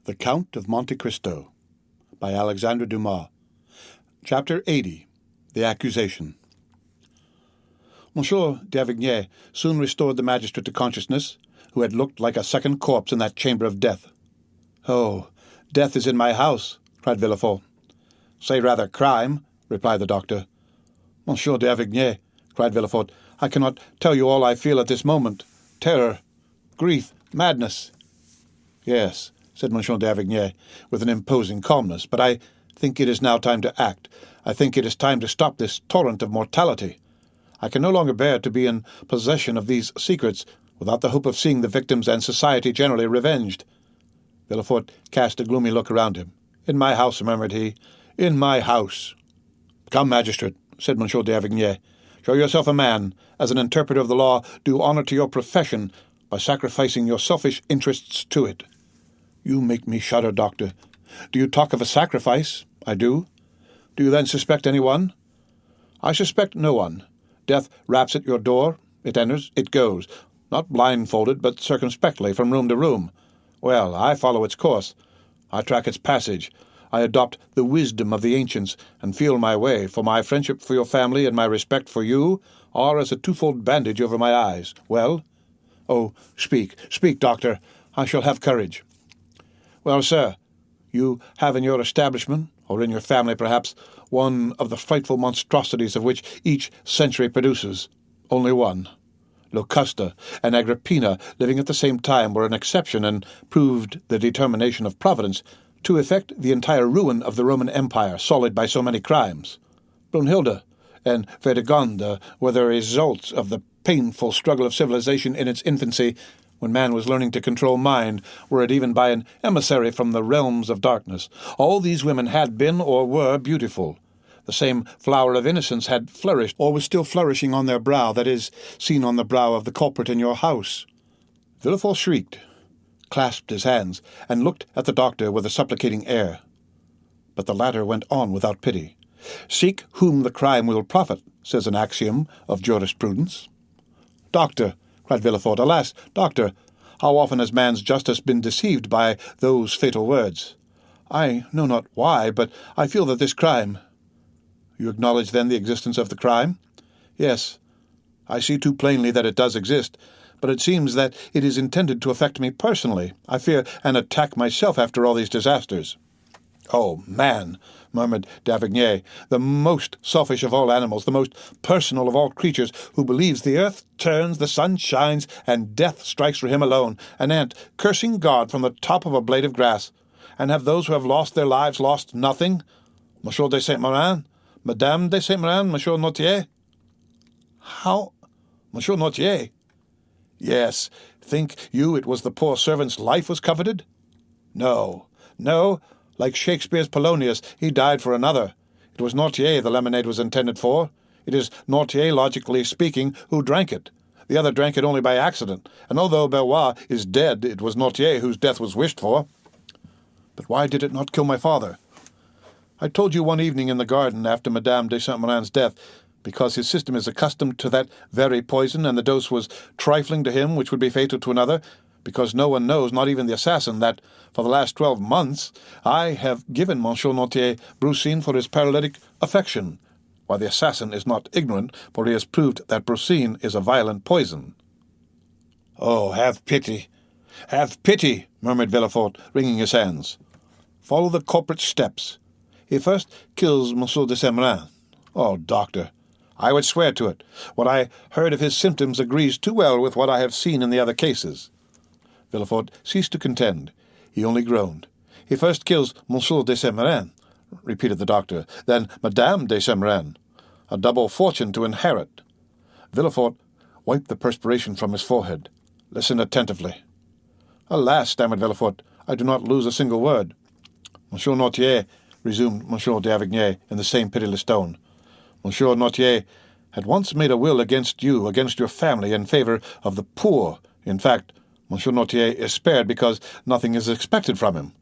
The Count of Monte Cristo by Alexandre Dumas. Chapter 80. The Accusation. Monsieur d'Avignay soon restored the magistrate to consciousness, who had looked like a second corpse in that chamber of death. "Oh, death is in my house," cried Villefort. "Say rather crime," replied the doctor. "Monsieur d'Avignay," cried Villefort, "I cannot tell you all I feel at this moment. Terror, grief, madness." "Yes," said Monsieur d'Avignay, with an imposing calmness, "but I think it is now time to act. I think it is time to stop this torrent of mortality. I can no longer bear to be in possession of these secrets without the hope of seeing the victims and society generally revenged." Villefort cast a gloomy look around him. "In my house," murmured he, "in my house." "Come, magistrate," said Monsieur d'Avignay, "show yourself a man. As an interpreter of the law, do honor to your profession by sacrificing your selfish interests to it." "You make me shudder, doctor. Do you talk of a sacrifice?" "I do." "Do you then suspect anyone?" "I suspect no one. Death raps at your door. It enters, it goes, not blindfolded, but circumspectly, from room to room. Well, I follow its course. I track its passage. I adopt the wisdom of the ancients, and feel my way, for my friendship for your family and my respect for you are as a twofold bandage over my eyes. Well? Oh, speak, doctor. I shall have courage." "Well, sir, you have in your establishment, or in your family perhaps, one of the frightful monstrosities of which each century produces. Only one. Locusta and Agrippina, living at the same time, were an exception and proved the determination of Providence to effect the entire ruin of the Roman Empire, sullied by so many crimes. Brunhilde and Fredegonde were the results of the painful struggle of civilization in its infancy, when man was learning to control mind, were it even by an emissary from the realms of darkness. All these women had been or were beautiful. The same flower of innocence had flourished, or was still flourishing on their brow, that is, seen on the brow of the culprit in your house." Villefort shrieked, clasped his hands, and looked at the doctor with a supplicating air. But the latter went on without pity. "Seek whom the crime will profit," says an axiom of jurisprudence. "Doctor," cried Villefort, "alas, doctor, how often has man's justice been deceived by those fatal words? I know not why, but I feel that this crime—" "You acknowledge, then, the existence of the crime?" "Yes, I see too plainly that it does exist, but it seems that it is intended to affect me personally. I fear an attack myself after all these disasters." "Oh, man," murmured d'Avignay, "the most selfish of all animals, the most personal of all creatures, who believes the earth turns, the sun shines, and death strikes for him alone, an ant cursing God from the top of a blade of grass. And have those who have lost their lives lost nothing? Monsieur de Saint-Méran, Madame de Saint-Méran, Monsieur Noirtier?" "How? Monsieur Noirtier?" "Yes. Think you it was the poor servant's life was coveted? No. Like Shakespeare's Polonius, he died for another. It was Noirtier the lemonade was intended for. It is Noirtier, logically speaking, who drank it. The other drank it only by accident, and although Bellois is dead, it was Noirtier whose death was wished for." "But why did it not kill my father?" "I told you one evening in the garden after Madame de Saint-Méran's death, because his system is accustomed to that very poison, and the dose was trifling to him which would be fatal to another, because no one knows, not even the assassin, that for the last 12 months I have given Monsieur Noirtier brucine for his paralytic affection, while the assassin is not ignorant, for he has proved that brucine is a violent poison." "Oh, have pity, murmured Villefort, wringing his hands. "Follow the culprit's steps. He first kills Monsieur de Saint-Méran. Oh, doctor, I would swear to it. What I heard of his symptoms agrees too well with what I have seen in the other cases." Villefort ceased to contend. He only groaned. "He first kills Monsieur de Saint-Méran," repeated the doctor, "then Madame de Saint-Méran. A double fortune to inherit." Villefort wiped the perspiration from his forehead. "Listen attentively." "Alas," stammered Villefort, "I do not lose a single word." "Monsieur Noirtier," resumed Monsieur d'Avignay in the same pitiless tone, "Monsieur Noirtier had once made a will against you, against your family, in favor of the poor. In fact, Monsieur Noirtier is spared because nothing is expected from him.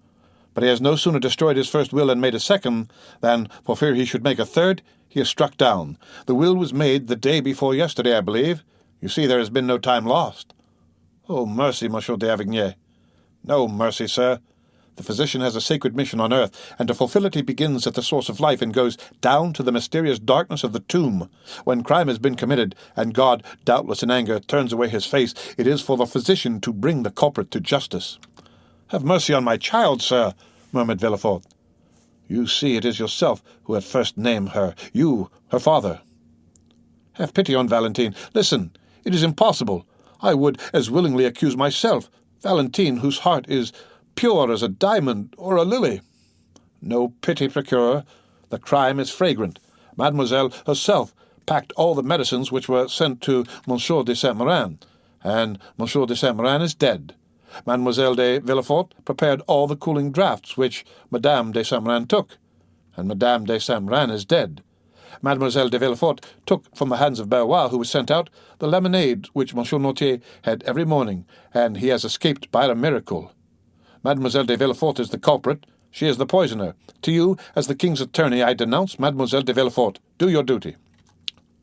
But he has no sooner destroyed his first will and made a second than, for fear he should make a third, he is struck down. The will was made the day before yesterday, I believe. You see there has been no time lost." "Oh, mercy, Monsieur d'Avignay." "No mercy, sir. The physician has a sacred mission on earth, and to fulfill it he begins at the source of life and goes down to the mysterious darkness of the tomb. When crime has been committed, and God, doubtless in anger, turns away his face, it is for the physician to bring the culprit to justice." "Have mercy on my child, sir," murmured Villefort. "You see, it is yourself who have first named her, you, her father." "Have pity on Valentine. Listen, it is impossible. I would as willingly accuse myself, Valentine, whose heart is pure as a diamond or a lily." "No pity, procureur. The crime is flagrant. Mademoiselle herself packed all the medicines which were sent to Monsieur de Saint-Méran, and Monsieur de Saint-Méran is dead. Mademoiselle de Villefort prepared all the cooling draughts which Madame de Saint-Méran took, and Madame de Saint-Méran is dead. Mademoiselle de Villefort took from the hands of BaS, who was sent out, the lemonade which Monsieur Noirtier had every morning, and he has escaped by a miracle. Mademoiselle de Villefort is the culprit. She is the poisoner. To you, as the king's attorney, I denounce Mademoiselle de Villefort. Do your duty."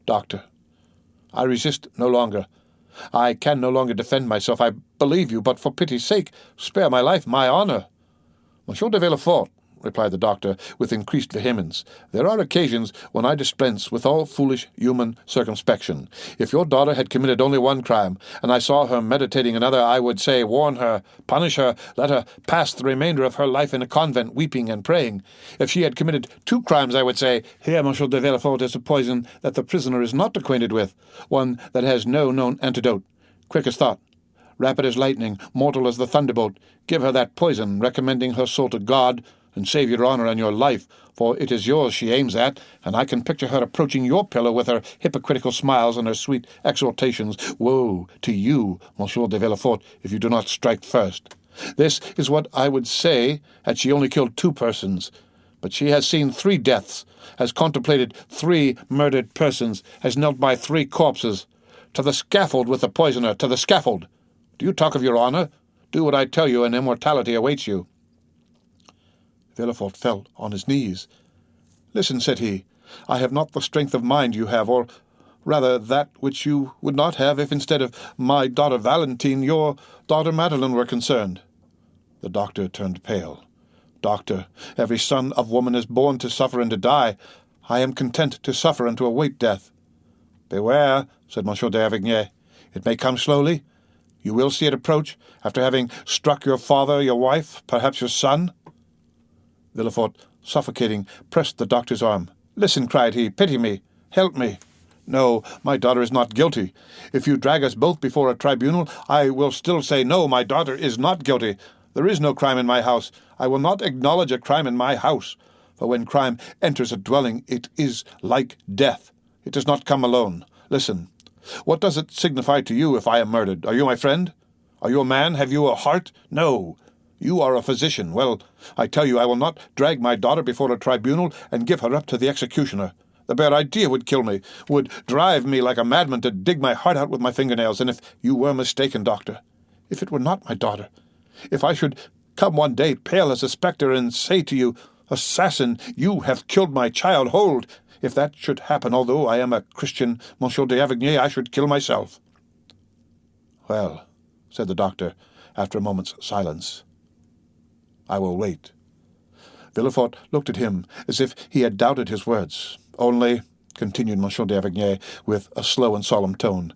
"Doctor, I resist no longer. I can no longer defend myself. I believe you, but for pity's sake, spare my life, my honour." "Monsieur de Villefort," replied the doctor, with increased vehemence, "there are occasions when I dispense with all foolish human circumspection. If your daughter had committed only one crime, and I saw her meditating another, I would say, warn her, punish her, let her pass the remainder of her life in a convent, weeping and praying. If she had committed 2 crimes, I would say, here, Monsieur de Villefort, is a poison that the prisoner is not acquainted with, one that has no known antidote. Quick as thought, rapid as lightning, mortal as the thunderbolt, give her that poison, recommending her soul to God, and save your honour and your life, for it is yours she aims at, and I can picture her approaching your pillow with her hypocritical smiles and her sweet exhortations. Woe to you, Monsieur de Villefort, if you do not strike first. This is what I would say had she only killed 2 persons. But she has seen 3 deaths, has contemplated 3 murdered persons, has knelt by 3 corpses. To the scaffold with the poisoner, to the scaffold! Do you talk of your honour? Do what I tell you, and immortality awaits you." Villefort fell on his knees. "Listen," said he, "I have not the strength of mind you have, or rather that which you would not have if instead of my daughter Valentine, your daughter Madeleine were concerned." The doctor turned pale. "Doctor, every son of woman is born to suffer and to die. I am content to suffer and to await death." "Beware," said Monsieur d'Avrigny. "It may come slowly. You will see it approach, after having struck your father, your wife, perhaps your son." Villefort, suffocating, pressed the doctor's arm. "Listen," cried he. "Pity me. Help me. No, my daughter is not guilty. If you drag us both before a tribunal, I will still say, no, my daughter is not guilty. There is no crime in my house. I will not acknowledge a crime in my house. For when crime enters a dwelling, it is like death. It does not come alone. Listen. What does it signify to you if I am murdered? Are you my friend? Are you a man? Have you a heart? No. You are a physician. Well, I tell you, I will not drag my daughter before a tribunal and give her up to the executioner. The bare idea would kill me, would drive me like a madman to dig my heart out with my fingernails. And if you were mistaken, doctor, if it were not my daughter, if I should come one day pale as a spectre and say to you, 'Assassin, you have killed my child, hold!' If that should happen, although I am a Christian, Monsieur d'Avrigny, I should kill myself." "Well," said the doctor, after a moment's silence, "I will wait." Villefort looked at him as if he had doubted his words. "Only," continued Monsieur d'Avrigny, with a slow and solemn tone,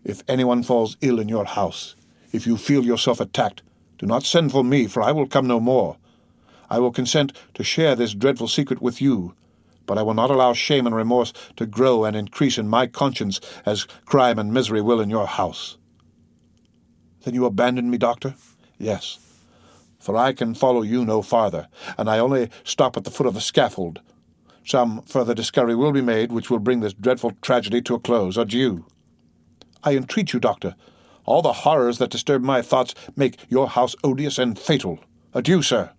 "if anyone falls ill in your house, if you feel yourself attacked, do not send for me, for I will come no more. I will consent to share this dreadful secret with you, but I will not allow shame and remorse to grow and increase in my conscience as crime and misery will in your house." "Then you abandon me, doctor?" "Yes, for I can follow you no farther, and I only stop at the foot of the scaffold. Some further discovery will be made which will bring this dreadful tragedy to a close. Adieu." "I entreat you, doctor. All the horrors that disturb my thoughts make your house odious and fatal. Adieu, sir."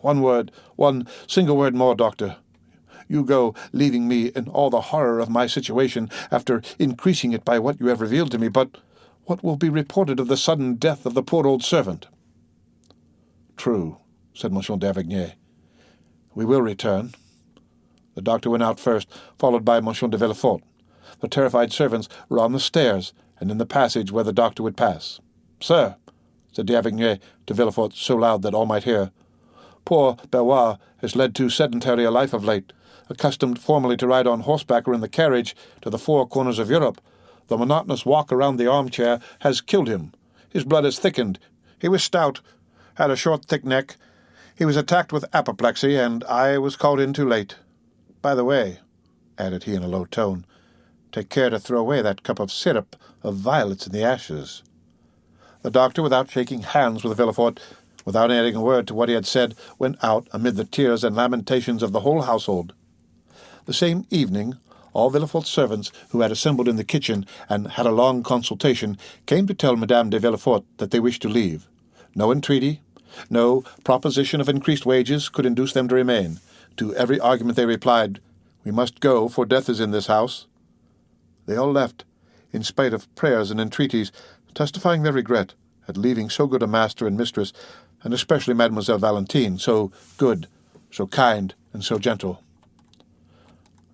One single word more, doctor. You go, leaving me in all the horror of my situation, after increasing it by what you have revealed to me, but what will be reported of the sudden death of the poor old servant?" "True," said Monsieur d'Avrigny. "We will return." The doctor went out first, followed by Monsieur de Villefort. The terrified servants were on the stairs and in the passage where the doctor would pass. "Sir," said D'Avigney to Villefort so loud that all might hear. "Poor BaS has led too sedentary a life of late, accustomed formerly to ride on horseback or in the carriage to the four corners of Europe. The monotonous walk around the armchair has killed him. His blood has thickened. He was stout, had a short, thick neck. He was attacked with apoplexy, and I was called in too late. By the way," added he in a low tone, "take care to throw away that cup of syrup of violets in the ashes." The doctor, without shaking hands with Villefort, without adding a word to what he had said, went out amid the tears and lamentations of the whole household. The same evening, all Villefort's servants, who had assembled in the kitchen and had a long consultation, came to tell Madame de Villefort that they wished to leave. No entreaty, no proposition of increased wages could induce them to remain. To every argument they replied, "We must go, for death is in this house." They all left, in spite of prayers and entreaties, testifying their regret at leaving so good a master and mistress, and especially Mademoiselle Valentine, so good, so kind, and so gentle.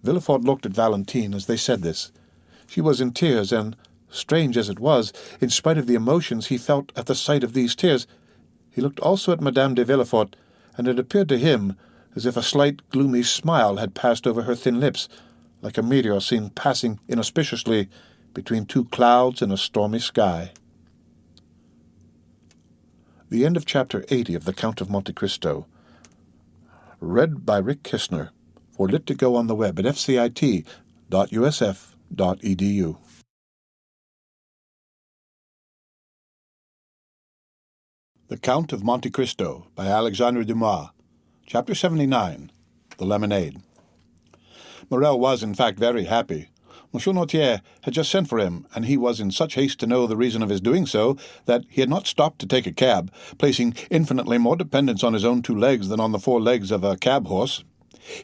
Villefort looked at Valentine as they said this. She was in tears, and, strange as it was, in spite of the emotions he felt at the sight of these tears, he looked also at Madame de Villefort, and it appeared to him as if a slight gloomy smile had passed over her thin lips, like a meteor seen passing inauspiciously between two clouds in a stormy sky. The end of Chapter 80 of The Count of Monte Cristo. Read by Rick Kistner. For Lit to Go on the web at fcit.usf.edu. The Count of Monte Cristo by Alexandre Dumas. Chapter 79. The Lemonade. Morrel was, in fact, very happy. Monsieur Noirtier had just sent for him, and he was in such haste to know the reason of his doing so that he had not stopped to take a cab, placing infinitely more dependence on his own 2 legs than on the 4 legs of a cab-horse.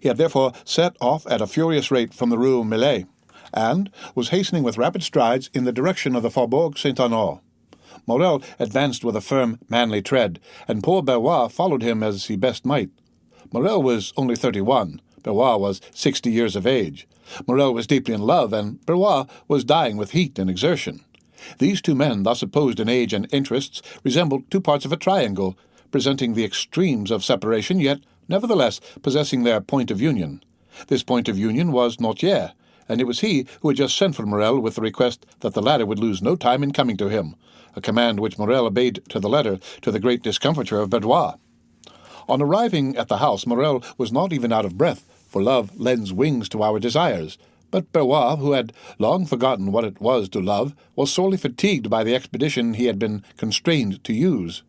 He had therefore set off at a furious rate from the Rue Millet, and was hastening with rapid strides in the direction of the Faubourg Saint-Honore. Morrel advanced with a firm, manly tread, and poor BaS followed him as he best might. Morrel was only 31, BaS was 60 years of age. Morrel was deeply in love, and BaS was dying with heat and exertion. These 2 men, thus opposed in age and interests, resembled 2 parts of a triangle, presenting the extremes of separation, yet nevertheless possessing their point of union. This point of union was Noirtier, and it was he who had just sent for Morrel with the request that the latter would lose no time in coming to him, a command which Morrel obeyed to the letter, to the great discomfiture of BaS. On arriving at the house, Morrel was not even out of breath, for love lends wings to our desires. But BaS, who had long forgotten what it was to love, was sorely fatigued by the expedition he had been constrained to use.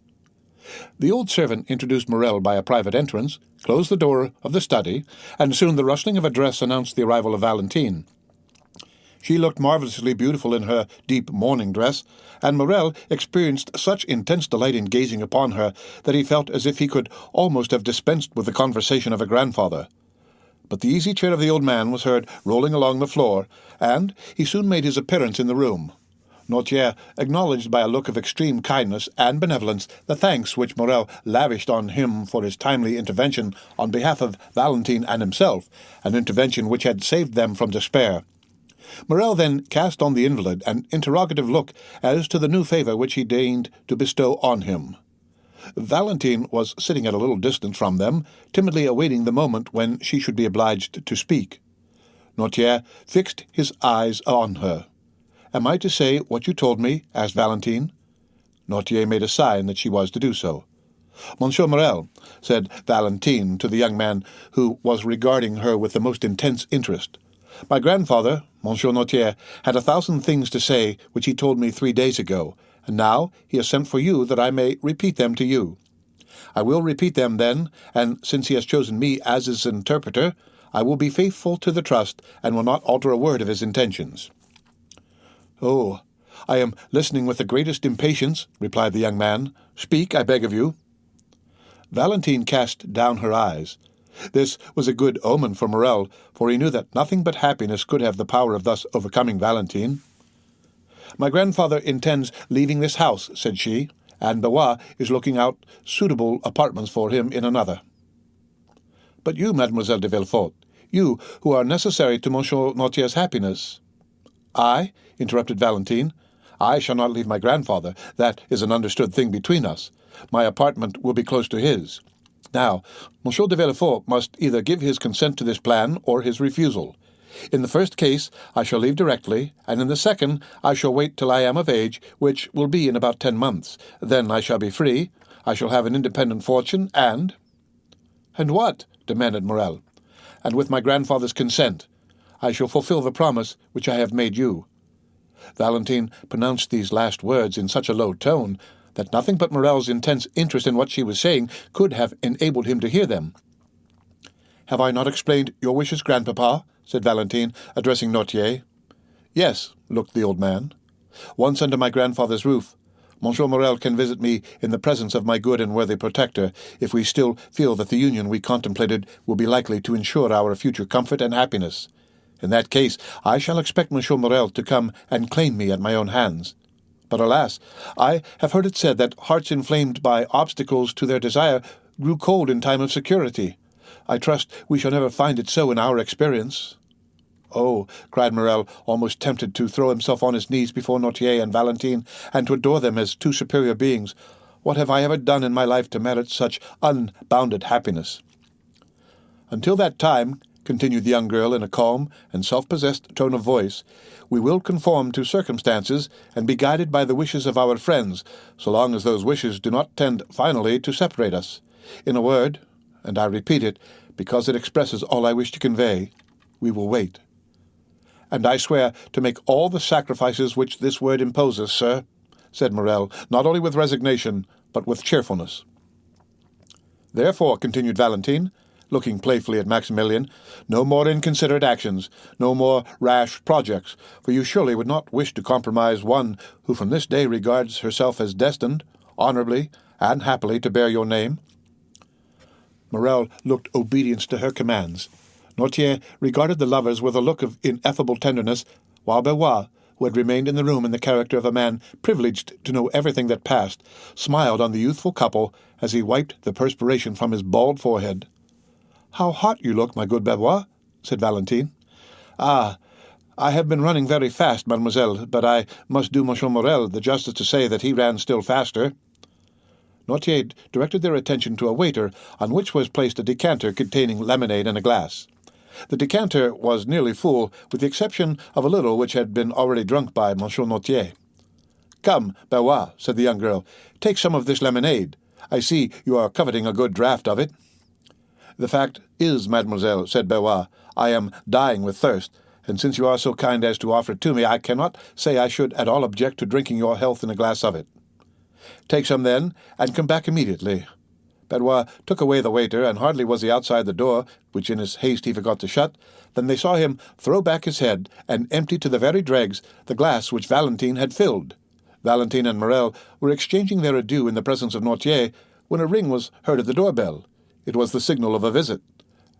The old servant introduced Morrel by a private entrance, closed the door of the study, and soon the rustling of a dress announced the arrival of Valentine. She looked marvellously beautiful in her deep mourning dress, and Morrel experienced such intense delight in gazing upon her that he felt as if he could almost have dispensed with the conversation of a grandfather. But the easy chair of the old man was heard rolling along the floor, and he soon made his appearance in the room. Noirtier acknowledged by a look of extreme kindness and benevolence the thanks which Morrel lavished on him for his timely intervention on behalf of Valentine and himself, an intervention which had saved them from despair. Morrel then cast on the invalid an interrogative look as to the new favour which he deigned to bestow on him. Valentine was sitting at a little distance from them, timidly awaiting the moment when she should be obliged to speak. Noirtier fixed his eyes on her. "Am I to say what you told me?" asked Valentine. Noirtier made a sign that she was to do so. "Monsieur Morrel," said Valentine to the young man, who was regarding her with the most intense interest, "my grandfather, Monsieur Noirtier, had 1,000 things to say which he told me 3 days ago, and now he has sent for you that I may repeat them to you. I will repeat them then, and since he has chosen me as his interpreter, I will be faithful to the trust, and will not alter a word of his intentions." "Oh, I am listening with the greatest impatience," replied the young man. "Speak, I beg of you." Valentine cast down her eyes. This was a good omen for Morrel, for he knew that nothing but happiness could have the power of thus overcoming Valentine. "My grandfather intends leaving this house," said she, "and BaS is looking out suitable apartments for him in another." "But you, Mademoiselle de Villefort, you who are necessary to Monsieur Noirtier's happiness—" "I?" interrupted Valentine. I shall not leave my grandfather. That is an understood thing between us. My apartment will be close to his. Now, Monsieur de Villefort must either give his consent to this plan or his refusal. In the first case, I shall leave directly, and in the second, I shall wait till I am of age, which will be in about 10 months. Then I shall be free, I shall have an independent fortune, and— "And what?" demanded Morrel. "And with my grandfather's consent, I shall fulfill the promise which I have made you." Valentine pronounced these last words in such a low tone that nothing but Morrel's intense interest in what she was saying could have enabled him to hear them. "Have I not explained your wishes, grandpapa?" said Valentine, addressing Noirtier. "Yes," looked the old man. "Once under my grandfather's roof, Monsieur Morrel can visit me in the presence of my good and worthy protector, if we still feel that the union we contemplated will be likely to ensure our future comfort and happiness. In that case, I shall expect Monsieur Morrel to come and claim me at my own hands. But alas, I have heard it said that hearts inflamed by obstacles to their desire grew cold in time of security. I trust we shall never find it so in our experience." "Oh," cried Morrel, almost tempted to throw himself on his knees before Noirtier and Valentine, and to adore them as two superior beings, "what have I ever done in my life to merit such unbounded happiness?" "Until that time," continued the young girl in a calm and self-possessed tone of voice, "we will conform to circumstances and be guided by the wishes of our friends, so long as those wishes do not tend finally to separate us. In a word, and I repeat it, because it expresses all I wish to convey, we will wait." "And I swear to make all the sacrifices which this word imposes, sir," said Morrel, not only with resignation, but with cheerfulness. "Therefore," continued Valentine, looking playfully at Maximilian, "no more inconsiderate actions, no more rash projects, for you surely would not wish to compromise one who from this day regards herself as destined, honorably and happily, to bear your name." Morrel looked obedience to her commands. Noirtier regarded the lovers with a look of ineffable tenderness, while BaS, who had remained in the room in the character of a man privileged to know everything that passed, smiled on the youthful couple as he wiped the perspiration from his bald forehead. "How hot you look, my good BaS," said Valentine. "Ah, I have been running very fast, mademoiselle, but I must do Monsieur Morrel the justice to say that he ran still faster." Noirtier directed their attention to a waiter on which was placed a decanter containing lemonade and a glass. The decanter was nearly full, with the exception of a little which had been already drunk by Monsieur Noirtier. "Come, BaS," said the young girl, "take some of this lemonade. I see you are coveting a good draught of it." "The fact is, mademoiselle," said BaS, "I am dying with thirst, and since you are so kind as to offer it to me, I cannot say I should at all object to drinking your health in a glass of it." "Take some, then, and come back immediately." BaS took away the waiter, and hardly was he outside the door, which in his haste he forgot to shut, than they saw him throw back his head and empty to the very dregs the glass which Valentine had filled. Valentine and Morrel were exchanging their adieux in the presence of Noirtier when a ring was heard at the door-bell. It was the signal of a visit.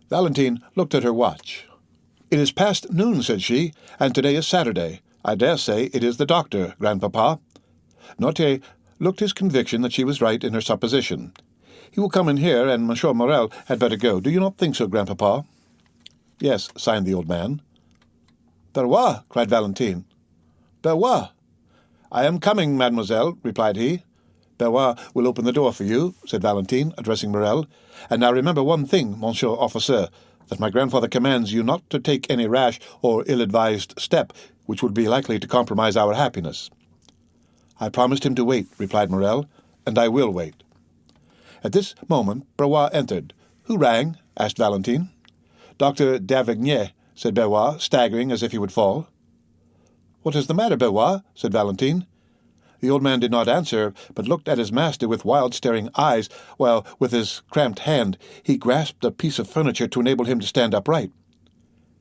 Valentine looked at her watch. "It is past noon," said she, "and today is Saturday. I dare say it is the doctor, grandpapa." Noirtier looked his conviction that she was right in her supposition. "He will come in here, and Monsieur Morrel had better go. Do you not think so, grandpapa?" "Yes," signed the old man. "BaS!" cried Valentine. "BaS!" "I am coming, mademoiselle," replied he. "BaS will open the door for you," said Valentine, addressing Morrel. "And now remember one thing, monsieur officer, that my grandfather commands you not to take any rash or ill-advised step which would be likely to compromise our happiness." "I promised him to wait," replied Morrel, "and I will wait." At this moment BaS entered. "Who rang?" asked Valentine. "Dr. d'Avrigny," said BaS, staggering as if he would fall. "What is the matter, BaS?" said Valentine. The old man did not answer, but looked at his master with wild staring eyes, while, with his cramped hand, he grasped a piece of furniture to enable him to stand upright.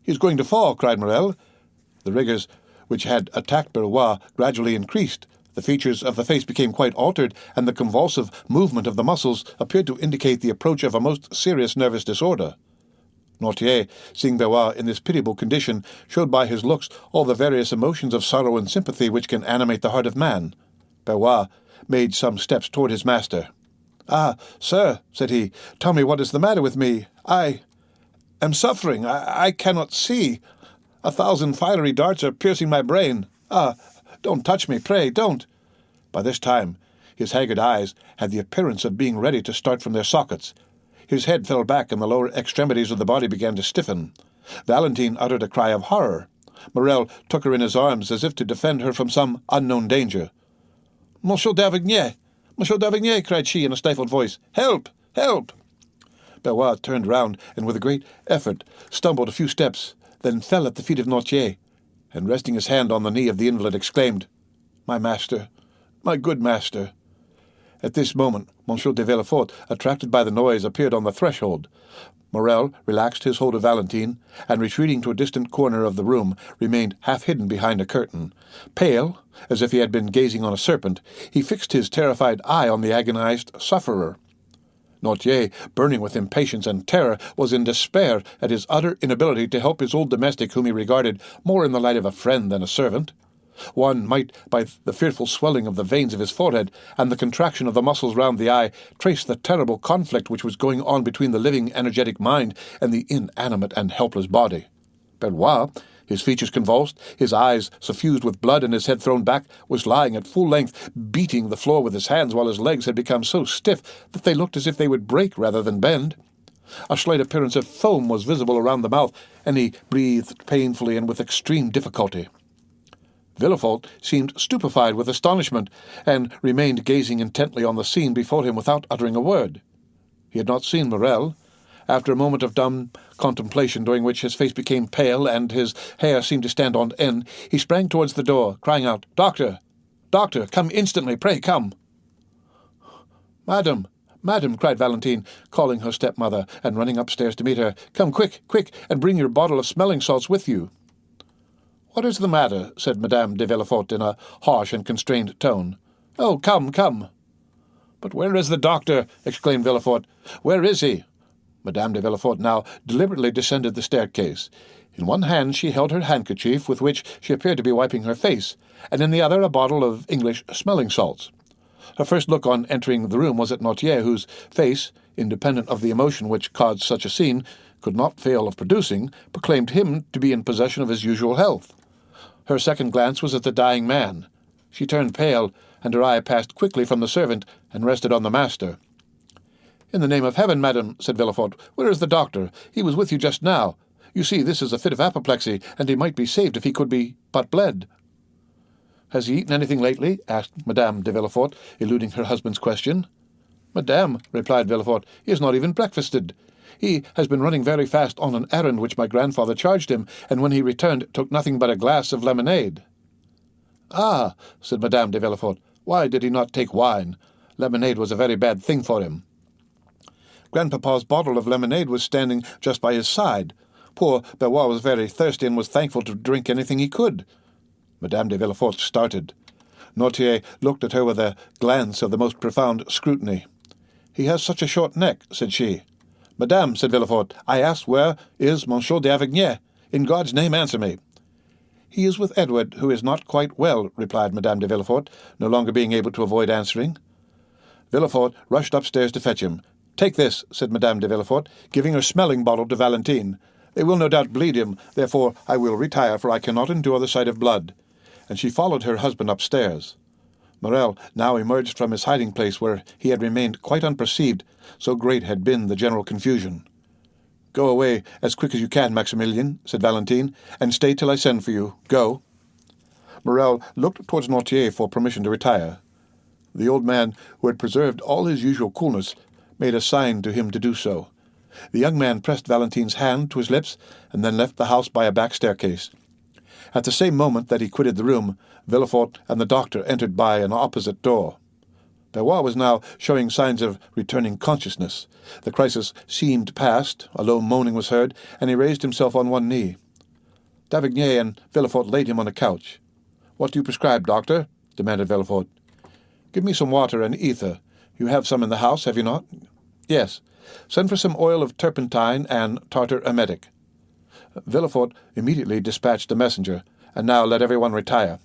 "He is going to fall," cried Morrel. The rigours which had attacked BaS gradually increased. The features of the face became quite altered, and the convulsive movement of the muscles appeared to indicate the approach of a most serious nervous disorder. Noirtier, seeing BaS in this pitiable condition, showed by his looks all the various emotions of sorrow and sympathy which can animate the heart of man. BaS made some steps toward his master. "Ah, sir," said he, "tell me what is the matter with me. I am suffering. I cannot see. 1,000 fiery darts are piercing my brain. Ah, Don't touch me, pray, don't!" By this time his haggard eyes had the appearance of being ready to start from their sockets. His head fell back, and the lower extremities of the body began to stiffen. Valentine uttered a cry of horror. Morrel took her in his arms as if to defend her from some unknown danger. "Monsieur d'Avigney! Monsieur d'Avigney!" cried she in a stifled voice. "Help! Help!" BaS turned round and with a great effort stumbled a few steps, then fell at the feet of Noirtier, and resting his hand on the knee of the invalid, exclaimed, "My master! My good master!" At this moment Monsieur de Villefort, attracted by the noise, appeared on the threshold. Morrel relaxed his hold of Valentine, and retreating to a distant corner of the room, remained half hidden behind a curtain. Pale, as if he had been gazing on a serpent, he fixed his terrified eye on the agonized sufferer. Noirtier, burning with impatience and terror, was in despair at his utter inability to help his old domestic, whom he regarded more in the light of a friend than a servant. One might, by the fearful swelling of the veins of his forehead and the contraction of the muscles round the eye, trace the terrible conflict which was going on between the living, energetic mind and the inanimate and helpless body. BaS, his features convulsed, his eyes suffused with blood, and his head thrown back, was lying at full length, beating the floor with his hands, while his legs had become so stiff that they looked as if they would break rather than bend. A slight appearance of foam was visible around the mouth, and he breathed painfully and with extreme difficulty. Villefort seemed stupefied with astonishment, and remained gazing intently on the scene before him without uttering a word. He had not seen Morrel. After a moment of dumb contemplation, during which his face became pale and his hair seemed to stand on end, he sprang towards the door, crying out, "Doctor! Doctor! Come instantly! Pray come!" "Madam! Madam!" cried Valentine, calling her stepmother, and running upstairs to meet her. "Come quick, quick, and bring your bottle of smelling salts with you." "What is the matter?" said Madame de Villefort in a harsh and constrained tone. "Oh, come, come!" "But where is the doctor?" exclaimed Villefort. "Where is he?" Madame de Villefort now deliberately descended the staircase. In one hand she held her handkerchief, with which she appeared to be wiping her face, and in the other a bottle of English smelling salts. Her first look on entering the room was at Noirtier, whose face, independent of the emotion which caused such a scene could not fail of producing, proclaimed him to be in possession of his usual health. Her second glance was at the dying man. She turned pale, and her eye passed quickly from the servant and rested on the master. "In the name of heaven, madam," said Villefort, "where is the doctor? He was with you just now. You see, this is a fit of apoplexy, and he might be saved if he could be but bled." "Has he eaten anything lately?" asked Madame de Villefort, eluding her husband's question. "Madame," replied Villefort, "he has not even breakfasted. He has been running very fast on an errand which my grandfather charged him, and when he returned took nothing but a glass of lemonade." "Ah," said Madame de Villefort, "why did he not take wine? Lemonade was a very bad thing for him." Grandpapa's bottle of lemonade was standing just by his side. Poor BaS was very thirsty and was thankful to drink anything he could. Madame de Villefort started. Noirtier looked at her with a glance of the most profound scrutiny. "He has such a short neck," said she. "Madame," said Villefort, "I ask where is Monsieur d'Avigney? In God's name answer me." "He is with Edward, who is not quite well," replied Madame de Villefort, no longer being able to avoid answering. Villefort rushed upstairs to fetch him. "Take this," said Madame de Villefort, giving her smelling bottle to Valentine. "They will no doubt bleed him, therefore I will retire, for I cannot endure the sight of blood." And she followed her husband upstairs. Morrel now emerged from his hiding-place, where he had remained quite unperceived, so great had been the general confusion. "Go away as quick as you can, Maximilien," said Valentine, "and stay till I send for you. Go." Morrel looked towards Noirtier for permission to retire. The old man, who had preserved all his usual coolness, made a sign to him to do so. The young man pressed Valentine's hand to his lips, and then left the house by a back staircase. At the same moment that he quitted the room, Villefort and the doctor entered by an opposite door. BaS was now showing signs of returning consciousness. The crisis seemed past, a low moaning was heard, and he raised himself on one knee. D'Avigney and Villefort laid him on a couch. "What do you prescribe, doctor?" demanded Villefort. "Give me some water and ether. You have some in the house, have you not?" "Yes. Send for some oil of turpentine and tartar emetic." Villefort immediately dispatched a messenger, and now let everyone retire.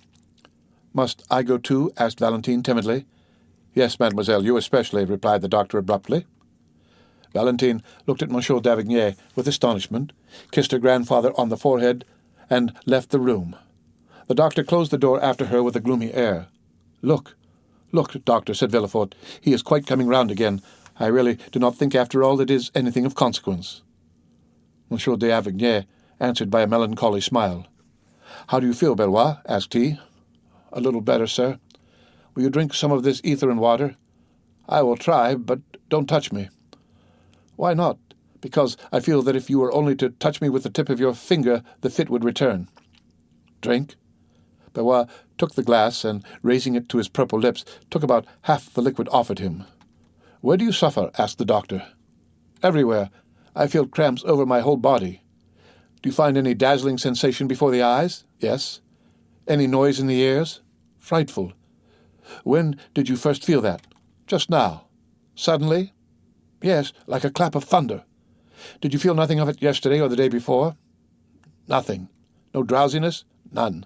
"Must I go too?" asked Valentine timidly. "Yes, mademoiselle, you especially," replied the doctor abruptly. Valentine looked at Monsieur d'Avigney with astonishment, kissed her grandfather on the forehead, and left the room. The doctor closed the door after her with a gloomy air. "Look, look, doctor," said Villefort. "He is quite coming round again. I really do not think after all it is anything of consequence." Monsieur d'Avrigny answered by a melancholy smile. "How do you feel, Bellois?" asked he. "A little better, sir." "Will you drink some of this ether and water?" "I will try, but don't touch me." "Why not?" "Because I feel that if you were only to touch me with the tip of your finger, the fit would return." "Drink." Bellois took the glass, and, raising it to his purple lips, took about half the liquid offered him. "Where do you suffer?" asked the doctor. "Everywhere. I feel cramps over my whole body." "Do you find any dazzling sensation before the eyes?" "Yes." "Any noise in the ears?" "Frightful." "When did you first feel that?" "Just now." "Suddenly?" "Yes, like a clap of thunder." "Did you feel nothing of it yesterday or the day before?" "Nothing." "No drowsiness?" "None."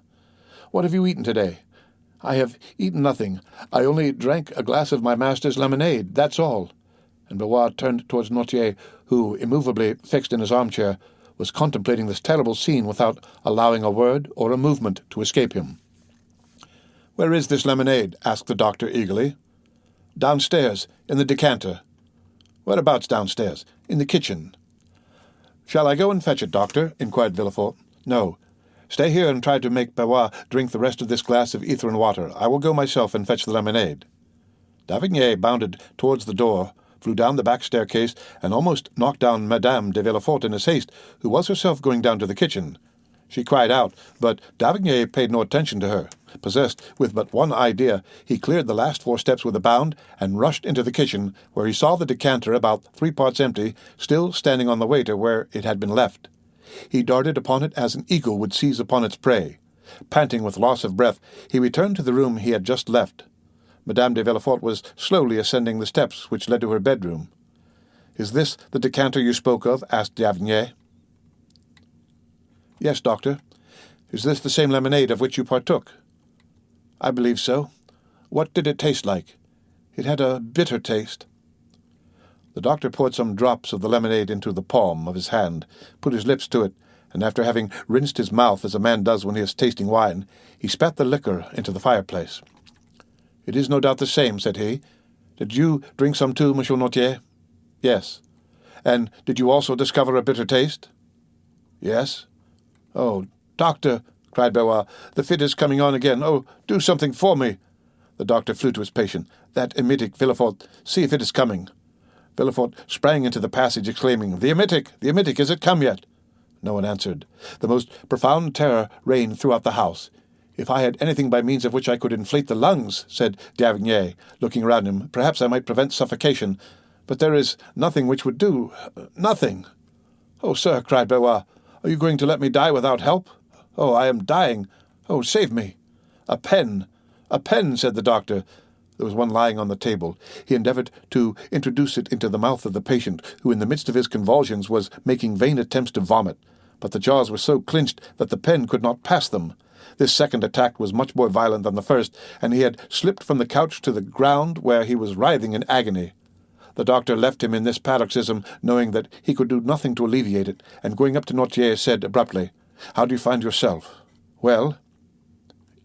"What have you eaten today?" "I have eaten nothing. I only drank a glass of my master's lemonade, that's all." And Bellois turned towards Noirtier, who, immovably fixed in his armchair, was contemplating this terrible scene without allowing a word or a movement to escape him. "Where is this lemonade?" asked the doctor eagerly. "Downstairs, in the decanter." "Whereabouts downstairs?" "In the kitchen." "Shall I go and fetch it, doctor?" inquired Villefort. "No. Stay here and try to make Bellois drink the rest of this glass of ether and water. I will go myself and fetch the lemonade." D'Avrigny bounded towards the door, flew down the back staircase, and almost knocked down Madame de Villefort in his haste, who was herself going down to the kitchen. She cried out, but D'Avrigny paid no attention to her. Possessed with but one idea, he cleared the last 4 steps with a bound and rushed into the kitchen, where he saw the decanter, about 3 parts empty, still standing on the waiter where it had been left. He darted upon it as an eagle would seize upon its prey. Panting with loss of breath, he returned to the room he had just left. Madame de Villefort was slowly ascending the steps which led to her bedroom. "Is this the decanter you spoke of?" asked D'Avrigny. "Yes, doctor." "Is this the same lemonade of which you partook?" "I believe so." "What did it taste like?" "It had a bitter taste." The doctor poured some drops of the lemonade into the palm of his hand, put his lips to it, and after having rinsed his mouth as a man does when he is tasting wine, he spat the liquor into the fireplace. "It is no doubt the same," said he. "Did you drink some too, Monsieur Noirtier?" "Yes." "And did you also discover a bitter taste?" "Yes." "Oh, doctor," cried Bellois, "the fit is coming on again. Oh, do something for me." The doctor flew to his patient. "That emetic, Villefort, see if it is coming." Villefort sprang into the passage, exclaiming, the emetic, is it come yet?" No one answered. The most profound terror reigned throughout the house. "If I had anything by means of which I could inflate the lungs," said d'Avrigny, looking around him, "perhaps I might prevent suffocation. But there is nothing which would do. Nothing." "Oh, sir," cried Bellois, "are you going to let me die without help? Oh, I am dying. Oh, save me." "A pen, a pen," said the doctor. There was one lying on the table. He endeavored to introduce it into the mouth of the patient, who in the midst of his convulsions was making vain attempts to vomit, but the jaws were so clinched that the pen could not pass them. This second attack was much more violent than the first, and he had slipped from the couch to the ground, where he was writhing in agony. The doctor left him in this paroxysm, knowing that he could do nothing to alleviate it, and going up to Noirtier said abruptly, "How do you find yourself?" "Well?"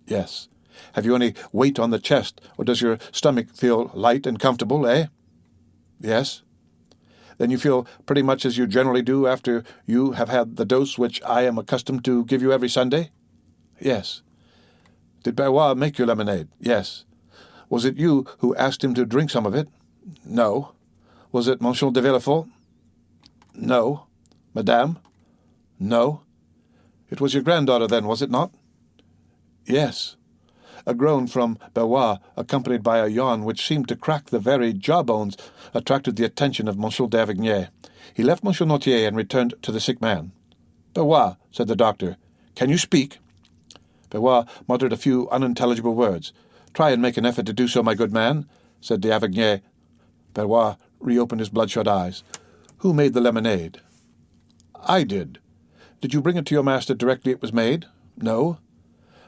"Yes." "Have you any weight on the chest, or does your stomach feel light and comfortable, eh?" "Yes." "Then you feel pretty much as you generally do after you have had the dose which I am accustomed to give you every Sunday?" "Yes." "Did Bellois make your lemonade?" "Yes." "Was it you who asked him to drink some of it?" "No." "Was it Monsieur de Villefort?" "No." "Madame?" "No." "It was your granddaughter, then, was it not?" "Yes." A groan from Bellois, accompanied by a yawn which seemed to crack the very jawbones, attracted the attention of Monsieur d'Avrigny. He left Monsieur Noirtier and returned to the sick man. "Bellois," said the doctor, "can you speak?" Bellois muttered a few unintelligible words. "Try and make an effort to do so, my good man," said d'Avrigny. Bellois reopened his bloodshot eyes. "Who made the lemonade?" "I did." "Did you bring it to your master directly it was made?" "No."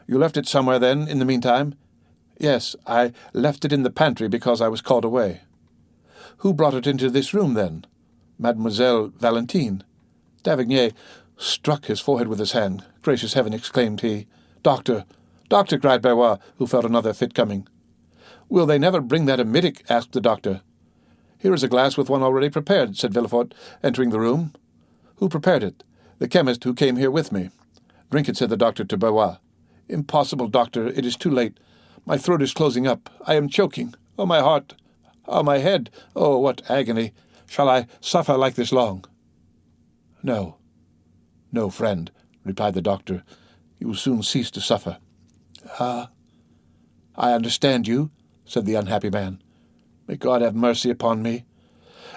"You left it somewhere, then, in the meantime?" "Yes, I left it in the pantry because I was called away." "Who brought it into this room, then?" "Mademoiselle Valentine." D'Avrigny struck his forehead with his hand. "Gracious heaven!" exclaimed he. Doctor! Doctor! Cried BaS, who felt another fit coming. Will they never bring that emetic? Asked the doctor. Here is a glass with one already prepared, said Villefort, entering the room. Who prepared it? The chemist who came here with me. Drink it, said the doctor to BaS. Impossible, doctor. It is too late. My throat is closing up. I am choking. Oh, my heart. Oh, my head. Oh, what agony. Shall I suffer like this long? No. No, friend, replied the doctor. You will soon cease to suffer. I understand you, said the unhappy man. May God have mercy upon me.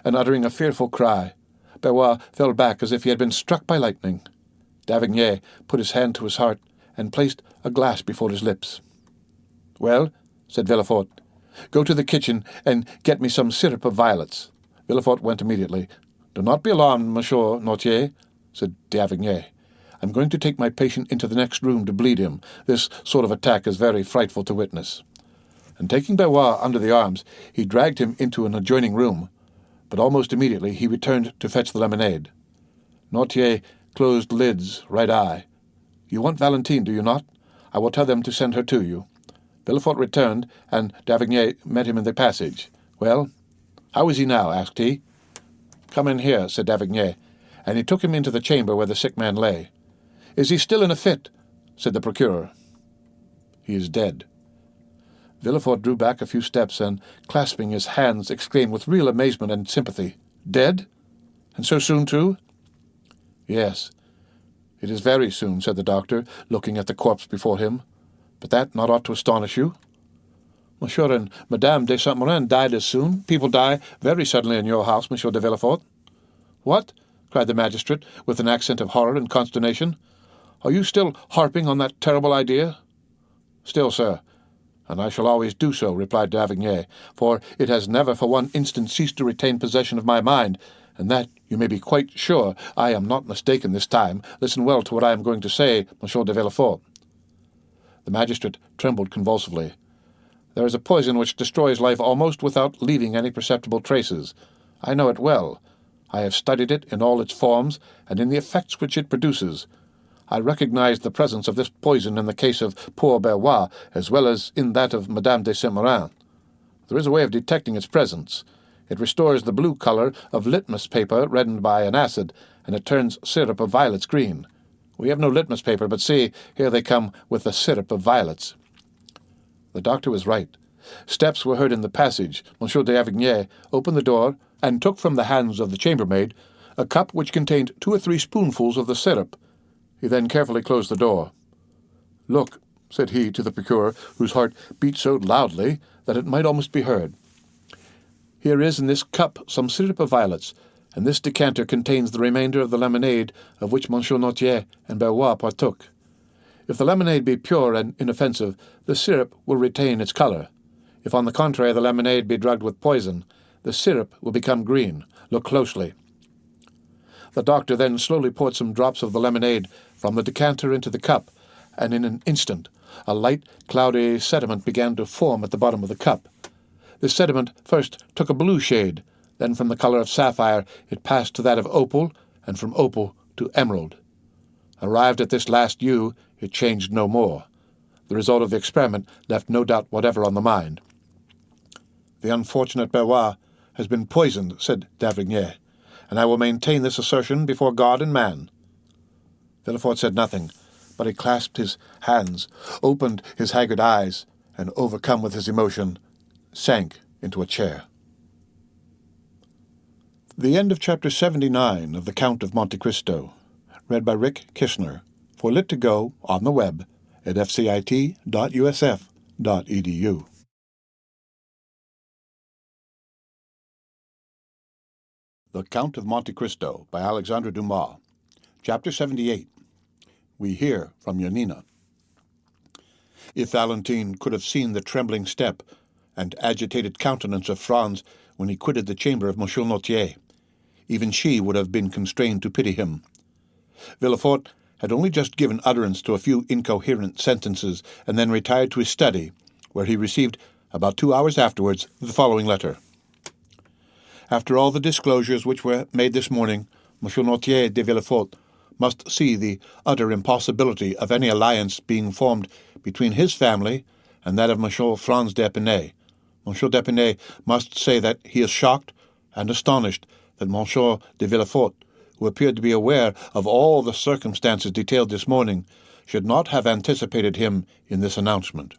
And uttering a fearful cry, BaS fell back as if he had been struck by lightning. D'Avigny put his hand to his heart and placed a glass before his lips. Well, said Villefort, go to the kitchen and get me some syrup of violets. Villefort went immediately. Do not be alarmed, Monsieur Noirtier, said D'Avigny. I'm going to take my patient into the next room to bleed him. This sort of attack is very frightful to witness. And taking BaS under the arms, he dragged him into an adjoining room, but almost immediately he returned to fetch the lemonade. Noirtier closed lids, right eye. You want Valentine, do you not? I will tell them to send her to you. Villefort returned, and D'Avigny met him in the passage. Well, how is he now? Asked he. Come in here, said D'Avigny, and he took him into the chamber where the sick man lay. Is he still in a fit? Said the procureur. He is dead. Villefort drew back a few steps and, clasping his hands, exclaimed with real amazement and sympathy, Dead? And so soon, too? Yes. It is very soon, said the doctor, looking at the corpse before him. But that not ought to astonish you. Monsieur and Madame de Saint-Méran died as soon. People die very suddenly in your house, Monsieur de Villefort. What? Cried the magistrate, with an accent of horror and consternation. Are you still harping on that terrible idea? Still, sir, and I shall always do so, replied D'Avigny, for it has never for one instant ceased to retain possession of my mind, and that you may be quite sure I am not mistaken this time. Listen well to what I am going to say, Monsieur de Villefort. The magistrate trembled convulsively. There is a poison which destroys life almost without leaving any perceptible traces. I know it well. I have studied it in all its forms and in the effects which it produces. I recognize the presence of this poison in the case of poor BaS as well as in that of Madame de Saint-Méran. There is a way of detecting its presence. It restores the blue color of litmus paper reddened by an acid, and it turns syrup of violets green. We have no litmus paper, but see, here they come with the syrup of violets. The doctor was right. Steps were heard in the passage. Monsieur d'Avigny opened the door and took from the hands of the chambermaid a cup which contained 2 or 3 spoonfuls of the syrup. He then carefully closed the door. Look, said he to the procureur, whose heart beat so loudly that it might almost be heard. Here is in this cup some syrup of violets, and this decanter contains the remainder of the lemonade of which Monsieur Noirtier and BaS partook. If the lemonade be pure and inoffensive, the syrup will retain its color. If, on the contrary, the lemonade be drugged with poison, the syrup will become green. Look closely. The doctor then slowly poured some drops of the lemonade from the decanter into the cup, and in an instant a light, cloudy sediment began to form at the bottom of the cup. This sediment first took a blue shade, then from the color of sapphire it passed to that of opal, and from opal to emerald. Arrived at this last hue, it changed no more. The result of the experiment left no doubt whatever on the mind. The unfortunate BaS has been poisoned, said D'Avigny, and I will maintain this assertion before God and man. Villefort said nothing, but he clasped his hands, opened his haggard eyes, and, overcome with his emotion, sank into a chair. The end of Chapter 79 of The Count of Monte Cristo, read by Rick Kishner, for Lit2Go on the web at fcit.usf.edu. The Count of Monte Cristo by Alexandre Dumas. Chapter 78. We hear from Yanina. If Valentine could have seen the trembling step and agitated countenance of Franz when he quitted the chamber of Monsieur Noirtier, even she would have been constrained to pity him. Villefort had only just given utterance to a few incoherent sentences and then retired to his study, where he received, about 2 hours afterwards, the following letter. After all the disclosures which were made this morning, Monsieur Noirtier de Villefort must see the utter impossibility of any alliance being formed between his family and that of Monsieur Franz d'Épinay. Monsieur d'Épinay must say that he is shocked and astonished that Monsieur de Villefort, who appeared to be aware of all the circumstances detailed this morning, should not have anticipated him in this announcement.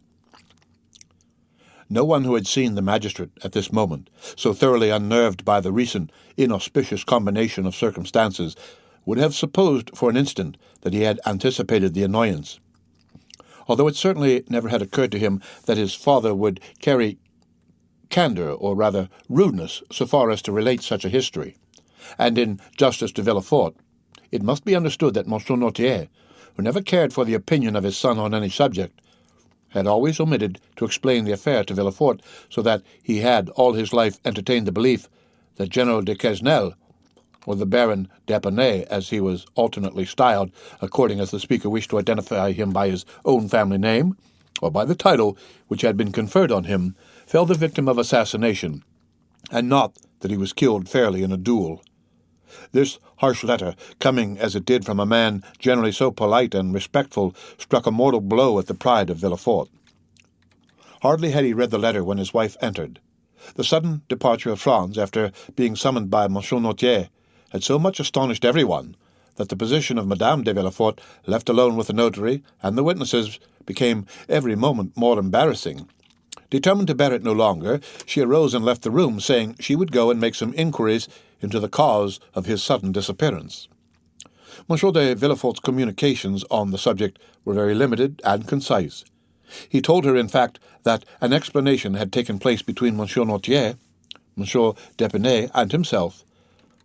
No one who had seen the magistrate at this moment, so thoroughly unnerved by the recent inauspicious combination of circumstances, would have supposed for an instant that he had anticipated the annoyance, although it certainly never had occurred to him that his father would carry candour, or rather rudeness, so far as to relate such a history. And in justice to Villefort, it must be understood that Monsieur Noirtier, who never cared for the opinion of his son on any subject, had always omitted to explain the affair to Villefort, so that he had all his life entertained the belief that General de Quesnel, or the Baron d'Épinay, as he was alternately styled, according as the speaker wished to identify him by his own family name, or by the title which had been conferred on him, fell the victim of assassination, and not that he was killed fairly in a duel. This harsh letter, coming as it did from a man generally so polite and respectful, struck a mortal blow at the pride of Villefort. Hardly had he read the letter when his wife entered. The sudden departure of Franz, after being summoned by Monsieur Noirtier, had so much astonished everyone that the position of Madame de Villefort, left alone with the notary and the witnesses, became every moment more embarrassing. Determined to bear it no longer, she arose and left the room, saying she would go and make some inquiries into the cause of his sudden disappearance. Monsieur de Villefort's communications on the subject were very limited and concise. He told her, in fact, that an explanation had taken place between Monsieur Noirtier, Monsieur d'Épinay, and himself,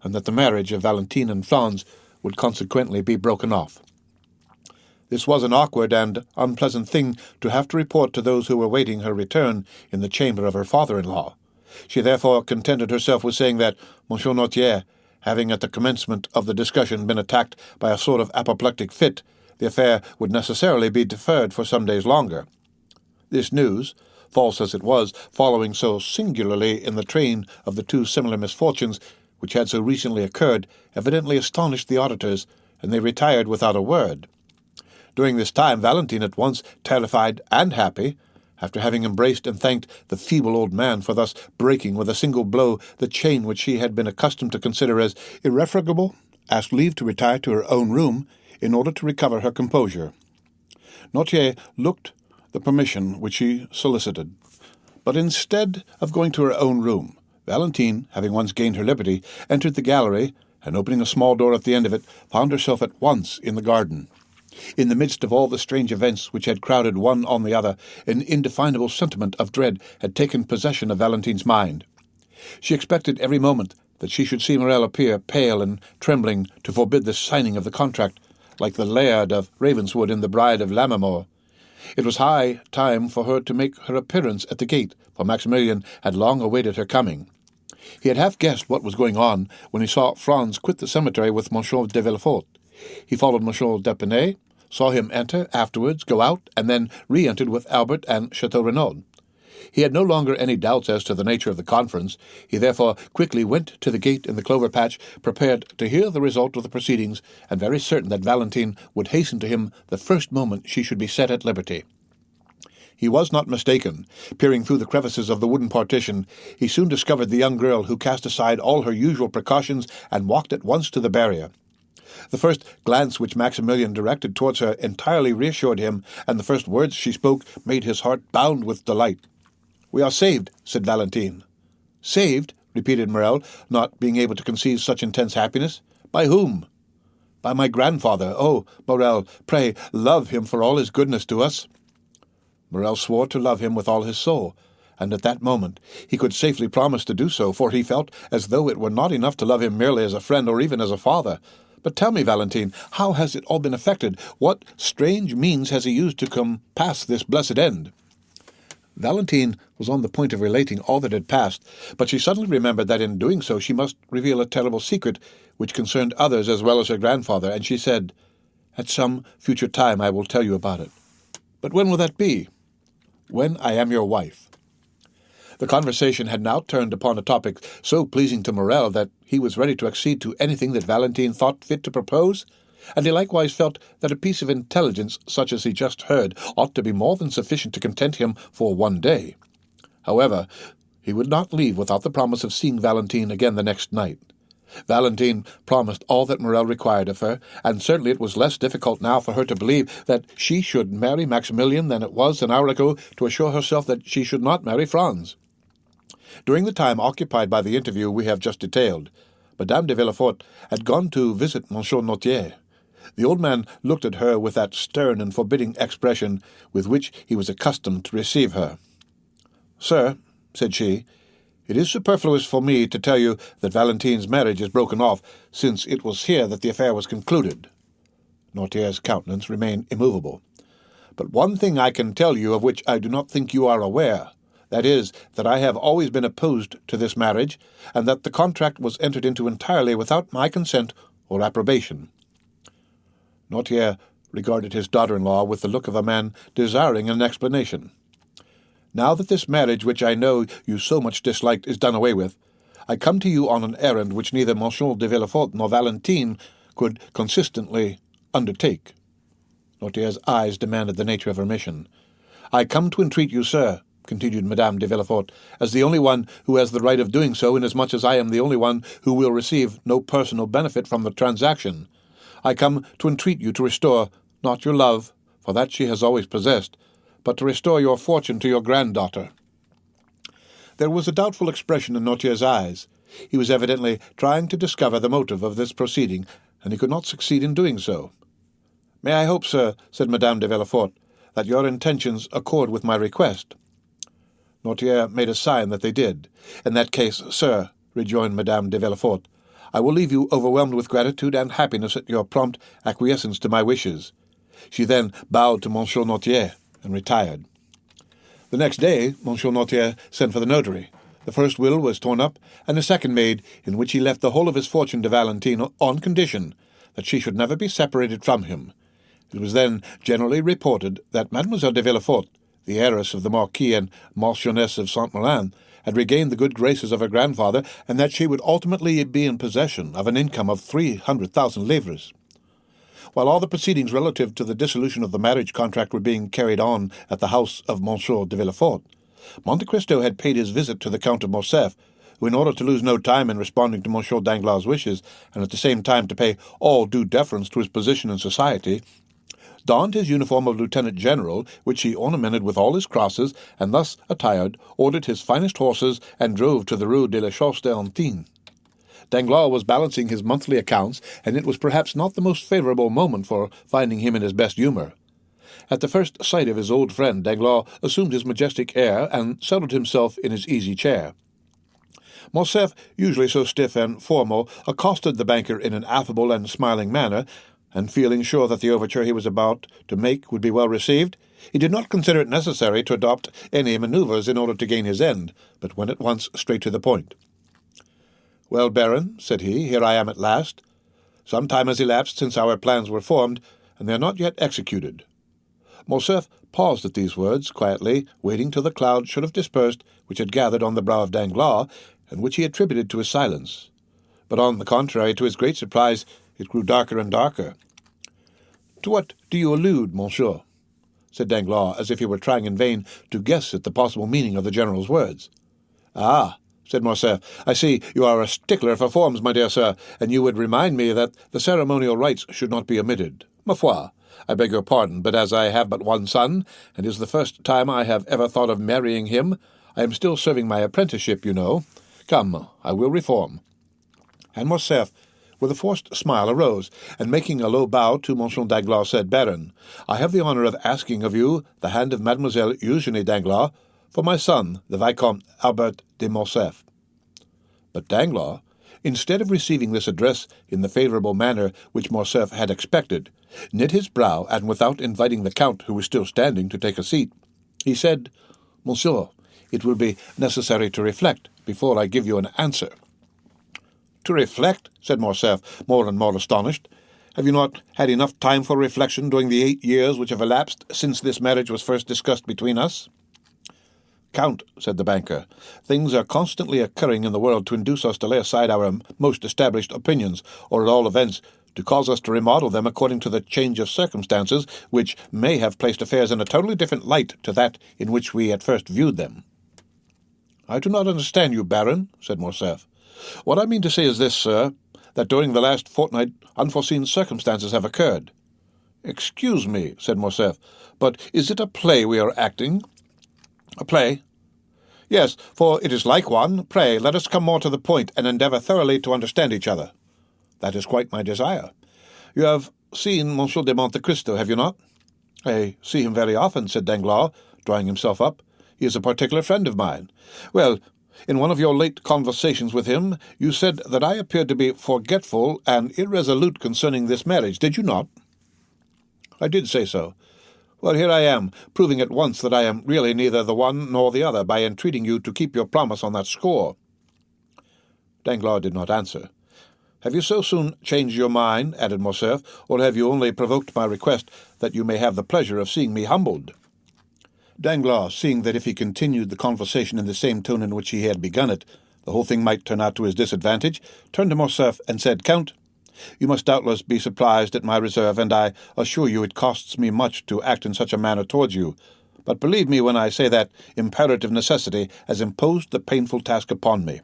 and that the marriage of Valentine and Franz would consequently be broken off. This was an awkward and unpleasant thing to have to report to those who were waiting her return in the chamber of her father-in-law. She therefore contented herself with saying that Monsieur Noirtier, having at the commencement of the discussion been attacked by a sort of apoplectic fit, the affair would necessarily be deferred for some days longer. This news, false as it was, following so singularly in the train of the two similar misfortunes which had so recently occurred, evidently astonished the auditors, and they retired without a word. During this time Valentine, at once terrified and happy, after having embraced and thanked the feeble old man for thus breaking with a single blow the chain which she had been accustomed to consider as irrefragable, asked leave to retire to her own room in order to recover her composure. Noirtier looked the permission which she solicited, but instead of going to her own room, Valentine, having once gained her liberty, entered the gallery, and opening a small door at the end of it, found herself at once in the garden. In the midst of all the strange events which had crowded one on the other, an indefinable sentiment of dread had taken possession of Valentine's mind. She expected every moment that she should see Morrel appear, pale and trembling, to forbid the signing of the contract, like the Laird of Ravenswood in The Bride of Lammermoor. It was high time for her to make her appearance at the gate, for Maximilian had long awaited her coming. He had half guessed what was going on when he saw Franz quit the cemetery with Monsieur de Villefort. He followed Monsieur d'Épinay, saw him enter, afterwards go out, and then re-entered with Albert and Château Renaud. He had no longer any doubts as to the nature of the conference. He therefore quickly went to the gate in the clover patch, prepared to hear the result of the proceedings, and very certain that Valentine would hasten to him the first moment she should be set at liberty. He was not mistaken. Peering through the crevices of the wooden partition, he soon discovered the young girl, who cast aside all her usual precautions and walked at once to the barrier. The first glance which Maximilian directed towards her entirely reassured him, and the first words she spoke made his heart bound with delight. "We are saved," said Valentine. "Saved?" repeated Morrel, not being able to conceive such intense happiness. "By whom?" "By my grandfather. Oh, Morrel, pray love him for all his goodness to us." Morrel swore to love him with all his soul, and at that moment he could safely promise to do so, for he felt as though it were not enough to love him merely as a friend or even as a father. "But tell me, Valentine, how has it all been effected? What strange means has he used to compass this blessed end?" Valentine was on the point of relating all that had passed, but she suddenly remembered that in doing so she must reveal a terrible secret which concerned others as well as her grandfather, and she said, "At some future time I will tell you about it." "But when will that be?" "When I am your wife." The conversation had now turned upon a topic so pleasing to Morrel that he was ready to accede to anything that Valentine thought fit to propose. and he likewise felt that a piece of intelligence such as he just heard ought to be more than sufficient to content him for one day. However, he would not leave without the promise of seeing Valentine again the next night. Valentine promised all that Morel required of her, and certainly it was less difficult now for her to believe that she should marry Maximilian than it was an hour ago to assure herself that she should not marry Franz. During the time occupied by the interview we have just detailed, Madame de Villefort had gone to visit Monsieur Noirtier. The old man looked at her with that stern and forbidding expression with which he was accustomed to receive her. "Sir," said she, "it is superfluous for me to tell you that Valentine's marriage is broken off, since it was here that the affair was concluded." Noirtier's countenance remained immovable. "But one thing I can tell you of which I do not think you are aware. That is, that I have always been opposed to this marriage, and that the contract was entered into entirely without my consent or approbation." Noirtier regarded his daughter-in-law with the look of a man desiring an explanation. "Now that this marriage which I know you so much disliked is done away with, I come to you on an errand which neither Monsieur de Villefort nor Valentine could consistently undertake." Noirtier's eyes demanded the nature of her mission. "I come to entreat you, sir," continued Madame de Villefort, "as the only one who has the right of doing so, inasmuch as I am the only one who will receive no personal benefit from the transaction. I come to entreat you to restore, not your love, for that she has always possessed, but to restore your fortune to your granddaughter." There was a doubtful expression in Noirtier's eyes. He was evidently trying to discover the motive of this proceeding, and he could not succeed in doing so. "May I hope, sir," said Madame de Villefort, "that your intentions accord with my request?" Noirtier made a sign that they did. "In that case, sir," rejoined Madame de Villefort, "I will leave you overwhelmed with gratitude and happiness at your prompt acquiescence to my wishes." She then bowed to Monsieur Noirtier and retired. The next day, Monsieur Noirtier sent for the notary. The first will was torn up, and a second made, in which he left the whole of his fortune to Valentine on condition that she should never be separated from him. It was then generally reported that Mademoiselle de Villefort, the heiress of the Marquis and Marchioness of Saint-Méran, had regained the good graces of her grandfather, and that she would ultimately be in possession of an income of 300,000 livres. While all the proceedings relative to the dissolution of the marriage contract were being carried on at the house of Monsieur de Villefort, Monte Cristo had paid his visit to the Count of Morcerf, who, in order to lose no time in responding to Monsieur Danglars' wishes, and at the same time to pay all due deference to his position in society, donned his uniform of lieutenant-general, which he ornamented with all his crosses, and thus attired, ordered his finest horses, and drove to the Rue de la Chausse-d'Antin. Danglars was balancing his monthly accounts, and it was perhaps not the most favourable moment for finding him in his best humour. At the first sight of his old friend, Danglars assumed his majestic air, and settled himself in his easy chair. Morcerf, usually so stiff and formal, accosted the banker in an affable and smiling manner, and feeling sure that the overture he was about to make would be well received, he did not consider it necessary to adopt any manoeuvres in order to gain his end, but went at once straight to the point. "Well, Baron," said he, "here I am at last. Some time has elapsed since our plans were formed, and they are not yet executed." Morcerf paused at these words, quietly, waiting till the cloud should have dispersed which had gathered on the brow of Danglars, and which he attributed to his silence. But on the contrary, to his great surprise, it grew darker and darker. "To what do you allude, monsieur?" said Danglars, as if he were trying in vain to guess at the possible meaning of the general's words. "Ah," said Morcerf, "I see you are a stickler for forms, my dear sir, and you would remind me that the ceremonial rites should not be omitted. Ma foi, I beg your pardon, but as I have but one son, and is the first time I have ever thought of marrying him, I am still serving my apprenticeship, you know. Come, I will reform." And Morcerf, with a forced smile, arose, and making a low bow to Monsieur Danglars, said, "Baron, I have the honour of asking of you the hand of Mademoiselle Eugénie Danglars for my son, the Vicomte Albert de Morcerf." But Danglars, instead of receiving this address in the favourable manner which Morcerf had expected, knit his brow, and without inviting the Count, who was still standing, to take a seat, he said, "Monsieur, it will be necessary to reflect before I give you an answer." "To reflect?" said Morcerf, more and more astonished. "Have you not had enough time for reflection during the 8 years which have elapsed since this marriage was first discussed between us?" "Count," said the banker, "things are constantly occurring in the world to induce us to lay aside our most established opinions, or at all events to cause us to remodel them according to the change of circumstances, which may have placed affairs in a totally different light to that in which we at first viewed them." "I do not understand you, Baron," said Morcerf. "What I mean to say is this, sir, that during the last fortnight unforeseen circumstances have occurred." "Excuse me," said Morcerf, "but is it a play we are acting?" "A play?" "Yes, for it is like one. Pray, let us come more to the point, and endeavour thoroughly to understand each other." "That is quite my desire." "You have seen Monsieur de Monte Cristo, have you not?" "I see him very often," said Danglars, drawing himself up. "He is a particular friend of mine." "Well, in one of your late conversations with him, you said that I appeared to be forgetful and irresolute concerning this marriage, did you not?" "I did say so." "Well, here I am, proving at once that I am really neither the one nor the other by entreating you to keep your promise on that score." Danglars did not answer. "Have you so soon changed your mind," added Morcerf, "or have you only provoked my request that you may have the pleasure of seeing me humbled?" Danglars, seeing that if he continued the conversation in the same tone in which he had begun it, the whole thing might turn out to his disadvantage, turned to Morcerf and said, "Count, you must doubtless be surprised at my reserve, and I assure you it costs me much to act in such a manner towards you. But believe me when I say that imperative necessity has imposed the painful task upon me."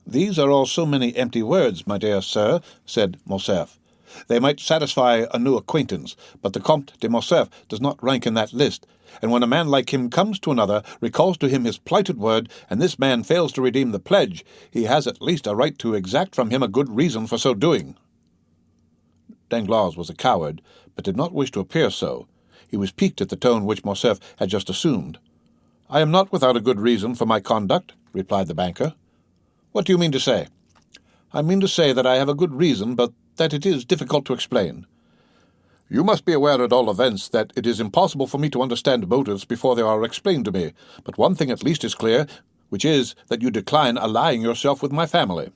"These are all so many empty words, my dear sir," said Morcerf. "They might satisfy a new acquaintance, but the Comte de Morcerf does not rank in that list, and when a man like him comes to another, recalls to him his plighted word, and this man fails to redeem the pledge, he has at least a right to exact from him a good reason for so doing." Danglars was a coward, but did not wish to appear so. He was piqued at the tone which Morcerf had just assumed. "I am not without a good reason for my conduct," replied the banker. "What do you mean to say?" "I mean to say that I have a good reason, but that it is difficult to explain." "You must be aware at all events that it is impossible for me to understand motives before they are explained to me, but one thing at least is clear, which is that you decline allying yourself with my family."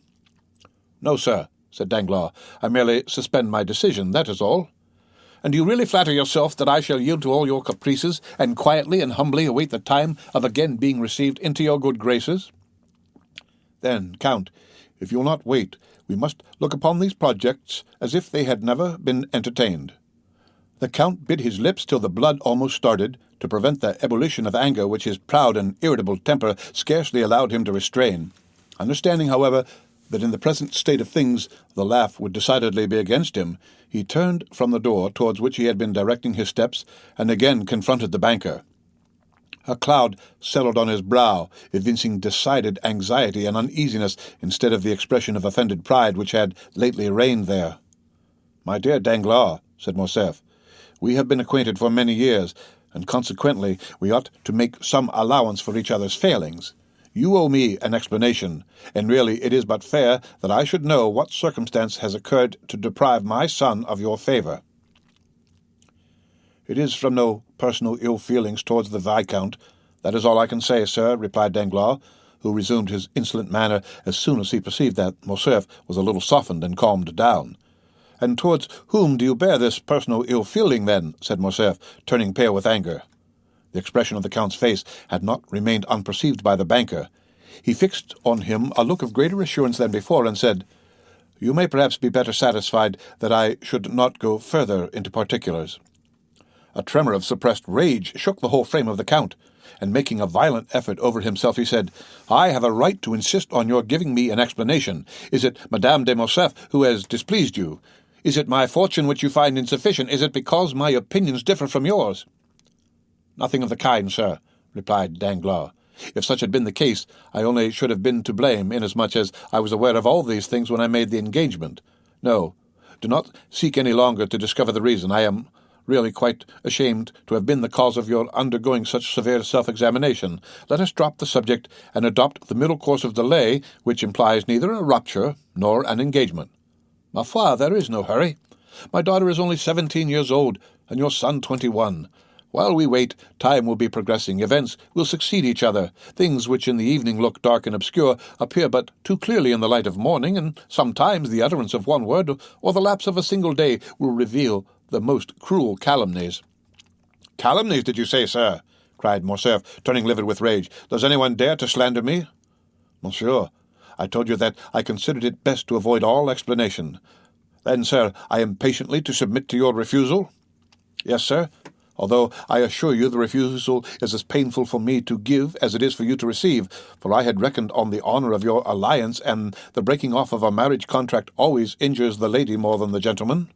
"No, sir," said Danglars, "I merely suspend my decision, that is all." "And do you really flatter yourself that I shall yield to all your caprices, and quietly and humbly await the time of again being received into your good graces?" "Then, Count, if you will not wait, we must look upon these projects as if they had never been entertained." The Count bit his lips till the blood almost started, to prevent the ebullition of anger which his proud and irritable temper scarcely allowed him to restrain. Understanding, however, that in the present state of things the laugh would decidedly be against him, he turned from the door towards which he had been directing his steps, and again confronted the banker. A cloud settled on his brow, evincing decided anxiety and uneasiness instead of the expression of offended pride which had lately reigned there. "My dear Danglars," said Morcerf, "we have been acquainted for many years, and consequently we ought to make some allowance for each other's failings. You owe me an explanation, and really it is but fair that I should know what circumstance has occurred to deprive my son of your favour." "It is from no personal ill feelings towards the Viscount. That is all I can say, sir," replied Danglars, who resumed his insolent manner as soon as he perceived that Morcerf was a little softened and calmed down. "And towards whom do you bear this personal ill feeling, then?" said Morcerf, turning pale with anger. The expression of the Count's face had not remained unperceived by the banker. He fixed on him a look of greater assurance than before, and said, "You may perhaps be better satisfied that I should not go further into particulars." A tremor of suppressed rage shook the whole frame of the Count, and making a violent effort over himself, he said, "I have a right to insist on your giving me an explanation. Is it Madame de Morcerf who has displeased you? Is it my fortune which you find insufficient? Is it because my opinions differ from yours?" "Nothing of the kind, sir," replied Danglars. "If such had been the case, I only should have been to blame, inasmuch as I was aware of all these things when I made the engagement. No, do not seek any longer to discover the reason. I am really quite ashamed to have been the cause of your undergoing such severe self-examination. Let us drop the subject and adopt the middle course of delay, which implies neither a rupture nor an engagement." "Ma foi, there is no hurry. My daughter is only 17 years old, and your son 21. While we wait, time will be progressing. Events will succeed each other. Things which in the evening look dark and obscure appear but too clearly in the light of morning, and sometimes the utterance of one word or the lapse of a single day will reveal the most cruel calumnies." "Calumnies, did you say, sir?" cried Morcerf, turning livid with rage. "Does anyone dare to slander me?" "Monsieur, I told you that I considered it best to avoid all explanation. Then, sir, I am patiently to submit to your refusal? Yes, sir, although I assure you the refusal is as painful for me to give as it is for you to receive, for I had reckoned on the honour of your alliance, and the breaking off of a marriage contract always injures the lady more than the gentleman.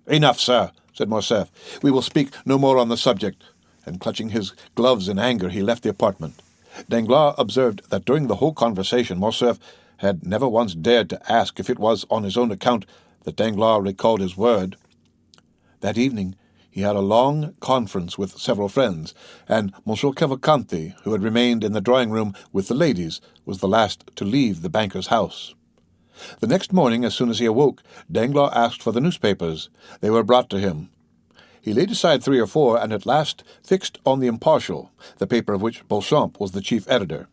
Enough, sir, said Morcerf. We will speak no more on the subject. And clutching his gloves in anger, he left the apartment. Danglars observed that during the whole conversation Morcerf had never once dared to ask if it was on his own account that Danglars recalled his word. That evening he had a long conference with several friends, and Monsieur Cavalcanti, who had remained in the drawing-room with the ladies, was the last to leave the banker's house. The next morning, as soon as he awoke, Danglars asked for the newspapers. They were brought to him. He laid aside 3 or 4, and at last fixed on the Impartial, the paper of which Beauchamp was the chief editor.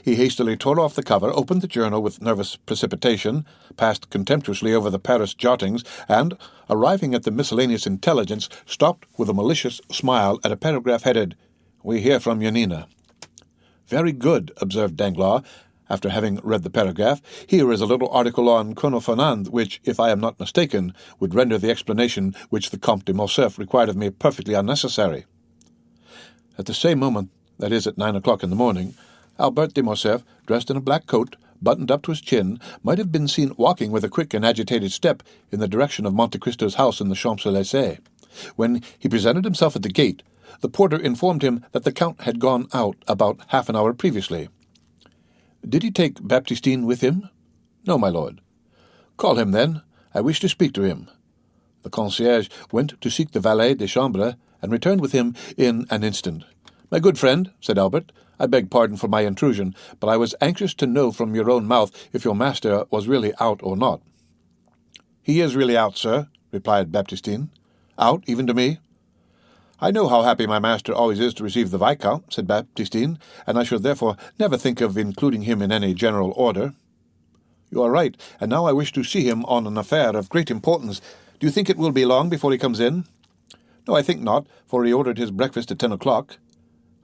He hastily tore off the cover, opened the journal with nervous precipitation, passed contemptuously over the Paris jottings, and, arriving at the miscellaneous intelligence, stopped with a malicious smile at a paragraph headed, "We hear from Yanina." "Very good," observed Danglars, after having read the paragraph. "Here is a little article on Colonel Fernand, which, if I am not mistaken, would render the explanation which the Comte de Morcerf required of me perfectly unnecessary." At the same moment, that is, at 9 o'clock in the morning, Albert de Morcerf, dressed in a black coat, buttoned up to his chin, might have been seen walking with a quick and agitated step in the direction of Monte Cristo's house in the Champs-Élysées. When he presented himself at the gate, the porter informed him that the Count had gone out about half an hour previously. "Did he take Baptistine with him?" "No, my lord." "Call him, then. I wish to speak to him." The concierge went to seek the valet de chambre, and returned with him in an instant. "My good friend," said Albert, "I beg pardon for my intrusion, but I was anxious to know from your own mouth if your master was really out or not." "He is really out, sir," replied Baptistine. "Out, even to me?" "I know how happy my master always is to receive the Viscount," said Baptistine, "and I should therefore never think of including him in any general order." "You are right, and now I wish to see him on an affair of great importance. Do you think it will be long before he comes in?" "No, I think not, for he ordered his breakfast at 10 o'clock.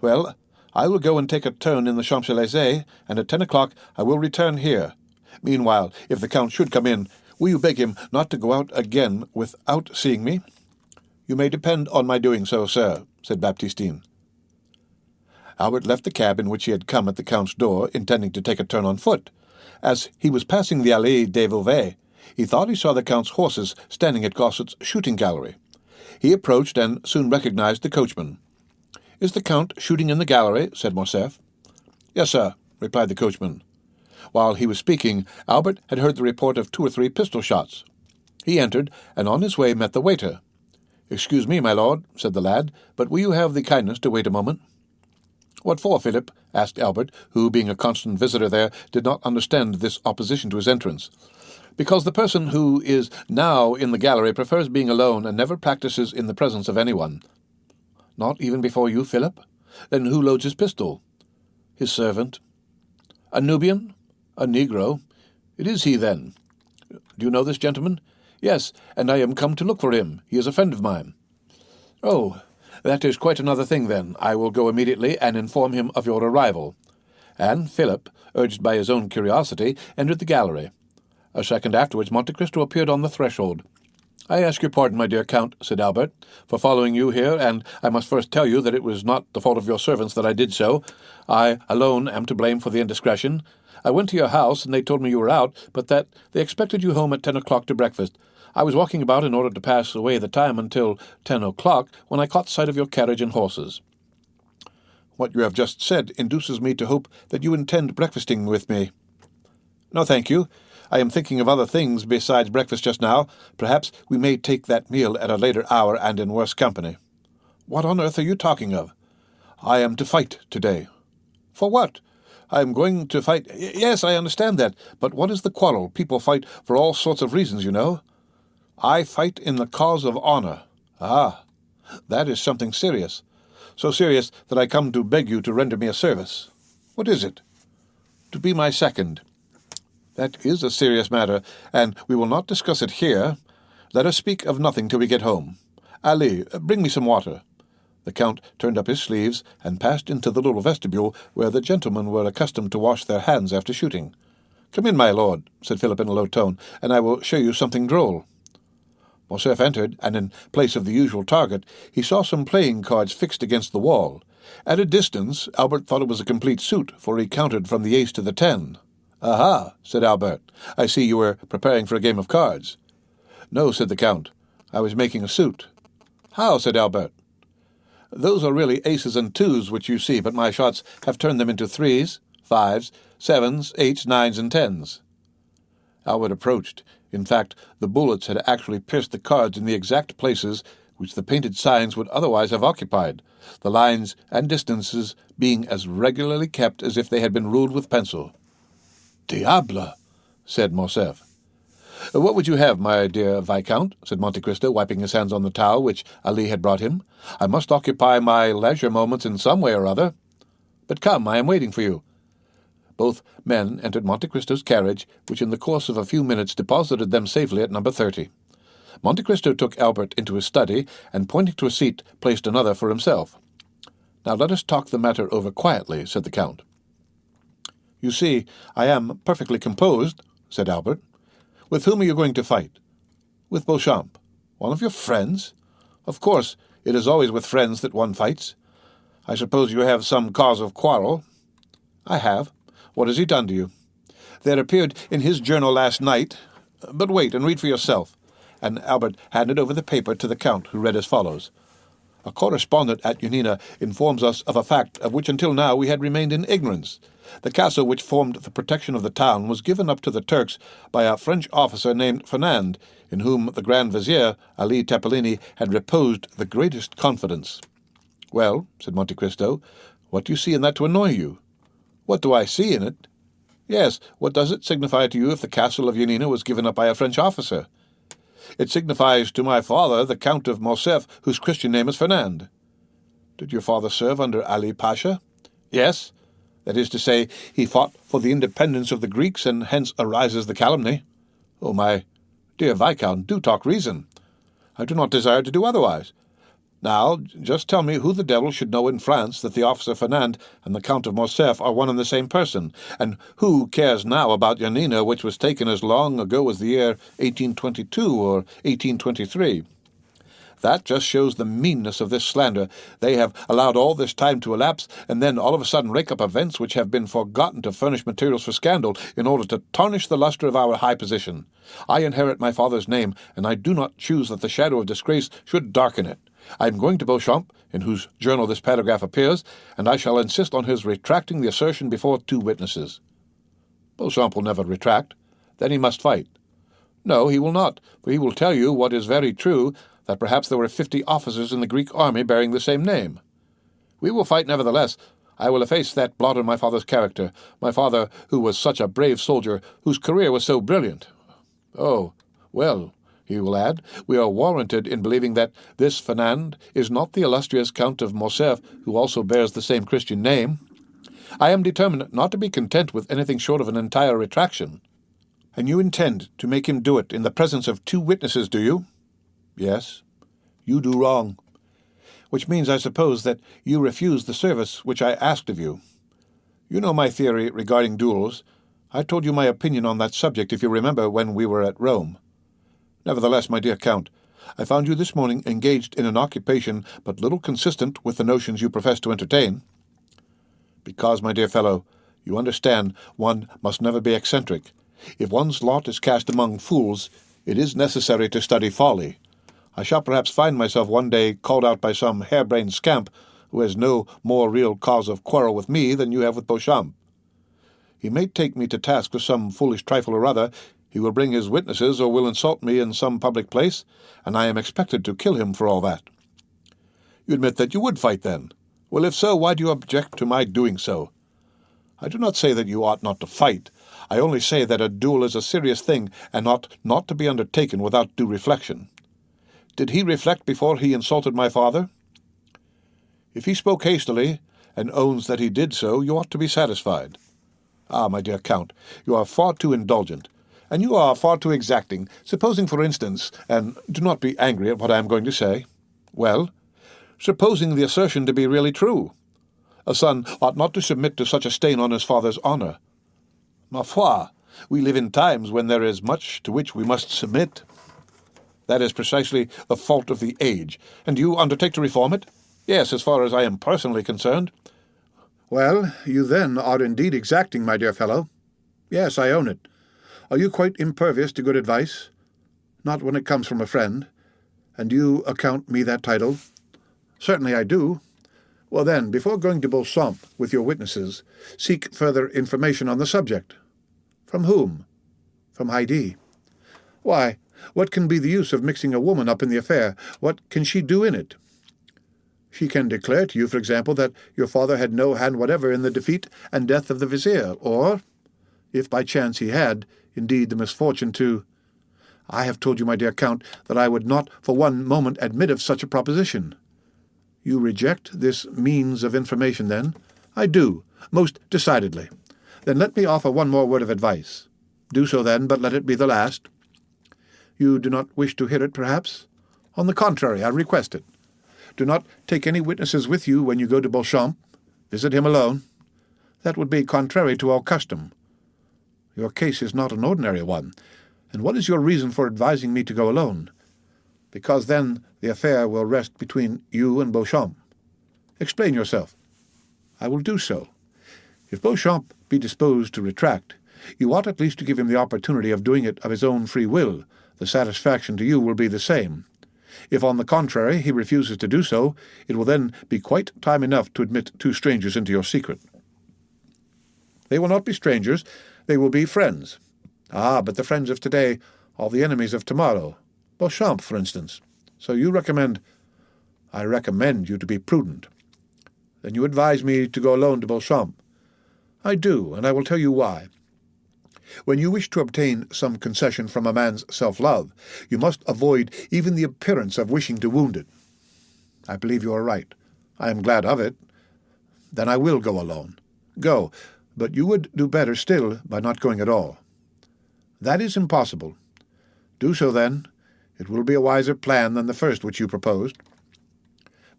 "Well, I will go and take a turn in the Champs-Élysées, and at 10 o'clock I will return here. Meanwhile, if the Count should come in, will you beg him not to go out again without seeing me?" "You may depend on my doing so, sir," said Baptistine. Albert left the cab in which he had come at the Count's door, intending to take a turn on foot. As he was passing the Allée des Veuves, he thought he saw the Count's horses standing at Gosset's shooting gallery. He approached and soon recognized the coachman. "Is the Count shooting in the gallery?" said Morcerf. "Yes, sir," replied the coachman. While he was speaking, Albert had heard the report of 2 or 3 pistol shots. He entered, and on his way met the waiter. "Excuse me, my lord," said the lad, "but will you have the kindness to wait a moment?" "What for, Philip?" asked Albert, who, being a constant visitor there, did not understand this opposition to his entrance. "Because the person who is now in the gallery prefers being alone and never practices in the presence of anyone." "Not even before you, Philip? Then who loads his pistol?" "His servant." "A Nubian?" "A Negro." "It is he, then." "Do you know this gentleman?" "Yes, and I am come to look for him. He is a friend of mine." "Oh, that is quite another thing, then. I will go immediately and inform him of your arrival." And Philip, urged by his own curiosity, entered the gallery. A second afterwards Monte Cristo appeared on the threshold. "I ask your pardon, my dear Count," said Albert, "for following you here, and I must first tell you that it was not the fault of your servants that I did so. I alone am to blame for the indiscretion. I went to your house, and they told me you were out, but that they expected you home at 10 o'clock to breakfast. I was walking about in order to pass away the time until 10 o'clock, when I caught sight of your carriage and horses." "What you have just said induces me to hope that you intend breakfasting with me." "No, thank you. I am thinking of other things besides breakfast just now. Perhaps we may take that meal at a later hour and in worse company." "What on earth are you talking of?" "I am to fight today." "For what?" "I am going to fight—" "Yes, I understand that. But what is the quarrel? People fight for all sorts of reasons, you know." "I fight in the cause of honor." "Ah, that is something serious. So serious that I come to beg you to render me a service." "What is it?" "To be my second." "That is a serious matter, and we will not discuss it here. Let us speak of nothing till we get home. Ali, bring me some water." The Count turned up his sleeves and passed into the little vestibule where the gentlemen were accustomed to wash their hands after shooting. "Come in, my lord," said Philip in a low tone, "and I will show you something droll." Morcerf entered, and in place of the usual target, he saw some playing cards fixed against the wall. At a distance, Albert thought it was a complete suit, for he counted from the ace to the 10. "Aha," said Albert. "I see you were preparing for a game of cards." "No," said the Count. "I was making a suit." "How?" said Albert. "Those are really aces and 2s which you see, but my shots have turned them into 3s, 5s, 7s, 8s, 9s, and 10s. Albert approached. In fact, the bullets had actually pierced the cards in the exact places which the painted signs would otherwise have occupied, the lines and distances being as regularly kept as if they had been ruled with pencil. "Diable!" said Morcerf. "What would you have, my dear Viscount?" said Monte Cristo, wiping his hands on the towel which Ali had brought him. "I must occupy my leisure moments in some way or other. But come, I am waiting for you." Both men entered Monte Cristo's carriage, which in the course of a few minutes deposited them safely at number 30. Monte Cristo took Albert into his study, and pointing to a seat, placed another for himself. "Now let us talk the matter over quietly," said the Count. "You see, I am perfectly composed," said Albert. "With whom are you going to fight?" "With Beauchamp." "One of your friends?" "Of course, it is always with friends that one fights. I suppose you have some cause of quarrel?" "I have. What has he done to you?" "There appeared in his journal last night— But wait, and read for yourself." And Albert handed over the paper to the Count, who read as follows. "A correspondent at Yanina informs us of a fact of which until now we had remained in ignorance. The castle which formed the protection of the town was given up to the Turks by a French officer named Fernand, in whom the Grand Vizier, Ali Tepelini, had reposed the greatest confidence." "Well," said Monte Cristo, "what do you see in that to annoy you?" "What do I see in it?" "Yes, what does it signify to you if the castle of Yanina was given up by a French officer?" "It signifies to my father, the Count of Morcerf, whose Christian name is Fernand." "Did your father serve under Ali Pasha?" "Yes. That is to say, he fought for the independence of the Greeks, and hence arises the calumny." "Oh, my dear Viscount, do talk reason." "I do not desire to do otherwise. Now, just tell me who the devil should know in France that the officer Fernand and the Count of Morcerf are one and the same person, and who cares now about Yanina, which was taken as long ago as the year 1822 or 1823? That just shows the meanness of this slander. They have allowed all this time to elapse, and then all of a sudden rake up events which have been forgotten to furnish materials for scandal in order to tarnish the lustre of our high position. I inherit my father's name, and I do not choose that the shadow of disgrace should darken it. I am going to Beauchamp, in whose journal this paragraph appears, and I shall insist on his retracting the assertion before 2 witnesses." "Beauchamp will never retract. Then he must fight." "No, he will not, for he will tell you what is very true, that perhaps there were 50 officers in the Greek army bearing the same name." "We will fight nevertheless. I will efface that blot on my father's character, my father who was such a brave soldier, whose career was so brilliant. Oh, well," he will add, "we are warranted in believing that this Fernand is not the illustrious Count of Morcerf, who also bears the same Christian name. I am determined not to be content with anything short of an entire retraction." "And you intend to make him do it in the presence of 2 witnesses, do you?" "Yes." "You do wrong." "Which means, I suppose, that you refuse the service which I asked of you. You know my theory regarding duels. I told you my opinion on that subject, if you remember, when we were at Rome. Nevertheless, my dear Count, I found you this morning engaged in an occupation but little consistent with the notions you profess to entertain." "Because, my dear fellow, you understand, one must never be eccentric. If one's lot is cast among fools, it is necessary to study folly. I shall perhaps find myself one day called out by some harebrained scamp who has no more real cause of quarrel with me than you have with Beauchamp. He may take me to task for some foolish trifle or other. He will bring his witnesses or will insult me in some public place, and I am expected to kill him for all that." "You admit that you would fight, then? Well, if so, why do you object to my doing so?" "I do not say that you ought not to fight. I only say that a duel is a serious thing, and ought not to be undertaken without due reflection." "Did he reflect before he insulted my father?" "If he spoke hastily, and owns that he did so, you ought to be satisfied." "Ah, my dear Count, you are far too indulgent, and you are far too exacting. Supposing, for instance, and do not be angry at what I am going to say—" "Well?" "Supposing the assertion to be really true. A son ought not to submit to such a stain on his father's honor. Ma foi, we live in times when there is much to which we must submit." That is precisely the fault of the age. And you undertake to reform it? Yes, as far as I am personally concerned. Well, you then are indeed exacting, my dear fellow. Yes, I own it. Are you quite impervious to good advice? Not when it comes from a friend. And you account me that title? Certainly I do. Well then, before going to Beauchamp with your witnesses, seek further information on the subject. From whom? From Heidi. Why, what can be the use of mixing a woman up in the affair? What can she do in it? She can declare to you, for example, that your father had no hand whatever in the defeat and death of the vizier, or, if by chance he had, indeed, the misfortune to— I have told you, my dear Count, that I would not for one moment admit of such a proposition. You reject this means of information, then? I do, most decidedly. Then let me offer one more word of advice. Do so, then, but let it be the last. You do not wish to hear it, perhaps? On the contrary, I request it. Do not take any witnesses with you when you go to Beauchamp. Visit him alone. That would be contrary to our custom. Your case is not an ordinary one. And what is your reason for advising me to go alone? Because then the affair will rest between you and Beauchamp. Explain yourself. I will do so. If Beauchamp be disposed to retract, you ought at least to give him the opportunity of doing it of his own free will. The satisfaction to you will be the same. If, on the contrary, he refuses to do so, it will then be quite time enough to admit two strangers into your secret. They will not be strangers, they will be friends. Ah, but the friends of today are the enemies of tomorrow. Beauchamp, for instance. So you recommend— I recommend you to be prudent. Then you advise me to go alone to Beauchamp. I do, and I will tell you why. When you wish to obtain some concession from a man's self-love, you must avoid even the appearance of wishing to wound it. I believe you are right. I am glad of it. Then I will go alone. Go, but you would do better still by not going at all. That is impossible. Do so, then. It will be a wiser plan than the first which you proposed.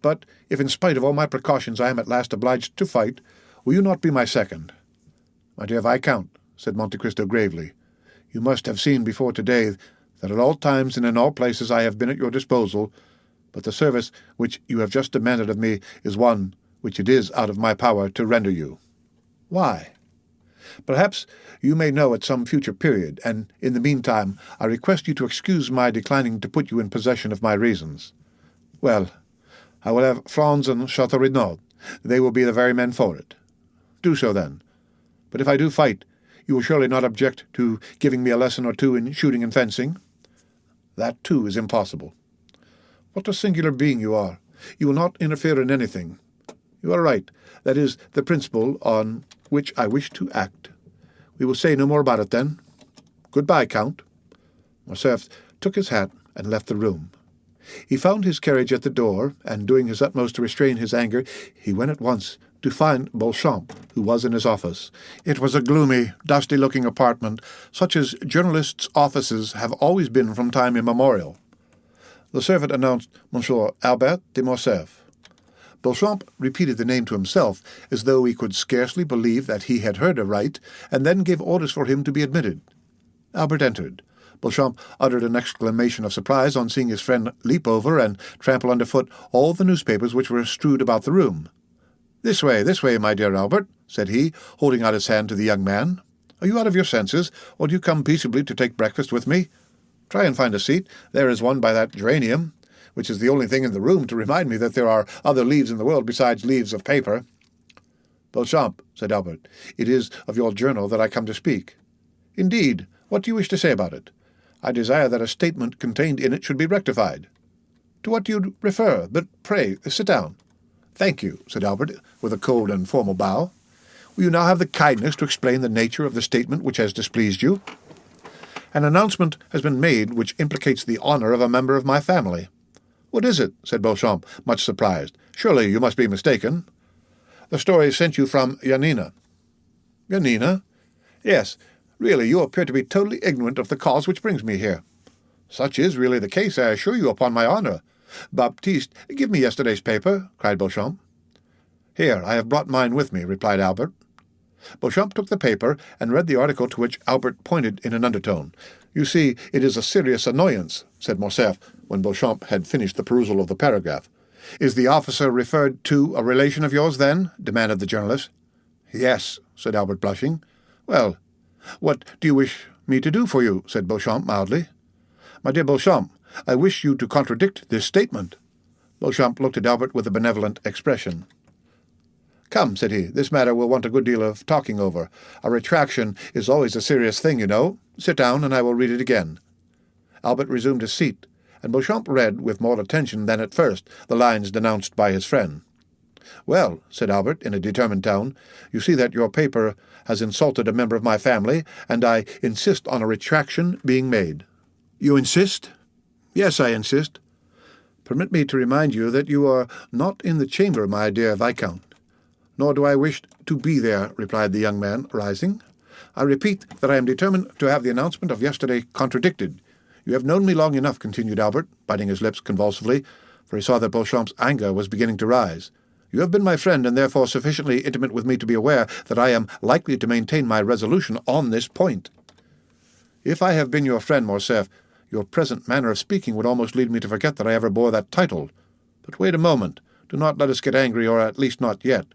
But if in spite of all my precautions I am at last obliged to fight, will you not be my second? My dear Viscount, said Monte Cristo gravely, you must have seen before today that at all times and in all places I have been at your disposal, but the service which you have just demanded of me is one which it is out of my power to render you. Why? Perhaps you may know at some future period, and in the meantime I request you to excuse my declining to put you in possession of my reasons. Well, I will have Franz and Château-Renaud. They will be the very men for it. Do so, then. But if I do fight, you will surely not object to giving me a lesson or two in shooting and fencing? That, too, is impossible. What a singular being you are. You will not interfere in anything. You are right. That is the principle on which I wish to act. We will say no more about it, then. Good-bye, Count. Morcerf took his hat and left the room. He found his carriage at the door, and doing his utmost to restrain his anger, he went at once to find Beauchamp, who was in his office. It was a gloomy, dusty-looking apartment, such as journalists' offices have always been from time immemorial. The servant announced Monsieur Albert de Morcerf. Beauchamp repeated the name to himself, as though he could scarcely believe that he had heard aright, and then gave orders for him to be admitted. Albert entered. Beauchamp uttered an exclamation of surprise on seeing his friend leap over and trample underfoot all the newspapers which were strewed about the room. This way, my dear Albert," said he, holding out his hand to the young man. "Are you out of your senses, or do you come peaceably to take breakfast with me? Try and find a seat. There is one by that geranium, which is the only thing in the room to remind me that there are other leaves in the world besides leaves of paper." "Beauchamp," said Albert, "it is of your journal that I come to speak." "Indeed. What do you wish to say about it?" "I desire that a statement contained in it should be rectified." "To what do you refer? But pray, sit down." "Thank you," said Albert, with a cold and formal bow. "Will you now have the kindness to explain the nature of the statement which has displeased you?" "An announcement has been made which implicates the honor of a member of my family." "What is it?" said Beauchamp, much surprised. "Surely you must be mistaken." "The story sent you from Yanina." "Yanina?" "Yes. Really, you appear to be totally ignorant of the cause which brings me here." "Such is really the case, I assure you, upon my honor." "Baptiste, give me yesterday's paper," cried Beauchamp. "Here, I have brought mine with me," replied Albert. Beauchamp took the paper and read the article to which Albert pointed in an undertone. "You see, it is a serious annoyance," said Morcerf, when Beauchamp had finished the perusal of the paragraph. "Is the officer referred to a relation of yours, then?" demanded the journalist. "Yes," said Albert, blushing. "Well, what do you wish me to do for you?" said Beauchamp mildly. "My dear Beauchamp, I wish you to contradict this statement." Beauchamp looked at Albert with a benevolent expression. "Come," said he, "this matter will want a good deal of talking over. A retraction is always a serious thing, you know. Sit down, and I will read it again." Albert resumed his seat, and Beauchamp read, with more attention than at first, the lines denounced by his friend. "Well," said Albert, in a determined tone, "you see that your paper has insulted a member of my family, and I insist on a retraction being made." "You insist?" "Yes, I insist." "Permit me to remind you that you are not in the chamber, my dear Viscount." "Nor do I wish to be there," replied the young man, rising. "I repeat that I am determined to have the announcement of yesterday contradicted. You have known me long enough," continued Albert, biting his lips convulsively, for he saw that Beauchamp's anger was beginning to rise. "You have been my friend, and therefore sufficiently intimate with me to be aware that I am likely to maintain my resolution on this point." "If I have been your friend, Morcerf, your present manner of speaking would almost lead me to forget that I ever bore that title. But wait a moment. Do not let us get angry, or at least not yet.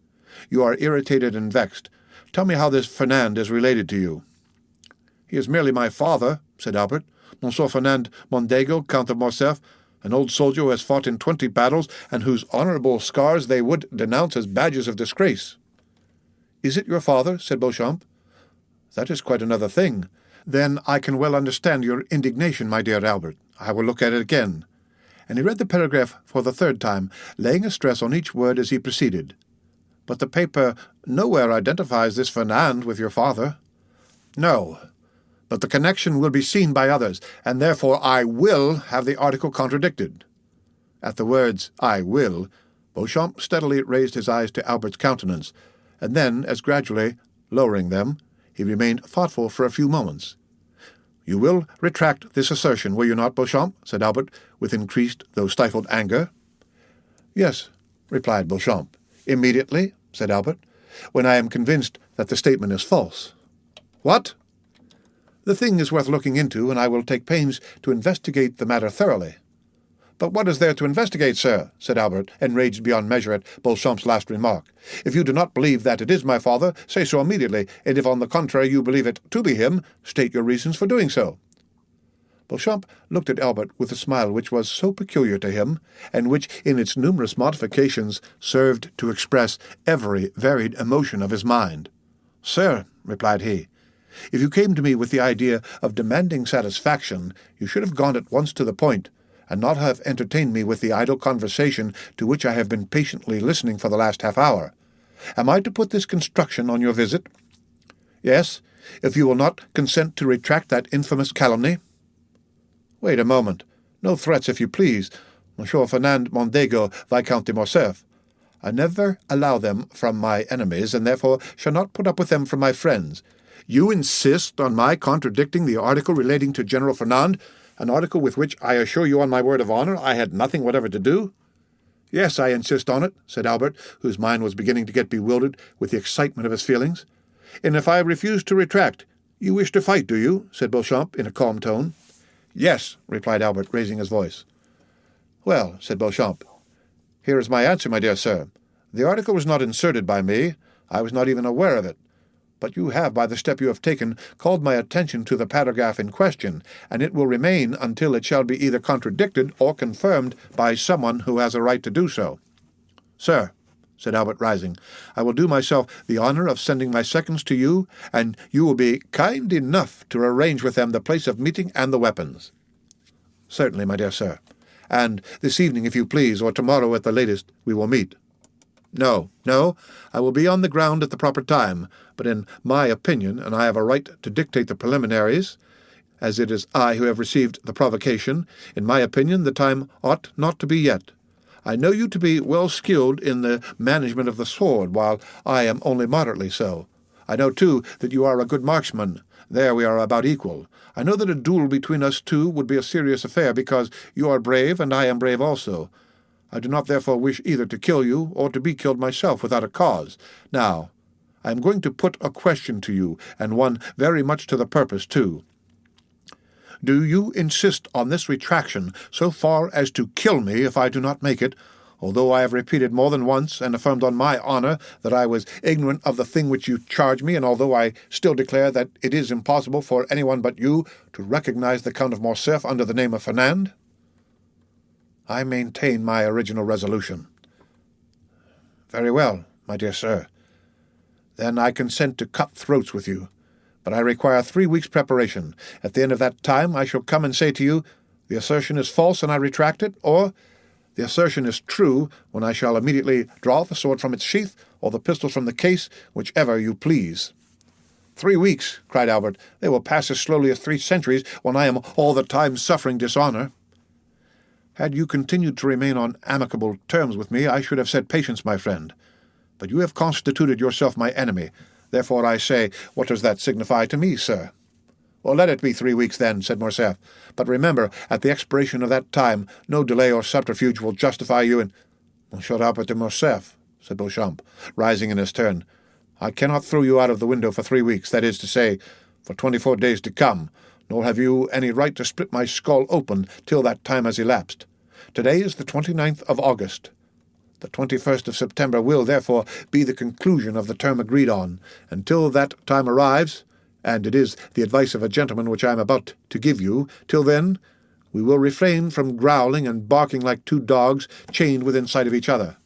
You are irritated and vexed. Tell me how this Fernand is related to you." "He is merely my father," said Albert. "Monsieur Fernand Mondego, Count of Morcerf, an old soldier who has fought in 20 battles, and whose honourable scars they would denounce as badges of disgrace." "Is it your father?" said Beauchamp. "That is quite another thing. Then I can well understand your indignation, my dear Albert. I will look at it again." And he read the paragraph for the third time, laying a stress on each word as he proceeded. "But the paper nowhere identifies this Fernand with your father." "No, but the connection will be seen by others, and therefore I will have the article contradicted." At the words, "I will," Beauchamp steadily raised his eyes to Albert's countenance, and then, as gradually, lowering them, he remained thoughtful for a few moments. "You will retract this assertion, will you not, Beauchamp?" said Albert, with increased, though stifled, anger. "Yes," replied Beauchamp. "Immediately," said Albert, "when I am convinced that the statement is false." "What?" "The thing is worth looking into, and I will take pains to investigate the matter thoroughly." "But what is there to investigate, sir?" said Albert, enraged beyond measure at Beauchamp's last remark. "If you do not believe that it is my father, say so immediately, and if on the contrary you believe it to be him, state your reasons for doing so." Beauchamp looked at Albert with a smile which was so peculiar to him, and which, in its numerous modifications, served to express every varied emotion of his mind. "Sir," replied he, "if you came to me with the idea of demanding satisfaction, you should have gone at once to the point, and not have entertained me with the idle conversation to which I have been patiently listening for the last half-hour. Am I to put this construction on your visit?" "Yes, if you will not consent to retract that infamous calumny." "Wait a moment. No threats, if you please, Monsieur Fernand Mondego, Viscount de Morcerf. I never allow them from my enemies, and therefore shall not put up with them from my friends. You insist on my contradicting the article relating to General Fernand, an article with which, I assure you on my word of honour, I had nothing whatever to do?" "Yes, I insist on it," said Albert, whose mind was beginning to get bewildered with the excitement of his feelings. "And if I refuse to retract, you wish to fight, do you?" said Beauchamp in a calm tone. "Yes," replied Albert, raising his voice. "Well," said Beauchamp, "here is my answer, my dear sir. The article was not inserted by me. I was not even aware of it. But you have, by the step you have taken, called my attention to the paragraph in question, and it will remain until it shall be either contradicted or confirmed by someone who has a right to do so." "Sir," said Albert, rising, "I will do myself the honour of sending my seconds to you, and you will be kind enough to arrange with them the place of meeting and the weapons." "Certainly, my dear sir. And this evening, if you please, or tomorrow at the latest, we will meet." No, I will be on the ground at the proper time, but in my opinion, and I have a right to dictate the preliminaries, as it is I who have received the provocation, in my opinion the time ought not to be yet. I know you to be well skilled in the management of the sword, while I am only moderately so. I know, too, that you are a good marksman. There we are about equal. I know that a duel between us two would be a serious affair, because you are brave and I am brave also. I do not therefore wish either to kill you or to be killed myself without a cause. Now, I am going to put a question to you, and one very much to the purpose, too. Do you insist on this retraction so far as to kill me if I do not make it, although I have repeated more than once and affirmed on my honour that I was ignorant of the thing which you charge me, and although I still declare that it is impossible for anyone but you to recognize the Count of Morcerf under the name of Fernand? I maintain my original resolution. Very well, my dear sir. Then I consent to cut throats with you, but I require 3 weeks' preparation. At the end of that time I shall come and say to you, the assertion is false and I retract it, or the assertion is true, when I shall immediately draw the sword from its sheath, or the pistols from the case, whichever you please. 3 weeks, cried Albert. They will pass as slowly as 3 centuries, when I am all the time suffering dishonour. Had you continued to remain on amicable terms with me, I should have said patience, my friend. But you have constituted yourself my enemy. Therefore I say, what does that signify to me, sir? Well, let it be 3 weeks, then, said Morcerf. But remember, at the expiration of that time, no delay or subterfuge will justify you in— Monsieur Albert de Morcerf, said Beauchamp, rising in his turn, I cannot throw you out of the window for 3 weeks, that is to say, for 24 days to come, nor have you any right to split my skull open till that time has elapsed. Today is the 29th of August. The 21st of September will, therefore, be the conclusion of the term agreed on. Until that time arrives, and it is the advice of a gentleman which I am about to give you, till then we will refrain from growling and barking like 2 dogs chained within sight of each other.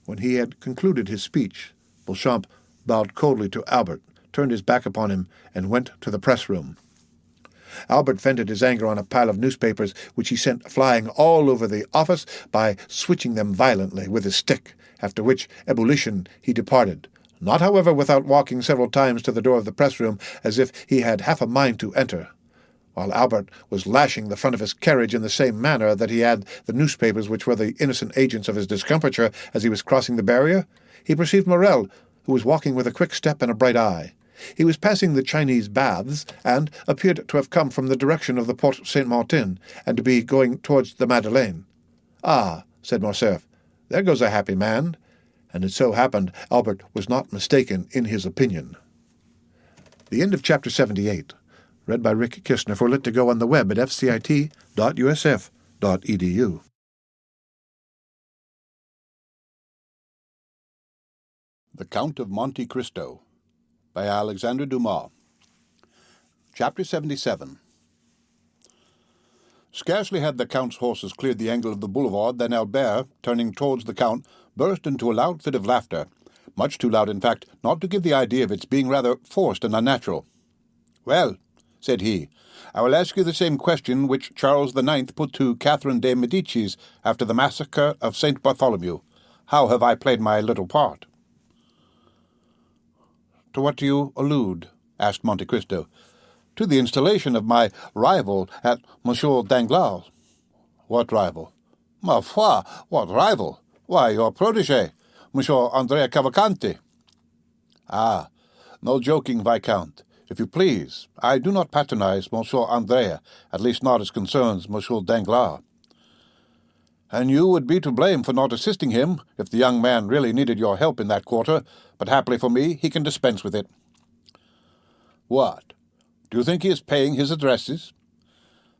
When he had concluded his speech, Beauchamp bowed coldly to Albert, turned his back upon him, and went to the press-room. Albert vented his anger on a pile of newspapers which he sent flying all over the office by switching them violently with his stick, after which ebullition he departed, not, however, without walking several times to the door of the press-room as if he had half a mind to enter. While Albert was lashing the front of his carriage in the same manner that he had the newspapers which were the innocent agents of his discomfiture as he was crossing the barrier, he perceived Morrel, who was walking with a quick step and a bright eye. He was passing the Chinese baths, and appeared to have come from the direction of the Porte Saint-Martin, and to be going towards the Madeleine. Ah, said Morcerf, there goes a happy man. And it so happened Albert was not mistaken in his opinion. The end of Chapter 78, read by Rick Kistner for Lit to Go on the web at fcit.usf.edu. The Count of Monte Cristo, by Alexandre Dumas. Chapter 77. Scarcely had the Count's horses cleared the angle of the boulevard than Albert, turning towards the Count, burst into a loud fit of laughter, much too loud, in fact, not to give the idea of its being rather forced and unnatural. "Well," said he, "I will ask you the same question which Charles IX put to Catherine de Medicis after the massacre of St. Bartholomew. How have I played my little part?" "To what do you allude?" asked Monte Cristo. "To the installation of my rival at Monsieur Danglars." "What rival?" "Ma foi, what rival? Why, your protégé, Monsieur Andrea Cavalcanti." "Ah, no joking, Viscount. If you please, I do not patronize Monsieur Andrea, at least not as concerns Monsieur Danglars." "And you would be to blame for not assisting him, if the young man really needed your help in that quarter, but happily for me he can dispense with it." "What? Do you think he is paying his addresses?"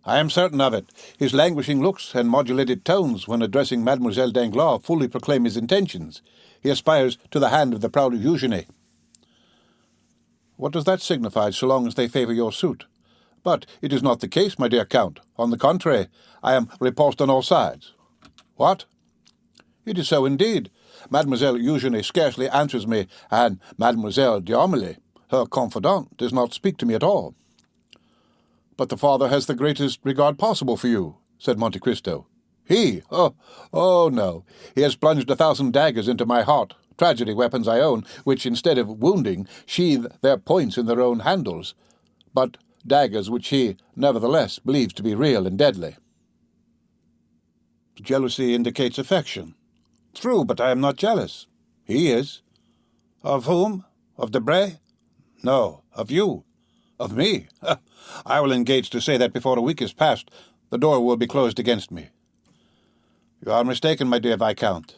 "I am certain of it. His languishing looks and modulated tones when addressing Mademoiselle Danglars fully proclaim his intentions. He aspires to the hand of the proud Eugénie." "What does that signify, so long as they favour your suit? But it is not the case, my dear Count. On the contrary, I am repulsed on all sides." "What?" "It is so indeed. Mademoiselle Eugénie scarcely answers me, and Mademoiselle d'Armilly, her confidante, does not speak to me at all." "But the father has the greatest regard possible for you," said Monte Cristo. "He? Oh, no. He has plunged 1,000 daggers into my heart, tragedy weapons, I own, which, instead of wounding, sheathe their points in their own handles, but daggers which he, nevertheless, believes to be real and deadly." "Jealousy indicates affection." "True, but I am not jealous." "He is." "Of whom? Of Debray?" "No, of you." "Of me? I will engage to say that before a week is past, the door will be closed against me." "You are mistaken, my dear Viscount."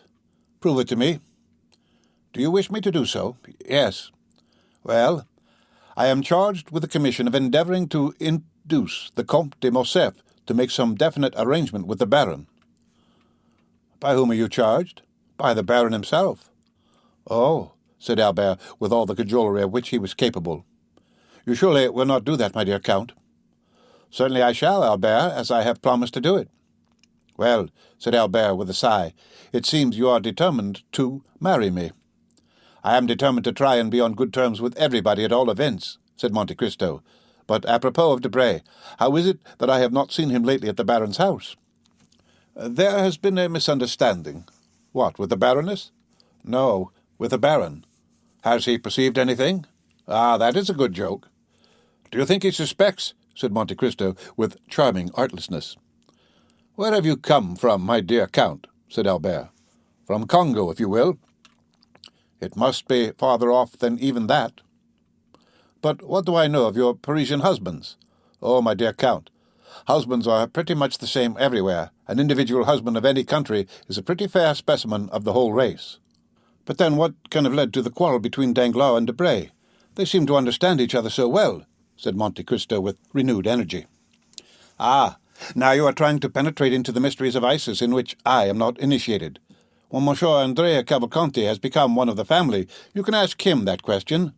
"Prove it to me." Do you wish me to do so? Yes. Well, I am charged with the commission of endeavouring to induce the Comte de Morcerf to make some definite arrangement with the Baron. By whom are you charged? By the Baron himself. Oh, said Albert, with all the cajolery of which he was capable. You surely will not do that, my dear Count. Certainly I shall, Albert, as I have promised to do it. Well, said Albert with a sigh, it seems you are determined to marry me. I am determined to try and be on good terms with everybody at all events, said Monte Cristo. But apropos of Debray, how is it that I have not seen him lately at the Baron's house? There has been a misunderstanding. What, with the Baroness? No, with the Baron. Has he perceived anything? Ah, that is a good joke. Do you think he suspects? Said Monte Cristo with charming artlessness. Where have you come from, my dear Count? Said Albert. From Congo, if you will. It must be farther off than even that. But what do I know of your Parisian husbands? Oh, my dear Count, husbands are pretty much the same everywhere. An individual husband of any country is a pretty fair specimen of the whole race. But then what can have led to the quarrel between Danglars and Debray? They seem to understand each other so well, said Monte Cristo with renewed energy. Ah, now you are trying to penetrate into the mysteries of Isis in which I am not initiated. When Monsieur Andrea Cavalcanti has become one of the family, you can ask him that question.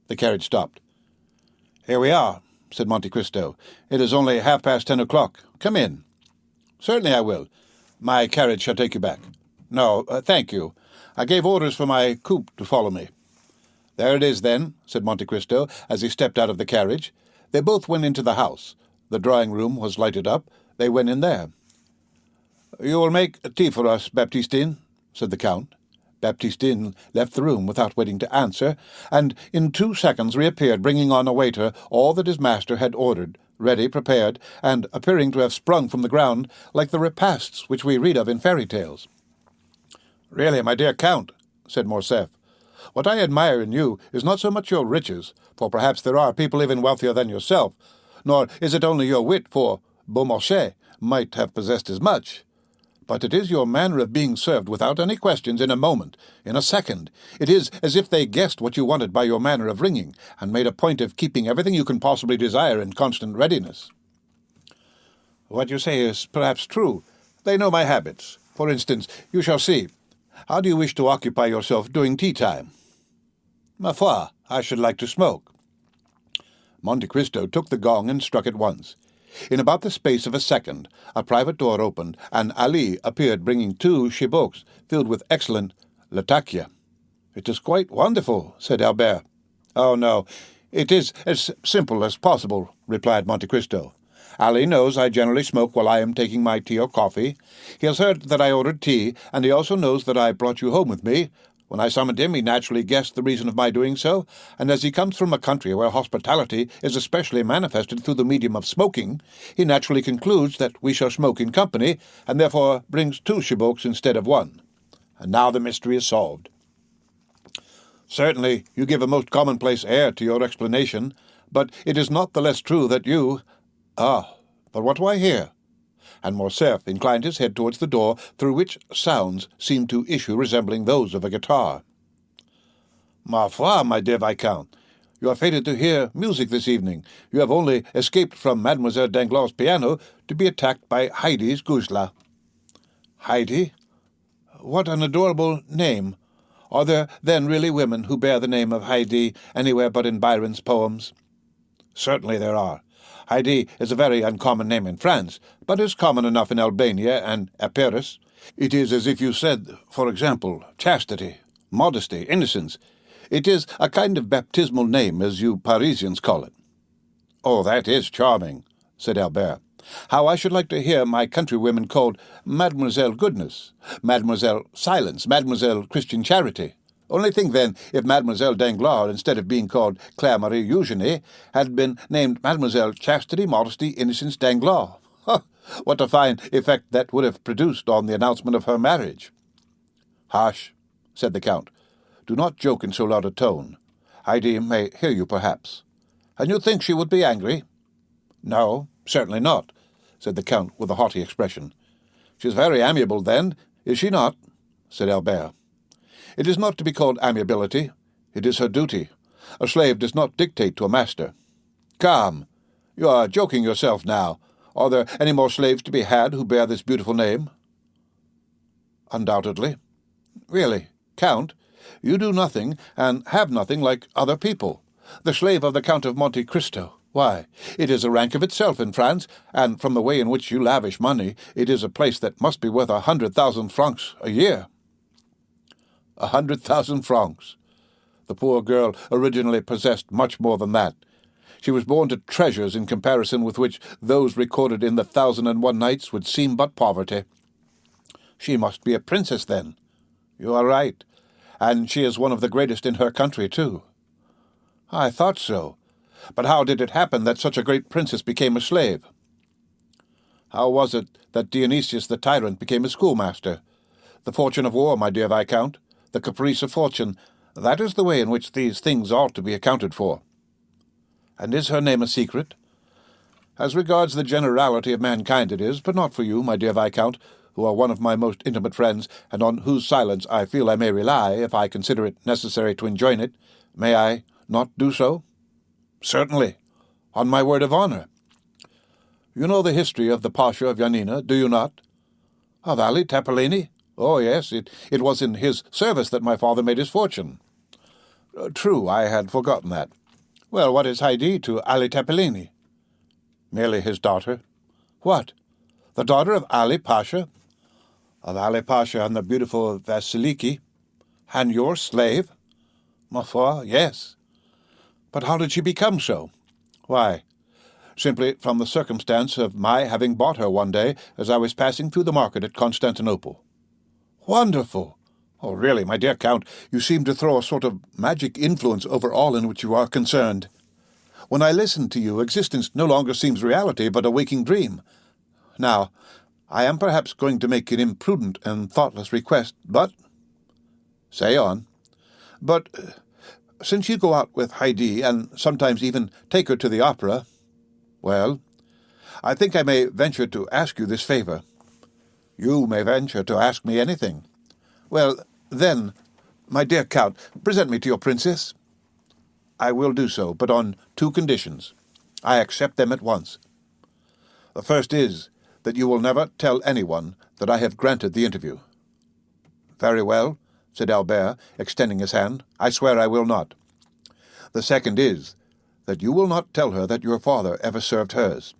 The carriage stopped. Here we are, said Monte Cristo. It is only 10:30. Come in. Certainly I will. My carriage shall take you back. No, thank you. I gave orders for my coupe to follow me. There it is, then, said Monte Cristo, as he stepped out of the carriage. They both went into the house. The drawing-room was lighted up. They went in there. You will make tea for us, Baptistine, said the Count. Baptistine left the room without waiting to answer, and in 2 seconds reappeared, bringing on a waiter all that his master had ordered, ready, prepared, and appearing to have sprung from the ground like the repasts which we read of in fairy tales. Really, my dear Count, said Morcerf, what I admire in you is not so much your riches, for perhaps there are people even wealthier than yourself, nor is it only your wit, for Beaumarchais might have possessed as much. But it is your manner of being served without any questions in a moment, in a second. It is as if they guessed what you wanted by your manner of ringing, and made a point of keeping everything you can possibly desire in constant readiness. What you say is perhaps true. They know my habits. For instance, you shall see. How do you wish to occupy yourself during tea-time? Ma foi, I should like to smoke. Monte Cristo took the gong and struck it once. In about the space of a second, a private door opened, and Ali appeared bringing 2 chiboks filled with excellent latakia. It is quite wonderful, said Albert. Oh, no, it is as simple as possible, replied Monte Cristo. Ali knows I generally smoke while I am taking my tea or coffee. He has heard that I ordered tea, and he also knows that I brought you home with me. When I summoned him, he naturally guessed the reason of my doing so, and as he comes from a country where hospitality is especially manifested through the medium of smoking, he naturally concludes that we shall smoke in company, and therefore brings 2 chiboks instead of 1. And now the mystery is solved. Certainly you give a most commonplace air to your explanation, but it is not the less true that you— Ah, but what do I hear? And Morcerf inclined his head towards the door, through which sounds seemed to issue resembling those of a guitar. Ma foi, my dear Viscount, you are fated to hear music this evening. You have only escaped from Mademoiselle Danglars' piano to be attacked by Heidi's guzla. Heidi? What an adorable name! Are there then really women who bear the name of Heidi anywhere but in Byron's poems? Certainly there are. Heidi is a very uncommon name in France, but is common enough in Albania and Epirus. It is as if you said, for example, chastity, modesty, innocence. It is a kind of baptismal name, as you Parisians call it. Oh, that is charming, said Albert. How I should like to hear my countrywomen called Mademoiselle Goodness, Mademoiselle Silence, Mademoiselle Christian Charity. Only think, then, if Mademoiselle Danglars, instead of being called Claire Marie Eugenie, had been named Mademoiselle Chastity, Modesty, Innocence Danglars. What a fine effect that would have produced on the announcement of her marriage. Hush, said the Count. Do not joke in so loud a tone. Heidi may hear you, perhaps. And you think she would be angry? No, certainly not, said the Count with a haughty expression. She is very amiable, then, is she not? Said Albert. It is not to be called amiability. It is her duty. A slave does not dictate to a master. Come, you are joking yourself now. Are there any more slaves to be had who bear this beautiful name? Undoubtedly. Really, Count, you do nothing and have nothing like other people. The slave of the Count of Monte Cristo. Why, it is a rank of itself in France, and from the way in which you lavish money, it is a place that must be worth 100,000 francs a year. 100,000 francs. The poor girl originally possessed much more than that. She was born to treasures in comparison with which those recorded in the 1001 Nights would seem but poverty. She must be a princess, then. You are right, and she is one of the greatest in her country, too. I thought so. But how did it happen that such a great princess became a slave? How was it that Dionysius the tyrant became a schoolmaster? The fortune of war, my dear Viscount, the caprice of fortune, that is the way in which these things ought to be accounted for. And is her name a secret? As regards the generality of mankind it is, but not for you, my dear Viscount, who are one of my most intimate friends, and on whose silence I feel I may rely if I consider it necessary to enjoin it. May I not do so? Certainly, on my word of honor. You know the history of the Pasha of Yanina, do you not? Of Ali Tepelini? Oh, yes, it was in his service that my father made his fortune. True, I had forgotten that. Well, what is Heidi to Ali Tepelini? Merely his daughter. What? The daughter of Ali Pasha? Of Ali Pasha and the beautiful Vasiliki? And your slave? Ma foi, yes. But how did she become so? Why, simply from the circumstance of my having bought her one day as I was passing through the market at Constantinople. Wonderful! Oh, really, my dear Count, you seem to throw a sort of magic influence over all in which you are concerned. When I listen to you, existence no longer seems reality, but a waking dream. Now, I am perhaps going to make an imprudent and thoughtless request, but— Say on. But— since you go out with Heidi, and sometimes even take her to the opera— Well, I think I may venture to ask you this favor. You may venture to ask me anything. Well, then, my dear Count, present me to your princess. I will do so, but on 2 conditions. I accept them at once. The first is that you will never tell anyone that I have granted the interview. Very well, said Albert, extending his hand. I swear I will not. The second is that you will not tell her that your father ever served hers.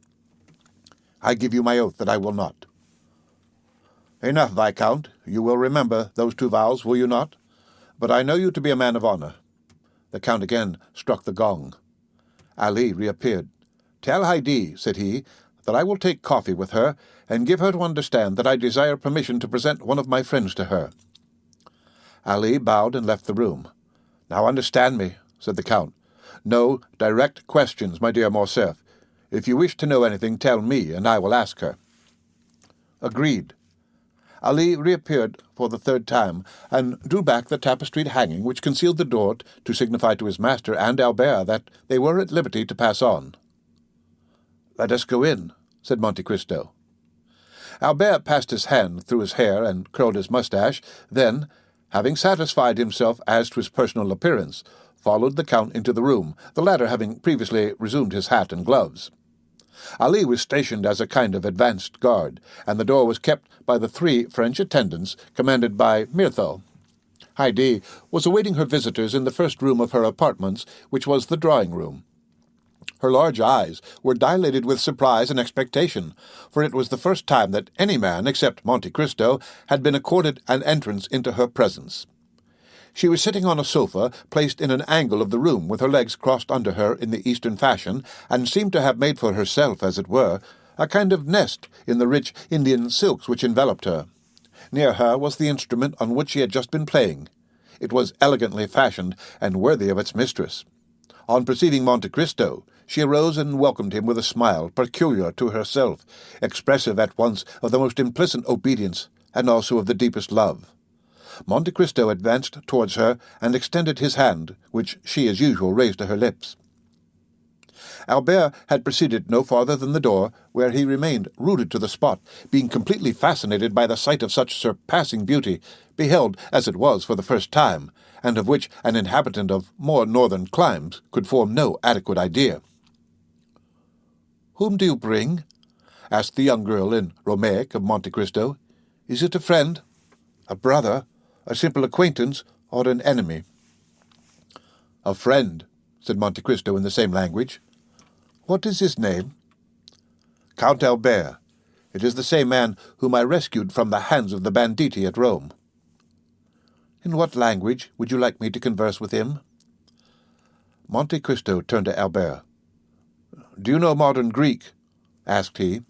I give you my oath that I will not. Enough, Viscount. You will remember those 2 vows, will you not? But I know you to be a man of honor. The Count again struck the gong. Ali reappeared. Tell Heidi, said he, that I will take coffee with her, and give her to understand that I desire permission to present one of my friends to her. Ali bowed and left the room. Now understand me, said the Count. No direct questions, my dear Morcerf. If you wish to know anything, tell me, and I will ask her. Agreed. Ali reappeared for the 3rd time, and drew back the tapestried hanging which concealed the door to signify to his master and Albert that they were at liberty to pass on. Let us go in, said Monte Cristo. Albert passed his hand through his hair and curled his mustache, then, having satisfied himself as to his personal appearance, followed the Count into the room, the latter having previously resumed his hat and gloves. Ali was stationed as a kind of advanced guard, and the door was kept by the 3 French attendants commanded by Mirthel. Heidi was awaiting her visitors in the first room of her apartments, which was the drawing-room. Her large eyes were dilated with surprise and expectation, for it was the first time that any man, except Monte Cristo, had been accorded an entrance into her presence. She was sitting on a sofa placed in an angle of the room, with her legs crossed under her in the Eastern fashion, and seemed to have made for herself, as it were, a kind of nest in the rich Indian silks which enveloped her. Near her was the instrument on which she had just been playing. It was elegantly fashioned and worthy of its mistress. On perceiving Monte Cristo, she arose and welcomed him with a smile peculiar to herself, expressive at once of the most implicit obedience and also of the deepest love. Monte Cristo advanced towards her and extended his hand, which she as usual raised to her lips. Albert had proceeded no farther than the door, where he remained rooted to the spot, being completely fascinated by the sight of such surpassing beauty, beheld as it was for the first time, and of which an inhabitant of more northern climes could form no adequate idea. "Whom do you bring?" asked the young girl in Romaic of Monte Cristo. "Is it a friend, a brother, a simple acquaintance, or an enemy?" "A friend," said Monte Cristo in the same language. "What is his name?" "Count Albert. It is the same man whom I rescued from the hands of the banditti at Rome." "In what language would you like me to converse with him?" Monte Cristo turned to Albert. "Do you know modern Greek?" asked he.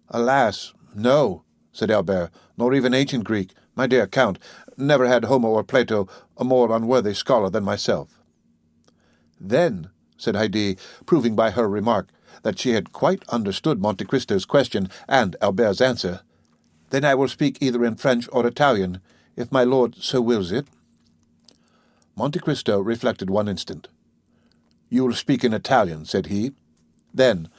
"Alas, no," said Albert, "nor even ancient Greek. My dear Count, never had Homer or Plato a more unworthy scholar than myself." "Then," said Haydée, proving by her remark that she had quite understood Monte Cristo's question and Albert's answer, "then I will speak either in French or Italian, if my lord so wills it." Monte Cristo reflected one instant. "You will speak in Italian," said he. Then,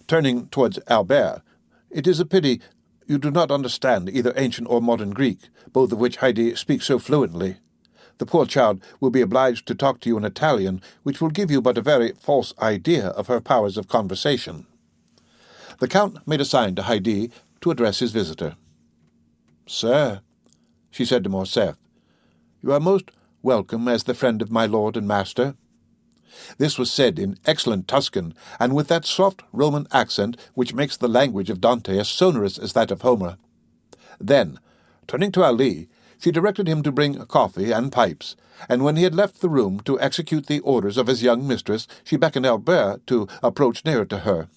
turning towards Albert, "It is a pity you do not understand either ancient or modern Greek, both of which Haydée speaks so fluently. The poor child will be obliged to talk to you in Italian, which will give you but a very false idea of her powers of conversation." The Count made a sign to Haydée to address his visitor. "Sir," she said to Morcerf, "you are most welcome as the friend of my lord and master." This was said in excellent Tuscan, and with that soft Roman accent which makes the language of Dante as sonorous as that of Homer. Then, turning to Ali, she directed him to bring coffee and pipes, and when he had left the room to execute the orders of his young mistress, she beckoned Albert to approach nearer to her.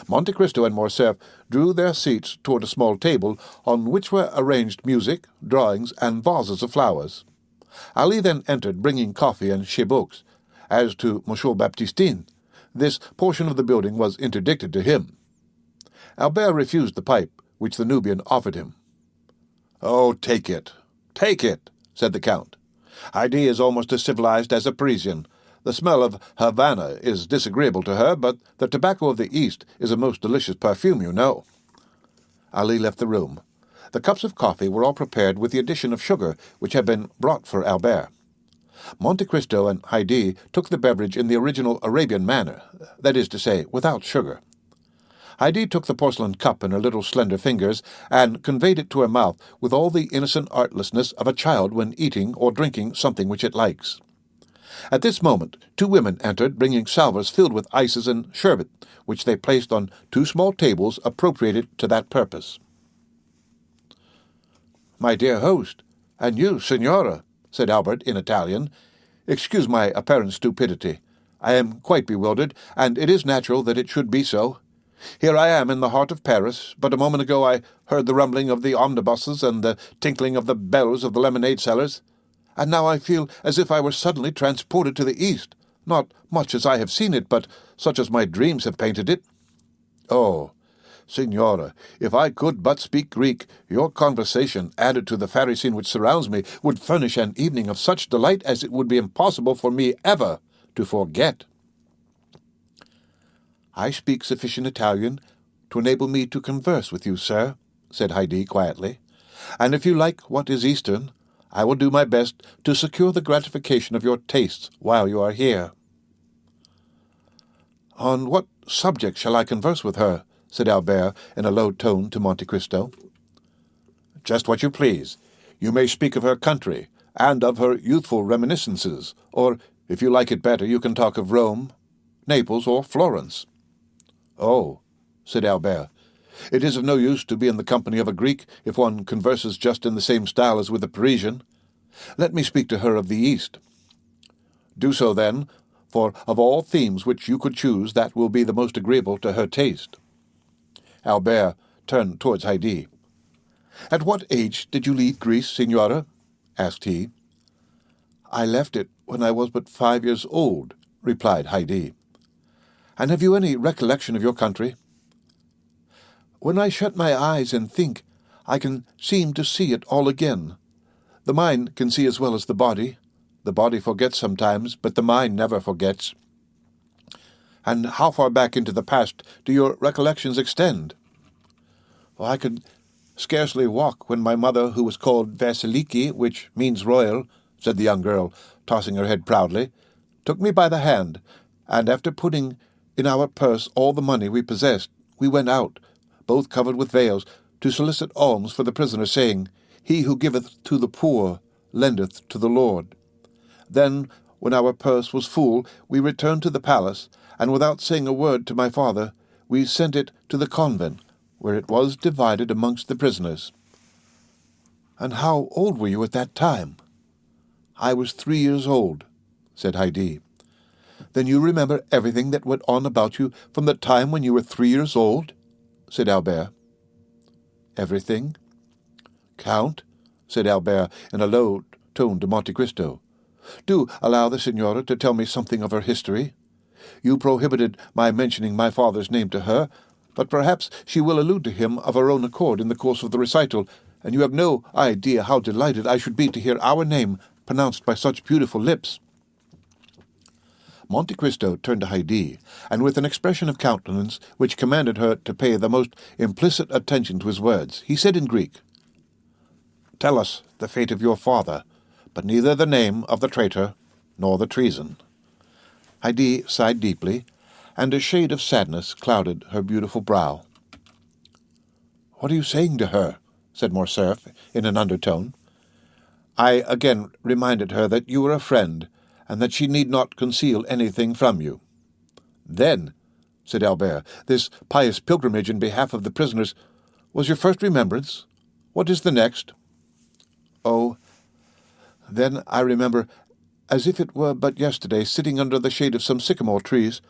Monte Cristo and Morcerf drew their seats toward a small table on which were arranged music, drawings, and vases of flowers. Ali then entered, bringing coffee and chibouques. As to Monsieur Baptistin, this portion of the building was interdicted to him. Albert refused the pipe which the Nubian offered him. "Oh, take it, said the Count. "Haydée is almost as civilized as a Parisian. The smell of Havana is disagreeable to her, but the tobacco of the East is a most delicious perfume, you know." Ali left the room. The cups of coffee were all prepared with the addition of sugar, which had been brought for Albert. Monte Cristo and Haydée took the beverage in the original Arabian manner, that is to say, without sugar. Haydée took the porcelain cup in her little slender fingers and conveyed it to her mouth with all the innocent artlessness of a child when eating or drinking something which it likes. At this moment 2 women entered, bringing salvers filled with ices and sherbet, which they placed on 2 small tables appropriated to that purpose. "My dear host, and you, Signora," said Albert in Italian, "excuse my apparent stupidity. I am quite bewildered, and it is natural that it should be so. Here I am in the heart of Paris, but a moment ago I heard the rumbling of the omnibuses and the tinkling of the bells of the lemonade sellers, and now I feel as if I were suddenly transported to the East, not much as I have seen it, but such as my dreams have painted it. Oh, Signora, if I could but speak Greek, your conversation, added to the fairy scene which surrounds me, would furnish an evening of such delight as it would be impossible for me ever to forget." "I speak sufficient Italian to enable me to converse with you, sir," said Haydée quietly, "and if you like what is Eastern, I will do my best to secure the gratification of your tastes while you are here." "On what subject shall I converse with her?" said Albert in a low tone to Monte Cristo. "Just what you please. You may speak of her country, and of her youthful reminiscences, or, if you like it better, you can talk of Rome, Naples, or Florence." "Oh," said Albert, "it is of no use to be in the company of a Greek if one converses just in the same style as with a Parisian. Let me speak to her of the East." "Do so, then, for of all themes which you could choose, that will be the most agreeable to her taste." Albert turned towards Haydée. "At what age did you leave Greece, Signora?" asked he. "I left it when I was but 5 years old," replied Haydée. "And have you any recollection of your country?" "When I shut my eyes and think, I can seem to see it all again. The mind can see as well as the body. The body forgets sometimes, but the mind never forgets." And how far back into the past do your recollections extend?" "Well, I could scarcely walk when my mother, who was called Vasiliki, which means royal," said the young girl, tossing her head proudly, "took me by the hand, and after putting in our purse all the money we possessed, we went out, both covered with veils, to solicit alms for the prisoner, saying, 'He who giveth to the poor lendeth to the Lord.' Then, when our purse was full, we returned to the palace, and without saying a word to my father, we sent it to the convent, where it was divided amongst the prisoners." "And how old were you at that time?" "I was 3 years old," said Heidi. "Then you remember everything that went on about you from the time when you were 3 years old?" said Albert. "Everything?" "Count," said Albert in a low tone to Monte Cristo, "do allow the Signora to tell me something of her history. You prohibited my mentioning my father's name to her, but perhaps she will allude to him of her own accord in the course of the recital, and you have no idea how delighted I should be to hear our name pronounced by such beautiful lips." Monte Cristo turned to Heidi, and with an expression of countenance which commanded her to pay the most implicit attention to his words, he said in Greek, "Tell us the fate of your father, but neither the name of the traitor nor the treason." Heidi sighed deeply, and a shade of sadness clouded her beautiful brow. "What are you saying to her?" said Morcerf in an undertone. "I again reminded her that you were a friend, and that she need not conceal anything from you." "Then," said Albert, "this pious pilgrimage in behalf of the prisoners was your first remembrance? What is the next?" "Oh, then I remember, as if it were but yesterday, sitting under the shade of some sycamore trees,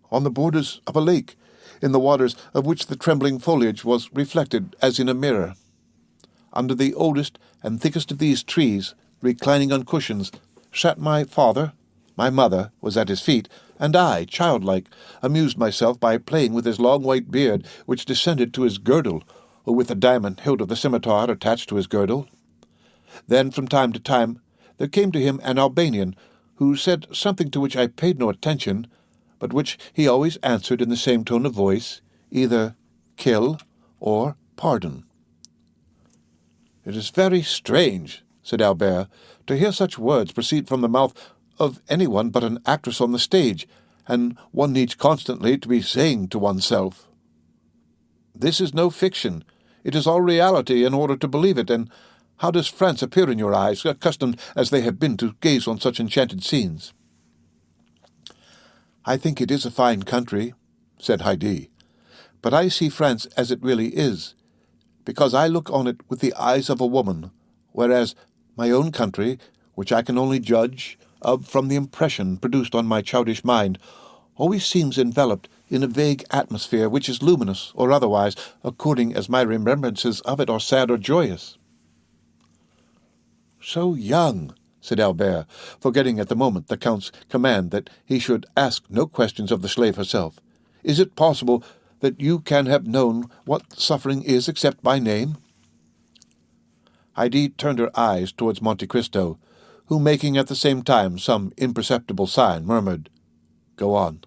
on the borders of a lake, in the waters of which the trembling foliage was reflected as in a mirror. Under the oldest and thickest of these trees, reclining on cushions, sat my father, my mother was at his feet, and I, childlike, amused myself by playing with his long white beard, which descended to his girdle, or with the diamond hilt of the scimitar attached to his girdle. Then, from time to time, there came to him an Albanian, who said something to which I paid no attention, but which he always answered in the same tone of voice, either 'kill' or 'pardon.'" "It is very strange," said Albert, "to hear such words proceed from the mouth of anyone but an actress on the stage, and one needs constantly to be saying to oneself, 'This is no fiction, it is all reality in order to believe it, and how does France appear in your eyes, accustomed as they have been to gaze on such enchanted scenes?" "I think it is a fine country," said Heidi, "but I see France as it really is, because I look on it with the eyes of a woman, whereas my own country, which I can only judge of from the impression produced on my childish mind, always seems enveloped in a vague atmosphere which is luminous or otherwise, according as my remembrances of it are sad or joyous." "So young," said Albert, forgetting at the moment the Count's command that he should ask no questions of the slave herself. "Is it possible that you can have known what suffering is except by name?" Heidi turned her eyes towards Monte Cristo, who, making at the same time some imperceptible sign, murmured, "Go on."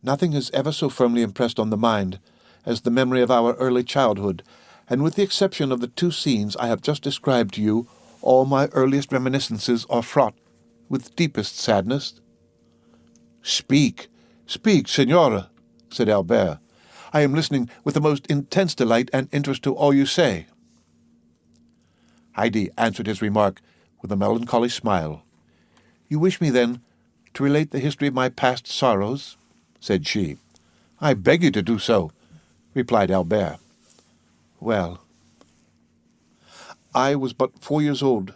"Nothing has ever so firmly impressed on the mind as the memory of our early childhood, and with the exception of the 2 scenes I have just described to you, all my earliest reminiscences are fraught with deepest sadness." "Speak, speak, Signora," said Albert. "I am listening with the most intense delight and interest to all you say." Heidi answered his remark with a melancholy smile. "You wish me, then, to relate the history of my past sorrows?" said she. "I beg you to do so," replied Albert. "Well, I was but 4 years old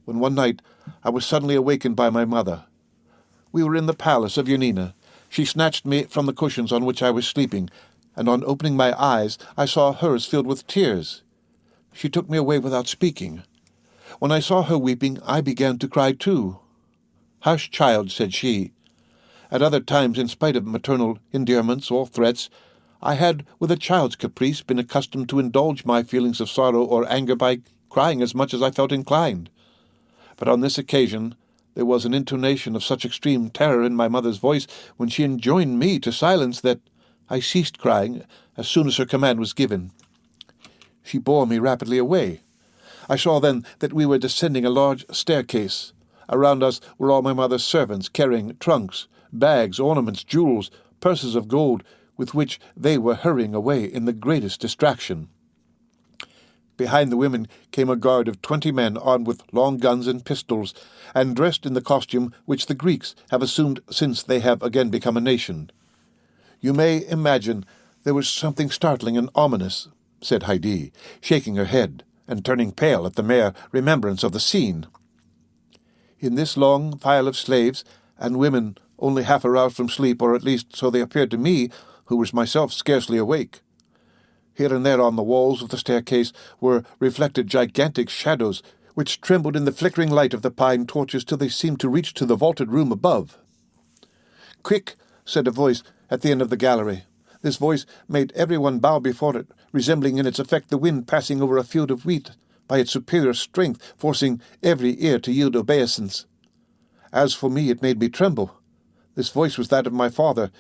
when one night I was suddenly awakened by my mother. We were in the palace of Yanina. She snatched me from the cushions on which I was sleeping, and on opening my eyes I saw hers filled with tears. She took me away without speaking. When I saw her weeping, I began to cry too. 'Hush, child,' said she. At other times, in spite of maternal endearments or threats, I had, with a child's caprice, been accustomed to indulge my feelings of sorrow or anger by crying as much as I felt inclined. But on this occasion There was an intonation of such extreme terror in my mother's voice when she enjoined me to silence that I ceased crying as soon as her command was given. She bore me rapidly away. I saw then that we were descending a large staircase. Around us were all my mother's servants, carrying trunks, bags, ornaments, jewels, purses of gold, with which they were hurrying away in the greatest distraction. Behind the women came a guard of 20 men armed with long guns and pistols, and dressed in the costume which the Greeks have assumed since they have again become a nation. "You may imagine there was something startling and ominous," said Heidi, shaking her head and turning pale at the mere remembrance of the scene. In this long file of slaves and women only half aroused from sleep, or at least so they appeared to me, who was myself scarcely awake. Here and there on the walls of the staircase were reflected gigantic shadows, which trembled in the flickering light of the pine torches till they seemed to reach to the vaulted room above. "Quick!" said a voice at the end of the gallery. This voice made everyone bow before it, resembling in its effect the wind passing over a field of wheat, by its superior strength forcing every ear to yield obeisance. As for me, it made me tremble. This voice was that of my father.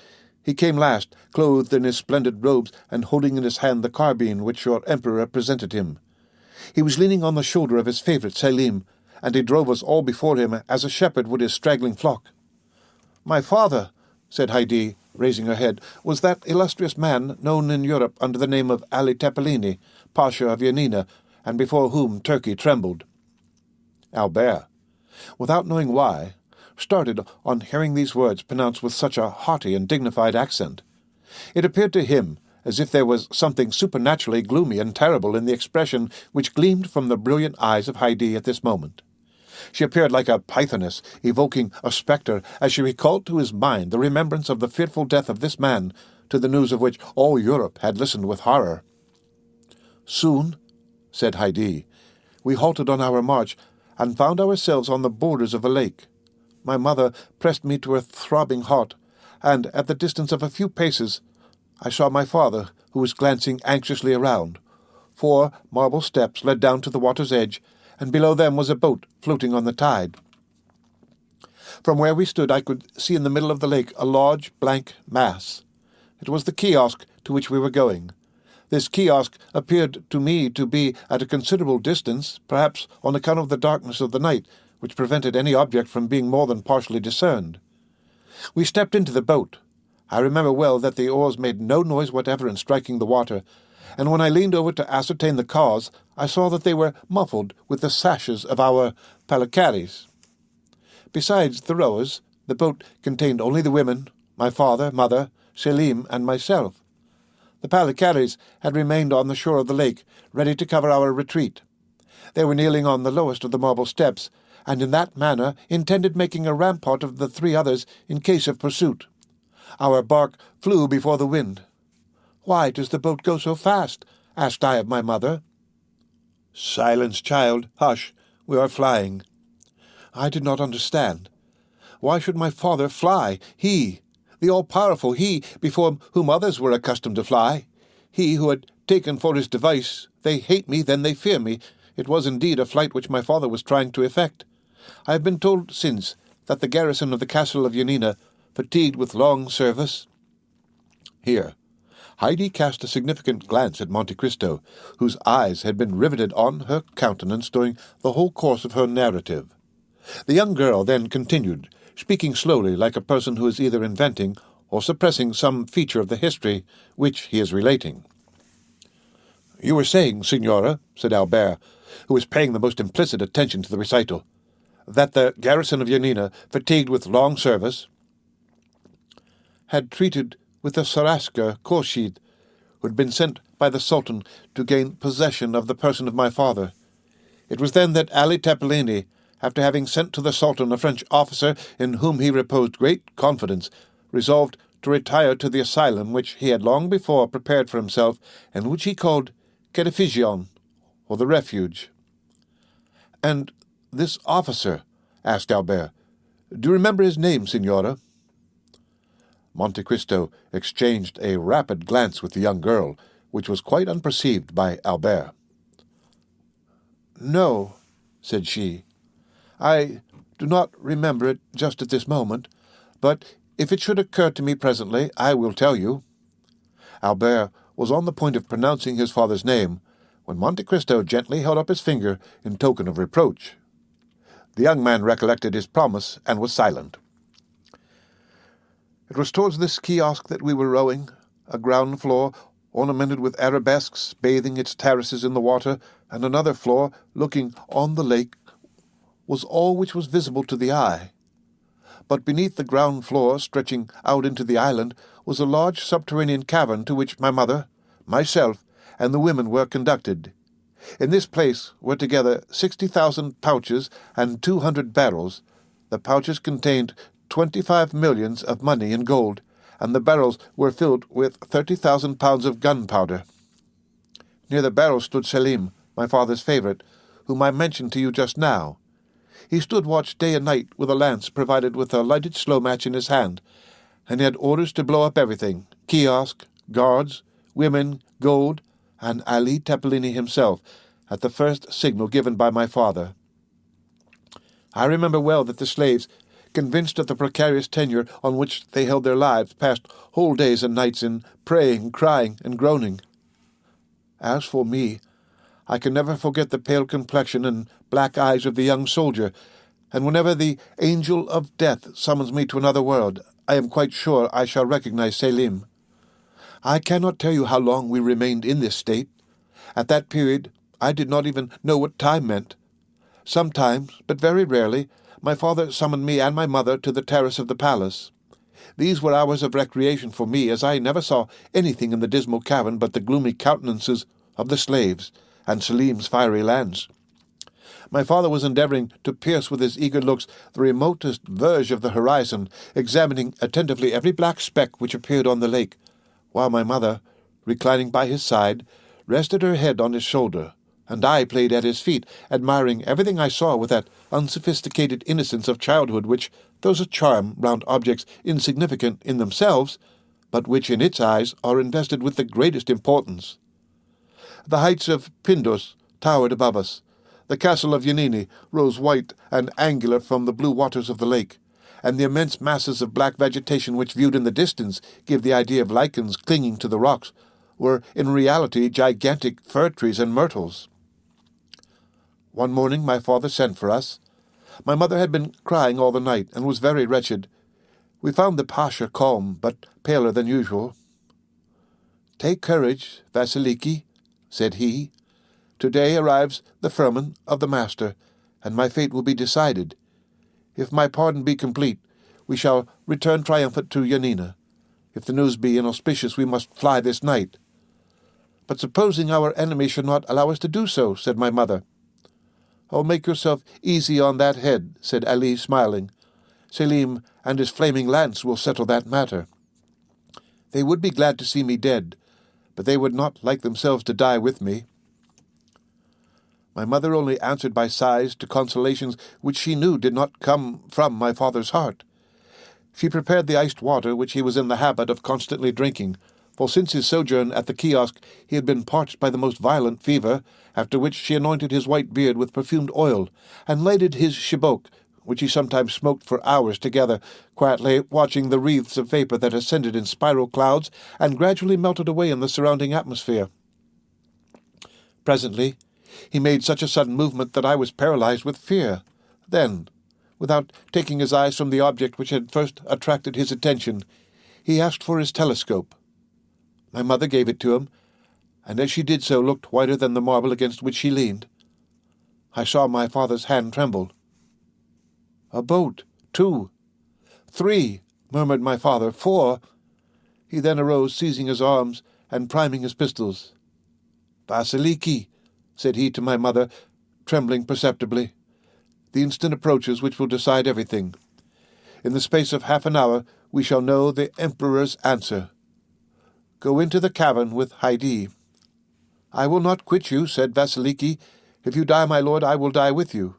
He came last, clothed in his splendid robes, and holding in his hand the carbine which your emperor presented him. He was leaning on the shoulder of his favourite Selim, and he drove us all before him as a shepherd would his straggling flock. "My father," said Heidi, raising her head, "was that illustrious man known in Europe under the name of Ali Tepelini, Pasha of Yanina, and before whom Turkey trembled." Albert, without knowing why, started on hearing these words pronounced with such a haughty and dignified accent. It appeared to him as if there was something supernaturally gloomy and terrible in the expression which gleamed from the brilliant eyes of Heidi at this moment. She appeared like a pythoness, evoking a spectre, as she recalled to his mind the remembrance of the fearful death of this man, to the news of which all Europe had listened with horror. "Soon," said Heidi, "we halted on our march, and found ourselves on the borders of a lake. My mother pressed me to her throbbing heart, and at the distance of a few paces I saw my father, who was glancing anxiously around. 4 marble steps led down to the water's edge, and below them was a boat floating on the tide. From where we stood I could see in the middle of the lake a large blank mass. It was the kiosk to which we were going. This kiosk appeared to me to be at a considerable distance, perhaps on account of the darkness of the night, which prevented any object from being more than partially discerned. We stepped into the boat. I remember well that the oars made no noise whatever in striking the water, and when I leaned over to ascertain the cause, I saw that they were muffled with the sashes of our palikares. Besides the rowers, the boat contained only the women, my father, mother, Selim, and myself. The palikares had remained on the shore of the lake, ready to cover our retreat. They were kneeling on the lowest of the marble steps, and in that manner intended making a rampart of the 3 others in case of pursuit. Our bark flew before the wind. "Why does the boat go so fast?" asked I of my mother. "Silence, child. Hush. We are flying." I did not understand. Why should my father fly? He, the all-powerful, he before whom others were accustomed to fly. He who had taken for his device, "They hate me, then they fear me." It was indeed a flight which my father was trying to effect. I have been told since that the garrison of the castle of Yanina, fatigued with long service— Here Heidi cast a significant glance at Monte Cristo, whose eyes had been riveted on her countenance during the whole course of her narrative. The young girl then continued, speaking slowly like a person who is either inventing or suppressing some feature of the history which he is relating. "You were saying, Signora," said Albert, who was paying the most implicit attention to the recital, "that the garrison of Yanina, fatigued with long service, had treated with the Saraskar Khorshid, who had been sent by the Sultan to gain possession of the person of my father. It was then that Ali Tepelini, after having sent to the Sultan a French officer in whom he reposed great confidence, resolved to retire to the asylum which he had long before prepared for himself, and which he called Kedefigion, or the Refuge." "And this officer," asked Albert, "do you remember his name, Signora?" Monte Cristo exchanged a rapid glance with the young girl, which was quite unperceived by Albert. "No," said she. I do not remember it just at this moment, but if it should occur to me presently, I will tell you." Albert was on the point of pronouncing his father's name, when Monte Cristo gently held up his finger in token of reproach. The young man recollected his promise and was silent. It was towards this kiosk that we were rowing, a ground floor ornamented with arabesques bathing its terraces in the water, and another floor looking on the lake, was all which was visible to the eye. But beneath the ground floor, stretching out into the island, was a large subterranean cavern to which my mother, myself, and the women were conducted. In this place were together 60,000 pouches and 200 barrels. The pouches contained 25 millions of money in gold, and the barrels were filled with 30,000 pounds of gunpowder. Near the barrels stood Selim, my father's favourite, whom I mentioned to you just now. He stood watch day and night with a lance provided with a lighted slow match in his hand, and he had orders to blow up everything, kiosk, guards, women, gold, and Ali Tepelini himself, at the first signal given by my father. I remember well that the slaves, convinced of the precarious tenure on which they held their lives, passed whole days and nights in praying, crying, and groaning. As for me, I can never forget the pale complexion and black eyes of the young soldier, and whenever the angel of death summons me to another world, I am quite sure I shall recognize Selim. I cannot tell you how long we remained in this state. At that period, I did not even know what time meant. Sometimes, but very rarely, my father summoned me and my mother to the terrace of the palace. These were hours of recreation for me, as I never saw anything in the dismal cavern but the gloomy countenances of the slaves and Selim's fiery lance. My father was endeavouring to pierce with his eager looks the remotest verge of the horizon, examining attentively every black speck which appeared on the lake, while my mother, reclining by his side, rested her head on his shoulder, and I played at his feet, admiring everything I saw with that unsophisticated innocence of childhood which throws a charm round objects insignificant in themselves, but which in its eyes are invested with the greatest importance. The heights of Pindus towered above us. The castle of Yanini rose white and angular from the blue waters of the lake, and the immense masses of black vegetation which, viewed in the distance, give the idea of lichens clinging to the rocks, were in reality gigantic fir trees and myrtles. One morning my father sent for us. My mother had been crying all the night, and was very wretched. We found the Pasha calm, but paler than usual. "Take courage, Vasiliki," said he. "Today arrives the firman of the master, and my fate will be decided. If my pardon be complete, we shall return triumphant to Yanina. If the news be inauspicious, we must fly this night." "But supposing our enemy should not allow us to do so," said my mother. "Oh, make yourself easy on that head," said Ali, smiling. "Selim and his flaming lance will settle that matter. They would be glad to see me dead, but they would not like themselves to die with me." My mother only answered by sighs to consolations which she knew did not come from my father's heart. She prepared the iced water which he was in the habit of constantly drinking, for since his sojourn at the kiosk he had been parched by the most violent fever, after which she anointed his white beard with perfumed oil, and lighted his shibok, which he sometimes smoked for hours together, quietly watching the wreaths of vapour that ascended in spiral clouds and gradually melted away in the surrounding atmosphere. Presently he made such a sudden movement that I was paralyzed with fear. Then, without taking his eyes from the object which had first attracted his attention, he asked for his telescope. My mother gave it to him, and as she did so looked whiter than the marble against which she leaned. I saw my father's hand tremble. "A boat, 2, 3, murmured my father, 4. He then arose, seizing his arms and priming his pistols. "Vasiliki," said he to my mother, trembling perceptibly. "The instant approaches which will decide everything. In the space of half an hour we shall know the Emperor's answer. Go into the cavern with Haidi." "I will not quit you," said Vasiliki. "If you die, my lord, I will die with you."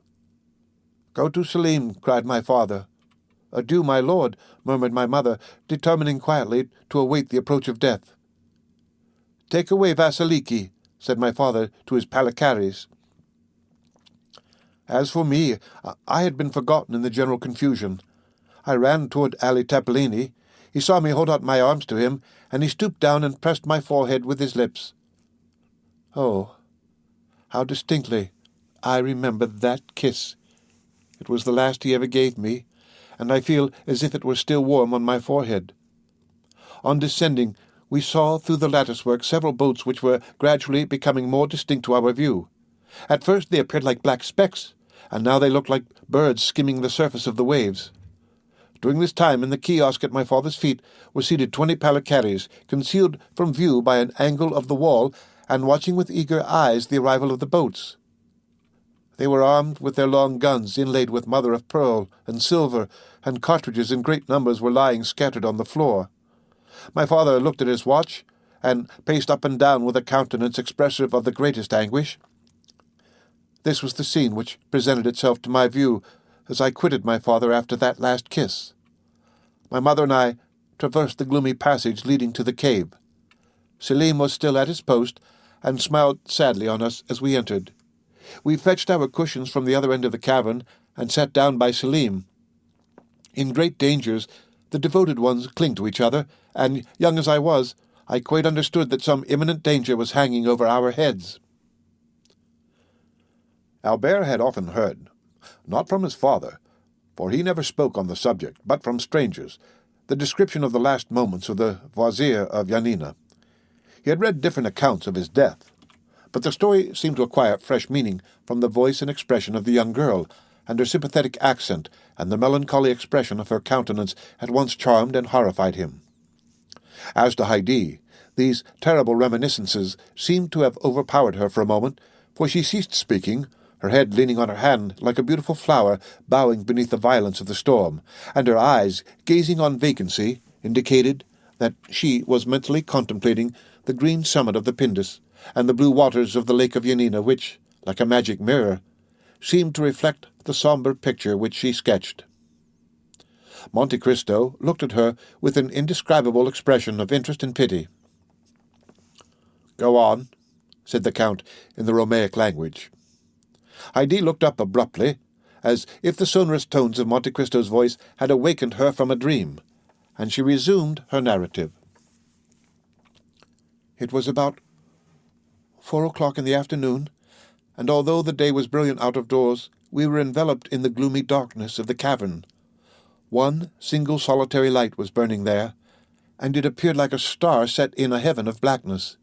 "Go to Selim," cried my father. "Adieu, my lord," murmured my mother, determining quietly to await the approach of death. "Take away Vasiliki," said my father to his palikares. As for me, I had been forgotten in the general confusion. I ran toward Ali Tappellini. He saw me hold out my arms to him, and he stooped down and pressed my forehead with his lips. Oh, how distinctly I remember that kiss. It was the last he ever gave me, and I feel as if it were still warm on my forehead. On descending, we saw through the latticework several boats which were gradually becoming more distinct to our view. At first they appeared like black specks, and now they looked like birds skimming the surface of the waves. During this time, in the kiosk at my father's feet were seated 20 Palikaris, concealed from view by an angle of the wall, and watching with eager eyes the arrival of the boats. They were armed with their long guns inlaid with mother-of-pearl and silver, and cartridges in great numbers were lying scattered on the floor. My father looked at his watch, and paced up and down with a countenance expressive of the greatest anguish. This was the scene which presented itself to my view as I quitted my father after that last kiss. My mother and I traversed the gloomy passage leading to the cave. Selim was still at his post, and smiled sadly on us as we entered. We fetched our cushions from the other end of the cavern, and sat down by Selim. In great dangers, the devoted ones cling to each other, and, young as I was, I quite understood that some imminent danger was hanging over our heads. Albert had often heard, not from his father, for he never spoke on the subject, but from strangers, the description of the last moments of the vizier of Yanina. He had read different accounts of his death, but the story seemed to acquire fresh meaning from the voice and expression of the young girl, and her sympathetic accent and the melancholy expression of her countenance at once charmed and horrified him. As to Haydée, these terrible reminiscences seemed to have overpowered her for a moment, for she ceased speaking, her head leaning on her hand like a beautiful flower bowing beneath the violence of the storm, and her eyes, gazing on vacancy, indicated that she was mentally contemplating the green summit of the Pindus and the blue waters of the lake of Yanina, which, like a magic mirror, seemed to reflect the sombre picture which she sketched. Monte Cristo looked at her with an indescribable expression of interest and pity. "Go on," said the Count in the Romaic language. Haydée looked up abruptly, as if the sonorous tones of Monte Cristo's voice had awakened her from a dream, and she resumed her narrative. It was about 4 o'clock in the afternoon, and although the day was brilliant out of doors, we were enveloped in the gloomy darkness of the cavern. One single solitary light was burning there, and it appeared like a star set in a heaven of blackness.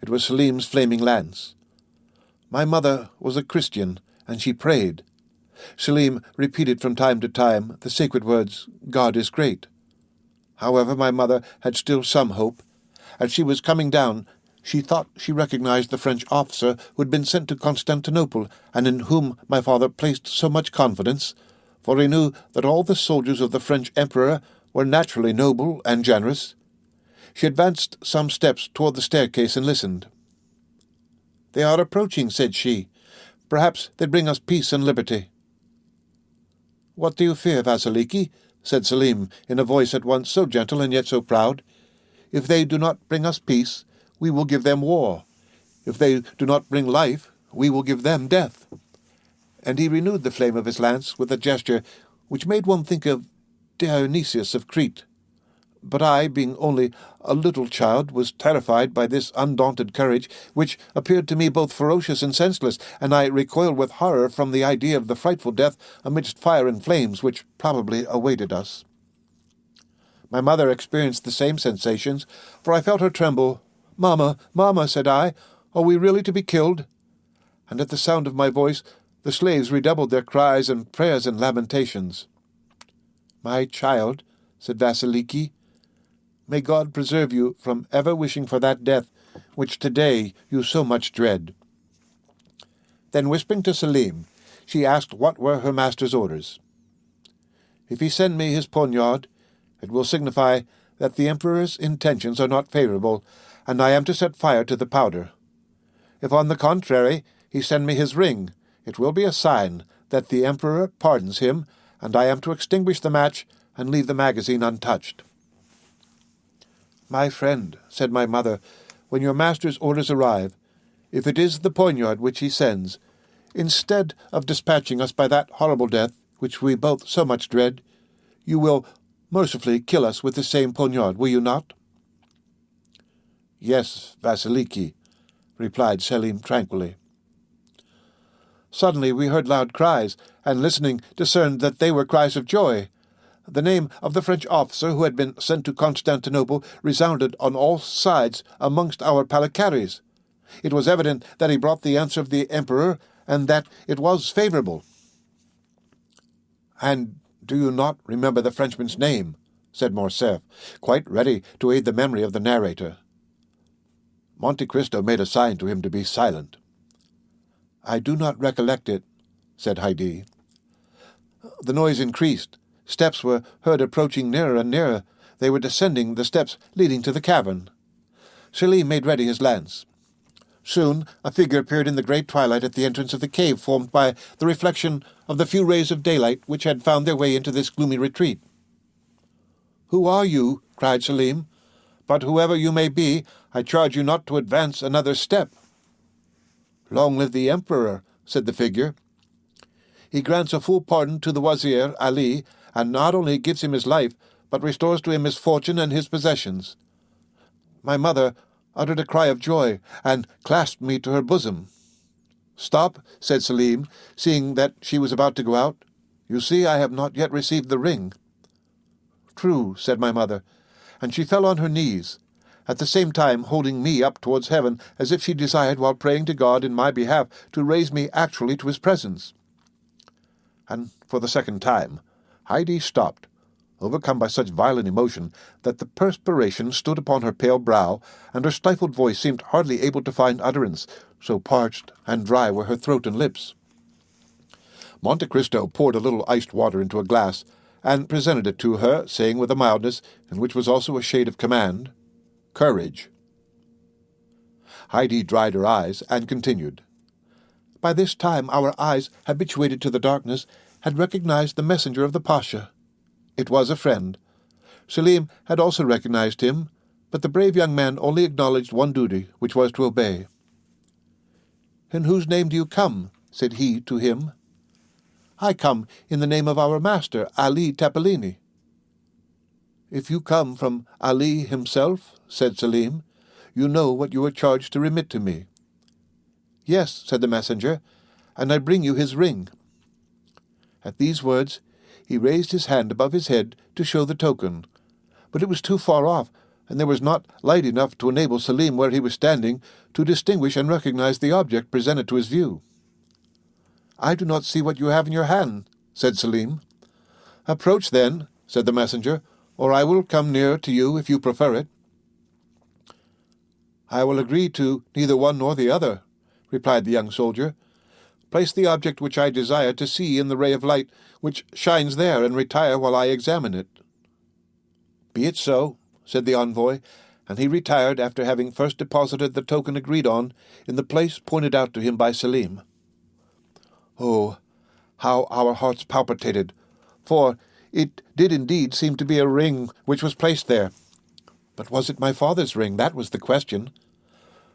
It was Selim's flaming lance. My mother was a Christian, and she prayed. Selim repeated from time to time the sacred words, "God is great." However, my mother had still some hope. As she was coming down, she thought she recognized the French officer who had been sent to Constantinople, and in whom my father placed so much confidence, for he knew that all the soldiers of the French emperor were naturally noble and generous. She advanced some steps toward the staircase and listened. "They are approaching," said she. "Perhaps they bring us peace and liberty." "What do you fear, Vasiliki?" said Selim, in a voice at once so gentle and yet so proud. "If they do not bring us peace, we will give them war. If they do not bring life, we will give them death." And he renewed the flame of his lance with a gesture which made one think of Dionysius of Crete. But I, being only a little child, was terrified by this undaunted courage, which appeared to me both ferocious and senseless, and I recoiled with horror from the idea of the frightful death amidst fire and flames which probably awaited us. My mother experienced the same sensations, for I felt her tremble. "Mamma, mamma," said I, "are we really to be killed?" And at the sound of my voice the slaves redoubled their cries and prayers and lamentations. "My child," said Vasiliki, "may God preserve you from ever wishing for that death which today you so much dread." Then, whispering to Selim, she asked what were her master's orders. "If he send me his poniard, it will signify that the Emperor's intentions are not favourable, and I am to set fire to the powder. If, on the contrary, he send me his ring, it will be a sign that the Emperor pardons him, and I am to extinguish the match and leave the magazine untouched." "My friend," said my mother, "when your master's orders arrive, if it is the poniard which he sends, instead of dispatching us by that horrible death, which we both so much dread, you will mercifully kill us with the same poniard, will you not?" "Yes, Vasiliki," replied Selim tranquilly. Suddenly we heard loud cries, and listening discerned that they were cries of joy. The name of the French officer who had been sent to Constantinople resounded on all sides amongst our palikares. It was evident that he brought the answer of the emperor, and that it was favourable. "And do you not remember the Frenchman's name?" said Morcerf, quite ready to aid the memory of the narrator. Monte Cristo made a sign to him to be silent. "I do not recollect it," said Haydée. The noise increased. Steps were heard approaching nearer and nearer. They were descending the steps leading to the cavern. Selim made ready his lance. Soon a figure appeared in the great twilight at the entrance of the cave, formed by the reflection of the few rays of daylight which had found their way into this gloomy retreat. "Who are you?" cried Selim. "But whoever you may be, I charge you not to advance another step." "Long live the emperor," said the figure. "He grants a full pardon to the Wazir Ali, and not only gives him his life, but restores to him his fortune and his possessions." My mother uttered a cry of joy, and clasped me to her bosom. "Stop," said Selim, seeing that she was about to go out. "You see, I have not yet received the ring." "True," said my mother, and she fell on her knees, at the same time holding me up towards heaven, as if she desired, while praying to God in my behalf, to raise me actually to his presence. And for the second time, Haydée stopped, overcome by such violent emotion that the perspiration stood upon her pale brow, and her stifled voice seemed hardly able to find utterance, so parched and dry were her throat and lips. Monte Cristo poured a little iced water into a glass, and presented it to her, saying with a mildness, in which was also a shade of command, "Courage." Haydée dried her eyes, and continued. By this time our eyes, habituated to the darkness, had recognized the messenger of the Pasha. It was a friend. Selim had also recognized him, but the brave young man only acknowledged one duty, which was to obey. "In whose name do you come?" said he to him. "I come in the name of our master, Ali Tepelini." "If you come from Ali himself," said Selim, "you know what you are charged to remit to me." "Yes," said the messenger, "and I bring you his ring." At these words he raised his hand above his head to show the token, but it was too far off, and there was not light enough to enable Selim, where he was standing, to distinguish and recognize the object presented to his view. "I do not see what you have in your hand," said Selim. "Approach, then," said the messenger, "or I will come near to you if you prefer it." "I will agree to neither one nor the other," replied the young soldier. "Place the object which I desire to see in the ray of light which shines there, and retire while I examine it." "Be it so," said the envoy, and he retired after having first deposited the token agreed on in the place pointed out to him by Selim. Oh, how our hearts palpitated, for it did indeed seem to be a ring which was placed there. But was it my father's ring? That was the question.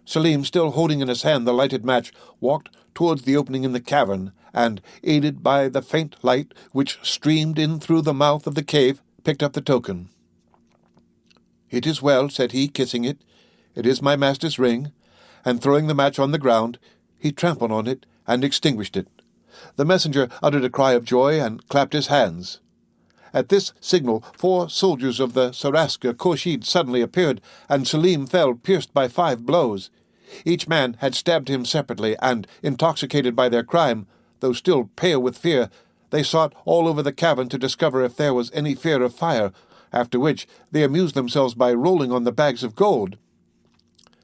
Selim, still holding in his hand the lighted match, walked towards the opening in the cavern, and, aided by the faint light which streamed in through the mouth of the cave, picked up the token. "It is well," said he, kissing it. "It is my master's ring," and throwing the match on the ground, he trampled on it and extinguished it. The messenger uttered a cry of joy and clapped his hands. At this signal 4 soldiers of the Saraska Khorshid suddenly appeared, and Selim fell, pierced by 5 blows. Each man had stabbed him separately, and, intoxicated by their crime, though still pale with fear, they sought all over the cavern to discover if there was any fear of fire, after which they amused themselves by rolling on the bags of gold.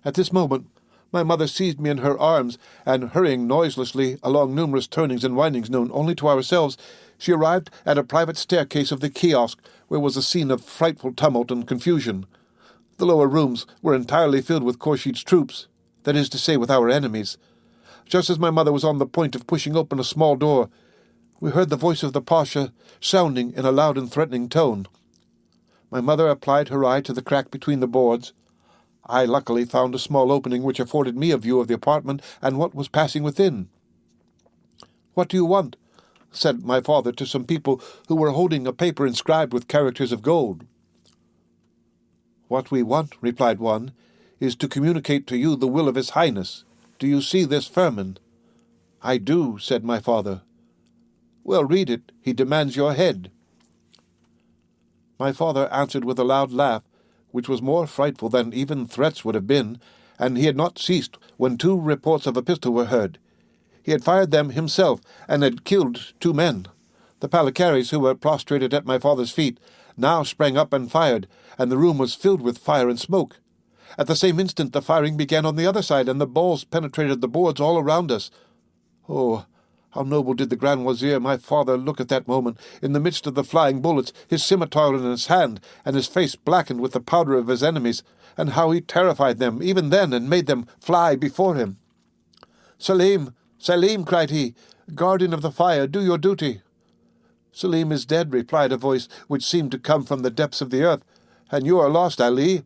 At this moment my mother seized me in her arms, and, hurrying noiselessly along numerous turnings and windings known only to ourselves, she arrived at a private staircase of the kiosk, where was a scene of frightful tumult and confusion. The lower rooms were entirely filled with Khorshid's troops, that is to say, with our enemies. Just as my mother was on the point of pushing open a small door, we heard the voice of the Pasha sounding in a loud and threatening tone. My mother applied her eye to the crack between the boards. I luckily found a small opening which afforded me a view of the apartment and what was passing within. "What do you want?" said my father to some people who were holding a paper inscribed with characters of gold. "What we want," replied one, "is to communicate to you the will of His Highness. Do you see this firman?" "I do," said my father. "Well, read it. He demands your head." My father answered with a loud laugh, which was more frightful than even threats would have been, and he had not ceased when 2 reports of a pistol were heard. He had fired them himself, and had killed 2 men. The Palicaries, who were prostrated at my father's feet, now sprang up and fired, and the room was filled with fire and smoke. At the same instant the firing began on the other side, and the balls penetrated the boards all around us. Oh, how noble did the Grand Wazir, my father, look at that moment, in the midst of the flying bullets, his scimitar in his hand, and his face blackened with the powder of his enemies, and how he terrified them even then, and made them fly before him. "Salim, Salim," cried he, "guardian of the fire, do your duty." "Salim is dead," replied a voice which seemed to come from the depths of the earth, "and you are lost, Ali."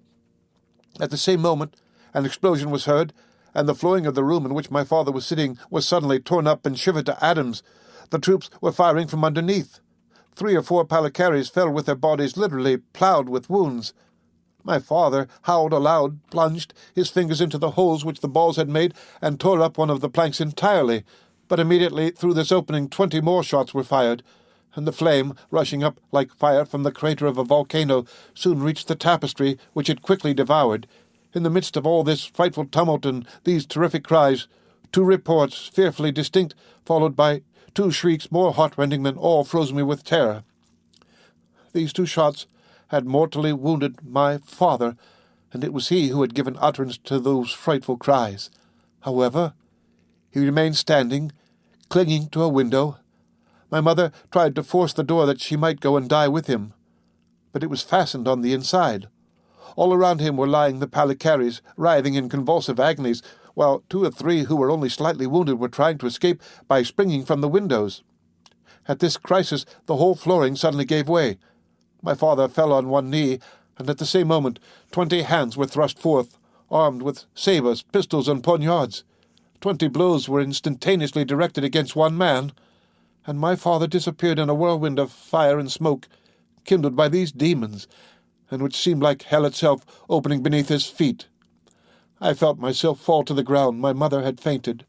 At the same moment an explosion was heard, and the flooring of the room in which my father was sitting was suddenly torn up and shivered to atoms. The troops were firing from underneath. 3 or 4 Palicaries fell with their bodies literally ploughed with wounds. My father howled aloud, plunged his fingers into the holes which the balls had made, and tore up one of the planks entirely. But immediately through this opening 20 more shots were fired, and the flame, rushing up like fire from the crater of a volcano, soon reached the tapestry, which it quickly devoured. In the midst of all this frightful tumult and these terrific cries, 2 reports, fearfully distinct, followed by 2 shrieks more heart-rending than all, froze me with terror. These 2 shots had mortally wounded my father, and it was he who had given utterance to those frightful cries. However, he remained standing, clinging to a window. My mother tried to force the door that she might go and die with him, but it was fastened on the inside. All around him were lying the Palicaries, writhing in convulsive agonies, while 2 or 3 who were only slightly wounded were trying to escape by springing from the windows. At this crisis the whole flooring suddenly gave way. My father fell on one knee, and at the same moment 20 hands were thrust forth, armed with sabres, pistols, and poniards. 20 blows were instantaneously directed against one man, and my father disappeared in a whirlwind of fire and smoke, kindled by these demons, and which seemed like hell itself opening beneath his feet. I felt myself fall to the ground. My mother had fainted.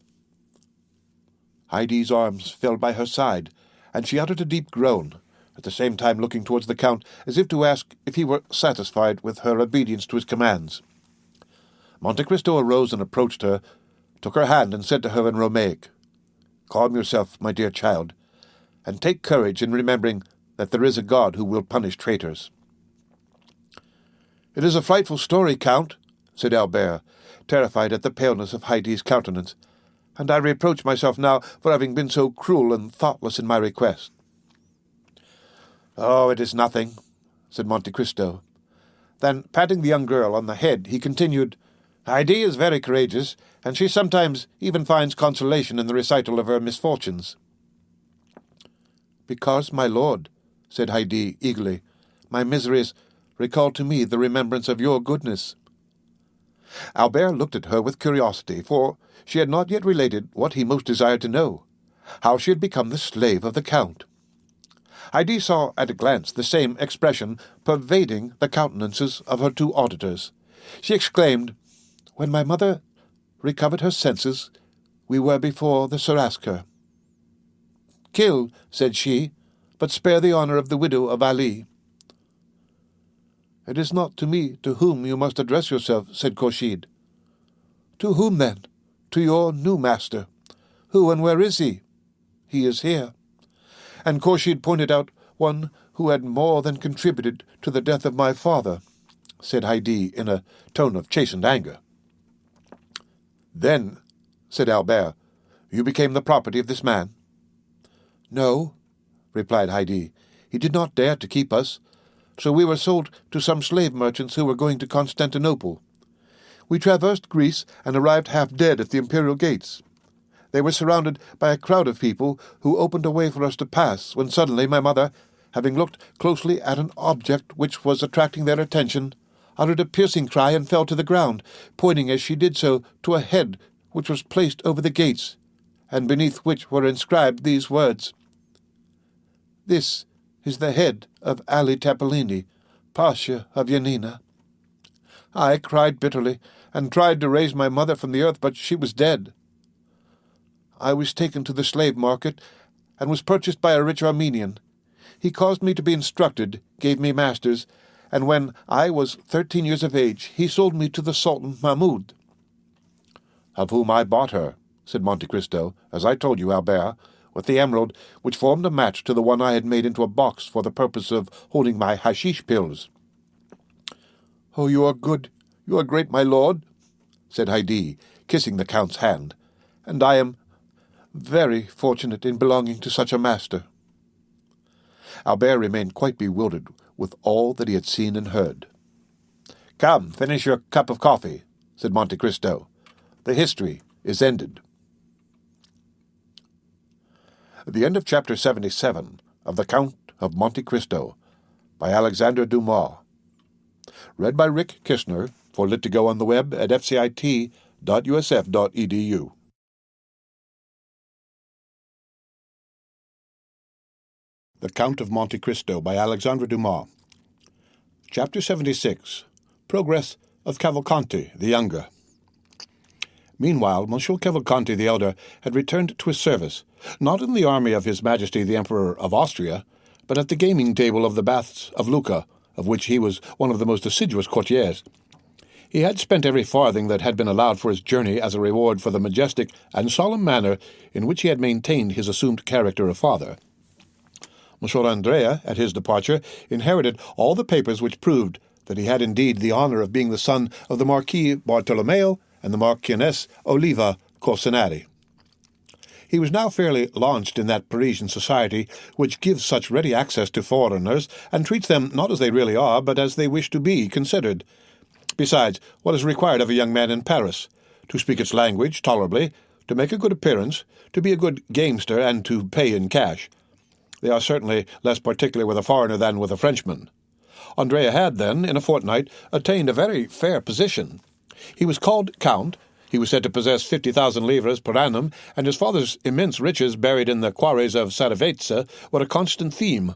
Heidi's arms fell by her side, and she uttered a deep groan, at the same time looking towards the Count, as if to ask if he were satisfied with her obedience to his commands. Monte Cristo arose and approached her, took her hand, and said to her in Romaic, "Calm yourself, my dear child, and take courage in remembering that there is a God who will punish traitors." "It is a frightful story, Count," said Albert, terrified at the paleness of Heidi's countenance, "and I reproach myself now for having been so cruel and thoughtless in my request." "Oh, it is nothing," said Monte Cristo. Then, patting the young girl on the head, he continued, "Heidi is very courageous, and she sometimes even finds consolation in the recital of her misfortunes." "Because, my lord," said Heidi eagerly, "my miseries recall to me the remembrance of your goodness." Albert looked at her with curiosity, for she had not yet related what he most desired to know, how she had become the slave of the Count. Heidi saw at a glance the same expression pervading the countenances of her 2 auditors. She exclaimed, "When my mother recovered her senses, we were before the Serasker." "Kill," said she, "but spare the honour of the widow of Ali." "It is not to me to whom you must address yourself," said Khurshid. "To whom, then?" "To your new master." "Who and where is he?" "He is here." And Khurshid pointed out one who had more than contributed to the death of my father, said Heidi in a tone of chastened anger. "Then," said Albert, "you became the property of this man?" "No," replied Heidi. "He did not dare to keep us, so we were sold to some slave merchants who were going to Constantinople. We traversed Greece and arrived half dead at the imperial gates. They were surrounded by a crowd of people who opened a way for us to pass, when suddenly my mother, having looked closely at an object which was attracting their attention, uttered a piercing cry and fell to the ground, pointing as she did so to a head which was placed over the gates, and beneath which were inscribed these words: "This is the head of Ali Tapolini, Pasha of Yanina." I cried bitterly, and tried to raise my mother from the earth, but she was dead. I was taken to the slave market, and was purchased by a rich Armenian. He caused me to be instructed, gave me masters, and when I was 13 years of age, he sold me to the Sultan Mahmud. "Of whom I bought her," said Monte Cristo, "as I told you, Albert, with the emerald which formed a match to the one I had made into a box for the purpose of holding my hashish pills." "Oh, you are good, you are great, my lord," said Haydée, kissing the Count's hand, "and I am very fortunate in belonging to such a master." Albert remained quite bewildered with all that he had seen and heard. "Come, finish your cup of coffee," said Monte Cristo. "The history is ended." The end of Chapter 77 of The Count of Monte Cristo by Alexandre Dumas. Read by Rick Kishner for Lit2Go on the web at fcit.usf.edu. The Count of Monte Cristo by Alexandre Dumas. Chapter 76. Progress of Cavalcanti the Younger. Meanwhile, Monsieur Cavalcanti the Elder had returned to his service, not in the army of His Majesty the Emperor of Austria, but at the gaming table of the baths of Lucca, of which he was one of the most assiduous courtiers. He had spent every farthing that had been allowed for his journey as a reward for the majestic and solemn manner in which he had maintained his assumed character of father. Monsieur Andrea, at his departure, inherited all the papers which proved that he had indeed the honour of being the son of the Marquis Bartolomeo and the Marchioness Oliva Corsinari. He was now fairly launched in that Parisian society which gives such ready access to foreigners, and treats them not as they really are, but as they wish to be considered. Besides, what is required of a young man in Paris? To speak its language tolerably, to make a good appearance, to be a good gamester, and to pay in cash. They are certainly less particular with a foreigner than with a Frenchman. Andrea had, then, in a fortnight, attained a very fair position. He was called Count. He was said to possess 50,000 livres per annum, and his father's immense riches buried in the quarries of Saravezza were a constant theme.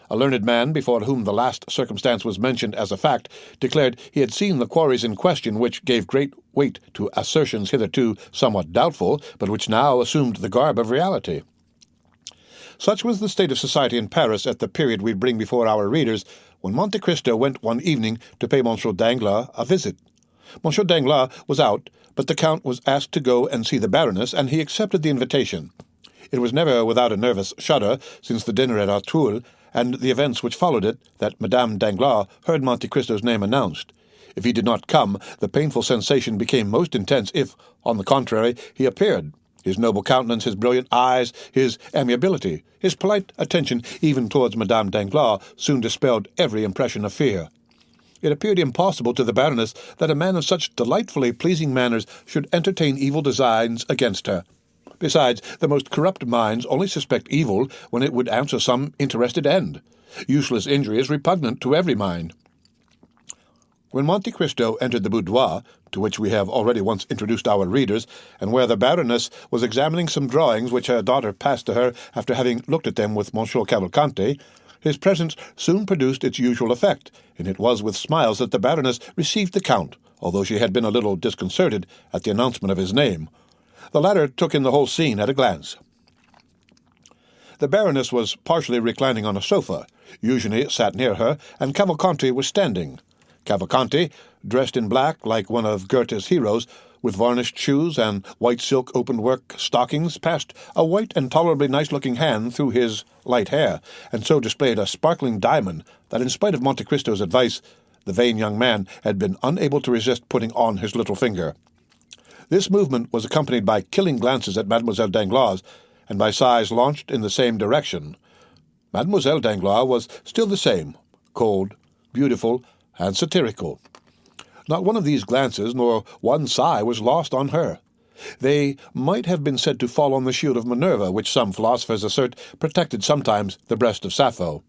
A learned man, before whom the last circumstance was mentioned as a fact, declared he had seen the quarries in question, which gave great weight to assertions hitherto somewhat doubtful, but which now assumed the garb of reality. Such was the state of society in Paris at the period we bring before our readers, when Monte Cristo went one evening to pay Monsieur Danglars a visit. Monsieur Danglars was out, but the Count was asked to go and see the Baroness, and he accepted the invitation. It was never without a nervous shudder, since the dinner at Auteuil, and the events which followed it, that Madame Danglars heard Monte Cristo's name announced. If he did not come, the painful sensation became most intense. If, on the contrary, he appeared, his noble countenance, his brilliant eyes, his amiability, his polite attention even towards Madame Danglars soon dispelled every impression of fear. It appeared impossible to the Baroness that a man of such delightfully pleasing manners should entertain evil designs against her. Besides, the most corrupt minds only suspect evil when it would answer some interested end. Useless injury is repugnant to every mind. When Monte Cristo entered the boudoir, to which we have already once introduced our readers, and where the Baroness was examining some drawings which her daughter passed to her after having looked at them with Monsieur Cavalcanti, his presence soon produced its usual effect, and it was with smiles that the Baroness received the Count, although she had been a little disconcerted at the announcement of his name. The latter took in the whole scene at a glance. The Baroness was partially reclining on a sofa. Eugenie sat near her, and Cavalcanti was standing. Cavalcanti, dressed in black like one of Goethe's heroes, with varnished shoes and white silk open-work stockings, passed a white and tolerably nice-looking hand through his light hair, and so displayed a sparkling diamond that, in spite of Monte Cristo's advice, the vain young man had been unable to resist putting on his little finger. This movement was accompanied by killing glances at Mademoiselle Danglars, and by sighs launched in the same direction. Mademoiselle Danglars was still the same, cold, beautiful, and satirical. Not one of these glances, nor one sigh, was lost on her. They might have been said to fall on the shield of Minerva, which some philosophers assert protected sometimes the breast of Sappho.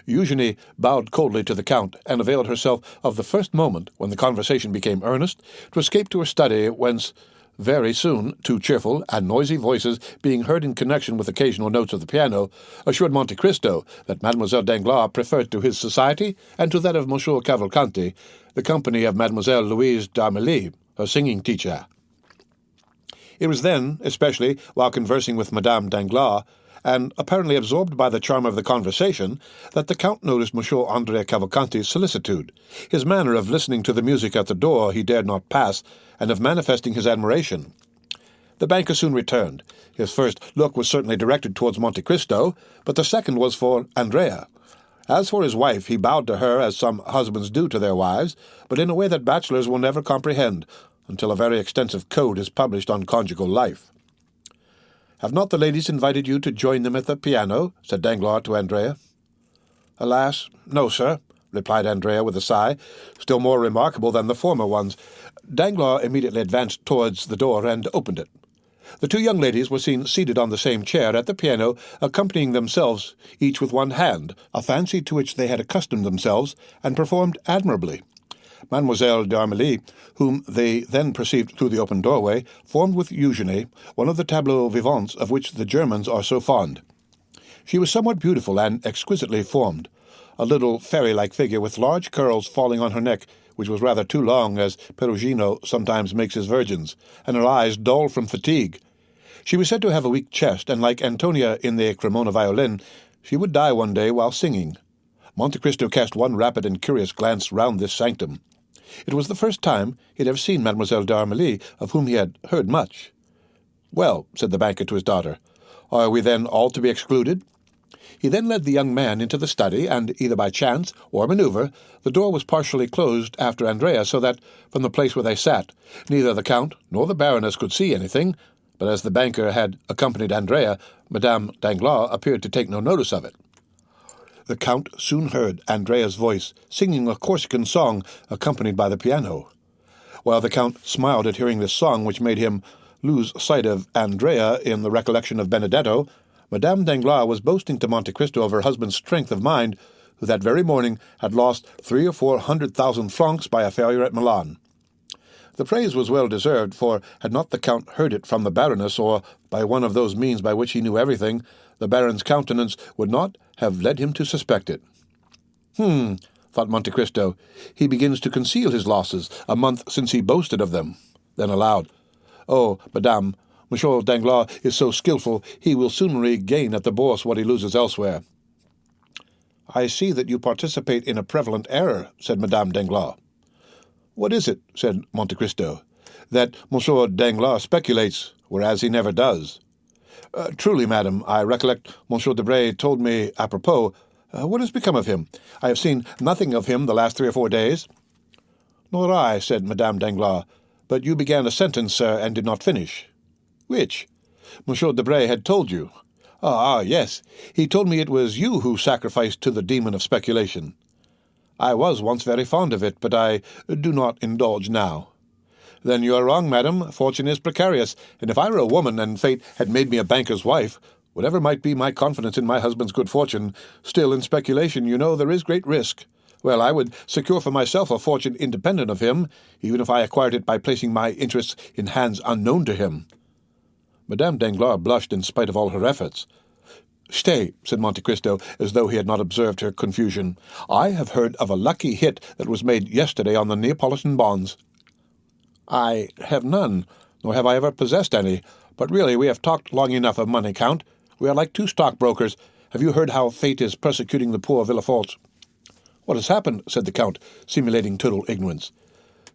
Eugenie bowed coldly to the Count, and availed herself of the first moment, when the conversation became earnest, to escape to her study, whence Very soon, two cheerful and noisy voices being heard in connection with occasional notes of the piano assured Monte Cristo that Mademoiselle Danglars preferred to his society and to that of Monsieur Cavalcanti the company of Mademoiselle Louise d'Armilly, her singing teacher. It was then, especially while conversing with Madame Danglars, and apparently absorbed by the charm of the conversation, that the Count noticed Monsieur Andrea Cavalcanti's solicitude, his manner of listening to the music at the door he dared not pass, and of manifesting his admiration. The banker soon returned. His first look was certainly directed towards Monte Cristo, but the second was for Andrea. As for his wife, he bowed to her as some husbands do to their wives, but in a way that bachelors will never comprehend, until a very extensive code is published on conjugal life. "Have not the ladies invited you to join them at the piano?" said Danglars to Andrea. "Alas, no, sir," replied Andrea with a sigh, still more remarkable than the former ones. Danglars immediately advanced towards the door and opened it. The two young ladies were seen seated on the same chair at the piano, accompanying themselves, each with one hand, a fancy to which they had accustomed themselves, and performed admirably. Mademoiselle d'Armilly, whom they then perceived through the open doorway, formed with Eugenie one of the tableaux vivants of which the Germans are so fond. She was somewhat beautiful and exquisitely formed, a little fairy-like figure with large curls falling on her neck, which was rather too long, as Perugino sometimes makes his virgins, and her eyes dull from fatigue. She was said to have a weak chest, and like Antonia in the Cremona violin, she would die one day while singing. Monte Cristo cast one rapid and curious glance round this sanctum. It was the first time he had ever seen Mademoiselle d'Armilly, of whom he had heard much. "Well," said the banker to his daughter, "are we then all to be excluded?" He then led the young man into the study, and either by chance or maneuver, the door was partially closed after Andrea, so that, from the place where they sat, neither the Count nor the Baroness could see anything, but as the banker had accompanied Andrea, Madame Danglars appeared to take no notice of it. The Count soon heard Andrea's voice, singing a Corsican song accompanied by the piano. While the Count smiled at hearing this song, which made him lose sight of Andrea in the recollection of Benedetto, Madame Danglars was boasting to Monte Cristo of her husband's strength of mind, who that very morning had lost 300,000 or 400,000 francs by a failure at Milan. The praise was well deserved, for had not the Count heard it from the Baroness, or by one of those means by which he knew everything, the Baron's countenance would not have led him to suspect it. Thought Monte Cristo, he begins to conceal his losses, a month since he boasted of them. Then aloud, "Oh, madame, Monsieur Danglars is so skilful, he will soon regain at the Bourse what he loses elsewhere." "I see that you participate in a prevalent error," said Madame Danglars. "What is it?" said Monte Cristo. "That Monsieur Danglars speculates, whereas he never does." "Truly, madam, I recollect Monsieur Debray told me apropos. What has become of him? I have seen nothing of him the last 3 or 4 days." "Nor I," said Madame Danglars. "But you began a sentence, sir, and did not finish." "Which?" "Monsieur Debray had told you." Ah, yes. He told me it was you who sacrificed to the demon of speculation." "I was once very fond of it, but I do not indulge now." "Then you are wrong, madam. Fortune is precarious, and if I were a woman and fate had made me a banker's wife, whatever might be my confidence in my husband's good fortune, still in speculation, you know, there is great risk. Well, I would secure for myself a fortune independent of him, even if I acquired it by placing my interests in hands unknown to him." Madame Danglars blushed in spite of all her efforts. "Stay," said Monte Cristo, as though he had not observed her confusion. "I have heard of a lucky hit that was made yesterday on the Neapolitan bonds." "I have none, nor have I ever possessed any. But really we have talked long enough of money, Count. We are like two stockbrokers. Have you heard how fate is persecuting the poor Villafolts?" "What has happened?" said the Count, simulating total ignorance.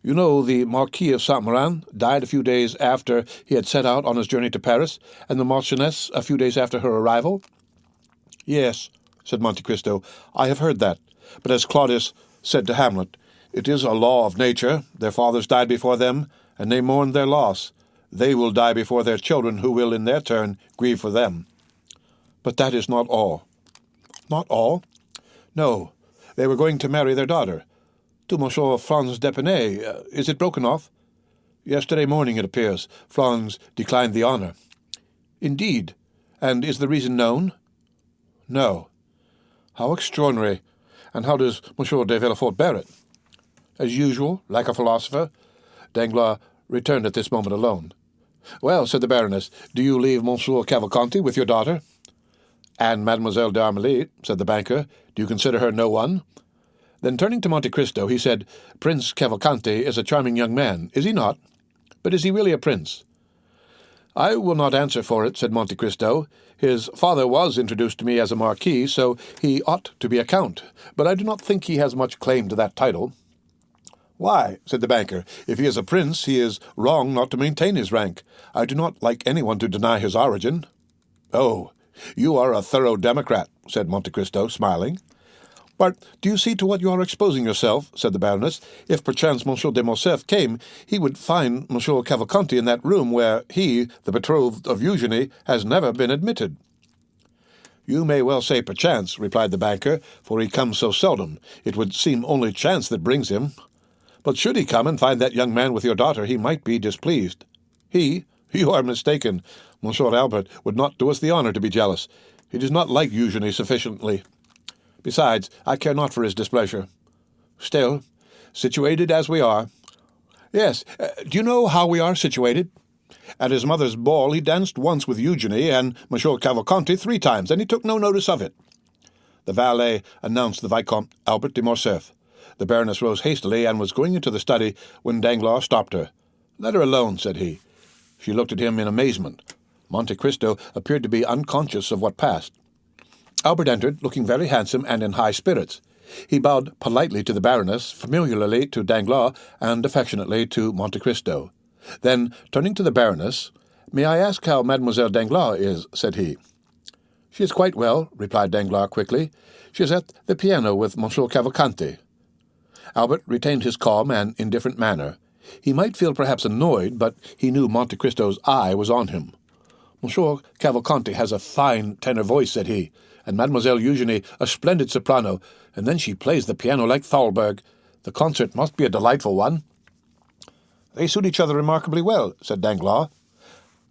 "You know the Marquis of Saint-Méran died a few days after he had set out on his journey to Paris, and the Marchioness a few days after her arrival?" "Yes," said Monte Cristo, "I have heard that. But as Claudius said to Hamlet, it is a law of nature. Their fathers died before them, and they mourned their loss. They will die before their children, who will, in their turn, grieve for them." "But that is not all." "Not all?" "No. They were going to marry their daughter. To Monsieur Franz d'Épinay. Is it broken off?" "Yesterday morning, it appears. Franz declined the honour." "Indeed? And is the reason known?" "No." "How extraordinary! And how does Monsieur de Villefort bear it?" "As usual, like a philosopher." Danglars returned at this moment alone. "Well," said the Baroness, "do you leave Monsieur Cavalcanti with your daughter?" "And Mademoiselle d'Armilly," said the banker, "do you consider her no one?" Then turning to Monte Cristo, he said, "Prince Cavalcanti is a charming young man, is he not? But is he really a prince?" "I will not answer for it," said Monte Cristo. "His father was introduced to me as a marquis, so he ought to be a count, but I do not think he has much claim to that title." "Why," said the banker, "if he is a prince, he is wrong not to maintain his rank. I do not like anyone to deny his origin." "Oh, you are a thorough democrat," said Monte Cristo, smiling. "But do you see to what you are exposing yourself?" said the Baroness. "If perchance Monsieur de Morcerf came, he would find Monsieur Cavalcanti in that room where he, the betrothed of Eugenie, has never been admitted." "You may well say perchance," replied the banker, "for he comes so seldom. It would seem only chance that brings him. But should he come and find that young man with your daughter, he might be displeased." "You are mistaken. Monsieur Albert would not do us the honor to be jealous. He does not like Eugenie sufficiently. Besides, I care not for his displeasure. Still, situated as we are—" "Yes, do you know how we are situated? At his mother's ball he danced once with Eugenie and Monsieur Cavalcanti 3 times, and he took no notice of it." The valet announced the Vicomte Albert de Morcerf. The Baroness rose hastily and was going into the study when Danglars stopped her. "Let her alone," said he. She looked at him in amazement. Monte Cristo appeared to be unconscious of what passed. Albert entered, looking very handsome and in high spirits. He bowed politely to the Baroness, familiarly to Danglars, and affectionately to Monte Cristo. Then, turning to the Baroness, "May I ask how Mademoiselle Danglars is?" said he. "She is quite well," replied Danglars quickly. "She is at the piano with Monsieur Cavalcanti." Albert retained his calm and indifferent manner. He might feel perhaps annoyed, but he knew Monte Cristo's eye was on him. "Monsieur Cavalcanti has a fine tenor voice," said he, "and Mademoiselle Eugenie a splendid soprano, and then she plays the piano like Thalberg. The concert must be a delightful one." "They suit each other remarkably well," said Danglars.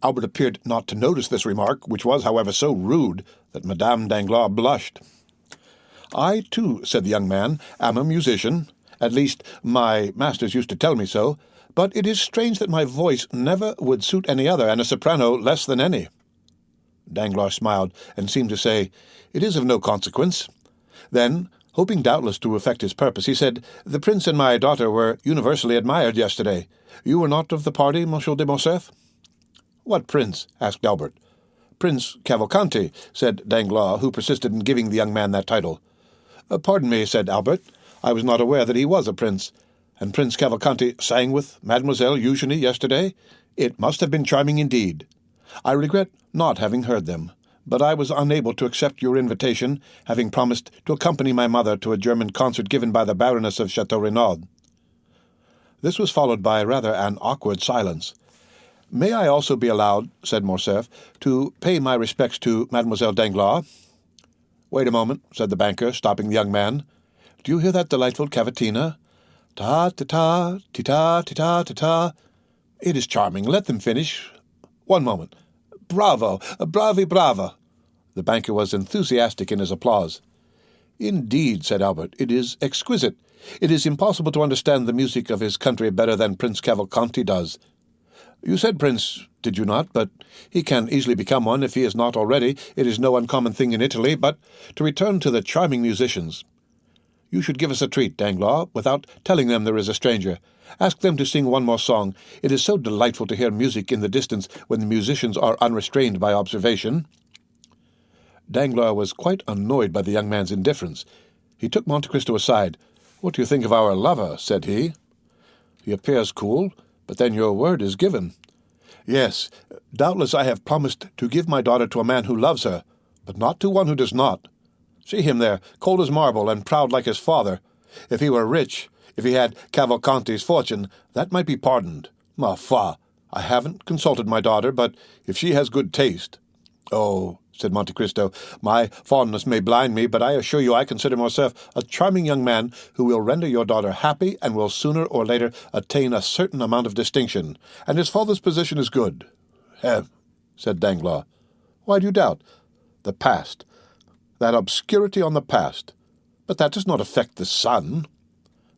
Albert appeared not to notice this remark, which was, however, so rude that Madame Danglars blushed. "I, too," said the young man, "am a musician. At least, my masters used to tell me so. But it is strange that my voice never would suit any other, and a soprano less than any." Danglars smiled, and seemed to say, "It is of no consequence." Then, hoping doubtless to effect his purpose, he said, "The prince and my daughter were universally admired yesterday. You were not of the party, Monsieur de Morcerf?" "What prince?" asked Albert. "Prince Cavalcanti," said Danglars, who persisted in giving the young man that title. "Pardon me," said Albert. "I was not aware that he was a prince. And Prince Cavalcanti sang with Mademoiselle Eugenie yesterday? It must have been charming indeed. I regret not having heard them, but I was unable to accept your invitation, having promised to accompany my mother to a German concert given by the Baroness of Chateau Renaud." This was followed by rather an awkward silence. "May I also be allowed," said Morcerf, "to pay my respects to Mademoiselle Danglars?" "Wait a moment," said the banker, stopping the young man. "Do you hear that delightful cavatina? Ta-ta-ta, ti-ta, ti-ta, ti-ta. It is charming. Let them finish. One moment. Bravo! Bravi, brava!" The banker was enthusiastic in his applause. "Indeed," said Albert, "it is exquisite. It is impossible to understand the music of his country better than Prince Cavalcanti does. You said prince, did you not? But he can easily become one if he is not already. It is no uncommon thing in Italy. But to return to the charming musicians. You should give us a treat, Danglars, without telling them there is a stranger. Ask them to sing one more song. It is so delightful to hear music in the distance when the musicians are unrestrained by observation." Danglars was quite annoyed by the young man's indifference. He took Monte Cristo aside. "What do you think of our lover?" said he. "He appears cool, but then your word is given." "Yes, doubtless I have promised to give my daughter to a man who loves her, but not to one who does not. See him there, cold as marble and proud like his father. If he were rich, if he had Cavalcanti's fortune, that might be pardoned. Ma foi, I haven't consulted my daughter, but if she has good taste—" "Oh," said Monte Cristo, "my fondness may blind me, but I assure you I consider Morcerf a charming young man who will render your daughter happy and will sooner or later attain a certain amount of distinction, and his father's position is good." Said Danglars. "Why do you doubt?" "The past. That obscurity on the past. But that does not affect the son."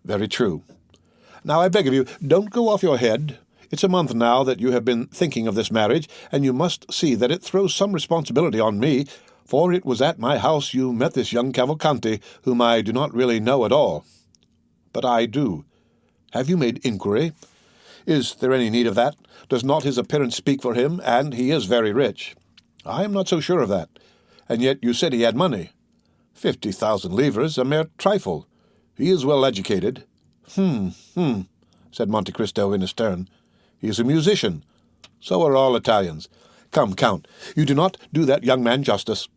"Very true. Now I beg of you, don't go off your head. It's a month now that you have been thinking of this marriage, and you must see that it throws some responsibility on me, for it was at my house you met this young Cavalcanti, whom I do not really know at all. But I do. Have you made inquiry? Is there any need of that? Does not his appearance speak for him, and he is very rich? I am not so sure of that. And yet you said he had money. 50,000 livres, a mere trifle. He is well educated. Said Monte Cristo in his turn. He is a musician. So are all Italians. Come, Count, you do not do that young man justice.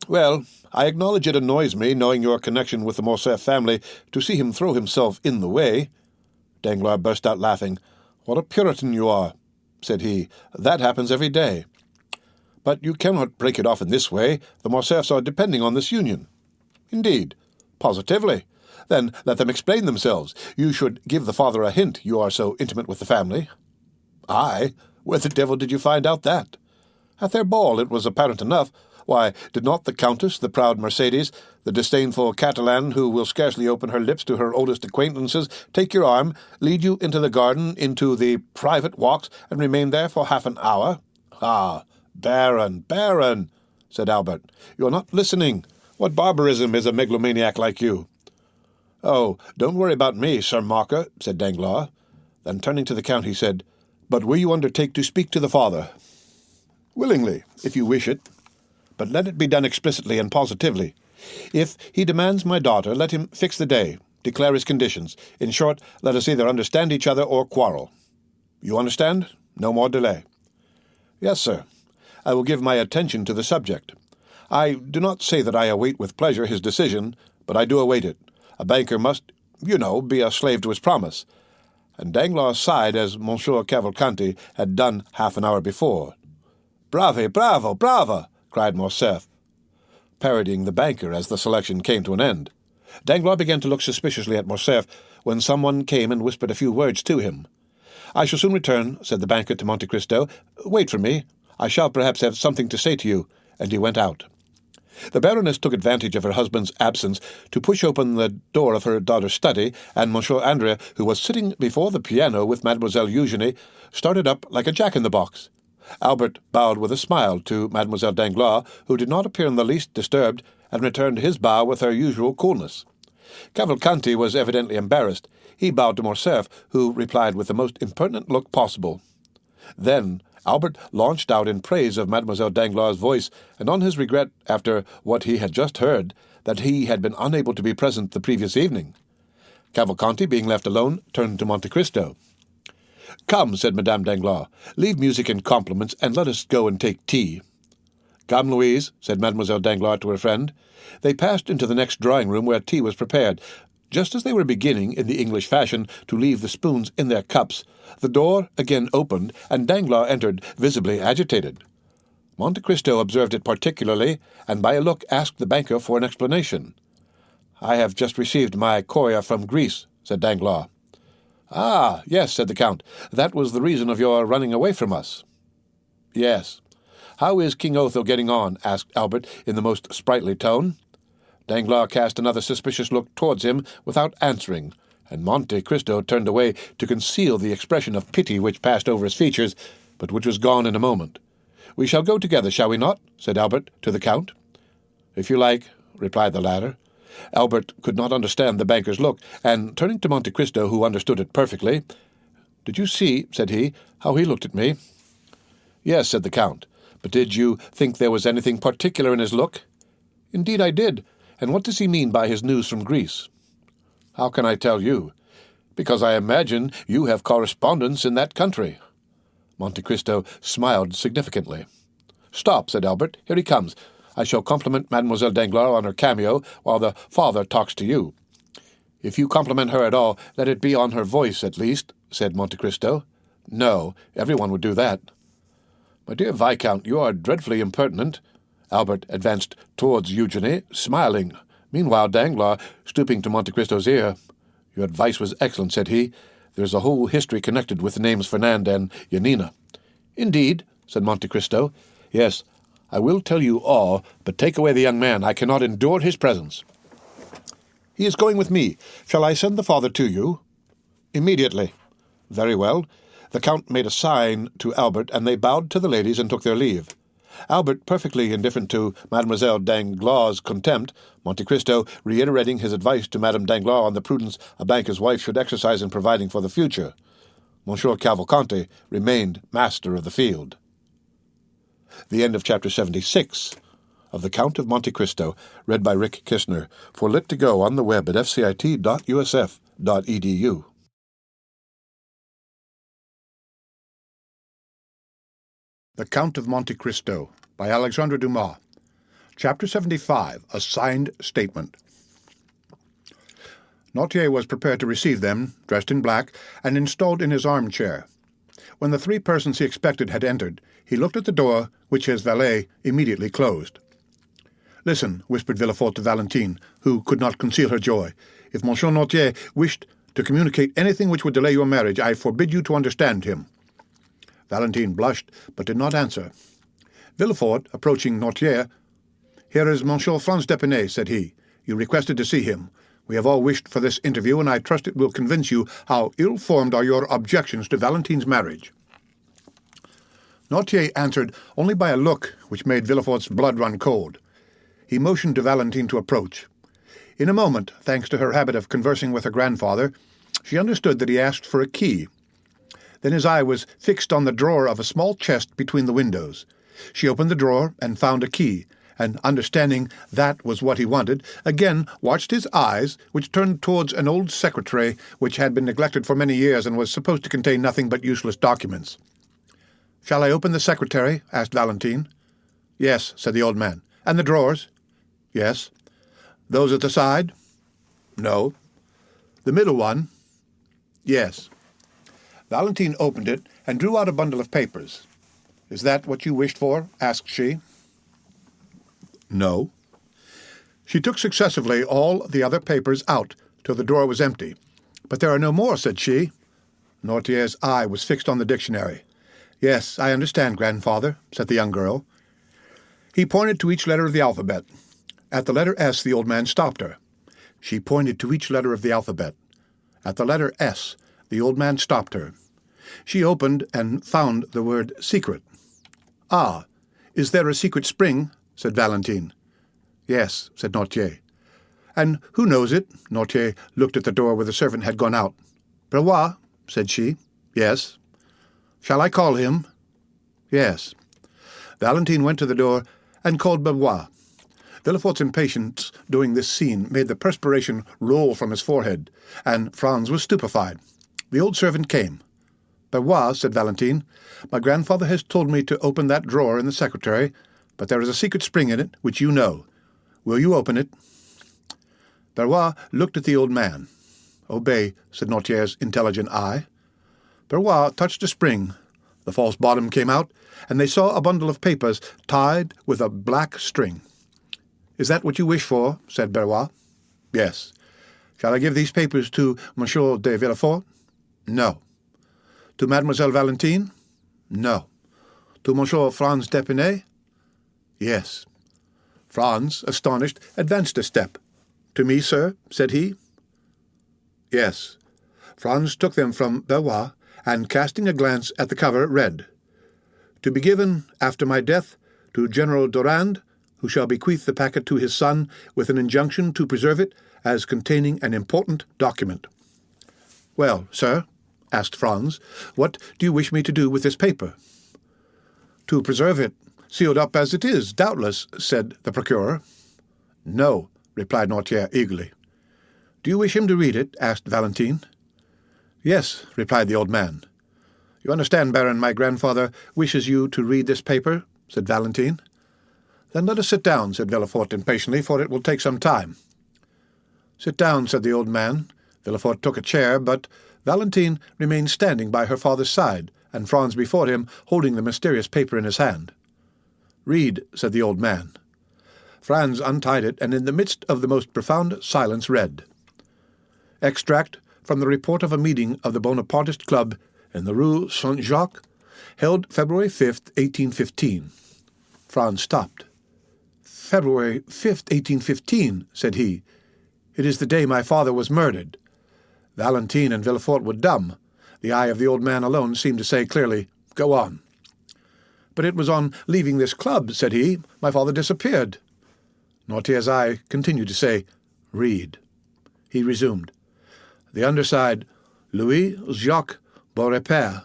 Well, I acknowledge it annoys me, knowing your connection with the Morcerf family, to see him throw himself in the way. Danglars burst out laughing. What a Puritan you are, said he. That happens every day. But you cannot break it off in this way. The Morcerfs are depending on this union. Indeed. Positively. Then let them explain themselves. You should give the father a hint, you are so intimate with the family. I? Where the devil did you find out that? At their ball it was apparent enough. Why, did not the Countess, the proud Mercedes, the disdainful Catalan, who will scarcely open her lips to her oldest acquaintances, take your arm, lead you into the garden, into the private walks, and remain there for half an hour? Ah, Baron, said Albert, you are not listening. What barbarism is a megalomaniac like you? Oh, don't worry about me, Sir Mocker, said Danglars. Then turning to the Count, he said, But will you undertake to speak to the father? Willingly, if you wish it. But let it be done explicitly and positively. If he demands my daughter, let him fix the day, declare his conditions. In short, let us either understand each other or quarrel. You understand? No more delay. Yes, sir. I will give my attention to the subject. I do not say that I await with pleasure his decision, but I do await it. A banker must, be a slave to his promise. And Danglars sighed as Monsieur Cavalcanti had done half an hour before. Bravo, cried Morcerf, parodying the banker as the selection came to an end. Danglars began to look suspiciously at Morcerf when someone came and whispered a few words to him. I shall soon return, said the banker to Monte Cristo. Wait for me. I shall perhaps have something to say to you, and he went out. The Baroness took advantage of her husband's absence to push open the door of her daughter's study, and Monsieur Andrea, who was sitting before the piano with Mademoiselle Eugénie, started up like a jack-in-the-box. Albert bowed with a smile to Mademoiselle Danglars, who did not appear in the least disturbed, and returned his bow with her usual coolness. Cavalcanti was evidently embarrassed. He bowed to Morcerf, who replied with the most impertinent look possible. Then Albert launched out in praise of Mademoiselle Danglars' voice, and on his regret, after what he had just heard, that he had been unable to be present the previous evening. Cavalcanti, being left alone, turned to Monte Cristo. Come, said Madame Danglars, leave music and compliments, and let us go and take tea. Come, Louise, said Mademoiselle Danglars to her friend. They passed into the next drawing-room where tea was prepared. Just as they were beginning, in the English fashion, to leave the spoons in their cups, the door again opened, and Danglars entered, visibly agitated. Monte Cristo observed it particularly, and by a look asked the banker for an explanation. I have just received my courier from Greece, said Danglars. Ah, yes, said the Count. That was the reason of your running away from us. Yes. How is King Otho getting on? Asked Albert in the most sprightly tone. Danglars cast another suspicious look towards him without answering, and Monte Cristo turned away to conceal the expression of pity which passed over his features, but which was gone in a moment. We shall go together, shall we not? Said Albert to the Count. If you like, replied the latter. Albert could not understand the banker's look, and turning to Monte Cristo, who understood it perfectly, Did you see, said he, how he looked at me? Yes, said the Count, but did you think there was anything particular in his look? Indeed I did. And what does he mean by his news from Greece? How can I tell you? Because I imagine you have correspondents in that country. Monte Cristo smiled significantly. Stop, said Albert. Here he comes. I shall compliment Mademoiselle Danglars on her cameo while the father talks to you. If you compliment her at all, let it be on her voice at least, said Monte Cristo. No, everyone would do that. My dear Viscount, you are dreadfully impertinent. Albert advanced towards Eugénie, smiling. Meanwhile, Danglars, stooping to Monte Cristo's ear, Your advice was excellent, said he. There is a whole history connected with the names Fernand and Yanina. Indeed, said Monte Cristo. Yes, I will tell you all, but take away the young man. I cannot endure his presence. He is going with me. Shall I send the father to you? Immediately. Very well. The Count made a sign to Albert, and they bowed to the ladies and took their leave. Albert, perfectly indifferent to Mademoiselle Danglars' contempt, Monte Cristo reiterating his advice to Madame Danglars on the prudence a banker's wife should exercise in providing for the future. Monsieur Cavalcanti remained master of the field. The end of Chapter 76 of The Count of Monte Cristo, read by Rick Kistner, for Lit to Go on the web at fcit.usf.edu. The Count of Monte Cristo, by Alexandre Dumas. Chapter 75, A Signed Statement. Noirtier was prepared to receive them, dressed in black, and installed in his armchair. When the three persons he expected had entered, he looked at the door, which his valet immediately closed. "Listen," whispered Villefort to Valentine, who could not conceal her joy. "If Monsieur Noirtier wished to communicate anything which would delay your marriage, I forbid you to understand him." Valentine blushed, but did not answer. Villefort, approaching Noirtier, "Here is Monsieur Franz d'Épinay," said he. "You requested to see him. We have all wished for this interview, and I trust it will convince you how ill-formed are your objections to Valentine's marriage." Noirtier answered only by a look which made Villefort's blood run cold. He motioned to Valentine to approach. In a moment, thanks to her habit of conversing with her grandfather, she understood that he asked for a key. Then his eye was fixed on the drawer of a small chest between the windows. She opened the drawer and found a key, and, understanding that was what he wanted, again watched his eyes, which turned towards an old secretary which had been neglected for many years and was supposed to contain nothing but useless documents. "Shall I open the secretary?" asked Valentine. "Yes," said the old man. "And the drawers?" "Yes." "Those at the side?" "No." "The middle one?" "Yes." Valentine opened it and drew out a bundle of papers. "Is that what you wished for?" asked she. "No." She took successively all the other papers out till the drawer was empty. "But there are no more," said she. Noirtier's eye was fixed on the dictionary. "Yes, I understand, grandfather," said the young girl. He pointed to each letter of the alphabet. At the letter S, the old man stopped her. She pointed to each letter of the alphabet. At the letter S, the old man stopped her. She opened and found the word secret. "Ah, is there a secret spring?" said Valentine. "Yes," said Noirtier. "And who knows it?" Noirtier looked at the door where the servant had gone out. "Brevois," said she. "Yes." "Shall I call him?" "Yes." Valentine went to the door and called Brevois. Villefort's impatience during this scene made the perspiration roll from his forehead, and Franz was stupefied. The old servant came. "Brevois," said Valentine, "my grandfather has told me to open that drawer in the secretary, but there is a secret spring in it, which you know. Will you open it?" Brevois looked at the old man. "Obey," said Noirtier's intelligent eye. Brevois touched a spring. The false bottom came out, and they saw a bundle of papers tied with a black string. "Is that what you wish for?" said Brevois. "Yes." "Shall I give these papers to Monsieur de Villefort?" "No." "To Mademoiselle Valentine?" "No." "To Monsieur Franz d'Épinay?" "Yes." Franz, astonished, advanced a step. "To me, sir?" said he. "Yes." Franz took them from Brevois, and, casting a glance at the cover, read, "To be given, after my death, to General Durand, who shall bequeath the packet to his son, with an injunction to preserve it as containing an important document." "Well, sir," asked Franz, "what do you wish me to do with this paper?" "To preserve it, sealed up as it is, doubtless," said the procureur. "No," replied Noirtier eagerly. "Do you wish him to read it?" asked Valentine. "Yes," replied the old man. "You understand, Baron, my grandfather wishes you to read this paper," said Valentine. "Then let us sit down," said Villefort impatiently, "for it will take some time." "Sit down," said the old man. Villefort took a chair, but Valentine remained standing by her father's side, and Franz before him, holding the mysterious paper in his hand. "Read," said the old man. Franz untied it, and in the midst of the most profound silence read, "Extract from the report of a meeting of the Bonapartist Club in the Rue Saint-Jacques, held February 5th, 1815. Franz stopped. "February 5th, 1815, said he. "It is the day my father was murdered." Valentine and Villefort were dumb. The eye of the old man alone seemed to say clearly, "Go on." "But it was on leaving this club," said he, "my father disappeared." Noirtier's eye continued to say, "Read." He resumed. The underside, Louis Jacques Beaurepaire,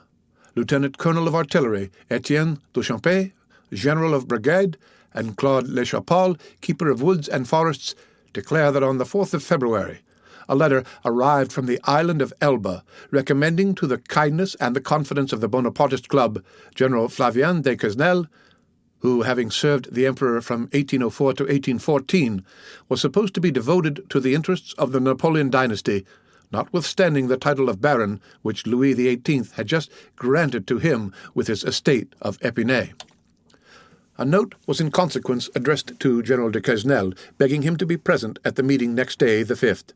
Lieutenant Colonel of Artillery, Etienne Duchampé, General of Brigade, and Claude Le Chapal, Keeper of Woods and Forests, declare that on the 4th of February, a letter arrived from the island of Elba, recommending to the kindness and the confidence of the Bonapartist Club General Flavien de Quesnel, who, having served the Emperor from 1804 to 1814, was supposed to be devoted to the interests of the Napoleon dynasty, notwithstanding the title of Baron which Louis XVIII had just granted to him with his estate of Épinay. A note was in consequence addressed to General de Quesnel, begging him to be present at the meeting next day, the 5th.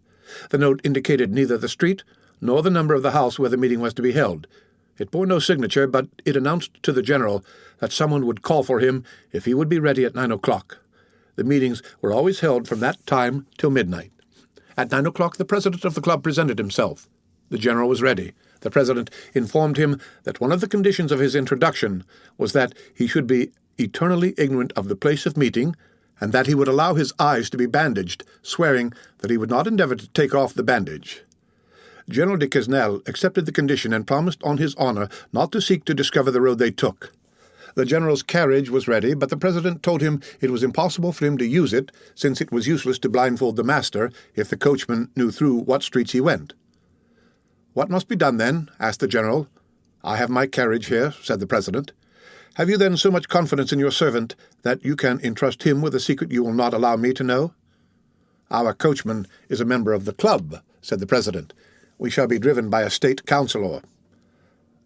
The note indicated neither the street nor the number of the house where the meeting was to be held. It bore no signature, but it announced to the general that someone would call for him if he would be ready at 9 o'clock. The meetings were always held from that time till midnight. At 9 o'clock the president of the club presented himself. The general was ready. The president informed him that one of the conditions of his introduction was that he should be eternally ignorant of the place of meeting, and that he would allow his eyes to be bandaged, swearing that he would not endeavour to take off the bandage. General de Quesnel accepted the condition and promised on his honour not to seek to discover the road they took. The general's carriage was ready, but the president told him it was impossible for him to use it, since it was useless to blindfold the master if the coachman knew through what streets he went. "What must be done, then?" asked the general. "I have my carriage here," said the president. "Have you then so much confidence in your servant that you can entrust him with a secret you will not allow me to know?" "Our coachman is a member of the club," said the president. "We shall be driven by a state councillor."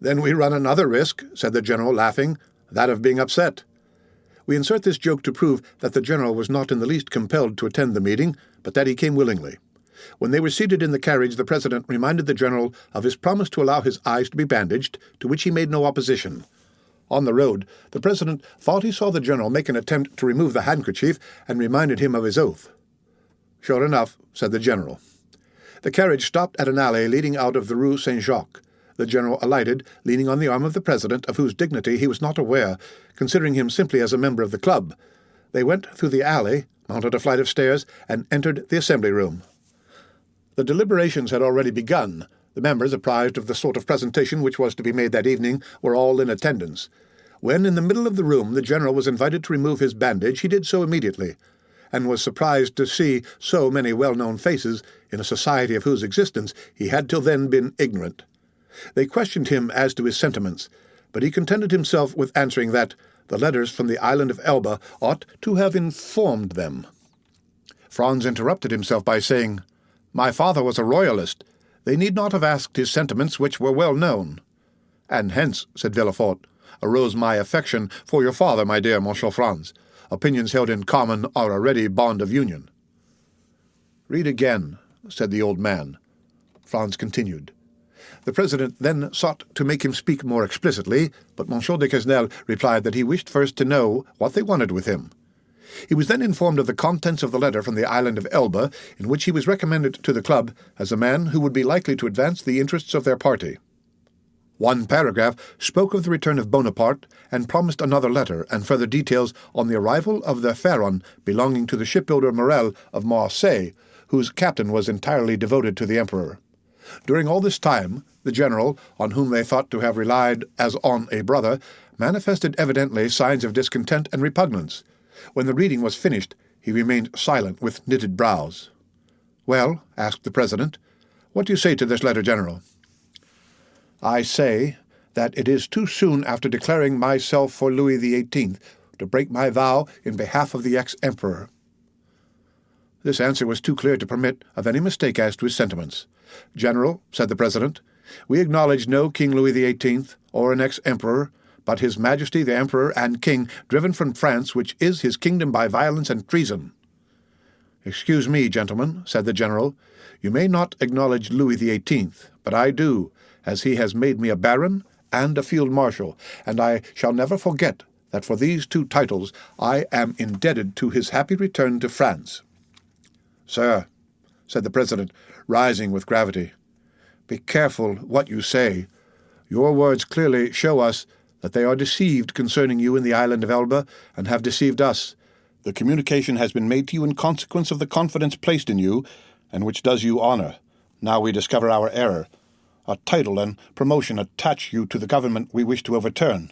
"Then we run another risk," said the general, laughing, "that of being upset." We insert this joke to prove that the general was not in the least compelled to attend the meeting, but that he came willingly. When they were seated in the carriage, the president reminded the general of his promise to allow his eyes to be bandaged, to which he made no opposition. On the road, the president thought he saw the general make an attempt to remove the handkerchief, and reminded him of his oath. "Sure enough," said the general. The carriage stopped at an alley leading out of the Rue Saint-Jacques. The general alighted, leaning on the arm of the president, of whose dignity he was not aware, considering him simply as a member of the club. They went through the alley, mounted a flight of stairs, and entered the assembly room. The deliberations had already begun. The members, apprised of the sort of presentation which was to be made that evening, were all in attendance. When, in the middle of the room, the general was invited to remove his bandage, he did so immediately, and was surprised to see so many well-known faces in a society of whose existence he had till then been ignorant. They questioned him as to his sentiments, but he contented himself with answering that the letters from the island of Elba ought to have informed them. Franz interrupted himself by saying, "My father was a royalist. They need not have asked his sentiments, which were well known." "And hence," said Villefort, "arose my affection for your father, my dear Monsieur Franz. Opinions held in common are a ready bond of union." "Read again," said the old man. Franz continued. The president then sought to make him speak more explicitly, but Monsieur de Quesnel replied that he wished first to know what they wanted with him. He was then informed of the contents of the letter from the island of Elba, in which he was recommended to the club as a man who would be likely to advance the interests of their party. One paragraph spoke of the return of Bonaparte, and promised another letter and further details on the arrival of the Pharaon belonging to the shipbuilder Morel of Marseille, whose captain was entirely devoted to the emperor. During all this time, the general, on whom they thought to have relied as on a brother, manifested evidently signs of discontent and repugnance. When the reading was finished, he remained silent with knitted brows. "Well," asked the president, "what do you say to this letter, General?" "I say that it is too soon after declaring myself for Louis XVIII to break my vow in behalf of the ex-emperor." This answer was too clear to permit of any mistake as to his sentiments. "General," said the president, "we acknowledge no King Louis XVIII or an ex-emperor, but His Majesty the Emperor and King, driven from France, which is his kingdom by violence and treason." "Excuse me, gentlemen," said the general. "You may not acknowledge Louis XVIII, but I do, as he has made me a baron and a field-marshal, and I shall never forget that for these two titles I am indebted to his happy return to France." "Sir," said the president, rising with gravity, "be careful what you say, Your words clearly show us that they are deceived concerning you in the island of Elba, and have deceived us. The communication has been made to you in consequence of the confidence placed in you, and which does you honor. Now we discover our error. A title and promotion attach you to the government we wish to overturn.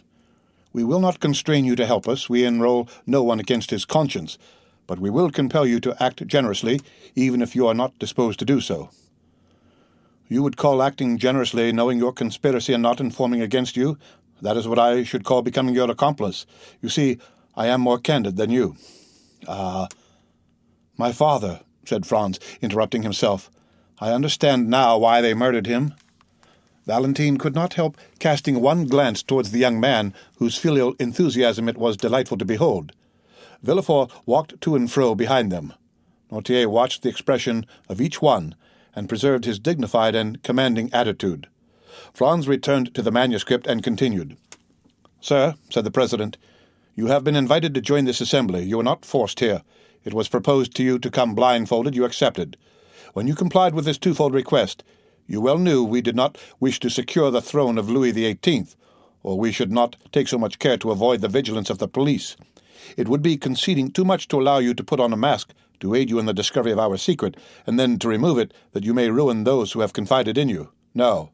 We will not constrain you to help us. We enroll no one against his conscience, but we will compel you to act generously, even if you are not disposed to do so. You would call acting generously knowing your conspiracy and not informing against you? That is what I should call becoming your accomplice. You see, I am more candid than you. My father, said Franz, interrupting himself. I understand now why they murdered him. Valentine could not help casting one glance towards the young man, whose filial enthusiasm it was delightful to behold. Villefort walked to and fro behind them. Noirtier watched the expression of each one, and preserved his dignified and commanding attitude. Franz returned to the manuscript and continued. Sir, said the president, you have been invited to join this assembly. You were not forced here. It was proposed to you to come blindfolded. You accepted. When you complied with this twofold request, you well knew we did not wish to secure the throne of Louis XVIII, or we should not take so much care to avoid the vigilance of the police. It would be conceding too much to allow you to put on a mask to aid you in the discovery of our secret, and then to remove it that you may ruin those who have confided in you. No,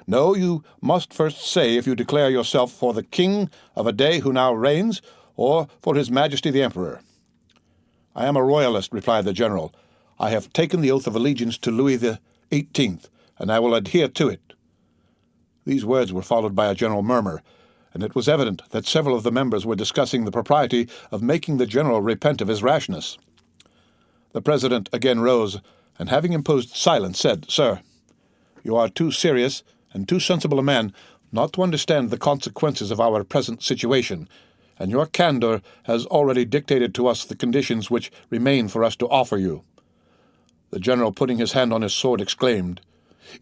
you must first say if you declare yourself for the king of a day who now reigns, or for his majesty the emperor. I am a royalist, replied the general. I have taken the oath of allegiance to Louis XVIII, and I will adhere to it. These words were followed by a general murmur, and it was evident that several of the members were discussing the propriety of making the general repent of his rashness. The president again rose, and having imposed silence, said, Sir, you are too serious and too sensible a man not to understand the consequences of our present situation, and your candor has already dictated to us the conditions which remain for us to offer you. The general, putting his hand on his sword, exclaimed,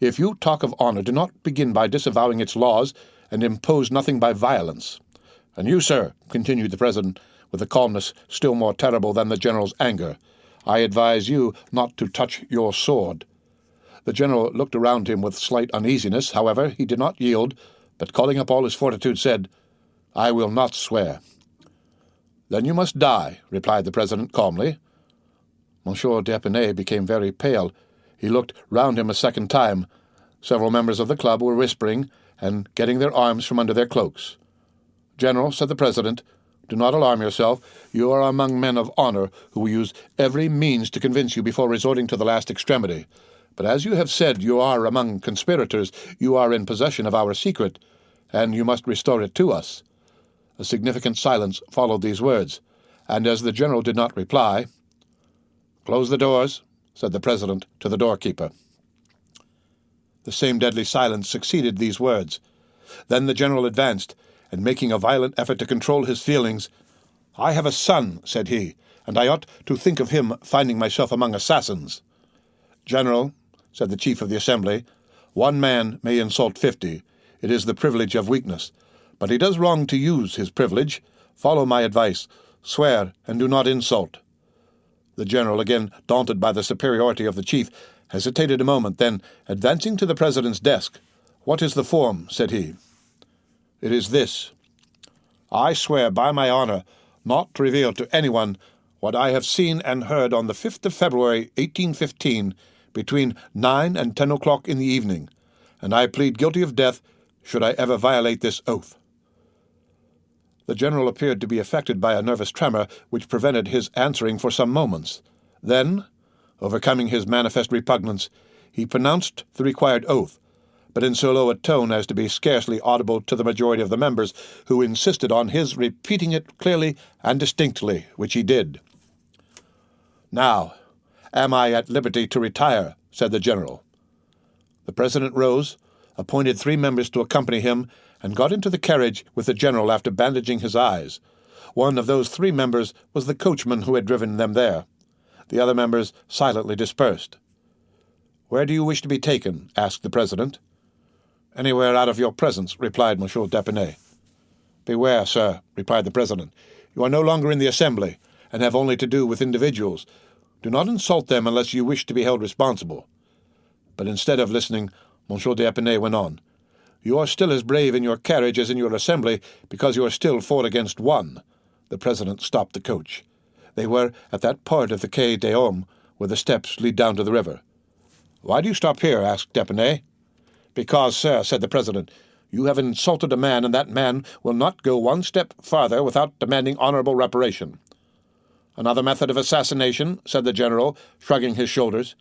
If you talk of honor, do not begin by disavowing its laws, and impose nothing by violence. And you, sir, continued the president, with a calmness still more terrible than the general's anger, I advise you not to touch your sword. The general looked around him with slight uneasiness. However, he did not yield, but calling up all his fortitude, said, I will not swear. Then you must die, replied the president calmly. Monsieur d'Épinay became very pale. He looked round him a second time. Several members of the club were whispering and getting their arms from under their cloaks. General, said the president, do not alarm yourself. You are among men of honor who will use every means to convince you before resorting to the last extremity. But as you have said you are among conspirators, you are in possession of our secret, and you must restore it to us. A significant silence followed these words, and as the general did not reply, Close the doors, said the president to the doorkeeper. The same deadly silence succeeded these words. Then the general advanced, and making a violent effort to control his feelings, I have a son, said he, and I ought to think of him finding myself among assassins. General, said the chief of the assembly, one man may insult 50. It is the privilege of weakness. But he does wrong to use his privilege. Follow my advice. Swear, and do not insult. The general, again daunted by the superiority of the chief, hesitated a moment, then, advancing to the president's desk, What is the form? Said he. It is this. I swear by my honor not to reveal to anyone what I have seen and heard on the 5th of February, 1815, between 9 and 10 o'clock in the evening, and I plead guilty of death should I ever violate this oath. The general appeared to be affected by a nervous tremor which prevented his answering for some moments. Then, overcoming his manifest repugnance, he pronounced the required oath, but in so low a tone as to be scarcely audible to the majority of the members, who insisted on his repeating it clearly and distinctly, which he did. Now, am I at liberty to retire? Said the general. The president rose, appointed 3 members to accompany him, and got into the carriage with the general after bandaging his eyes. One of those 3 members was the coachman who had driven them there. The other members silently dispersed. Where do you wish to be taken? Asked the president. Anywhere out of your presence, replied Monsieur d'Épinay. Beware, sir, replied the president. You are no longer in the assembly, and have only to do with individuals. Do not insult them unless you wish to be held responsible. But instead of listening, Monsieur d'Épinay went on. You are still as brave in your carriage as in your assembly, because you are still 4 against 1. The president stopped the coach. They were at that part of the Quai des Hommes where the steps lead down to the river. "Why do you stop here?" asked d'Épinay. "Because, sir," said the president, "you have insulted a man, and that man will not go 1 step farther without demanding honorable reparation." "Another method of assassination," said the general, shrugging his shoulders.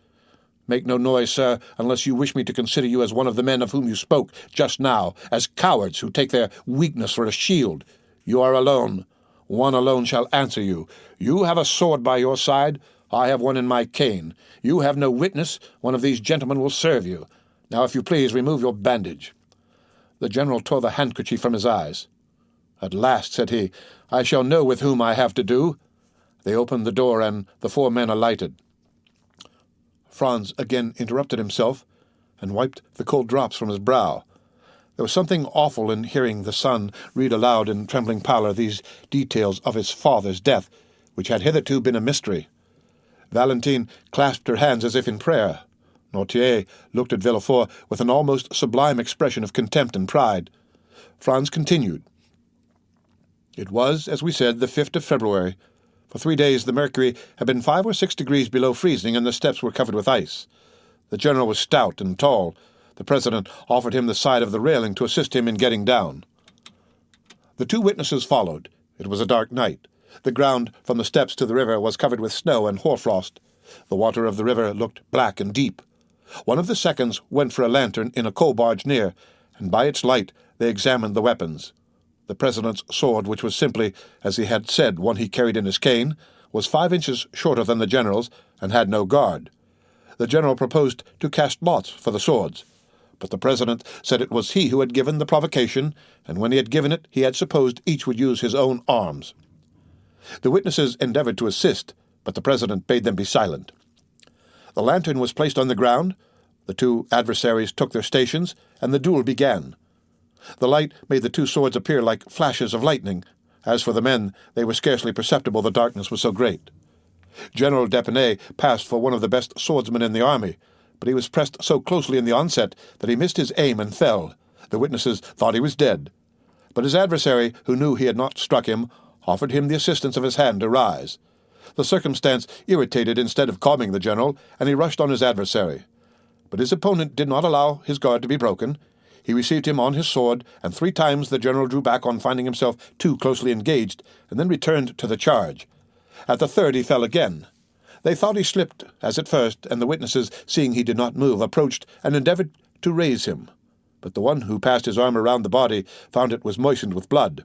"Make no noise, sir, unless you wish me to consider you as one of the men of whom you spoke just now, as cowards who take their weakness for a shield. You are alone. One alone shall answer you. You have a sword by your side. I have one in my cane. You have no witness. One of these gentlemen will serve you. Now, if you please, remove your bandage." The general tore the handkerchief from his eyes. "At last," said he, "I shall know with whom I have to do." They opened the door, and the 4 men alighted. Franz again interrupted himself and wiped the cold drops from his brow. There was something awful in hearing the son read aloud in trembling pallor these details of his father's death, which had hitherto been a mystery. Valentine clasped her hands as if in prayer. Noirtier looked at Villefort with an almost sublime expression of contempt and pride. Franz continued. "It was, as we said, the 5th of February. For 3 days the mercury had been 5 or 6 degrees below freezing, and the steps were covered with ice. The general was stout and tall. The president offered him the side of the railing to assist him in getting down. The 2 witnesses followed. It was a dark night. The ground from the steps to the river was covered with snow and hoarfrost. The water of the river looked black and deep. One of the seconds went for a lantern in a coal barge near, and by its light they examined the weapons. The president's sword, which was simply, as he had said, one he carried in his cane, was 5 inches shorter than the general's, and had no guard. The general proposed to cast lots for the swords, but the president said it was he who had given the provocation, and when he had given it he had supposed each would use his own arms. The witnesses endeavored to assist, but the president bade them be silent. The lantern was placed on the ground, the 2 adversaries took their stations, and the duel began. The light made the 2 swords appear like flashes of lightning. As for the men, they were scarcely perceptible, the darkness was so great. General d'Épinay passed for one of the best swordsmen in the army, but he was pressed so closely in the onset that he missed his aim and fell. The witnesses thought he was dead. But his adversary, who knew he had not struck him, offered him the assistance of his hand to rise. The circumstance irritated instead of calming the general, and he rushed on his adversary. But his opponent did not allow his guard to be broken. He received him on his sword, and 3 times the general drew back on finding himself too closely engaged, and then returned to the charge. At the 3rd he fell again. They thought he slipped, as at first, and the witnesses, seeing he did not move, approached and endeavored to raise him. But the one who passed his arm around the body found it was moistened with blood.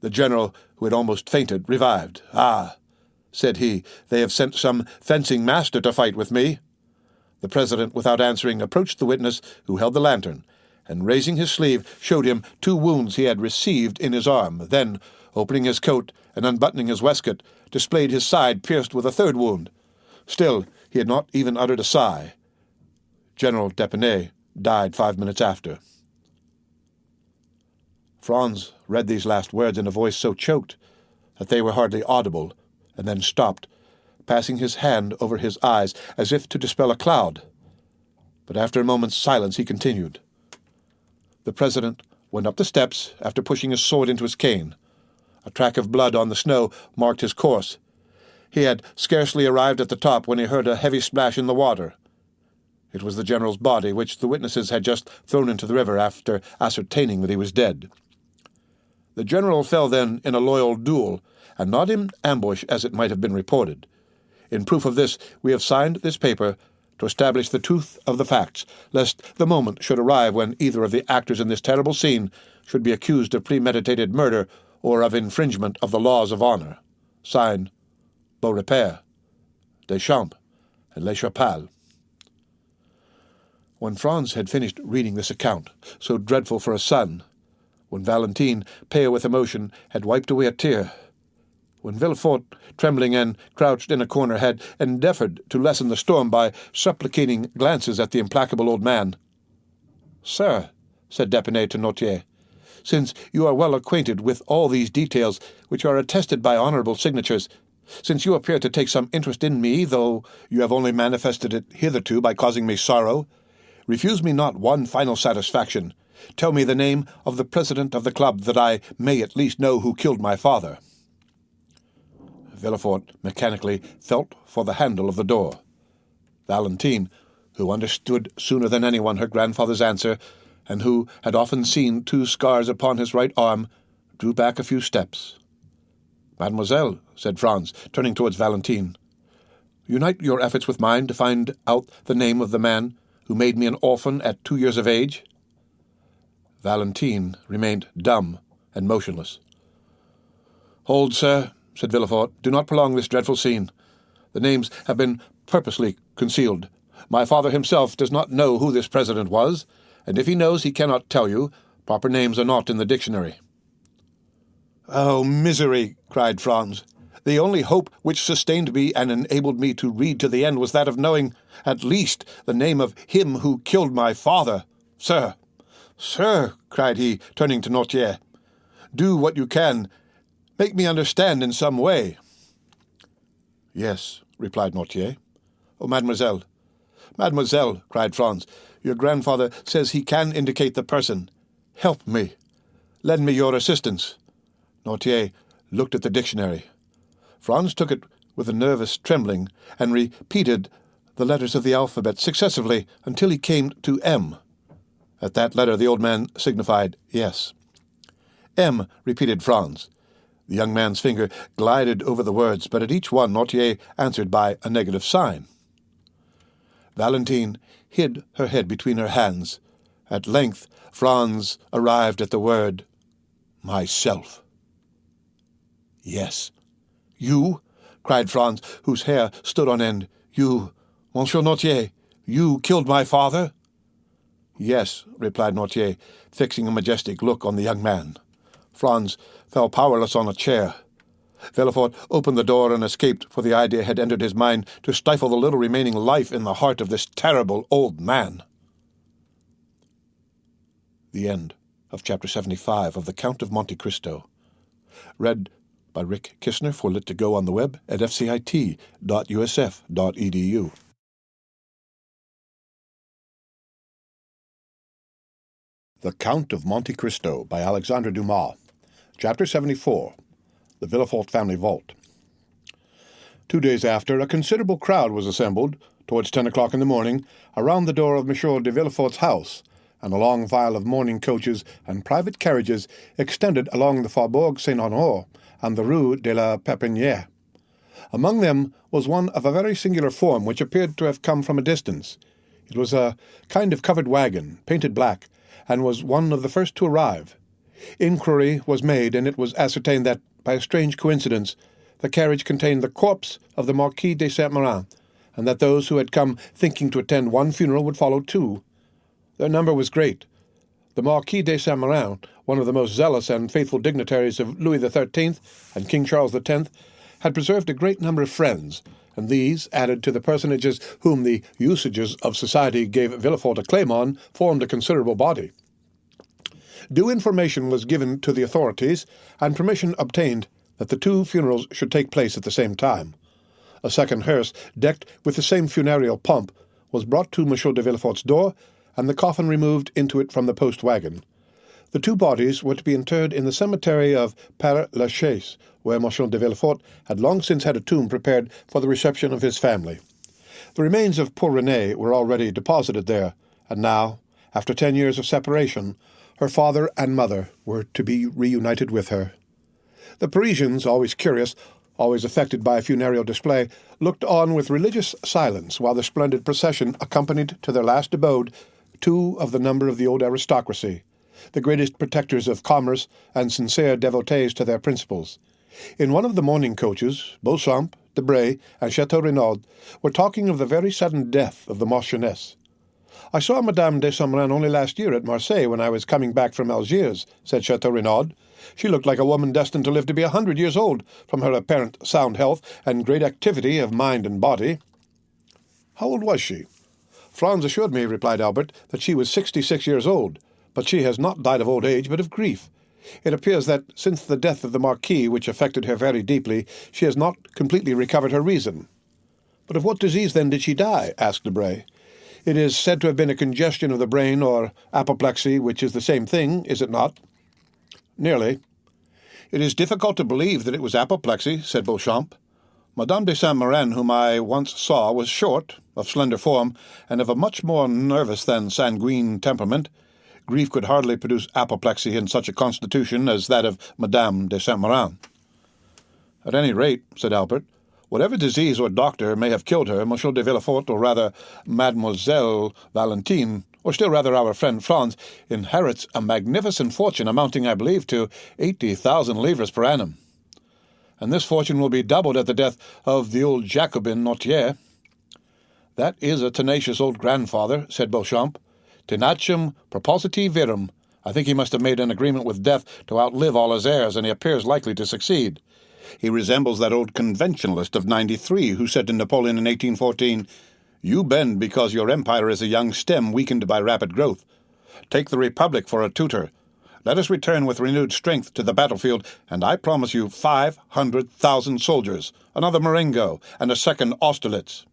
The general, who had almost fainted, revived. "Ah," said he, "they have sent some fencing master to fight with me." The president, without answering, approached the witness, who held the lantern, and raising his sleeve, showed him 2 wounds he had received in his arm. Then, opening his coat and unbuttoning his waistcoat, displayed his side pierced with a 3rd wound. Still, he had not even uttered a sigh. General d'Épinay died 5 minutes after. Franz read these last words in a voice so choked that they were hardly audible, and then stopped, passing his hand over his eyes as if to dispel a cloud. But after a moment's silence he continued. The president went up the steps after pushing his sword into his cane. A track of blood on the snow marked his course. He had scarcely arrived at the top when he heard a heavy splash in the water. It was the general's body, which the witnesses had just thrown into the river after ascertaining that he was dead. The general fell then in a loyal duel, and not in ambush as it might have been reported. In proof of this, we have signed this paper to establish the truth of the facts, lest the moment should arrive when either of the actors in this terrible scene should be accused of premeditated murder or of infringement of the laws of honor. Signed, Beaurepaire, Deschamps, and Le Chapal. When Franz had finished reading this account, so dreadful for a son, when Valentine, pale with emotion, had wiped away a tear, when Villefort, trembling and crouched in a corner, had endeavored to lessen the storm by supplicating glances at the implacable old man. "Sir," said d'Épinay to Noirtier, "since you are well acquainted with all these details, which are attested by honorable signatures, since you appear to take some interest in me, though you have only manifested it hitherto by causing me sorrow, refuse me not one final satisfaction. Tell me the name of the president of the club, that I may at least know who killed my father." Villefort mechanically felt for the handle of the door. Valentine, who understood sooner than anyone her grandfather's answer, and who had often seen 2 scars upon his right arm, drew back a few steps. "Mademoiselle," said Franz, turning towards Valentine, "unite your efforts with mine to find out the name of the man who made me an orphan at 2 years of age." Valentine remained dumb and motionless. "Hold, sir," said Villefort. "Do not prolong this dreadful scene. The names have been purposely concealed. My father himself does not know who this president was, and if he knows, he cannot tell you. Proper names are not in the dictionary." "Oh, misery!" cried Franz. "The only hope which sustained me and enabled me to read to the end was that of knowing, at least, the name of him who killed my father. Sir, sir," cried he, turning to Noirtier, "do what you can. Make me understand in some way." "Yes," replied Noirtier. "Oh, mademoiselle." "Mademoiselle," cried Franz, "your grandfather says he can indicate the person. Help me. Lend me your assistance." Noirtier looked at the dictionary. Franz took it with a nervous trembling and repeated the letters of the alphabet successively until he came to M. At that letter the old man signified yes. "M," repeated Franz. The young man's finger glided over the words, but at each one Noirtier answered by a negative sign. Valentine hid her head between her hands. At length Franz arrived at the word myself. "Yes." "You?" cried Franz, whose hair stood on end. "You, Monsieur Noirtier, you killed my father?" "Yes," replied Noirtier, fixing a majestic look on the young man. Franz fell powerless on a chair. Villefort opened the door and escaped, for the idea had entered his mind to stifle the little remaining life in the heart of this terrible old man. The end of Chapter 75 of The Count of Monte Cristo. Read by Rick Kistner for Lit to Go on the web at fcit.usf.edu. The Count of Monte Cristo by Alexandre Dumas. Chapter 74. The Villefort Family Vault. 2 days after, a considerable crowd was assembled, towards 10 o'clock in the morning, around the door of Monsieur de Villefort's house, and a long file of mourning coaches and private carriages extended along the Faubourg Saint-Honore and the Rue de la Pépinière. Among them was one of a very singular form, which appeared to have come from a distance. It was a kind of covered wagon, painted black, and was one of the first to arrive. Inquiry was made, and it was ascertained that, by a strange coincidence, the carriage contained the corpse of the Marquis de Saint-Méran, and that those who had come thinking to attend one funeral would follow 2. Their number was great. The Marquis de Saint-Méran, one of the most zealous and faithful dignitaries of Louis XIII and King Charles X, had preserved a great number of friends, and these, added to the personages whom the usages of society gave Villefort a claim on, formed a considerable body. Due information was given to the authorities, and permission obtained that the 2 funerals should take place at the same time. A second hearse, decked with the same funereal pomp, was brought to Monsieur de Villefort's door, and the coffin removed into it from the post-wagon. The 2 bodies were to be interred in the cemetery of Père-Lachaise, where Monsieur de Villefort had long since had a tomb prepared for the reception of his family. The remains of poor Renée were already deposited there, and now, after 10 years of separation, her father and mother were to be reunited with her. The Parisians, always curious, always affected by a funereal display, looked on with religious silence while the splendid procession accompanied to their last abode 2 of the number of the old aristocracy, the greatest protectors of commerce and sincere devotees to their principles. In one of the mourning coaches, Beauchamp, Debray, and Chateau Renaud were talking of the very sudden death of the Marchioness. "I saw Madame de Saint-Méran only last year at Marseille when I was coming back from Algiers," said Chateau Renaud. "She looked like a woman destined to live to be 100 years old, from her apparent sound health and great activity of mind and body." "How old was she?" "Franz assured me," replied Albert, "that she was 66 years old, but she has not died of old age, but of grief. It appears that, since the death of the Marquis, which affected her very deeply, she has not completely recovered her reason." "But of what disease, then, did she die?" asked Debray. It is said to have been a congestion of the brain, or apoplexy, which is the same thing, is it not? Nearly. It is difficult to believe that it was apoplexy, said Beauchamp. Madame de Saint-Méran, whom I once saw, was short, of slender form, and of a much more nervous than sanguine temperament. Grief could hardly produce apoplexy in such a constitution as that of Madame de Saint-Méran. At any rate, said Albert, whatever disease or doctor may have killed her, Monsieur de Villefort, or rather Mademoiselle Valentine, or still rather our friend Franz, inherits a magnificent fortune amounting, I believe, to 80,000 livres per annum. And this fortune will be doubled at the death of the old Jacobin Notier. That is a tenacious old grandfather, said Beauchamp. Tenacem propositi virum. I think he must have made an agreement with death to outlive all his heirs, and he appears likely to succeed. He resembles that old conventionalist of 93 who said to Napoleon in 1814, "You bend because your empire is a young stem weakened by rapid growth. Take the Republic for a tutor. Let us return with renewed strength to the battlefield, and I promise you 500,000 soldiers, another Marengo, and a second Austerlitz."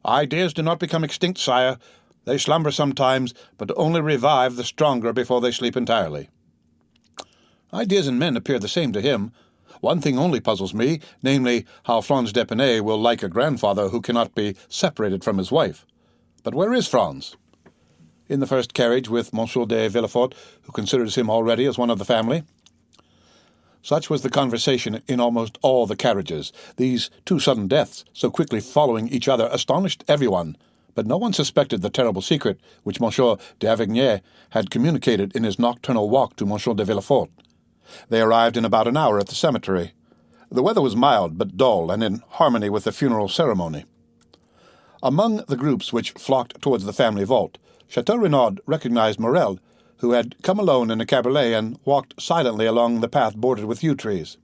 Ideas do not become extinct, sire. They slumber sometimes, but only revive the stronger before they sleep entirely. Ideas and men appear the same to him. One thing only puzzles me, namely, how Franz d'Épinay will like a grandfather who cannot be separated from his wife. But where is Franz? In the first carriage with Monsieur de Villefort, who considers him already as one of the family. Such was the conversation in almost all the carriages. These two sudden deaths, so quickly following each other, astonished everyone, but no one suspected the terrible secret which Monsieur d'Avignay had communicated in his nocturnal walk to Monsieur de Villefort. They arrived in about an hour at the cemetery. The weather was mild but dull, and in harmony with the funeral ceremony. Among the groups which flocked towards the family vault, Chateau Renaud recognized Morel, who had come alone in a cabriolet and walked silently along the path bordered with yew trees.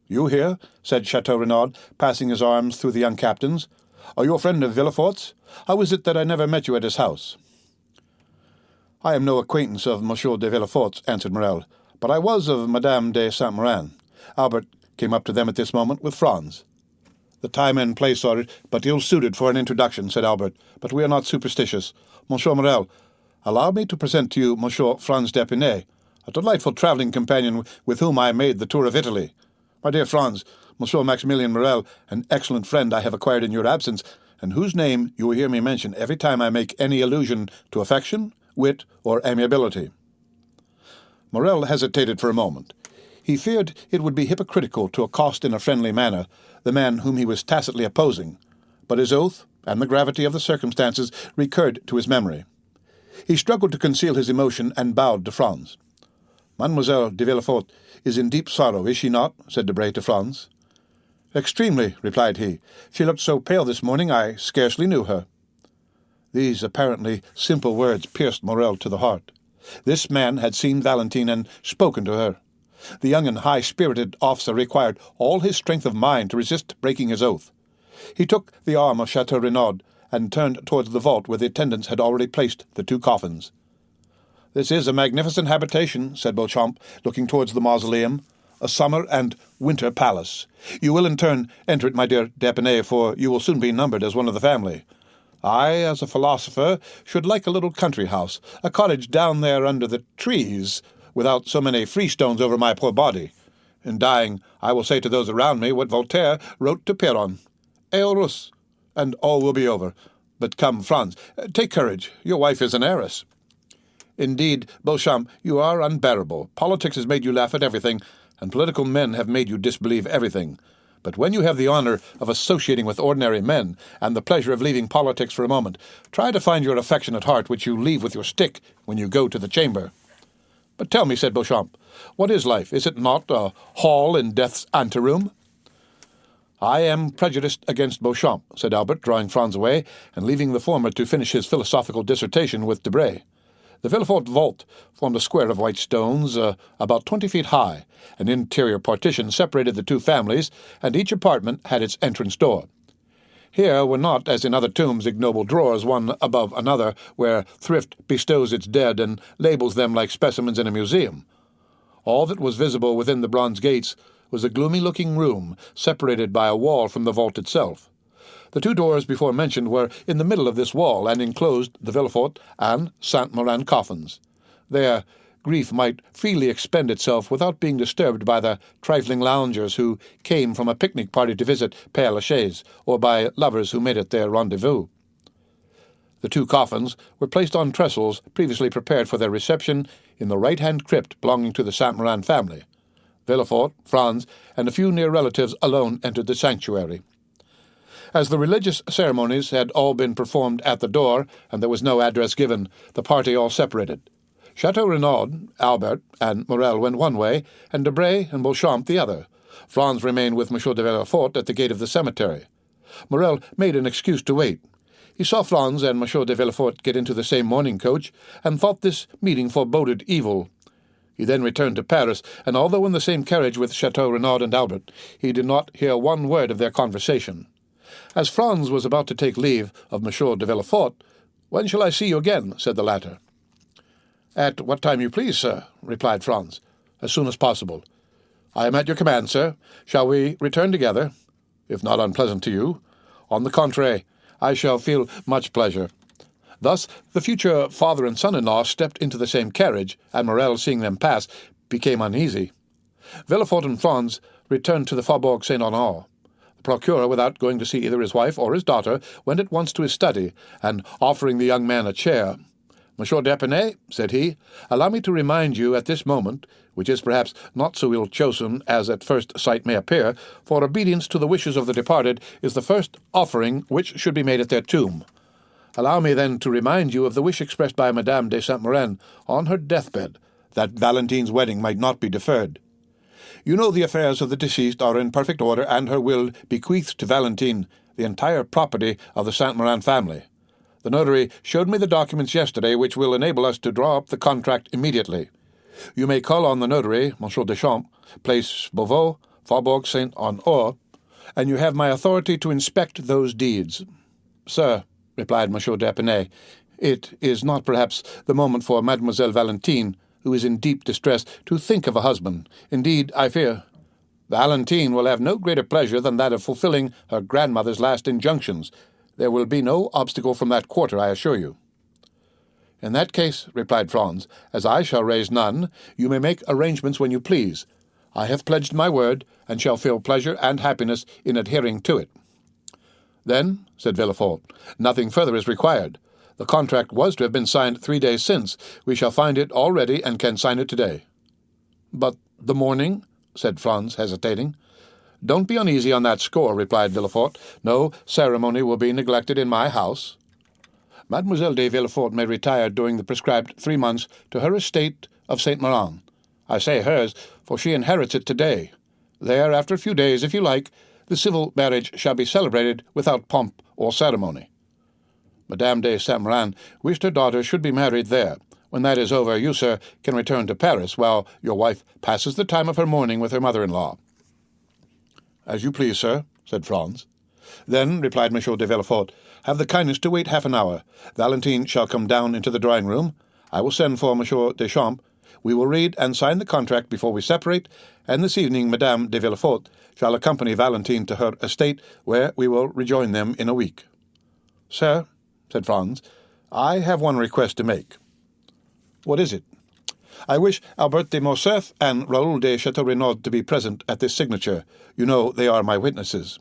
"You here?" said Chateau Renaud, passing his arms through the young captains. "Are you a friend of Villefort's? How is it that I never met you at his house?" "I am no acquaintance of Monsieur de Villefort's," answered Morel, "but I was of Madame de Saint-Méran." Albert came up to them at this moment with Franz. "The time and place are but ill-suited for an introduction," said Albert, "but we are not superstitious. Monsieur Morel, allow me to present to you Monsieur Franz d'Épinay, a delightful travelling companion with whom I made the tour of Italy. My dear Franz, Monsieur Maximilian Morel, an excellent friend I have acquired in your absence, and whose name you will hear me mention every time I make any allusion to affection, wit, or amiability." Morel hesitated for a moment. He feared it would be hypocritical to accost in a friendly manner the man whom he was tacitly opposing, but his oath and the gravity of the circumstances recurred to his memory. He struggled to conceal his emotion and bowed to Franz. "Mademoiselle de Villefort is in deep sorrow, is she not?" said Debray to Franz. "Extremely," replied he. "She looked so pale this morning I scarcely knew her." These apparently simple words pierced Morel to the heart. This man had seen Valentine and spoken to her. The young and high-spirited officer required all his strength of mind to resist breaking his oath. He took the arm of Chateau Renaud and turned towards the vault where the attendants had already placed the two coffins. "This is a magnificent habitation," said Beauchamp, looking towards the mausoleum, "a summer and winter palace. You will in turn enter it, my dear d'Épinay, for you will soon be numbered as one of the family. I, as a philosopher, should like a little country house, a cottage down there under the trees, without so many freestones over my poor body. In dying, I will say to those around me what Voltaire wrote to Péron, 'Heureux,' and all will be over. But come, Franz, take courage. Your wife is an heiress." "Indeed, Beauchamp, you are unbearable. Politics has made you laugh at everything, and political men have made you disbelieve everything. But when you have the honor of associating with ordinary men, and the pleasure of leaving politics for a moment, try to find your affectionate heart which you leave with your stick when you go to the chamber." "But tell me," said Beauchamp, "what is life? Is it not a hall in death's anteroom?" "I am prejudiced against Beauchamp," said Albert, drawing Franz away, and leaving the former to finish his philosophical dissertation with Debray. The Villefort vault formed a square of white stones about 20 feet high. An interior partition separated the two families, and each apartment had its entrance door. Here were not, as in other tombs, ignoble drawers, one above another, where thrift bestows its dead and labels them like specimens in a museum. All that was visible within the bronze gates was a gloomy-looking room, separated by a wall from the vault itself. The two doors before mentioned were in the middle of this wall, and enclosed the Villefort and Saint-Méran coffins. There, grief might freely expend itself without being disturbed by the trifling loungers who came from a picnic party to visit Père Lachaise, or by lovers who made it their rendezvous. The two coffins were placed on trestles previously prepared for their reception in the right-hand crypt belonging to the Saint-Méran family. Villefort, Franz, and a few near relatives alone entered the sanctuary. As the religious ceremonies had all been performed at the door, and there was no address given, the party all separated. Chateau Renaud, Albert, and Morel went one way, and Debray and Beauchamp the other. Franz remained with M. de Villefort at the gate of the cemetery. Morel made an excuse to wait. He saw Franz and M. de Villefort get into the same mourning coach, and thought this meeting foreboded evil. He then returned to Paris, and although in the same carriage with Chateau Renaud and Albert, he did not hear one word of their conversation. As Franz was about to take leave of M. de Villefort, "When shall I see you again?" said the latter. "At what time you please, sir," replied Franz. "As soon as possible." "I am at your command, sir. Shall we return together, if not unpleasant to you? On the contrary, I shall feel much pleasure." Thus the future father and son-in-law stepped into the same carriage, and Morel, seeing them pass, became uneasy. Villefort and Franz returned to the Faubourg Saint-Honore. The procureur, without going to see either his wife or his daughter, went at once to his study, and, offering the young man a chair, "Monsieur d'Épinay," said he, "allow me to remind you at this moment, which is perhaps not so ill chosen as at first sight may appear, for obedience to the wishes of the departed is the first offering which should be made at their tomb. Allow me then to remind you of the wish expressed by Madame de Saint-Méran on her deathbed, that Valentine's wedding might not be deferred. You know the affairs of the deceased are in perfect order, and her will bequeathed to Valentine the entire property of the Saint-Méran family. The notary showed me the documents yesterday, which will enable us to draw up the contract immediately. You may call on the notary, M. Deschamps, Place Beauvau, Faubourg Saint-Honore, and you have my authority to inspect those deeds." "Sir," replied M. d'Épinay, "it is not perhaps the moment for Mademoiselle Valentine, who is in deep distress, to think of a husband. Indeed, I fear Valentine will have no greater pleasure than that of fulfilling her grandmother's last injunctions. There will be no obstacle from that quarter, I assure you." "In that case," replied Franz, "as I shall raise none, you may make arrangements when you please. I have pledged my word, and shall feel pleasure and happiness in adhering to it." "Then," said Villefort, "nothing further is required. The contract was to have been signed 3 days since. We shall find it all ready, and can sign it today." "But the morning?" said Franz, hesitating. "Don't be uneasy on that score," replied Villefort. "No ceremony will be neglected in my house. Mademoiselle de Villefort may retire during the prescribed 3 months to her estate of Saint-Méran. I say hers, for she inherits it today. There, after a few days, if you like, the civil marriage shall be celebrated without pomp or ceremony." Madame de Saint-Méran wished her daughter should be married there. When that is over, you, sir, can return to Paris, while your wife passes the time of her mourning with her mother-in-law. "As you please, sir," said Franz. "Then," replied M. de Villefort, "have the kindness to wait half an hour. Valentine shall come down into the drawing-room. I will send for M. Deschamps. We will read and sign the contract before we separate, and this evening Madame de Villefort shall accompany Valentine to her estate, where we will rejoin them in a week." "Sir," said Franz, "I have one request to make." "What is it?" "I wish Albert de Morcerf and Raoul de Château-Renaud to be present at this signature. You know they are my witnesses."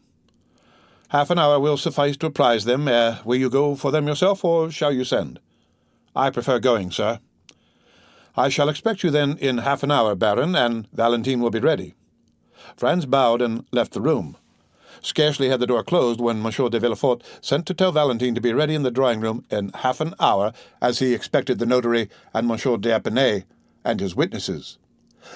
"Half an hour will suffice to apprise them. Will you go for them yourself, or shall you send?" "I prefer going, sir." "I shall expect you then in half an hour, Baron, and Valentine will be ready." Franz bowed and left the room. Scarcely had the door closed when M. de Villefort sent to tell Valentine to be ready in the drawing-room in half an hour, as he expected the notary and M. d'Épinay and his witnesses.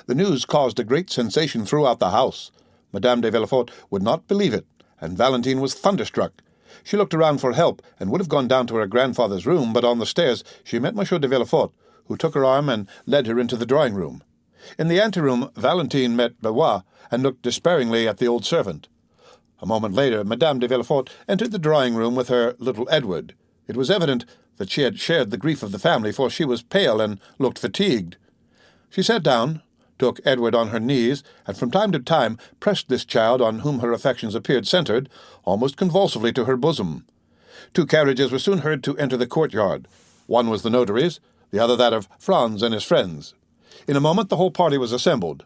The news caused a great sensation throughout the house. Madame de Villefort would not believe it, and Valentine was thunderstruck. She looked around for help, and would have gone down to her grandfather's room, but on the stairs she met M. de Villefort, who took her arm and led her into the drawing-room. In the anteroom, Valentine met BaS, and looked despairingly at the old servant. A moment later, Madame de Villefort entered the drawing-room with her little Edward. It was evident that she had shared the grief of the family, for she was pale and looked fatigued. She sat down, took Edward on her knees, and from time to time pressed this child, on whom her affections appeared centred, almost convulsively to her bosom. 2 carriages were soon heard to enter the courtyard. One was the notary's, the other that of Franz and his friends. In a moment the whole party was assembled.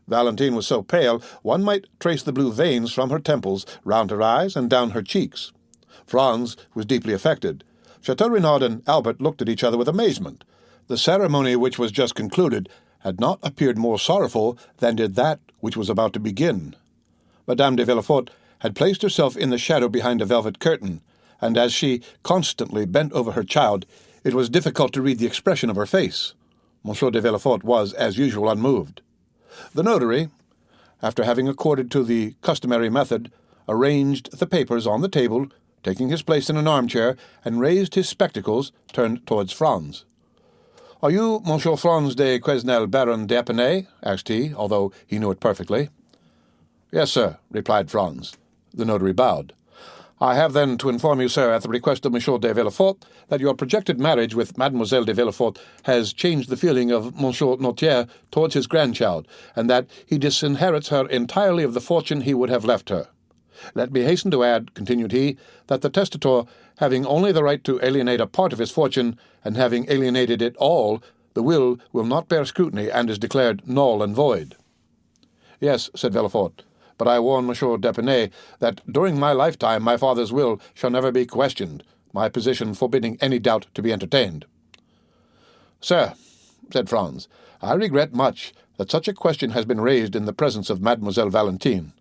Valentine was so pale one might trace the blue veins from her temples, round her eyes, and down her cheeks. Franz was deeply affected. Chateau Renaud and Albert looked at each other with amazement. The ceremony which was just concluded had not appeared more sorrowful than did that which was about to begin. Madame de Villefort had placed herself in the shadow behind a velvet curtain, and as she constantly bent over her child, it was difficult to read the expression of her face. Monsieur de Villefort was, as usual, unmoved. The notary, after having accorded to the customary method, arranged the papers on the table, taking his place in an armchair, and raised his spectacles, turned towards Franz. "Are you Monsieur Franz de Quesnel, Baron d'Épinay?" asked he, although he knew it perfectly. "Yes, sir," replied Franz. The notary bowed. "I have then to inform you, sir, at the request of Monsieur de Villefort, that your projected marriage with Mademoiselle de Villefort has changed the feeling of Monsieur Noirtier towards his grandchild, and that he disinherits her entirely of the fortune he would have left her. Let me hasten to add," continued he, "that the testator, having only the right to alienate a part of his fortune, and having alienated it all, the will not bear scrutiny, and is declared null and void." "Yes," said Villefort, "but I warn Monsieur d'Épinay that during my lifetime my father's will shall never be questioned, my position forbidding any doubt to be entertained." "Sir," said Franz, "I regret much that such a question has been raised in the presence of Mademoiselle Valentine.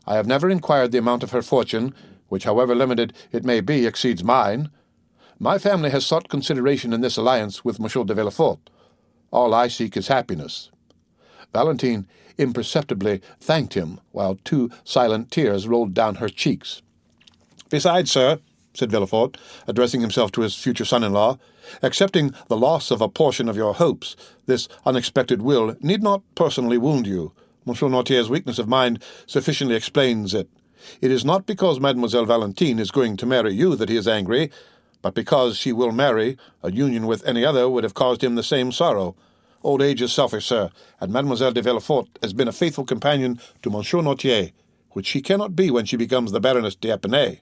I have never inquired the amount of her fortune, which, however limited it may be, exceeds mine. My family has sought consideration in this alliance with Monsieur de Villefort. All I seek is happiness." Valentine imperceptibly thanked him, while 2 silent tears rolled down her cheeks. "Besides, sir," said Villefort, addressing himself to his future son-in-law, "accepting the loss of a portion of your hopes, this unexpected will need not personally wound you. Monsieur Noirtier's weakness of mind sufficiently explains it. It is not because Mademoiselle Valentine is going to marry you that he is angry, but because she will marry, a union with any other would have caused him the same sorrow. Old age is selfish, sir, and Mademoiselle de Villefort has been a faithful companion to Monsieur Noirtier, which she cannot be when she becomes the Baroness d'Épinay.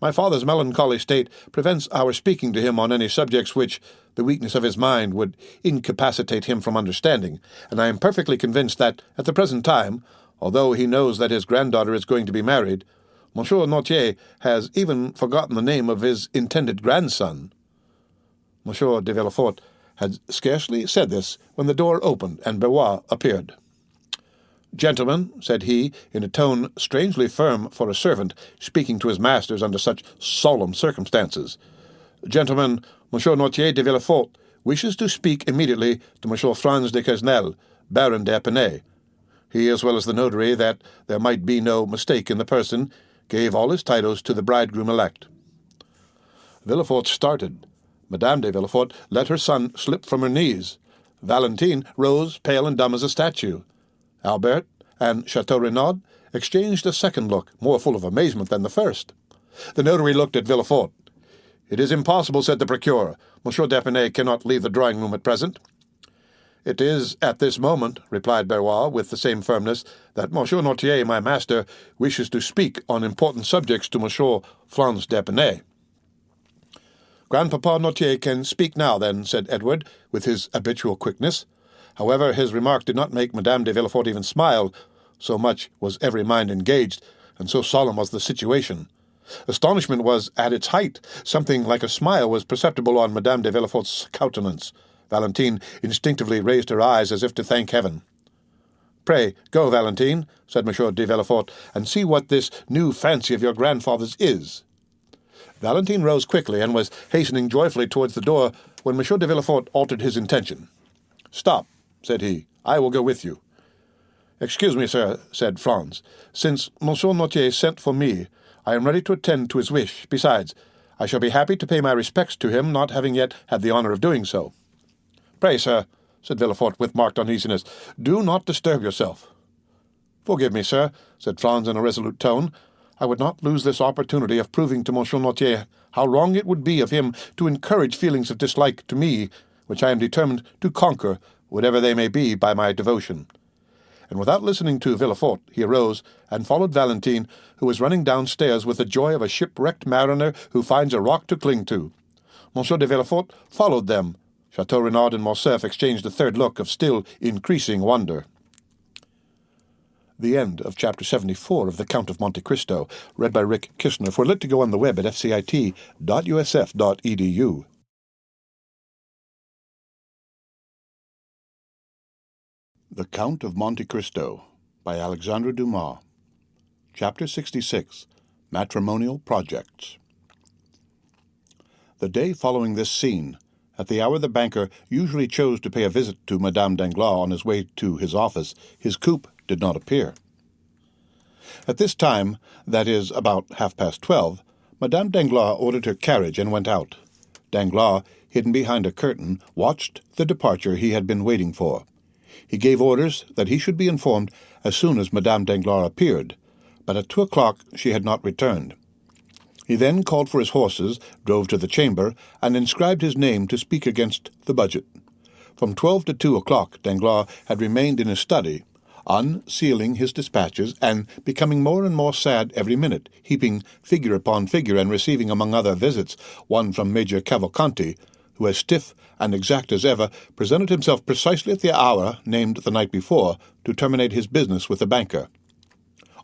My father's melancholy state prevents our speaking to him on any subjects which the weakness of his mind would incapacitate him from understanding, and I am perfectly convinced that, at the present time, although he knows that his granddaughter is going to be married, Monsieur Noirtier has even forgotten the name of his intended grandson." Monsieur de Villefort had scarcely said this when the door opened and BaS appeared. "Gentlemen," said he, in a tone strangely firm for a servant speaking to his masters under such solemn circumstances, "Gentlemen, Monsieur Noirtier de Villefort wishes to speak immediately to Monsieur Franz de Quesnel, Baron d'Épinay. He, as well as the notary, that there might be no mistake in the person, gave all his titles to the bridegroom-elect." Villefort started. Madame de Villefort let her son slip from her knees. Valentine rose, pale and dumb as a statue. Albert and Chateau Renaud exchanged a second look, more full of amazement than the first. The notary looked at Villefort. "It is impossible," said the procureur. "Monsieur d'Épinay cannot leave the drawing-room at present." "It is at this moment," replied BaS with the same firmness, "that Monsieur Noirtier, my master, wishes to speak on important subjects to Monsieur Franz d'Épinay." "Grandpapa Noirtier can speak now, then," said Edward, with his habitual quickness. However, his remark did not make Madame de Villefort even smile, so much was every mind engaged, and so solemn was the situation. Astonishment was at its height. Something like a smile was perceptible on Madame de Villefort's countenance. Valentine instinctively raised her eyes as if to thank heaven. "Pray, go, Valentine," said Monsieur de Villefort, "and see what this new fancy of your grandfather's is." Valentine rose quickly and was hastening joyfully towards the door when Monsieur de Villefort altered his intention. "Stop," said he. "I will go with you." "Excuse me, sir," said Franz. "Since Monsieur Noirtier sent for me, I am ready to attend to his wish. Besides, I shall be happy to pay my respects to him, not having yet had the honor of doing so." "Pray, sir," said Villefort with marked uneasiness, "do not disturb yourself." "Forgive me, sir," said Franz in a resolute tone. "I would not lose this opportunity of proving to Monsieur Noirtier how wrong it would be of him to encourage feelings of dislike to me, which I am determined to conquer whatever they may be, by my devotion." And without listening to Villefort, he arose and followed Valentine, who was running downstairs with the joy of a shipwrecked mariner who finds a rock to cling to. Monsieur de Villefort followed them. Chateau Renaud and Morcerf exchanged a third look of still increasing wonder. The end of Chapter 74 of The Count of Monte Cristo, read by Rick Kishner, for Lit to Go on the web at fcit.usf.edu. The Count of Monte Cristo, by Alexandre Dumas. Chapter 66, Matrimonial Projects. The day following this scene, at the hour the banker usually chose to pay a visit to Madame Danglars on his way to his office, his coupe did not appear. At this time, that is, about 12:30, Madame Danglars ordered her carriage and went out. Danglars, hidden behind a curtain, watched the departure he had been waiting for. He gave orders that he should be informed as soon as Madame Danglars appeared, but at 2 o'clock she had not returned. He then called for his horses, drove to the chamber, and inscribed his name to speak against the budget. From 12 to 2 o'clock Danglars had remained in his study, unsealing his dispatches, and becoming more and more sad every minute, heaping figure upon figure, and receiving, among other visits, one from Major Cavalcanti, who, as stiff and exact as ever, presented himself precisely at the hour named the night before to terminate his business with the banker.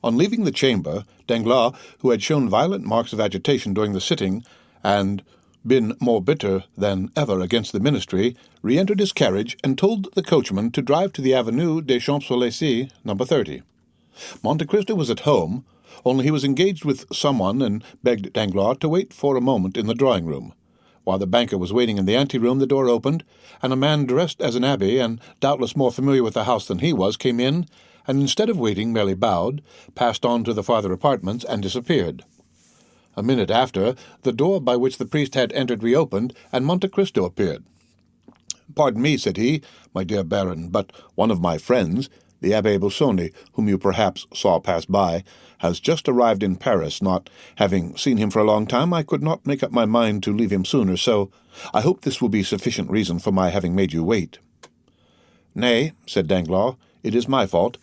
On leaving the chamber, Danglars, who had shown violent marks of agitation during the sitting, and been more bitter than ever against the ministry, re-entered his carriage and told the coachman to drive to the Avenue des Champs-Élysées, No. 30. Monte Cristo was at home, only he was engaged with someone, and begged Danglars to wait for a moment in the drawing-room. While the banker was waiting in the anteroom, the door opened, and a man dressed as an abbé, and doubtless more familiar with the house than he was, came in, and instead of waiting, merely bowed, passed on to the farther apartments, and disappeared. A minute after, the door by which the priest had entered reopened, and Monte Cristo appeared. "Pardon me," said he, "my dear Baron, but one of my friends, the Abbé Busoni, whom you perhaps saw pass by, has just arrived in Paris. Not having seen him for a long time, I could not make up my mind to leave him sooner, so I hope this will be sufficient reason for my having made you wait." "Nay," said Danglars, "it is my fault.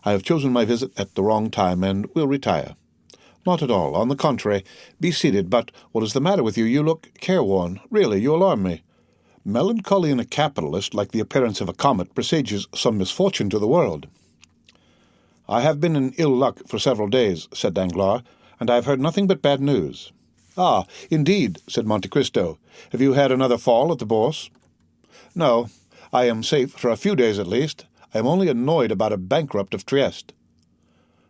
I have chosen my visit at the wrong time, and will retire." "Not at all. On the contrary. Be seated. But what is the matter with you? You look careworn. Really, you alarm me." "Melancholy in a capitalist, like the appearance of a comet, presages some misfortune to the world." "I have been in ill luck for several days," said Danglars, "and I have heard nothing but bad news." "Ah, indeed," said Monte Cristo. "Have you had another fall at the Bourse?" "No. I am safe for a few days at least. I am only annoyed about a bankrupt of Trieste."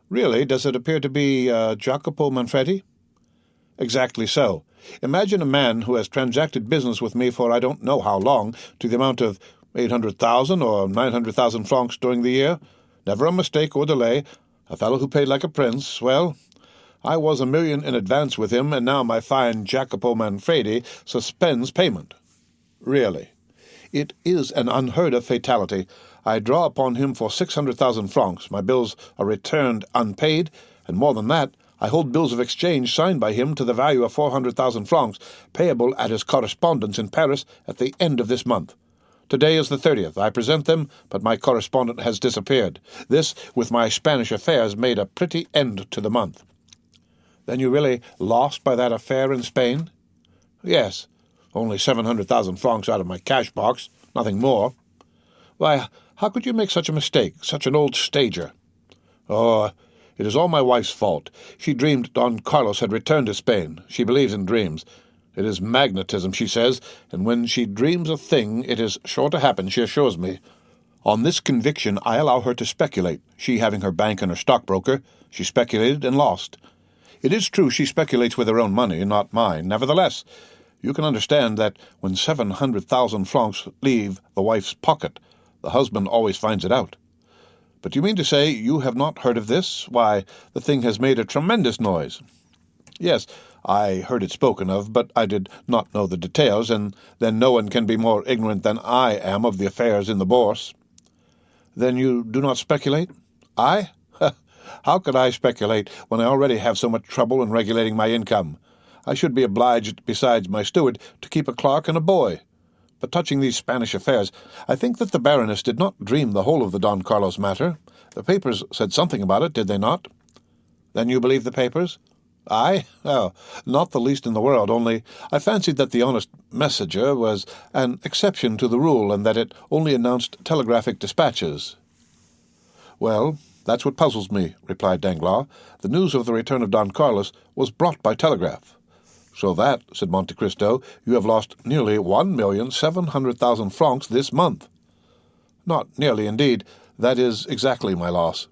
"Really? Does it appear to be Jacopo Manfredi?" "Exactly so. Imagine a man who has transacted business with me for I don't know how long, to the amount of 800,000 or 900,000 francs during the year. Never a mistake or delay. A fellow who paid like a prince. Well, I was 1,000,000 in advance with him, and now my fine Jacopo Manfredi suspends payment." "Really?" "It is an unheard-of fatality. I draw upon him for 600,000 francs. My bills are returned unpaid, and more than that, I hold bills of exchange signed by him to the value of 400,000 francs, payable at his correspondence in Paris at the end of this month. Today is the 30th. I present them, but my correspondent has disappeared. This, with my Spanish affairs, made a pretty end to the month." "Then you really lost by that affair in Spain?" "Yes. Only 700,000 francs out of my cash box, nothing more." "Why, how could you make such a mistake, such an old stager?" "Oh, it is all my wife's fault. She dreamed Don Carlos had returned to Spain. She believes in dreams. It is magnetism, she says, and when she dreams a thing, it is sure to happen, she assures me. On this conviction, I allow her to speculate. She having her bank and her stockbroker, she speculated and lost. It is true she speculates with her own money, not mine. Nevertheless, you can understand that when 700,000 francs leave the wife's pocket, the husband always finds it out. But you mean to say you have not heard of this? Why, the thing has made a tremendous noise." "Yes, I heard it spoken of, but I did not know the details, and then no one can be more ignorant than I am of the affairs in the Bourse." "Then you do not speculate?" "I? How could I speculate when I already have so much trouble in regulating my income? I should be obliged, besides my steward, to keep a clerk and a boy. But touching these Spanish affairs, I think that the Baroness did not dream the whole of the Don Carlos matter. The papers said something about it, did they not?" "Then you believe the papers?" "I? Oh, not the least in the world, only I fancied that the honest messenger was an exception to the rule, and that it only announced telegraphic dispatches." "Well, that's what puzzles me," replied Danglars. "The news of the return of Don Carlos was brought by telegraph." "So that," said Monte Cristo, "you have lost nearly 1,700,000 francs this month." "Not nearly, indeed. That is exactly my loss."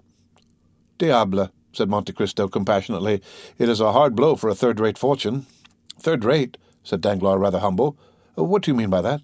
"Diable," said Monte Cristo compassionately. "It is a hard blow for a third-rate fortune." "Third-rate?" said Danglars, rather humble. "What do you mean by that?"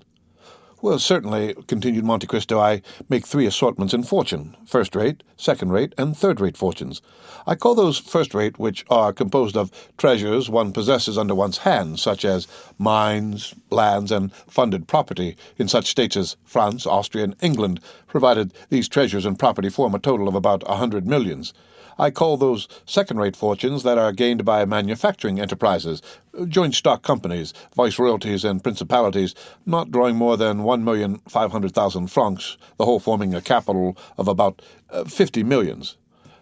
"Well, certainly," continued Monte Cristo, "I make three assortments in fortune: first-rate, second-rate, and third-rate fortunes. I call those first-rate which are composed of treasures one possesses under one's hands, such as mines, lands, and funded property, in such states as France, Austria, and England, provided these treasures and property form a total of about 100 millions. I call those second-rate fortunes that are gained by manufacturing enterprises, joint stock companies, viceroyalties, and principalities, not drawing more than 1,500,000 francs, the whole forming a capital of about 50 millions.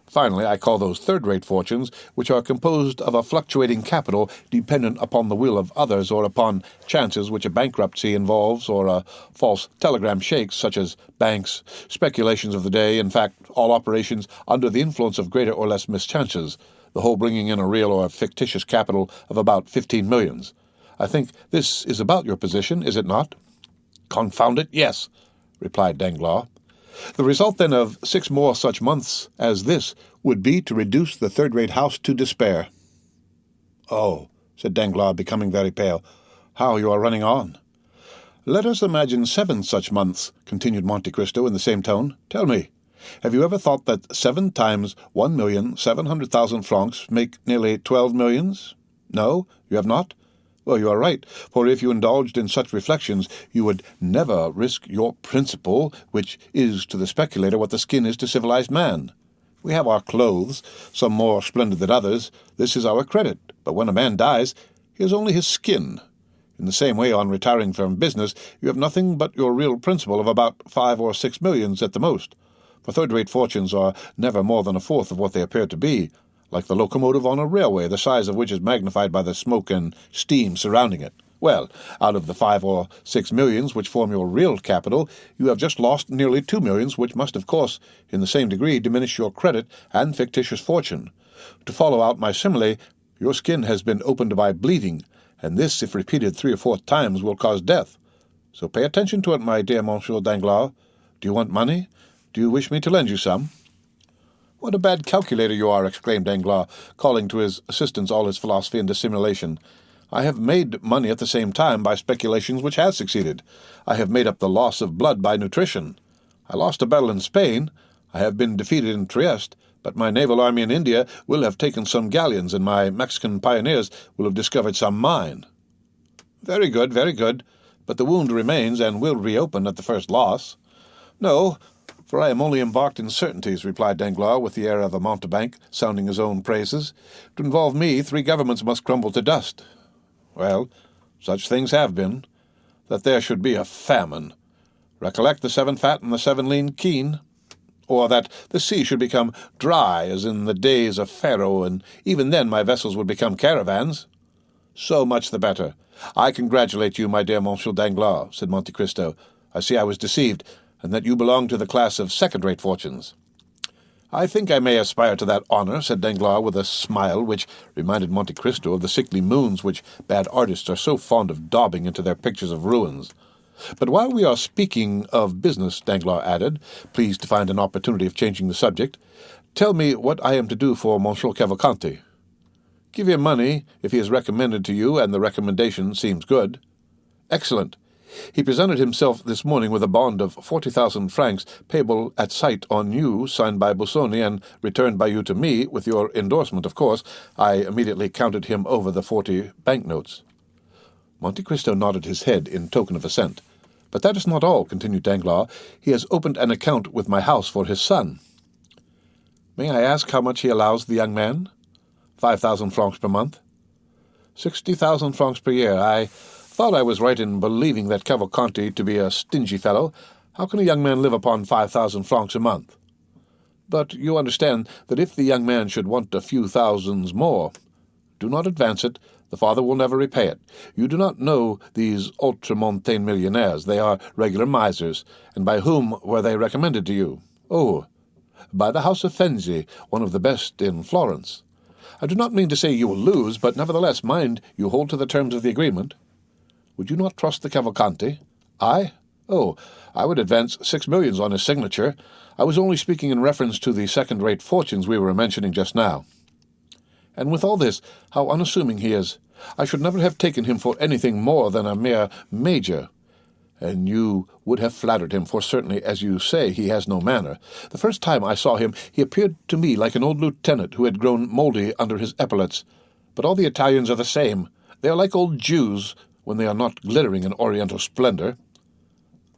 Finally, I call those third-rate fortunes which are composed of a fluctuating capital dependent upon the will of others or upon chances which a bankruptcy involves or a false telegram shakes, such as banks, speculations of the day, in fact, all operations under the influence of greater or less mischances, the whole bringing in a real or fictitious capital of about 15 millions. I think this is about your position, is it not?" "Confound it, yes," replied Danglars. "The result, then, of 6 more such months as this would be to reduce the third-rate house to despair." "Oh," said Danglars, becoming very pale, "how you are running on!" "Let us imagine 7 such months," continued Monte Cristo in the same tone. "Tell me, have you ever thought that 7 times 1,700,000 francs make nearly 12 millions? No, you have not? Well, you are right, for if you indulged in such reflections, you would never risk your principal, which is to the speculator what the skin is to civilized man. We have our clothes, some more splendid than others. This is our credit, but when a man dies, he has only his skin. In the same way, on retiring from business, you have nothing but your real principal of about 5 or 6 millions at the most, for third-rate fortunes are never more than a fourth of what they appear to be, like the locomotive on a railway, the size of which is magnified by the smoke and steam surrounding it. Well, out of the 5 or 6 millions which form your real capital, you have just lost nearly 2 millions, which must, of course, in the same degree diminish your credit and fictitious fortune. To follow out my simile, your skin has been opened by bleeding, and this, if repeated 3 or 4 times, will cause death. So pay attention to it, my dear Monsieur Danglars. Do you want money? Do you wish me to lend you some?" "What a bad calculator you are!" exclaimed Danglars, calling to his assistance all his philosophy and dissimulation. "I have made money at the same time by speculations which have succeeded. I have made up the loss of blood by nutrition. I lost a battle in Spain. I have been defeated in Trieste, but my naval army in India will have taken some galleons, and my Mexican pioneers will have discovered some mine." Very good, but the wound remains and will reopen at the first loss." "No, for I am only embarked in certainties," replied Danglars, with the air of a mountebank, sounding his own praises. "To involve me, 3 governments must crumble to dust." "Well, such things have been. That there should be a famine. Recollect the 7 fat and the 7 lean keen. Or that the sea should become dry, as in the days of Pharaoh, and even then my vessels would become caravans." "So much the better. I congratulate you, my dear Monsieur Danglars," said Monte Cristo. "I see I was deceived, and that you belong to the class of second-rate fortunes." "I think I may aspire to that honor," said Danglars with a smile which reminded Monte Cristo of the sickly moons which bad artists are so fond of daubing into their pictures of ruins. "But while we are speaking of business," Danglars added, pleased to find an opportunity of changing the subject, "tell me what I am to do for Monsieur Cavalcanti." "Give him money if he is recommended to you and the recommendation seems good." "Excellent. He presented himself this morning with a bond of 40,000 francs payable at sight on you, signed by Busoni and returned by you to me, with your endorsement, of course. I immediately counted him over the 40 banknotes." Monte Cristo nodded his head in token of assent. "But that is not all," continued Danglars. "He has opened an account with my house for his son." "May I ask how much he allows the young man?" 5,000 francs per month. 60,000 francs per year. I thought I was right in believing that Cavalcanti to be a stingy fellow. How can a young man live upon 5,000 francs a month? But you understand that if the young man should want a few thousands more, do not advance it. The father will never repay it. You do not know these ultramontane millionaires. They are regular misers. And by whom were they recommended to you? Oh, by the house of Fenzi, one of the best in Florence. I do not mean to say you will lose, but nevertheless, mind you hold to the terms of the agreement. Would you not trust the Cavalcanti? I? Oh, I would advance 6 millions on his signature. I was only speaking in reference to the second-rate fortunes we were mentioning just now. And with all this, how unassuming he is. I should never have taken him for anything more than a mere major. And you would have flattered him, for certainly, as you say, he has no manner. The first time I saw him, he appeared to me like an old lieutenant who had grown mouldy under his epaulets. But all the Italians are the same. They are like old Jews when they are not glittering in oriental splendor.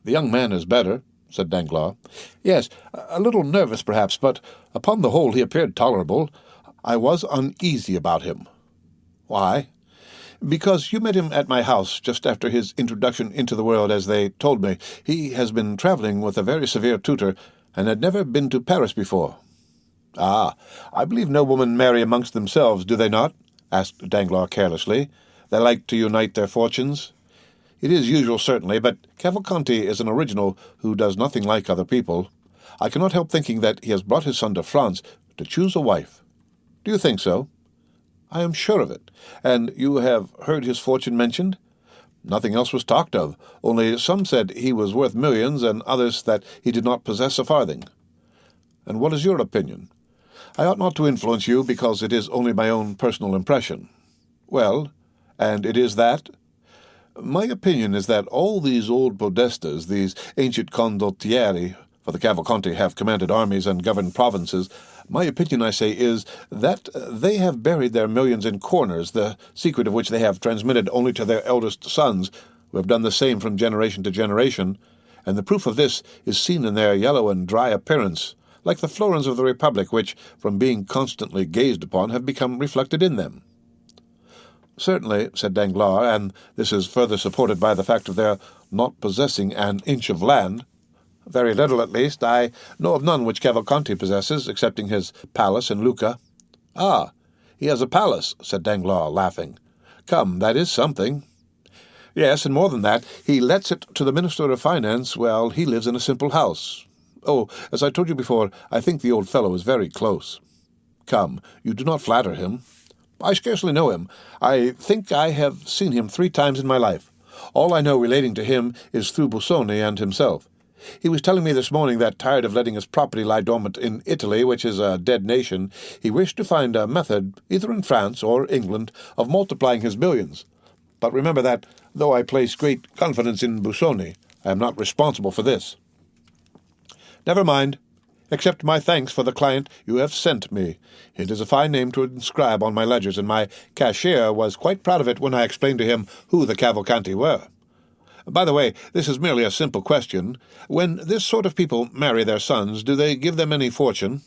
The young man is better, said Danglars. Yes, a little nervous perhaps, but upon the whole he appeared tolerable. I was uneasy about him. Why? Because you met him at my house just after his introduction into the world, as they told me. He has been travelling with a very severe tutor, and had never been to Paris before. Ah, I believe noblemen marry amongst themselves, do they not? Asked Danglars carelessly. They like to unite their fortunes. It is usual, certainly, but Cavalcanti is an original who does nothing like other people. I cannot help thinking that he has brought his son to France to choose a wife. Do you think so? I am sure of it. And you have heard his fortune mentioned? Nothing else was talked of, only some said he was worth millions, and others that he did not possess a farthing. And what is your opinion? I ought not to influence you, because it is only my own personal impression. Well, and it is that? My opinion is that all these old podestas, these ancient condottieri, for the Cavalcanti have commanded armies and governed provinces, my opinion, I say, is that they have buried their millions in corners, the secret of which they have transmitted only to their eldest sons, who have done the same from generation to generation, and the proof of this is seen in their yellow and dry appearance, like the florins of the Republic, which, from being constantly gazed upon, have become reflected in them. Certainly, said Danglars, and this is further supported by the fact of their not possessing an inch of land. Very little, at least. I know of none which Cavalcanti possesses, excepting his palace in Lucca. Ah, he has a palace, said Danglars, laughing. Come, that is something. Yes, and more than that, he lets it to the Minister of Finance while he lives in a simple house. Oh, as I told you before, I think the old fellow is very close. Come, you do not flatter him. I scarcely know him. I think I have seen him 3 times in my life. All I know relating to him is through Busoni and himself. He was telling me this morning that, tired of letting his property lie dormant in Italy, which is a dead nation, he wished to find a method, either in France or England, of multiplying his millions. But remember that, though I place great confidence in Busoni, I am not responsible for this. Never mind. Accept my thanks for the client you have sent me. It is a fine name to inscribe on my ledgers, and my cashier was quite proud of it when I explained to him who the Cavalcanti were. By the way, this is merely a simple question. When this sort of people marry their sons, do they give them any fortune?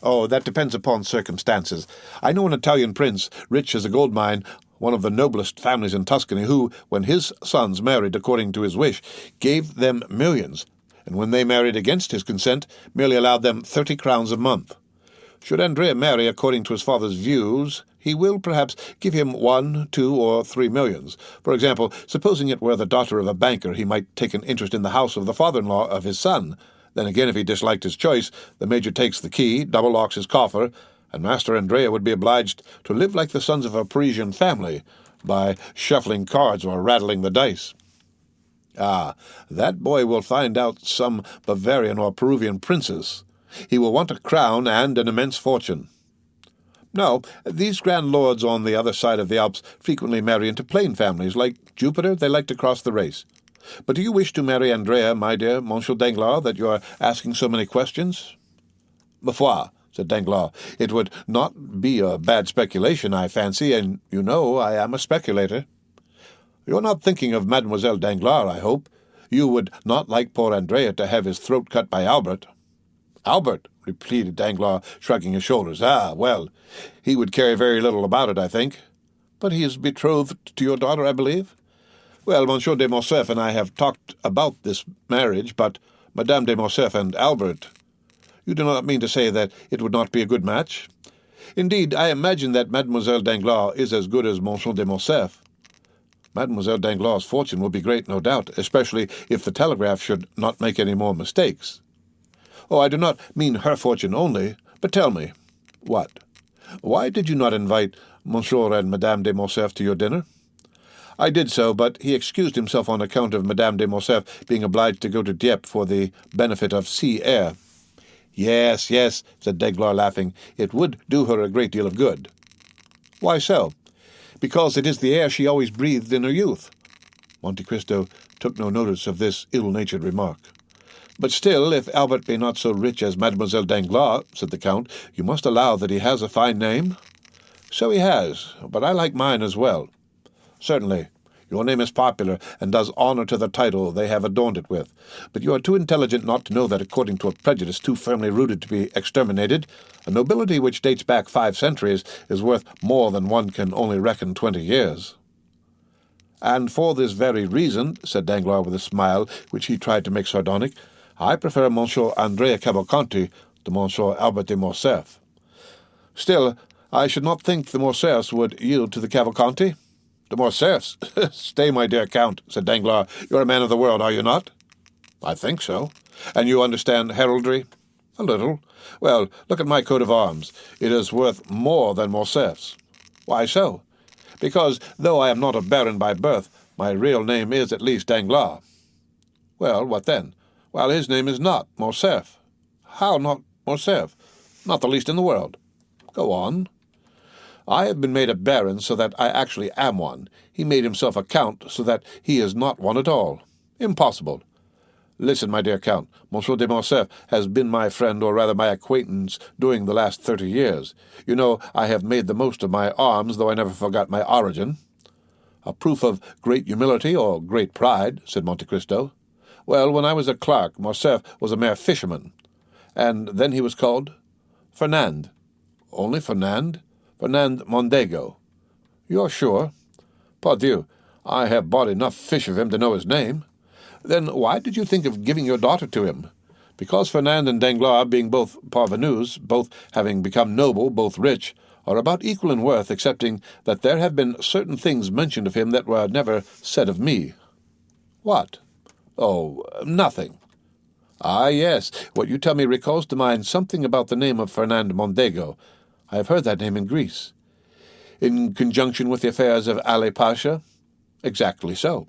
Oh, that depends upon circumstances. I know an Italian prince, rich as a gold mine, one of the noblest families in Tuscany, who, when his sons married according to his wish, gave them millions, and when they married against his consent, merely allowed them 30 crowns a month. Should Andrea marry according to his father's views, he will perhaps give him 1, 2, or 3 millions. For example, supposing it were the daughter of a banker, he might take an interest in the house of the father-in-law of his son. Then again, if he disliked his choice, the major takes the key, double-locks his coffer, and Master Andrea would be obliged to live like the sons of a Parisian family, by shuffling cards or rattling the dice. Ah, that boy will find out some Bavarian or Peruvian princess. He will want a crown and an immense fortune. No, these grand lords on the other side of the Alps frequently marry into plain families. Like Jupiter, they like to cross the race. But do you wish to marry Andrea, my dear Monsieur Danglars, that you are asking so many questions? Ma foi, said Danglars, it would not be a bad speculation, I fancy, and you know I am a speculator. You are not thinking of Mademoiselle Danglars, I hope. You would not like poor Andrea to have his throat cut by Albert. Albert, repeated Danglars, shrugging his shoulders. Ah, well, he would care very little about it, I think. But he is betrothed to your daughter, I believe? Well, Monsieur de Morcerf and I have talked about this marriage, but Madame de Morcerf and Albert, you do not mean to say that it would not be a good match? Indeed, I imagine that Mademoiselle Danglars is as good as Monsieur de Morcerf. Mademoiselle Danglars' fortune will be great, no doubt, especially if the telegraph should not make any more mistakes. Oh, I do not mean her fortune only, but tell me, what? Why did you not invite Monsieur and Madame de Morcerf to your dinner? I did so, but he excused himself on account of Madame de Morcerf being obliged to go to Dieppe for the benefit of sea air. Yes, yes, said Danglars, laughing. It would do her a great deal of good. Why so? Because it is the air she always breathed in her youth. Monte Cristo took no notice of this ill-natured remark. But still, if Albert be not so rich as Mademoiselle Danglars, said the Count, you must allow that he has a fine name. So he has, but I like mine as well. Certainly, your name is popular, and does honor to the title they have adorned it with. But you are too intelligent not to know that, according to a prejudice too firmly rooted to be exterminated, a nobility which dates back 5 centuries is worth more than one can only reckon 20 years. And for this very reason, said Danglars with a smile, which he tried to make sardonic, I prefer Monsieur Andrea Cavalcanti to Monsieur Albert de Morcerf. Still, I should not think the Morcerfs would yield to the Cavalcanti. The Morcerfs? Stay, my dear Count, said Danglars. You're a man of the world, are you not? I think so. And you understand heraldry? A little. Well, look at my coat of arms. It is worth more than Morcerf's. Why so? Because, though I am not a baron by birth, my real name is at least Danglars. Well, what then? Well, his name is not Morcerf. How not Morcerf? Not the least in the world. Go on. I have been made a baron so that I actually am one. He made himself a count so that he is not one at all. Impossible. Listen, my dear Count, Monsieur de Morcerf has been my friend, or rather my acquaintance, during the last 30 years. You know, I have made the most of my arms, though I never forgot my origin. A proof of great humility or great pride, said Monte Cristo. Well, when I was a clerk, Morcerf was a mere fisherman. And then he was called? Fernand. Only Fernand? Fernand Mondego. You're sure? Pardieu, I have bought enough fish of him to know his name. Then why did you think of giving your daughter to him? Because Fernand and Danglars, being both parvenus, both having become noble, both rich, are about equal in worth, excepting that there have been certain things mentioned of him that were never said of me. What? Oh, nothing. Ah, yes, what you tell me recalls to mind something about the name of Fernand Mondego. I have heard that name in Greece. In conjunction with the affairs of Ali Pasha? Exactly so.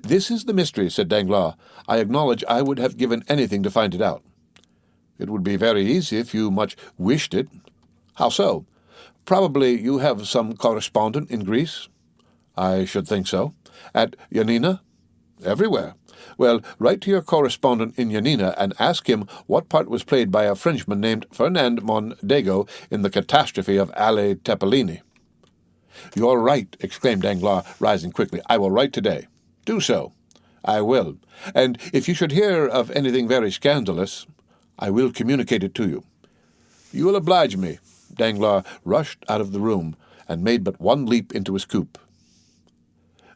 This is the mystery, said Danglars. I acknowledge I would have given anything to find it out. It would be very easy if you much wished it. How so? Probably you have some correspondent in Greece? I should think so. At Yanina? Everywhere. Well, write to your correspondent in Yanina and ask him what part was played by a Frenchman named Fernand Mondego in the catastrophe of Ali Tepelini. You're right, exclaimed Danglars, rising quickly. I will write today. Do so. I will. And if you should hear of anything very scandalous, I will communicate it to you. You will oblige me. Danglars rushed out of the room and made but one leap into his coupe.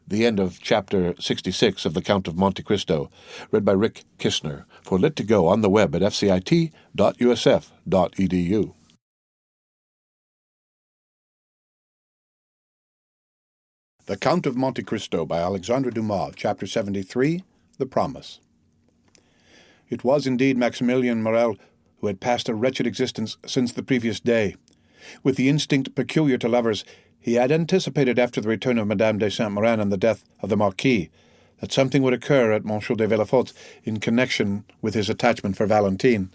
The end of Chapter 66 of The Count of Monte Cristo, read by Rick Kistner, for Lit2Go on the web at fcit.usf.edu. The Count of Monte Cristo by Alexandre Dumas, Chapter 73, The Promise. It was indeed Maximilien Morrel who had passed a wretched existence since the previous day. With the instinct peculiar to lovers, he had anticipated after the return of Madame de Saint-Méran and the death of the Marquis that something would occur at Monsieur de Villefort's in connection with his attachment for Valentine.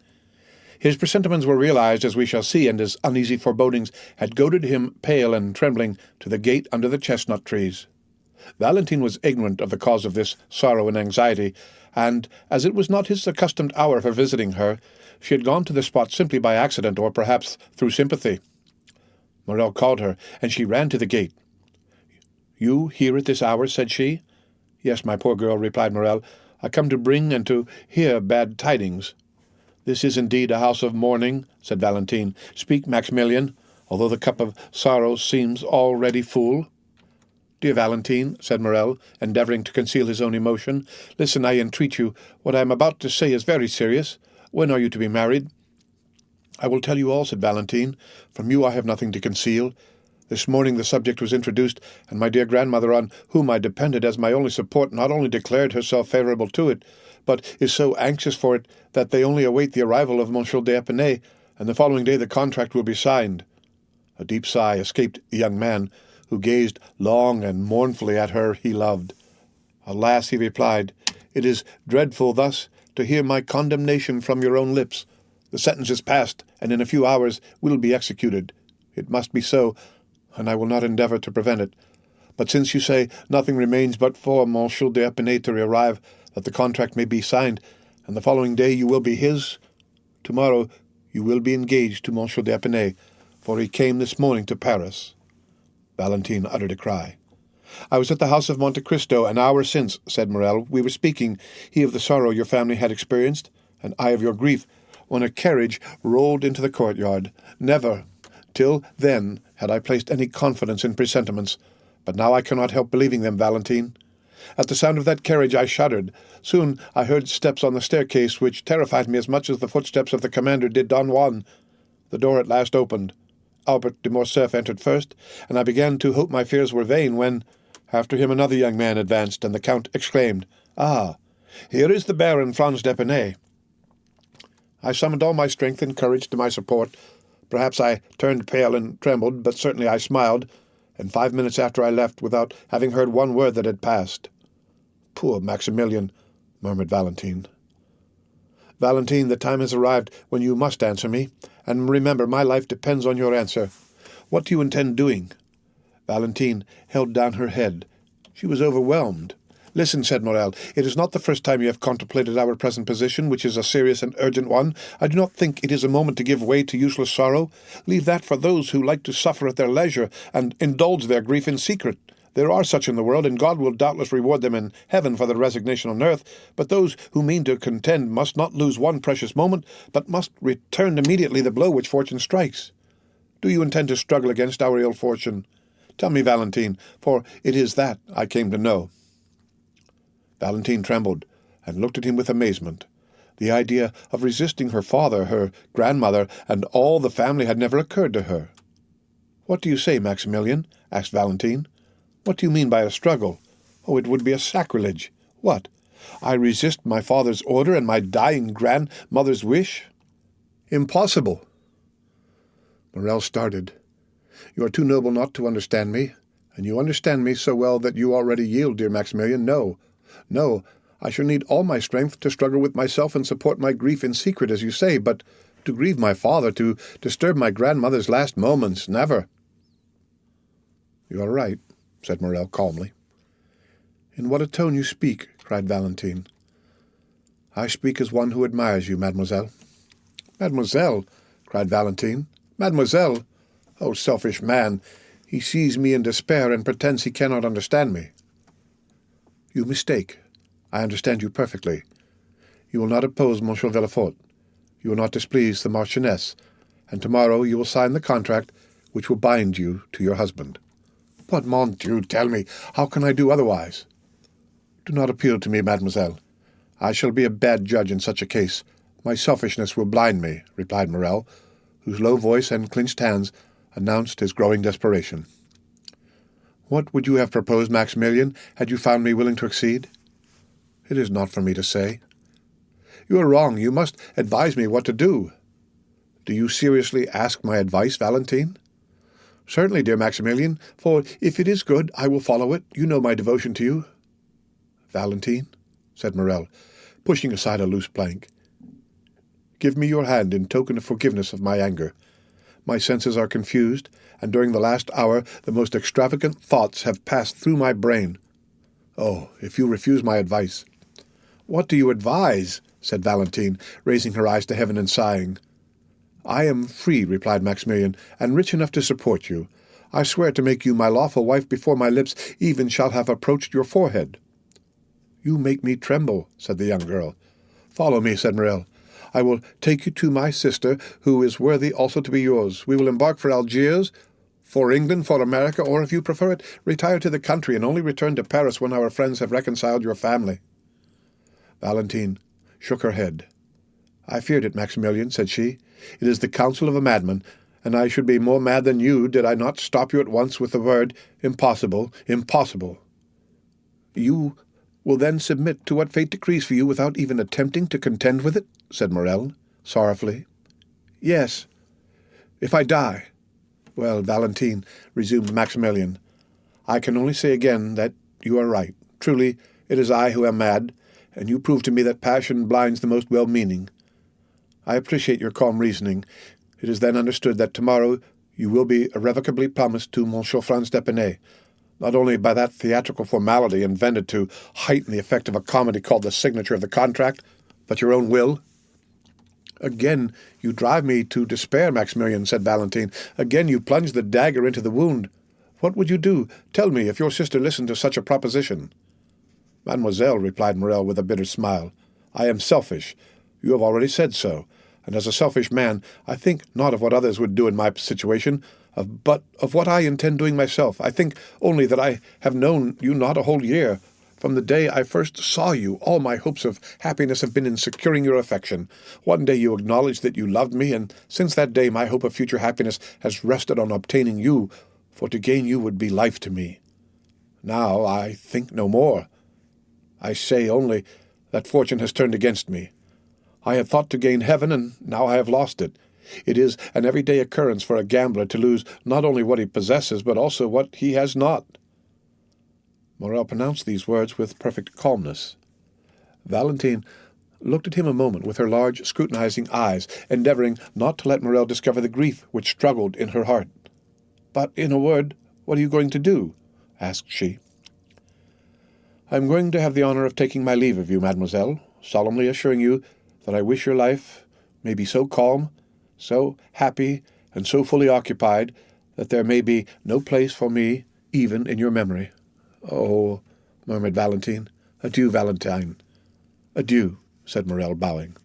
His presentiments were realized, as we shall see, and his uneasy forebodings had goaded him, pale and trembling, to the gate under the chestnut trees. Valentine was ignorant of the cause of this sorrow and anxiety, and, as it was not his accustomed hour for visiting her, she had gone to the spot simply by accident, or perhaps through sympathy. Morrel called her, and she ran to the gate. "You here at this hour?" said she. "Yes, my poor girl," replied Morrel. "I come to bring and to hear bad tidings." "This is indeed a house of mourning," said Valentine. "Speak, Maximilien, although the cup of sorrow seems already full." "Dear Valentine," said Morrel, endeavouring to conceal his own emotion, "listen, I entreat you. What I am about to say is very serious. When are you to be married?" "I will tell you all," said Valentine. "From you I have nothing to conceal. This morning the subject was introduced, and my dear grandmother, on whom I depended as my only support, not only declared herself favourable to it, but is so anxious for it that they only await the arrival of Monsieur d'Épinay, and the following day the contract will be signed." A deep sigh escaped the young man, who gazed long and mournfully at her he loved. "Alas," he replied, "it is dreadful thus to hear my condemnation from your own lips. The sentence is passed, and in a few hours will be executed. It must be so, and I will not endeavour to prevent it. But since you say nothing remains but for Monsieur d'Épinay to arrive, that the contract may be signed, and the following day you will be his, tomorrow you will be engaged to Monsieur d'Épinay, for he came this morning to Paris." Valentine uttered a cry. "I was at the house of Monte Cristo an hour since," said Morrel. "We were speaking, he of the sorrow your family had experienced, and I of your grief, when a carriage rolled into the courtyard. Never, till then, had I placed any confidence in presentiments, but now I cannot help believing them, Valentine. At the sound of that carriage I shuddered. Soon I heard steps on the staircase, which terrified me as much as the footsteps of the commander did Don Juan. The door at last opened. Albert de Morcerf entered first, and I began to hope my fears were vain, when after him another young man advanced, and the Count exclaimed, 'Ah, here is the Baron Franz d'Épinay.' I summoned all my strength and courage to my support. Perhaps I turned pale and trembled, but certainly I smiled, and 5 minutes after I left, without having heard one word that had passed." "Poor Maximilian," murmured Valentine. "Valentine, the time has arrived when you must answer me, and remember, my life depends on your answer. What do you intend doing?" Valentine held down her head. She was overwhelmed. "Listen," said Morrel, "it is not the first time you have contemplated our present position, which is a serious and urgent one. I do not think it is a moment to give way to useless sorrow. Leave that for those who like to suffer at their leisure, and indulge their grief in secret. There are such in the world, and God will doubtless reward them in heaven for their resignation on earth. But those who mean to contend must not lose one precious moment, but must return immediately the blow which fortune strikes. Do you intend to struggle against our ill fortune? Tell me, Valentine, for it is that I came to know." Valentine trembled, and looked at him with amazement. The idea of resisting her father, her grandmother, and all the family had never occurred to her. "What do you say, Maximilian?" asked Valentine. "What do you mean by a struggle? Oh, it would be a sacrilege. What? I resist my father's order and my dying grandmother's wish? Impossible!" Morrel started. "You are too noble not to understand me, and you understand me so well that you already yield, dear Maximilian. No, no, I shall need all my strength to struggle with myself and support my grief in secret, as you say, but to grieve my father, to disturb my grandmother's last moments, never." "You are right," said Morrel calmly. "In what a tone you speak!" cried Valentine. "I speak as one who admires you, mademoiselle." "Mademoiselle!" cried Valentine. "Mademoiselle! Oh, selfish man! He sees me in despair and pretends he cannot understand me." "You mistake. I understand you perfectly. You will not oppose Monsieur Villefort. You will not displease the Marchioness, and tomorrow you will sign the contract which will bind you to your husband." "But, mon Dieu, tell me, how can I do otherwise?" "Do not appeal to me, mademoiselle. I shall be a bad judge in such a case. My selfishness will blind me," replied Morrel, whose low voice and clenched hands announced his growing desperation. "What would you have proposed, Maximilian, had you found me willing to accede?" "It is not for me to say." "You are wrong. You must advise me what to do." "Do you seriously ask my advice, Valentine?" "Certainly, dear Maximilian, for if it is good, I will follow it. You know my devotion to you." "Valentine," said Morrel, pushing aside a loose plank, "give me your hand in token of forgiveness of my anger. My senses are confused, and during the last hour the most extravagant thoughts have passed through my brain. Oh, if you refuse my advice—" "What do you advise?" said Valentine, raising her eyes to heaven and sighing. "I am free," replied Maximilian, "and rich enough to support you. I swear to make you my lawful wife before my lips even shall have approached your forehead." "You make me tremble," said the young girl. "Follow me," said Morrel. "I will take you to my sister, who is worthy also to be yours. We will embark for Algiers. For England, for America, or if you prefer it, retire to the country and only return to Paris when our friends have reconciled your family." Valentine shook her head. "I feared it, Maximilian," said she. "It is the counsel of a madman, and I should be more mad than you did I not stop you at once with the word, impossible, impossible." "You will then submit to what fate decrees for you without even attempting to contend with it?" said Morrel, sorrowfully. "Yes, if I die." "Well, Valentine," resumed Maximilian, "I can only say again that you are right. Truly, it is I who am mad, and you prove to me that passion blinds the most well-meaning. I appreciate your calm reasoning. It is then understood that tomorrow you will be irrevocably promised to Monsieur Franz d'Épinay, not only by that theatrical formality invented to heighten the effect of a comedy called the signature of the contract, but your own will." "Again you drive me to despair, Maximilian," said Valentine. "Again you plunge the dagger into the wound. What would you do? Tell me, if your sister listened to such a proposition." "Mademoiselle," replied Morrel with a bitter smile, "I am selfish. You have already said so, and as a selfish man I think not of what others would do in my situation, but of what I intend doing myself. I think only that I have known you not a whole year. From the day I first saw you, all my hopes of happiness have been in securing your affection. One day you acknowledged that you loved me, and since that day my hope of future happiness has rested on obtaining you, for to gain you would be life to me. Now I think no more. I say only that fortune has turned against me. I had thought to gain heaven, and now I have lost it. It is an everyday occurrence for a gambler to lose not only what he possesses, but also what he has not." Morrel pronounced these words with perfect calmness. Valentine looked at him a moment with her large, scrutinizing eyes, endeavoring not to let Morrel discover the grief which struggled in her heart. "But, in a word, what are you going to do?" asked she. "I am going to have the honor of taking my leave of you, mademoiselle, solemnly assuring you that I wish your life may be so calm, so happy, and so fully occupied that there may be no place for me even in your memory." "Oh," murmured Valentine. "Adieu, Valentine." "Adieu," said Morrel, bowing.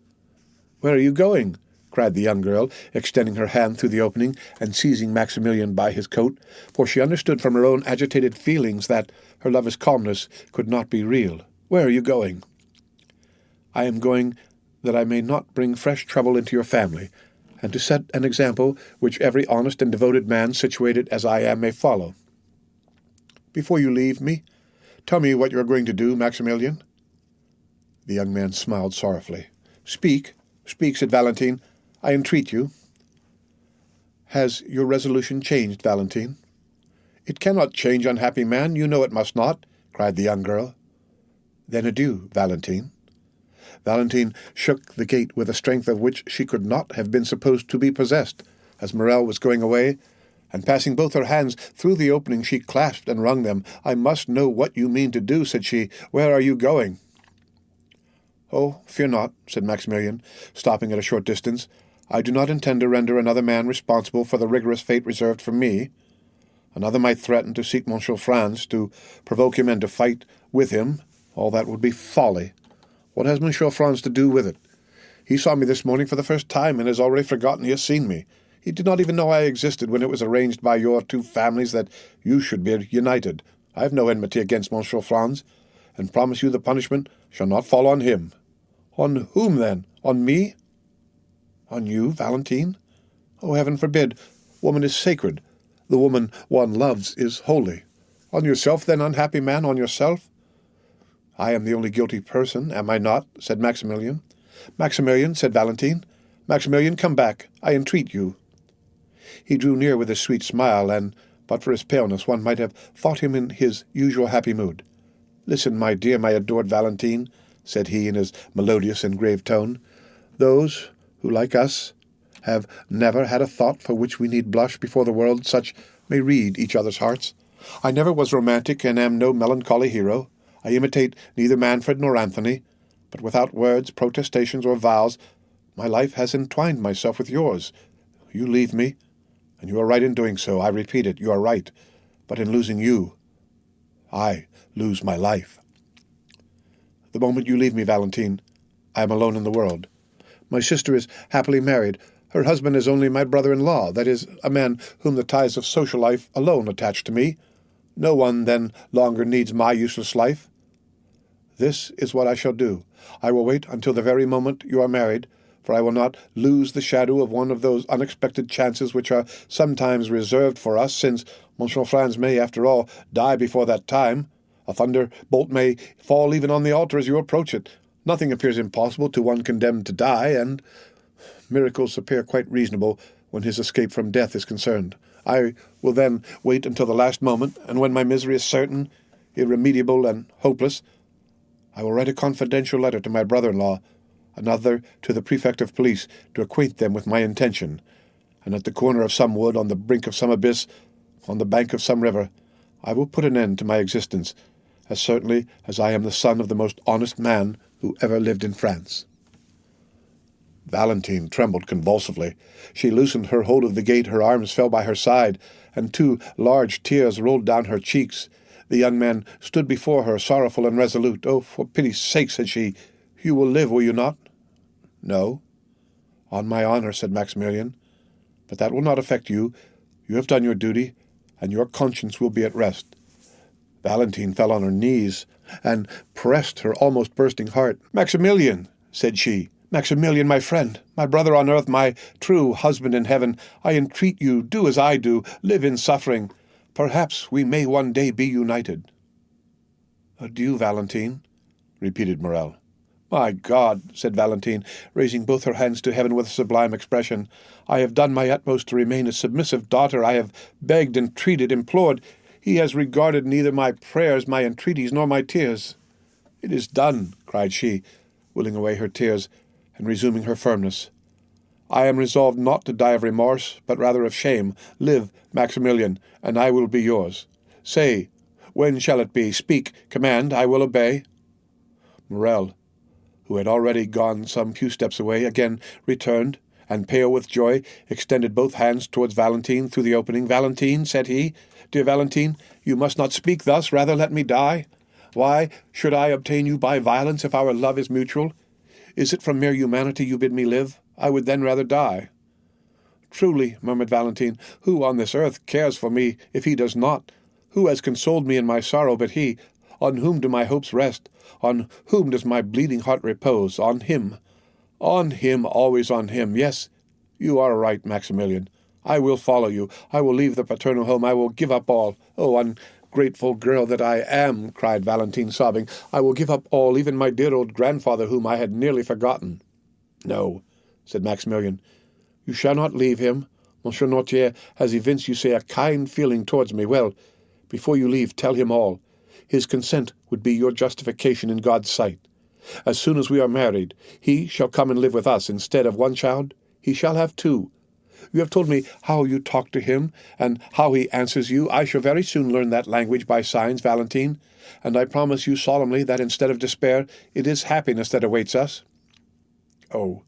"Where are you going?" cried the young girl, extending her hand through the opening and seizing Maximilian by his coat, for she understood from her own agitated feelings that her lover's calmness could not be real. "Where are you going?" "I am going that I may not bring fresh trouble into your family, and to set an example which every honest and devoted man, situated as I am, may follow." "Before you leave me, tell me what you are going to do, Maximilian." The young man smiled sorrowfully. "Speak, speak," said Valentine. "I entreat you." "Has your resolution changed, Valentine?" "It cannot change, unhappy man. You know it must not," cried the young girl. "Then adieu, Valentine." Valentine shook the gate with a strength of which she could not have been supposed to be possessed, as Morrel was going away, and passing both her hands through the opening she clasped and wrung them. "I must know what you mean to do," said she. "Where are you going?" "Oh, fear not," said Maximilian, stopping at a short distance. "I do not intend to render another man responsible for the rigorous fate reserved for me. Another might threaten to seek Monsieur Franz, to provoke him and to fight with him. All that would be folly. What has Monsieur Franz to do with it? He saw me this morning for the first time, and has already forgotten he has seen me. He did not even know I existed when it was arranged by your two families that you should be united. I have no enmity against Monsieur Franz, and promise you the punishment shall not fall on him." "On whom, then? On me?" "On you, Valentine? Oh, heaven forbid! Woman is sacred. The woman one loves is holy. On yourself, then, unhappy man, on yourself?" "I am the only guilty person, am I not?" said Maximilian. "Maximilian," said Valentine. "Maximilian, come back. I entreat you." He drew near with a sweet smile, and, but for his paleness, one might have thought him in his usual happy mood. "Listen, my dear, my adored Valentine," said he in his melodious and grave tone. "Those who, like us, have never had a thought for which we need blush before the world, such may read each other's hearts. I never was romantic, and am no melancholy hero. I imitate neither Manfred nor Anthony, but without words, protestations, or vows, my life has entwined myself with yours. You leave me, and you are right in doing so. I repeat it, you are right. But in losing you, I lose my life. The moment you leave me, Valentine, I am alone in the world. My sister is happily married. Her husband is only my brother-in-law, that is, a man whom the ties of social life alone attach to me. No one, then, longer needs my useless life. This is what I shall do. I will wait until the very moment you are married, for I will not lose the shadow of one of those unexpected chances which are sometimes reserved for us, since Monsieur Franz may, after all, die before that time. A thunderbolt may fall even on the altar as you approach it. Nothing appears impossible to one condemned to die, and miracles appear quite reasonable when his escape from death is concerned. I will then wait until the last moment, and when my misery is certain, irremediable, and hopeless, I will write a confidential letter to my brother-in-law, another to the prefect of police, to acquaint them with my intention, and at the corner of some wood, on the brink of some abyss, on the bank of some river, I will put an end to my existence, as certainly as I am the son of the most honest man who ever lived in France. Valentine trembled convulsively. She loosened her hold of the gate, her arms fell by her side, and 2 large tears rolled down her cheeks. The young man stood before her, sorrowful and resolute. "Oh, for pity's sake," said she, "you will live, will you not?" "No." "On my honor," said Maximilian. "But that will not affect you. You have done your duty, and your conscience will be at rest." Valentine fell on her knees and pressed her almost bursting heart. "Maximilian," said she, "Maximilian, my friend, my brother on earth, my true husband in heaven, I entreat you, do as I do, live in suffering. Perhaps we may one day be united." "Adieu, Valentine," repeated Morrel. "My God," said Valentine, raising both her hands to heaven with a sublime expression, "I have done my utmost to remain a submissive daughter. I have begged, entreated, implored. He has regarded neither my prayers, my entreaties, nor my tears." "It is done," cried she, willing away her tears, and resuming her firmness. "I am resolved not to die of remorse, but rather of shame. Live, Maximilian, and I will be yours. Say, when shall it be? Speak, command, I will obey." Morrel, who had already gone some few steps away, again returned, and, pale with joy, extended both hands towards Valentine through the opening. "Valentine," said he, "dear Valentine, you must not speak thus. Rather let me die. Why should I obtain you by violence if our love is mutual? Is it from mere humanity you bid me live? I would then rather die." "Truly," murmured Valentine, "who on this earth cares for me if he does not? Who has consoled me in my sorrow but he? On whom do my hopes rest? On whom does my bleeding heart repose? On him. On him, always on him. Yes, you are right, Maximilian. I will follow you. I will leave the paternal home. I will give up all. Oh, ungrateful girl that I am," cried Valentine, sobbing. "I will give up all, even my dear old grandfather, whom I had nearly forgotten." "No," said Maximilian, "you shall not leave him. Monsieur Noirtier has evinced, you say, a kind feeling towards me. Well, before you leave, tell him all. His consent would be your justification in God's sight. As soon as we are married, he shall come and live with us. Instead of one child, he shall have 2. You have told me how you talk to him, and how he answers you. I shall very soon learn that language by signs, Valentine, and I promise you solemnly that instead of despair, it is happiness that awaits us." "Oh,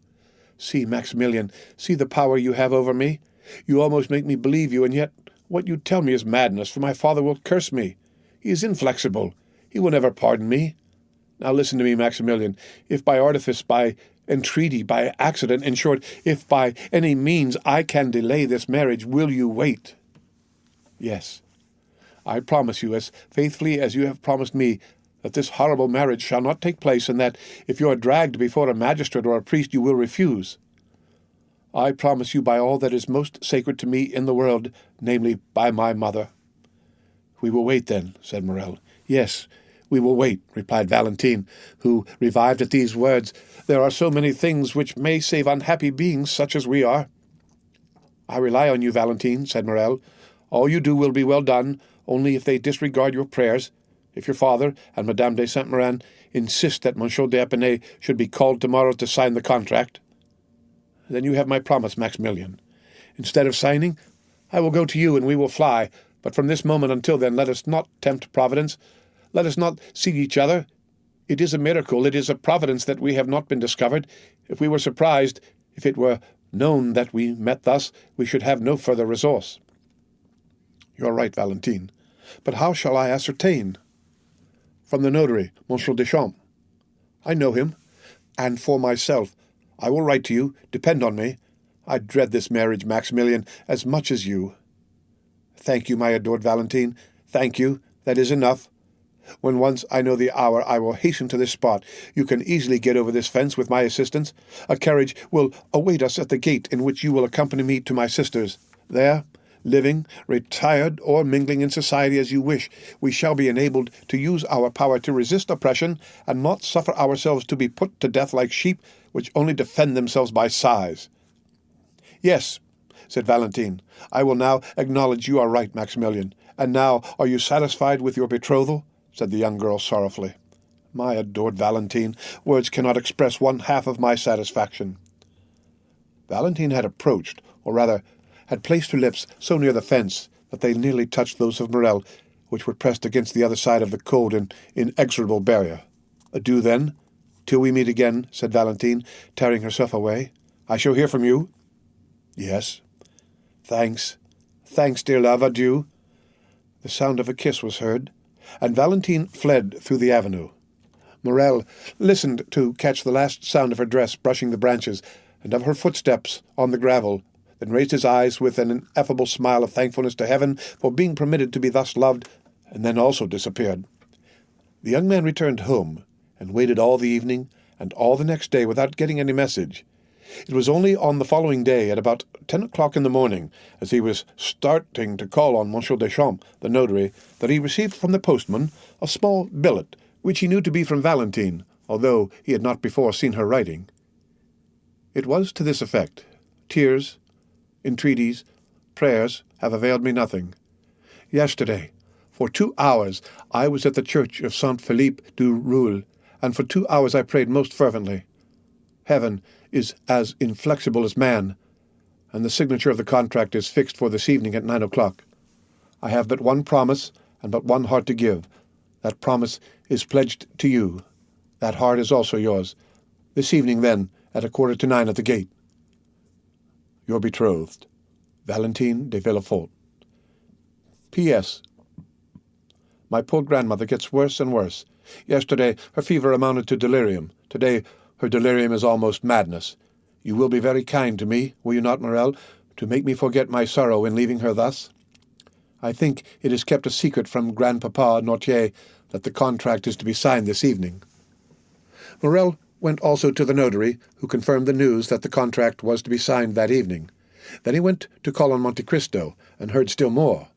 see, Maximilian, see the power you have over me. You almost make me believe you, and yet what you tell me is madness, for my father will curse me. He is inflexible. He will never pardon me. Now listen to me, Maximilian. If by artifice, by entreaty, by accident, in short, if by any means I can delay this marriage, will you wait?" "Yes. I promise you, as faithfully as you have promised me, that this horrible marriage shall not take place, and that, if you are dragged before a magistrate or a priest, you will refuse. I promise you by all that is most sacred to me in the world, namely, by my mother." "We will wait, then," said Morrel. "Yes, we will wait," replied Valentine, who revived at these words. "There are so many things which may save unhappy beings such as we are." "I rely on you, Valentine," said Morrel. "All you do will be well done, only if they disregard your prayers. If your father and Madame de Saint-Méran insist that Monsieur d'Épinay should be called tomorrow to sign the contract, then you have my promise, Maximilian. Instead of signing, I will go to you and we will fly. But from this moment until then, let us not tempt Providence. Let us not see each other. It is a miracle, it is a providence that we have not been discovered. If we were surprised, if it were known that we met thus, we should have no further resource." "You are right, Valentine. But how shall I ascertain?" "From the notary, Monsieur Deschamps. I know him. And for myself, I will write to you, depend on me. I dread this marriage, Maximilian, as much as you. Thank you, my adored Valentine. Thank you. That is enough. When once I know the hour, I will hasten to this spot. You can easily get over this fence with my assistance. A carriage will await us at the gate, in which you will accompany me to my sister's. There, living, retired, or mingling in society as you wish, we shall be enabled to use our power to resist oppression, and not suffer ourselves to be put to death like sheep, which only defend themselves by sighs. Yes, said Valentine, I will now acknowledge you are right, Maximilian. And now, are you satisfied with your betrothal? Said the young girl sorrowfully. My adored Valentine, words cannot express one half of my satisfaction. Valentine had approached, or rather, had placed her lips so near the fence that they nearly touched those of Morrel, which were pressed against the other side of the cold and inexorable barrier. Adieu, then, till we meet again, said Valentine, tearing herself away. I shall hear from you. Yes. Thanks. Thanks, dear love. Adieu. The sound of a kiss was heard, and Valentine fled through the avenue. Morrel listened to catch the last sound of her dress brushing the branches, and of her footsteps on the gravel, then raised his eyes with an ineffable smile of thankfulness to heaven for being permitted to be thus loved, and then also disappeared. The young man returned home, and waited all the evening and all the next day without getting any message. It was only on the following day, at about 10 o'clock in the morning, as he was starting to call on M. Deschamps, the notary, that he received from the postman a small billet, which he knew to be from Valentine, although he had not before seen her writing. It was to this effect: tears, entreaties, prayers have availed me nothing. Yesterday, for 2 hours, I was at the church of Saint-Philippe du Roule, and for 2 hours I prayed most fervently. Heaven is as inflexible as man, and the signature of the contract is fixed for this evening at 9 o'clock. I have but one promise and but one heart to give. That promise is pledged to you. That heart is also yours. This evening, then, at 8:45 at the gate. Your betrothed, Valentine de Villefort. P.S. My poor grandmother gets worse and worse. Yesterday her fever amounted to delirium. Today her delirium is almost madness. You will be very kind to me, will you not, Morrel, to make me forget my sorrow in leaving her thus? I think it is kept a secret from Grandpapa Noirtier that the contract is to be signed this evening. Morrel went also to the notary, who confirmed the news that the contract was to be signed that evening. Then he went to call on Monte Cristo, and heard still more.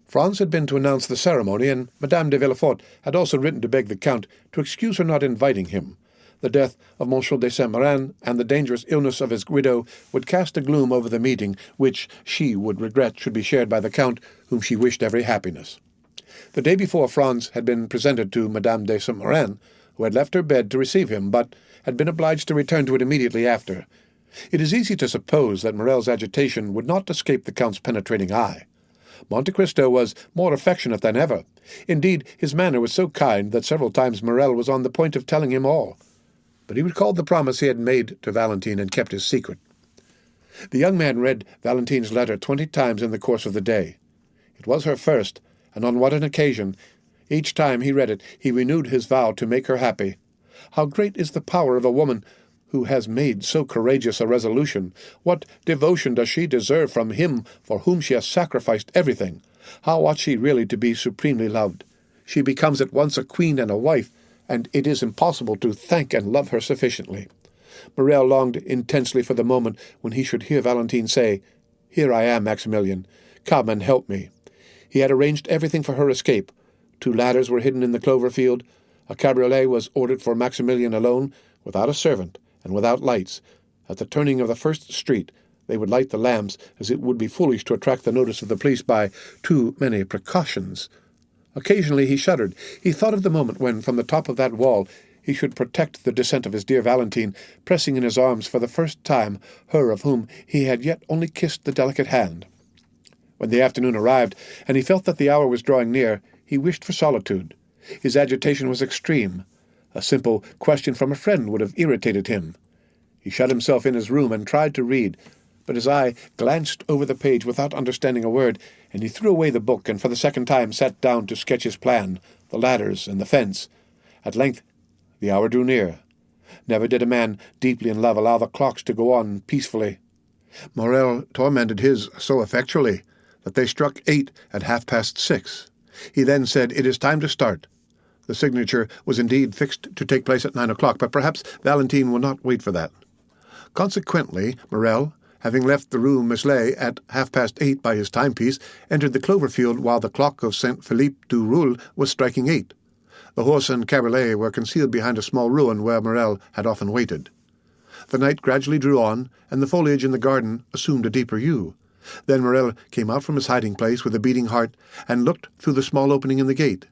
Franz had been to announce the ceremony, and Madame de Villefort had also written to beg the Count to excuse her not inviting him. The death of M. de Saint-Méran and the dangerous illness of his widow would cast a gloom over the meeting, which she would regret should be shared by the Count, whom she wished every happiness. The day before, Franz had been presented to Madame de Saint-Méran, who had left her bed to receive him, but had been obliged to return to it immediately after. It is easy to suppose that Morrel's agitation would not escape the Count's penetrating eye. Monte Cristo was more affectionate than ever. Indeed, his manner was so kind that several times Morrel was on the point of telling him all. But he recalled the promise he had made to Valentine and kept his secret. The young man read Valentine's letter 20 times in the course of the day. It was her first, and on what an occasion! Each time he read it, he renewed his vow to make her happy. How great is the power of a woman who has made so courageous a resolution! What devotion does she deserve from him for whom she has sacrificed everything! How ought she really to be supremely loved! She becomes at once a queen and a wife, and it is impossible to thank and love her sufficiently. Morrel longed intensely for the moment when he should hear Valentine say, "Here I am, Maximilian. Come and help me." He had arranged everything for her escape. 2 ladders were hidden in the clover field. A cabriolet was ordered for Maximilian alone, without a servant, and without lights. At the turning of the first street, they would light the lamps, as it would be foolish to attract the notice of the police by too many precautions. Occasionally he shuddered. He thought of the moment when, from the top of that wall, he should protect the descent of his dear Valentine, pressing in his arms for the first time her of whom he had yet only kissed the delicate hand. When the afternoon arrived, and he felt that the hour was drawing near, he wished for solitude. His agitation was extreme. A simple question from a friend would have irritated him. He shut himself in his room and tried to read, but his eye glanced over the page without understanding a word, and he threw away the book and for the second time sat down to sketch his plan, the ladders and the fence. At length the hour drew near. Never did a man deeply in love allow the clocks to go on peacefully. Morrel tormented his so effectually that they struck 8 at 6:30. He then said, "It is time to start." The signature was indeed fixed to take place at 9 o'clock, but perhaps Valentine will not wait for that. Consequently, Morrel, having left the Rue Meslay at 8:30 by his timepiece, entered the clover field while the clock of Saint Philippe du Roule was striking 8. The horse and cabriolet were concealed behind a small ruin where Morrel had often waited. The night gradually drew on, and the foliage in the garden assumed a deeper hue. Then Morrel came out from his hiding-place with a beating heart and looked through the small opening in the gate.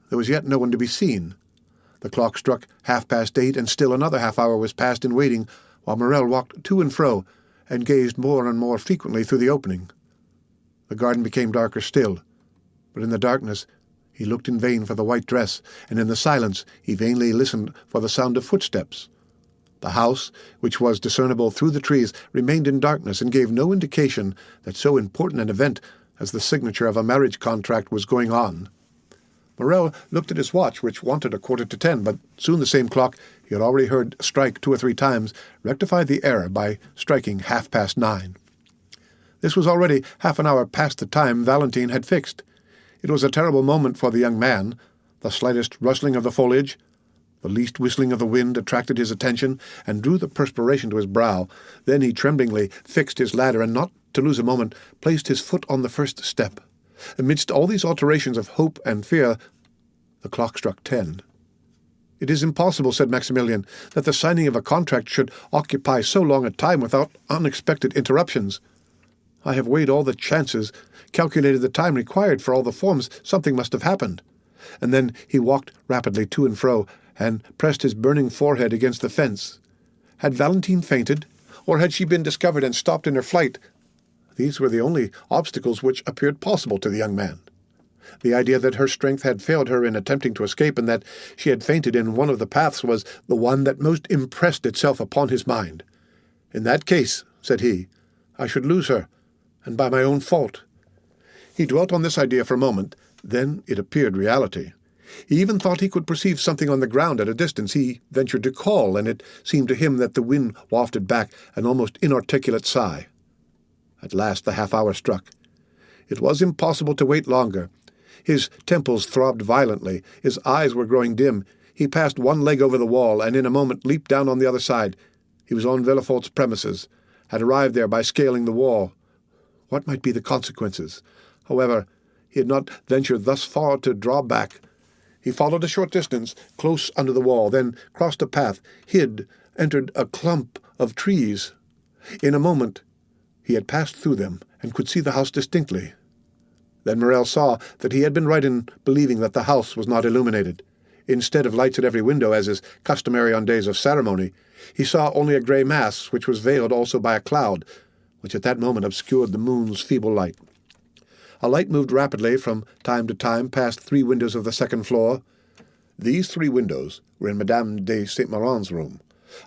There was yet no one to be seen. The clock struck 8:30, and still another half-hour was passed in waiting, while Morrel walked to and fro and gazed more and more frequently through the opening. The garden became darker still, but in the darkness he looked in vain for the white dress, and in the silence he vainly listened for the sound of footsteps. The house, which was discernible through the trees, remained in darkness and gave no indication that so important an event as the signature of a marriage contract was going on. Morrel looked at his watch, which wanted 9:15, but soon the same clock he had already heard strike 2 or 3 times rectified the error by striking 9:30. This was already half an hour past the time Valentine had fixed. It was a terrible moment for the young man. The slightest rustling of the foliage, the least whistling of the wind attracted his attention and drew the perspiration to his brow. Then he tremblingly fixed his ladder and, not to lose a moment, placed his foot on the first step. Amidst all these alternations of hope and fear, the clock struck 10. "It is impossible," said Maximilian, "that the signing of a contract should occupy so long a time without unexpected interruptions. I have weighed all the chances, calculated the time required for all the forms. Something must have happened." And then he walked rapidly to and fro, and pressed his burning forehead against the fence. Had Valentine fainted, or had she been discovered and stopped in her flight? These were the only obstacles which appeared possible to the young man. The idea that her strength had failed her in attempting to escape, and that she had fainted in one of the paths, was the one that most impressed itself upon his mind. "In that case," said he, "I should lose her, and by my own fault." He dwelt on this idea for a moment, then it appeared reality. He even thought he could perceive something on the ground at a distance. He ventured to call, and it seemed to him that the wind wafted back an almost inarticulate sigh. At last the half-hour struck. It was impossible to wait longer. His temples throbbed violently. His eyes were growing dim. He passed one leg over the wall, and in a moment leaped down on the other side. He was on Villefort's premises, had arrived there by scaling the wall. What might be the consequences? However, he had not ventured thus far to draw back. He followed a short distance, close under the wall, then crossed a path, hid, entered a clump of trees. In a moment he had passed through them, and could see the house distinctly. Then Morrel saw that he had been right in believing that the house was not illuminated. Instead of lights at every window, as is customary on days of ceremony, he saw only a grey mass, which was veiled also by a cloud, which at that moment obscured the moon's feeble light. A light moved rapidly from time to time past 3 windows of the second floor. These 3 windows were in Madame de Saint-Méran's room.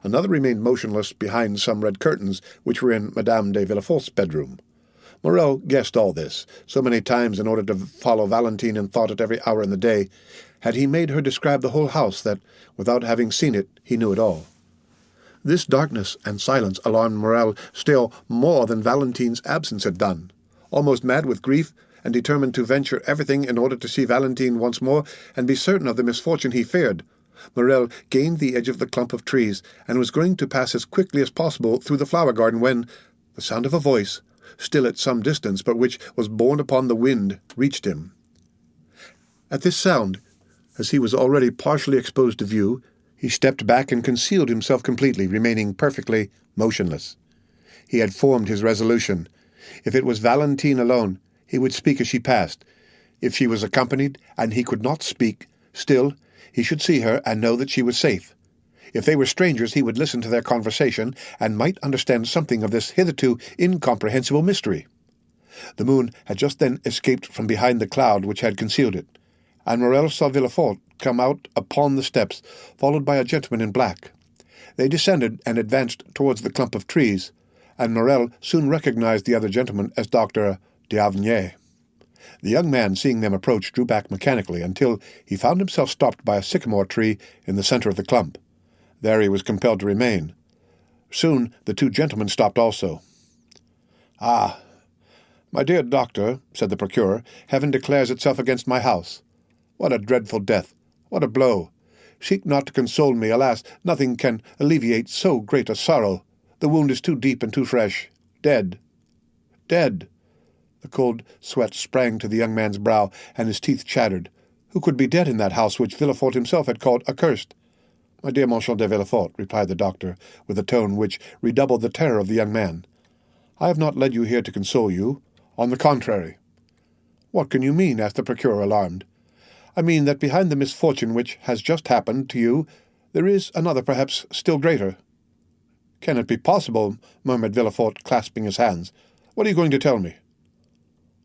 Another remained motionless behind some red curtains, which were in Madame de Villefort's bedroom. Morrel guessed all this. So many times, in order to follow Valentine in thought at every hour in the day, had he made her describe the whole house, that, without having seen it, he knew it all. This darkness and silence alarmed Morrel still more than Valentine's absence had done. Almost mad with grief, and determined to venture everything in order to see Valentine once more and be certain of the misfortune he feared, Morrel gained the edge of the clump of trees, and was going to pass as quickly as possible through the flower garden when the sound of a voice, still at some distance, but which was borne upon the wind, reached him. At this sound, as he was already partially exposed to view, he stepped back and concealed himself completely, remaining perfectly motionless. He had formed his resolution. If it was Valentine alone, he would speak as she passed. If she was accompanied, and he could not speak, still he should see her and know that she was safe. If they were strangers, he would listen to their conversation, and might understand something of this hitherto incomprehensible mystery. The moon had just then escaped from behind the cloud which had concealed it, and Morrel saw Villefort come out upon the steps, followed by a gentleman in black. They descended and advanced towards the clump of trees, and Morrel soon recognized the other gentleman as Dr. d'Avenay. The young man, seeing them approach, drew back mechanically until he found himself stopped by a sycamore tree in the center of the clump. There he was compelled to remain. Soon the 2 gentlemen stopped also. "Ah, my dear doctor," said the procureur, "heaven declares itself against my house. What a dreadful death! What a blow! Seek not to console me. Alas, nothing can alleviate so great a sorrow. The wound is too deep and too fresh. Dead. Dead." The cold sweat sprang to the young man's brow, and his teeth chattered. Who could be dead in that house which Villefort himself had called accursed? "My dear Monsieur de Villefort," replied the doctor, with a tone which redoubled the terror of the young man, "I have not led you here to console you. On the contrary." "What can you mean?" asked the procureur, alarmed. "I mean that behind the misfortune which has just happened to you, there is another perhaps still greater." "Can it be possible?" murmured Villefort, clasping his hands. "What are you going to tell me?"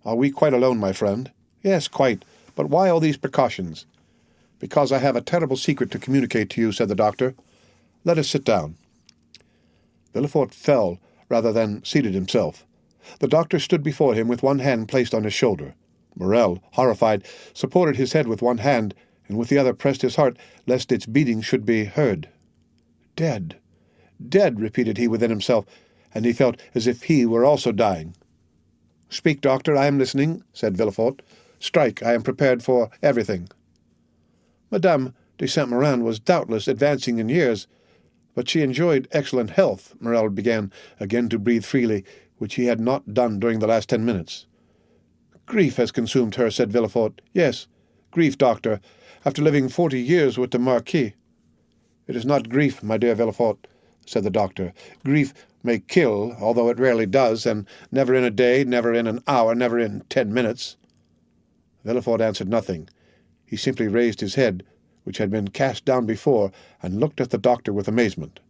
"Are we quite alone, my friend?" "Yes, quite. But why all these precautions?" "Because I have a terrible secret to communicate to you," said the doctor. "Let us sit down." Villefort fell rather than seated himself. The doctor stood before him with one hand placed on his shoulder. Morrel, horrified, supported his head with one hand, and with the other pressed his heart, lest its beating should be heard. "Dead! Dead!" repeated he within himself, and he felt as if he were also dying. "Speak, doctor, I am listening," said Villefort. "Strike, I am prepared for everything." "Madame de Saint-Méran was doubtless advancing in years, but she enjoyed excellent health." Morrel began again to breathe freely, which he had not done during the last 10 minutes. "Grief has consumed her," said Villefort. "Yes, grief, doctor, after living 40 years with the Marquis." "It is not grief, my dear Villefort," said the doctor. "Grief may kill, although it rarely does, and never in a day, never in an hour, never in 10 minutes. Villefort answered nothing. He simply raised his head, which had been cast down before, and looked at the doctor with amazement.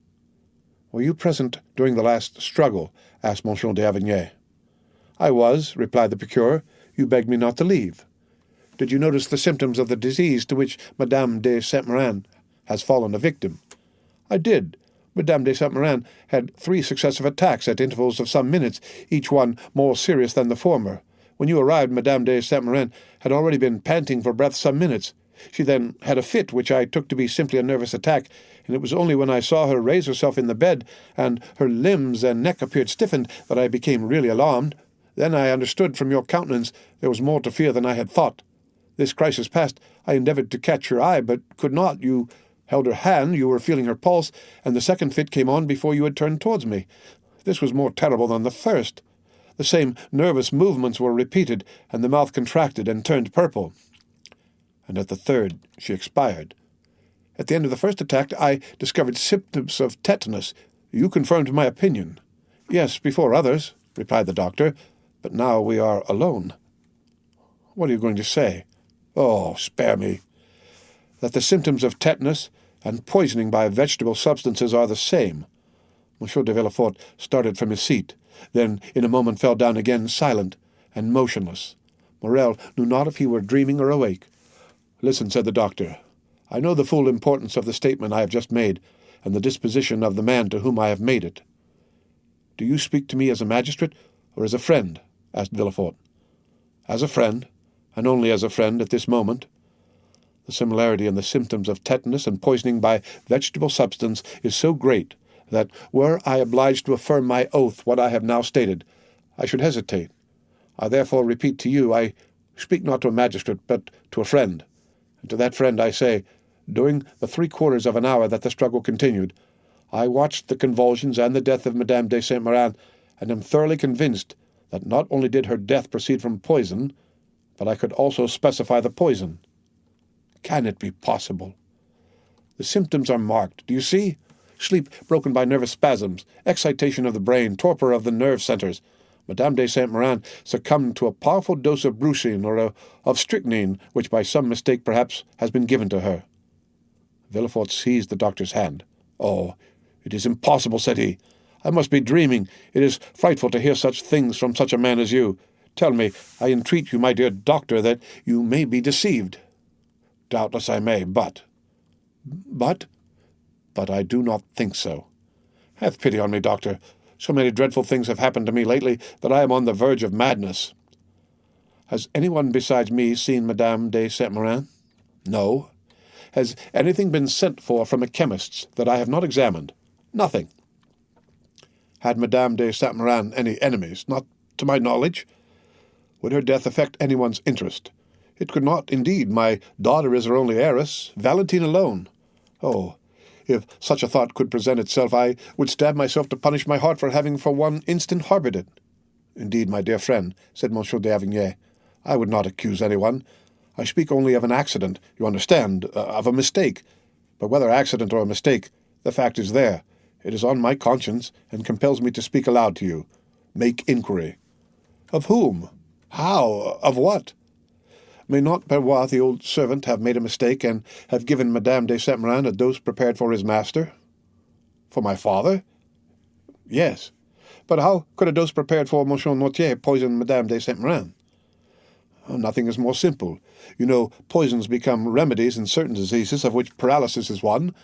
"Were you present during the last struggle?" asked M. d'Avenir. "I was," replied the procureur. "You begged me not to leave." "Did you notice the symptoms of the disease to which Madame de Saint-Méran has fallen a victim?" "I did. Madame de Saint-Méran had 3 successive attacks at intervals of some minutes, each one more serious than the former. When you arrived, Madame de Saint-Méran had already been panting for breath some minutes. She then had a fit, which I took to be simply a nervous attack, and it was only when I saw her raise herself in the bed, and her limbs and neck appeared stiffened, that I became really alarmed. Then I understood from your countenance there was more to fear than I had thought. This crisis past, I endeavored to catch your eye, but could not. You held her hand, you were feeling her pulse, and the second fit came on before you had turned towards me. This was more terrible than the first. The same nervous movements were repeated, and the mouth contracted and turned purple. And at the third she expired. At the end of the first attack I discovered symptoms of tetanus. You confirmed my opinion." "Yes, before others," replied the doctor, "but now we are alone." "What are you going to say?" "Oh, spare me." "That the symptoms of tetanus and poisoning by vegetable substances are the same." M. de Villefort started from his seat, then in a moment fell down again, silent and motionless. Morrel knew not if he were dreaming or awake. "Listen," said the doctor. "I know the full importance of the statement I have just made, and the disposition of the man to whom I have made it." "Do you speak to me as a magistrate or as a friend?" asked Villefort. "As a friend, and only as a friend at this moment. The similarity in the symptoms of tetanus and poisoning by vegetable substance is so great that, were I obliged to affirm my oath what I have now stated, I should hesitate. I therefore repeat to you, I speak not to a magistrate, but to a friend. And to that friend I say, during the 3/4 of an hour that the struggle continued, I watched the convulsions and the death of Madame de Saint-Méran, and am thoroughly convinced that not only did her death proceed from poison, but I could also specify the poison. Can it be possible? The symptoms are marked. Do you see? Sleep broken by nervous spasms, excitation of the brain, torpor of the nerve centers. Madame de Saint-Méran succumbed to a powerful dose of brucine or of strychnine, which by some mistake perhaps has been given to her." Villefort seized the doctor's hand. "Oh, it is impossible," said he. "I must be dreaming. It is frightful to hear such things from such a man as you. Tell me, I entreat you, my dear doctor, that you may be deceived." "Doubtless I may, but—" "But?" "But I do not think so. Have pity on me, doctor. So many dreadful things have happened to me lately that I am on the verge of madness." "Has anyone besides me seen Madame de Saint-Méran?" "No." "Has anything been sent for from a chemist's that I have not examined?" "Nothing." Had Madame de Saint-Méran any enemies? Not to my knowledge. Would her death affect anyone's interest? It could not, indeed. My daughter is her only heiress, Valentine alone. Oh, if such a thought could present itself, I would stab myself to punish my heart for having for one instant harboured it. Indeed, my dear friend, said Monsieur d'Avignay, I would not accuse anyone. I speak only of an accident, you understand, of a mistake. But whether accident or a mistake, the fact is there. It is on my conscience, and compels me to speak aloud to you. Make inquiry. Of whom? How? Of what? May not Perrois, the old servant, have made a mistake, and have given Madame de Saint-Méran a dose prepared for his master? For my father? Yes. But how could a dose prepared for Monsieur Noirtier poison Madame de Saint-Méran? Oh, nothing is more simple. You know, poisons become remedies in certain diseases, of which paralysis is one.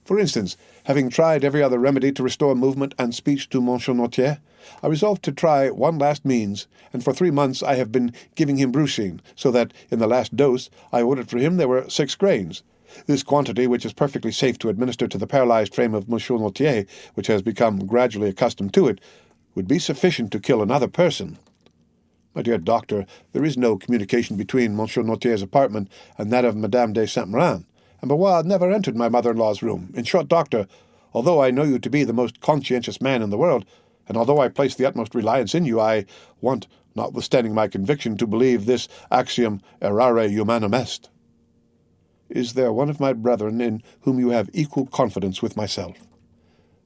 For instance, having tried every other remedy to restore movement and speech to Monsieur Noirtier, I resolved to try one last means, and for 3 months I have been giving him brucine, so that, in the last dose I ordered for him, there were 6 grains. This quantity, which is perfectly safe to administer to the paralyzed frame of Monsieur Noirtier, which has become gradually accustomed to it, would be sufficient to kill another person. My dear doctor, there is no communication between Monsieur Noirtier's apartment and that of Madame de Saint-Méran, and Perrois never entered my mother-in-law's room. In short, doctor, although I know you to be the most conscientious man in the world, and although I place the utmost reliance in you, I want, notwithstanding my conviction, to believe this axiom errare humanum est. Is there one of my brethren in whom you have equal confidence with myself?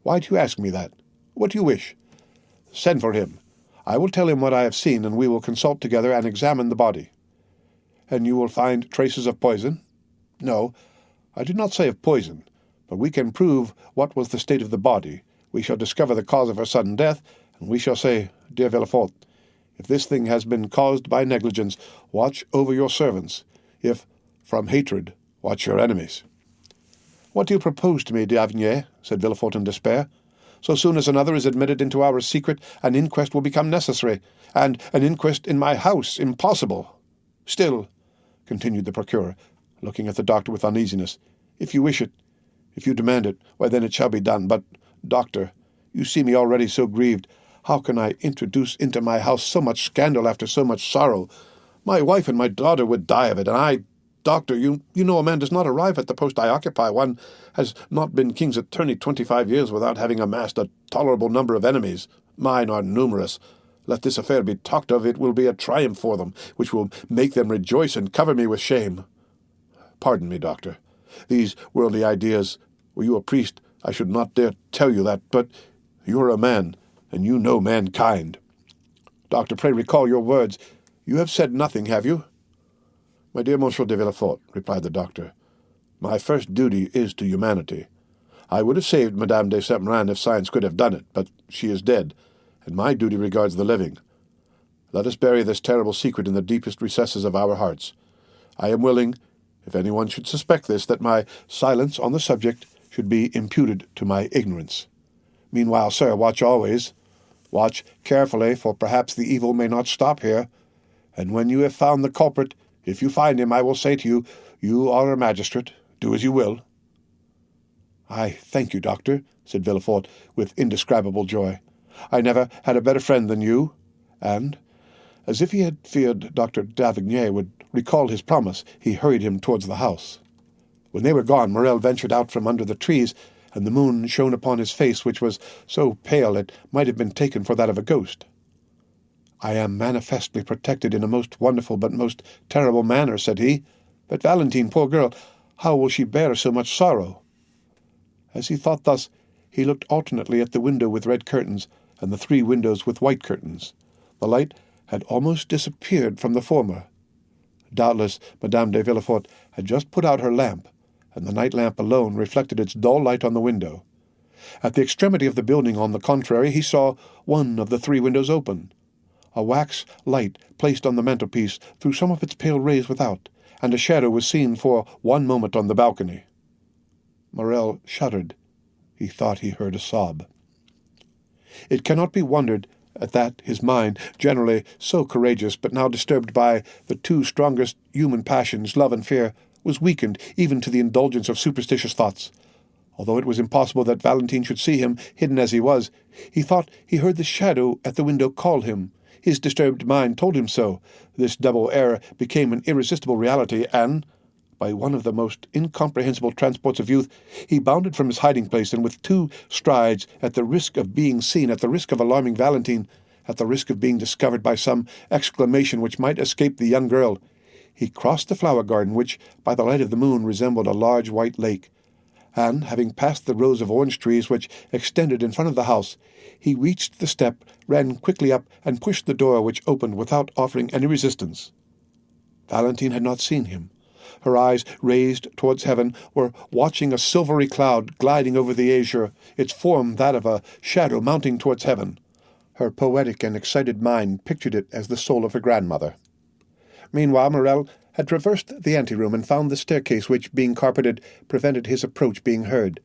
Why do you ask me that? What do you wish? Send for him. I will tell him what I have seen, and we will consult together and examine the body. And you will find traces of poison? No, I do not say of poison, but we can prove what was the state of the body. We shall discover the cause of her sudden death, and we shall say, Dear Villefort, if this thing has been caused by negligence, watch over your servants. If from hatred, watch your enemies. What do you propose to me, d'Avignay? Said Villefort in despair. So soon as another is admitted into our secret, an inquest will become necessary, and an inquest in my house impossible. Still, continued the procurer, looking at the doctor with uneasiness, if you wish it, if you demand it, why then it shall be done. But, doctor, you see me already so grieved. How can I introduce into my house so much scandal after so much sorrow? My wife and my daughter would die of it, and I... Doctor, you know a man does not arrive at the post I occupy. One has not been king's attorney 25 years without having amassed a tolerable number of enemies. Mine are numerous. Let this affair be talked of, it will be a triumph for them, which will make them rejoice and cover me with shame. Pardon me, doctor. These worldly ideas, were you a priest, I should not dare tell you that, but you are a man, and you know mankind. Doctor, pray recall your words. You have said nothing, have you? My dear Monsieur de Villefort, replied the doctor, my first duty is to humanity. I would have saved Madame de Saint-Méran if science could have done it, but she is dead, and my duty regards the living. Let us bury this terrible secret in the deepest recesses of our hearts. I am willing, if anyone should suspect this, that my silence on the subject should be imputed to my ignorance. Meanwhile, sir, watch always. Watch carefully, for perhaps the evil may not stop here, and when you have found the culprit, if you find him, I will say to you, you are a magistrate. Do as you will. I thank you, doctor, said Villefort, with indescribable joy. I never had a better friend than you. And, as if he had feared Dr. d'Avignay would recall his promise, he hurried him towards the house. When they were gone, Morrel ventured out from under the trees, and the moon shone upon his face, which was so pale it might have been taken for that of a ghost. I am manifestly protected in a most wonderful but most terrible manner, said he. But Valentine, poor girl, how will she bear so much sorrow? As he thought thus, he looked alternately at the window with red curtains and the 3 windows with white curtains. The light had almost disappeared from the former. Doubtless Madame de Villefort had just put out her lamp, and the night lamp alone reflected its dull light on the window. At the extremity of the building, on the contrary, he saw one of the 3 windows open. A wax light placed on the mantelpiece threw some of its pale rays without, and a shadow was seen for one moment on the balcony. Morrel shuddered. He thought he heard a sob. It cannot be wondered at that his mind, generally so courageous, but now disturbed by the 2 strongest human passions, love and fear, was weakened even to the indulgence of superstitious thoughts. Although it was impossible that Valentine should see him, hidden as he was, he thought he heard the shadow at the window call him. His disturbed mind told him so. This double error became an irresistible reality, and, by one of the most incomprehensible transports of youth, he bounded from his hiding-place, and with 2 strides, at the risk of being seen, at the risk of alarming Valentine, at the risk of being discovered by some exclamation which might escape the young girl, he crossed the flower garden, which, by the light of the moon, resembled a large white lake, and, having passed the rows of orange trees which extended in front of the house, he reached the step, ran quickly up, and pushed the door, which opened without offering any resistance. Valentine had not seen him. Her eyes, raised towards heaven, were watching a silvery cloud gliding over the azure, its form that of a shadow mounting towards heaven. Her poetic and excited mind pictured it as the soul of her grandmother. Meanwhile, Morrel had traversed the anteroom and found the staircase which, being carpeted, prevented his approach being heard,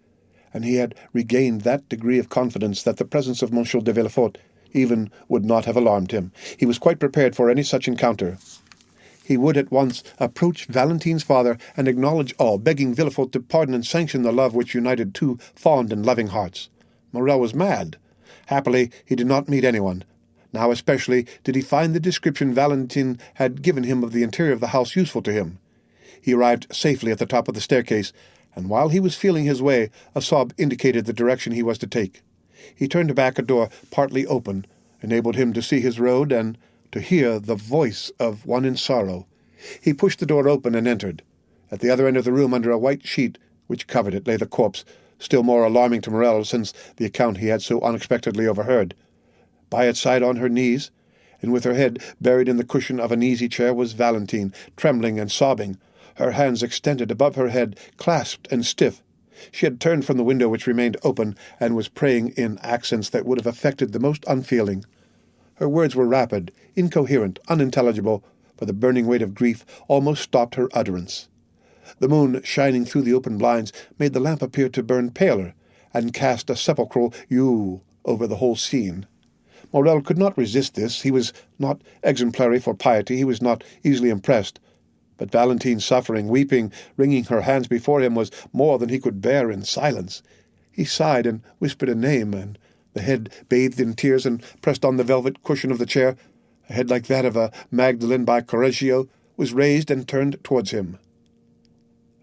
and he had regained that degree of confidence that the presence of Monsieur de Villefort even would not have alarmed him. He was quite prepared for any such encounter. He would at once approach Valentine's father and acknowledge all, begging Villefort to pardon and sanction the love which united 2 fond and loving hearts. Morrel was mad. Happily, he did not meet anyone. Now especially did he find the description Valentine had given him of the interior of the house useful to him. He arrived safely at the top of the staircase, and while he was feeling his way, a sob indicated the direction he was to take. He turned back. A door, partly open, enabled him to see his road and to hear the voice of one in sorrow. He pushed the door open and entered. At the other end of the room, under a white sheet which covered it, lay the corpse, still more alarming to Morrel since the account he had so unexpectedly overheard. By its side, on her knees, and with her head buried in the cushion of an easy-chair, was Valentine, trembling and sobbing, her hands extended above her head, clasped and stiff. She had turned from the window, which remained open, and was praying in accents that would have affected the most unfeeling. Her words were rapid, incoherent, unintelligible, for the burning weight of grief almost stopped her utterance. The moon, shining through the open blinds, made the lamp appear to burn paler, and cast a sepulchral hue over the whole scene. Morrel could not resist this. He was not exemplary for piety. He was not easily impressed. But Valentine, suffering, weeping, wringing her hands before him, was more than he could bear in silence. He sighed and whispered a name, and the head, bathed in tears and pressed on the velvet cushion of the chair, a head like that of a Magdalene by Correggio, was raised and turned towards him.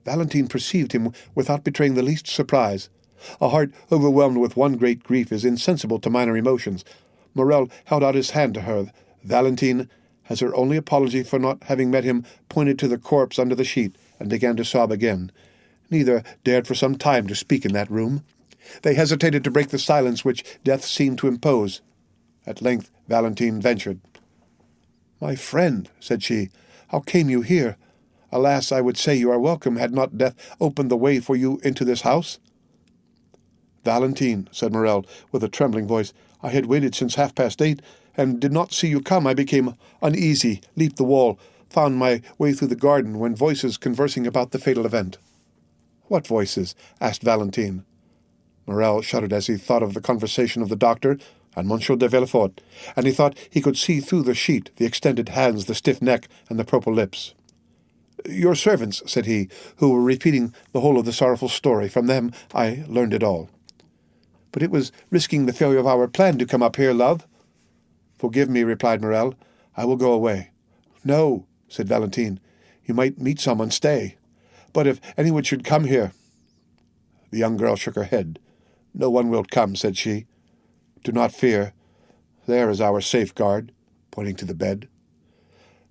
Valentine perceived him without betraying the least surprise. A heart overwhelmed with one great grief is insensible to minor emotions. Morrel held out his hand to her. Valentine, as her only apology for not having met him, pointed to the corpse under the sheet, and began to sob again. Neither dared for some time to speak in that room. They hesitated to break the silence which death seemed to impose. At length Valentine ventured. "My friend," said she, "how came you here? Alas, I would say you are welcome, had not death opened the way for you into this house." "Valentine," said Morrel, with a trembling voice, "I had waited since 8:30, and did not see you come. I became uneasy, leaped the wall, found my way through the garden, when voices conversing about the fatal event." "What voices?" asked Valentine. Morrel shuddered as he thought of the conversation of the doctor and Monsieur de Villefort, and he thought he could see through the sheet the extended hands, the stiff neck, and the purple lips. "Your servants," said he, "who were repeating the whole of the sorrowful story. From them I learned it all." "But it was risking the failure of our plan to come up here, love." "Forgive me," replied Morrel. "I will go away." "No," said Valentine. "You might meet someone. Stay." "But if anyone should come here—" The young girl shook her head. "No one will come," said she. "Do not fear. There is our safeguard," pointing to the bed.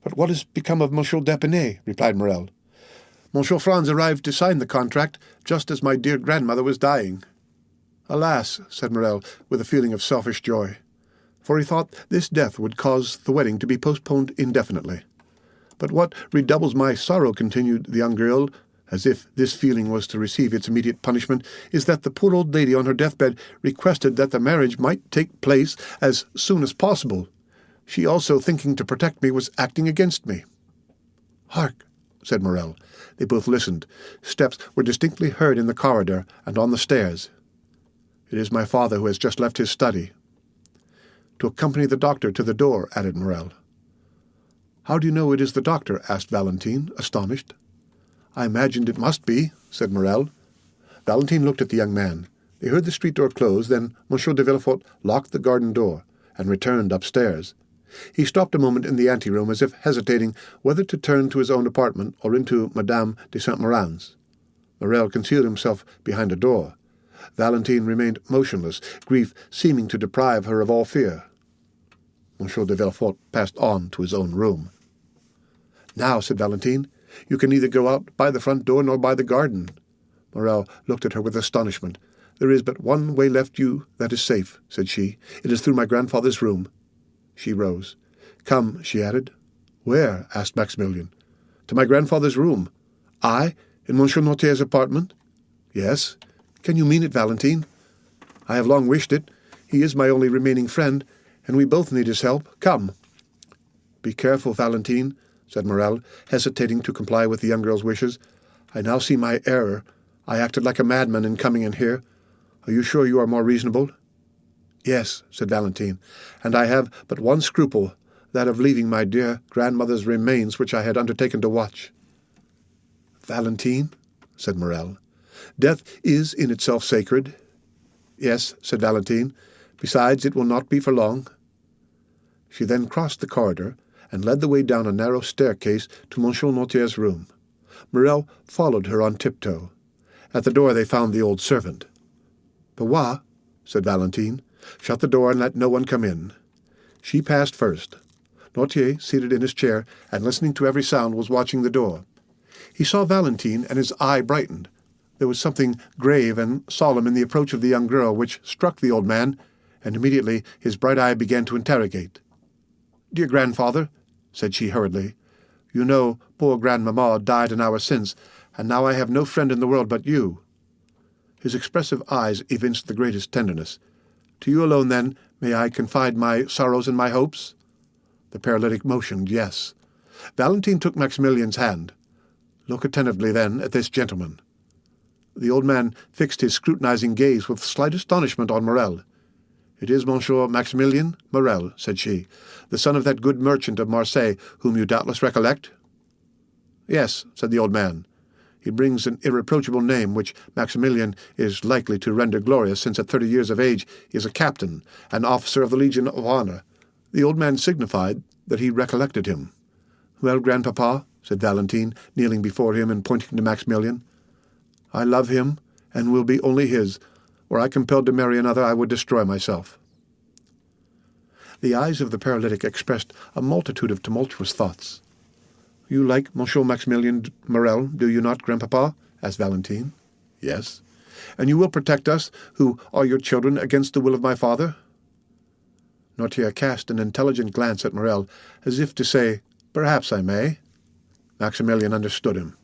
"But what has become of Monsieur d'Épinay?" replied Morrel. "Monsieur Franz arrived to sign the contract just as my dear grandmother was dying." "Alas," said Morrel, with a feeling of selfish joy, for he thought this death would cause the wedding to be postponed indefinitely. "But what redoubles my sorrow," continued the young girl, as if this feeling was to receive its immediate punishment, "is that the poor old lady on her deathbed requested that the marriage might take place as soon as possible. She also, thinking to protect me, was acting against me." "Hark!" said Morrel. They both listened. Steps were distinctly heard in the corridor and on the stairs. "It is my father who has just left his study." "To accompany the doctor to the door," added Morrel. "How do you know it is the doctor?" asked Valentine, astonished. "I imagined it must be," said Morrel. Valentine looked at the young man. They heard the street door close, then Monsieur de Villefort locked the garden door and returned upstairs. He stopped a moment in the anteroom as if hesitating whether to turn to his own apartment or into Madame de Saint-Méran's. Morrel concealed himself behind a door. Valentine remained motionless, grief seeming to deprive her of all fear. Monsieur de Villefort passed on to his own room. "Now," said Valentine, "you can neither go out by the front door nor by the garden." Morrel looked at her with astonishment. "There is but one way left you that is safe," said she. "It is through my grandfather's room." She rose. "Come," she added. "Where?" asked Maximilian. "To my grandfather's room." "I? In Monsieur Noirtier's apartment?" "Yes." "Can you mean it, Valentine?" "I have long wished it. He is my only remaining friend, and we both need his help. Come." "Be careful, Valentine," said Morrel, hesitating to comply with the young girl's wishes. "I now see my error. I acted like a madman in coming in here. Are you sure you are more reasonable?" "Yes," said Valentine, "and I have but one scruple, that of leaving my dear grandmother's remains which I had undertaken to watch." "Valentine," said Morrel, "death is in itself sacred." "Yes," said Valentine. "Besides, it will not be for long." She then crossed the corridor and led the way down a narrow staircase to Monsieur Noirtier's room. Morrel followed her on tiptoe. At the door they found the old servant. "Benoit," said Valentine, "shut the door and let no one come in." She passed first. Noirtier, seated in his chair and listening to every sound, was watching the door. He saw Valentine, and his eye brightened. There was something grave and solemn in the approach of the young girl which struck the old man, and immediately his bright eye began to interrogate. "Dear grandfather," said she hurriedly, "you know poor grandmamma died an hour since, and now I have no friend in the world but you." His expressive eyes evinced the greatest tenderness. "To you alone, then, may I confide my sorrows and my hopes?" The paralytic motioned yes. Valentine took Maximilian's hand. "Look attentively, then, at this gentleman." The old man fixed his scrutinizing gaze with slight astonishment on Morrel. "It is Monsieur Maximilian Morrel," said she, "the son of that good merchant of Marseille whom you doubtless recollect?" "Yes," said the old man. "He brings an irreproachable name, which Maximilian is likely to render glorious, since at 30 years of age he is a captain, an officer of the Legion of Honor." The old man signified that he recollected him. "Well, grandpapa," said Valentine, kneeling before him and pointing to Maximilian, "I love him, and will be only his. Were I compelled to marry another, I would destroy myself." The eyes of the paralytic expressed a multitude of tumultuous thoughts. "You like Monsieur Maximilian Morrel, do you not, grandpapa?" asked Valentine. "Yes." "And you will protect us, who are your children, against the will of my father?" Noirtier cast an intelligent glance at Morrel, as if to say, "Perhaps I may." Maximilian understood him.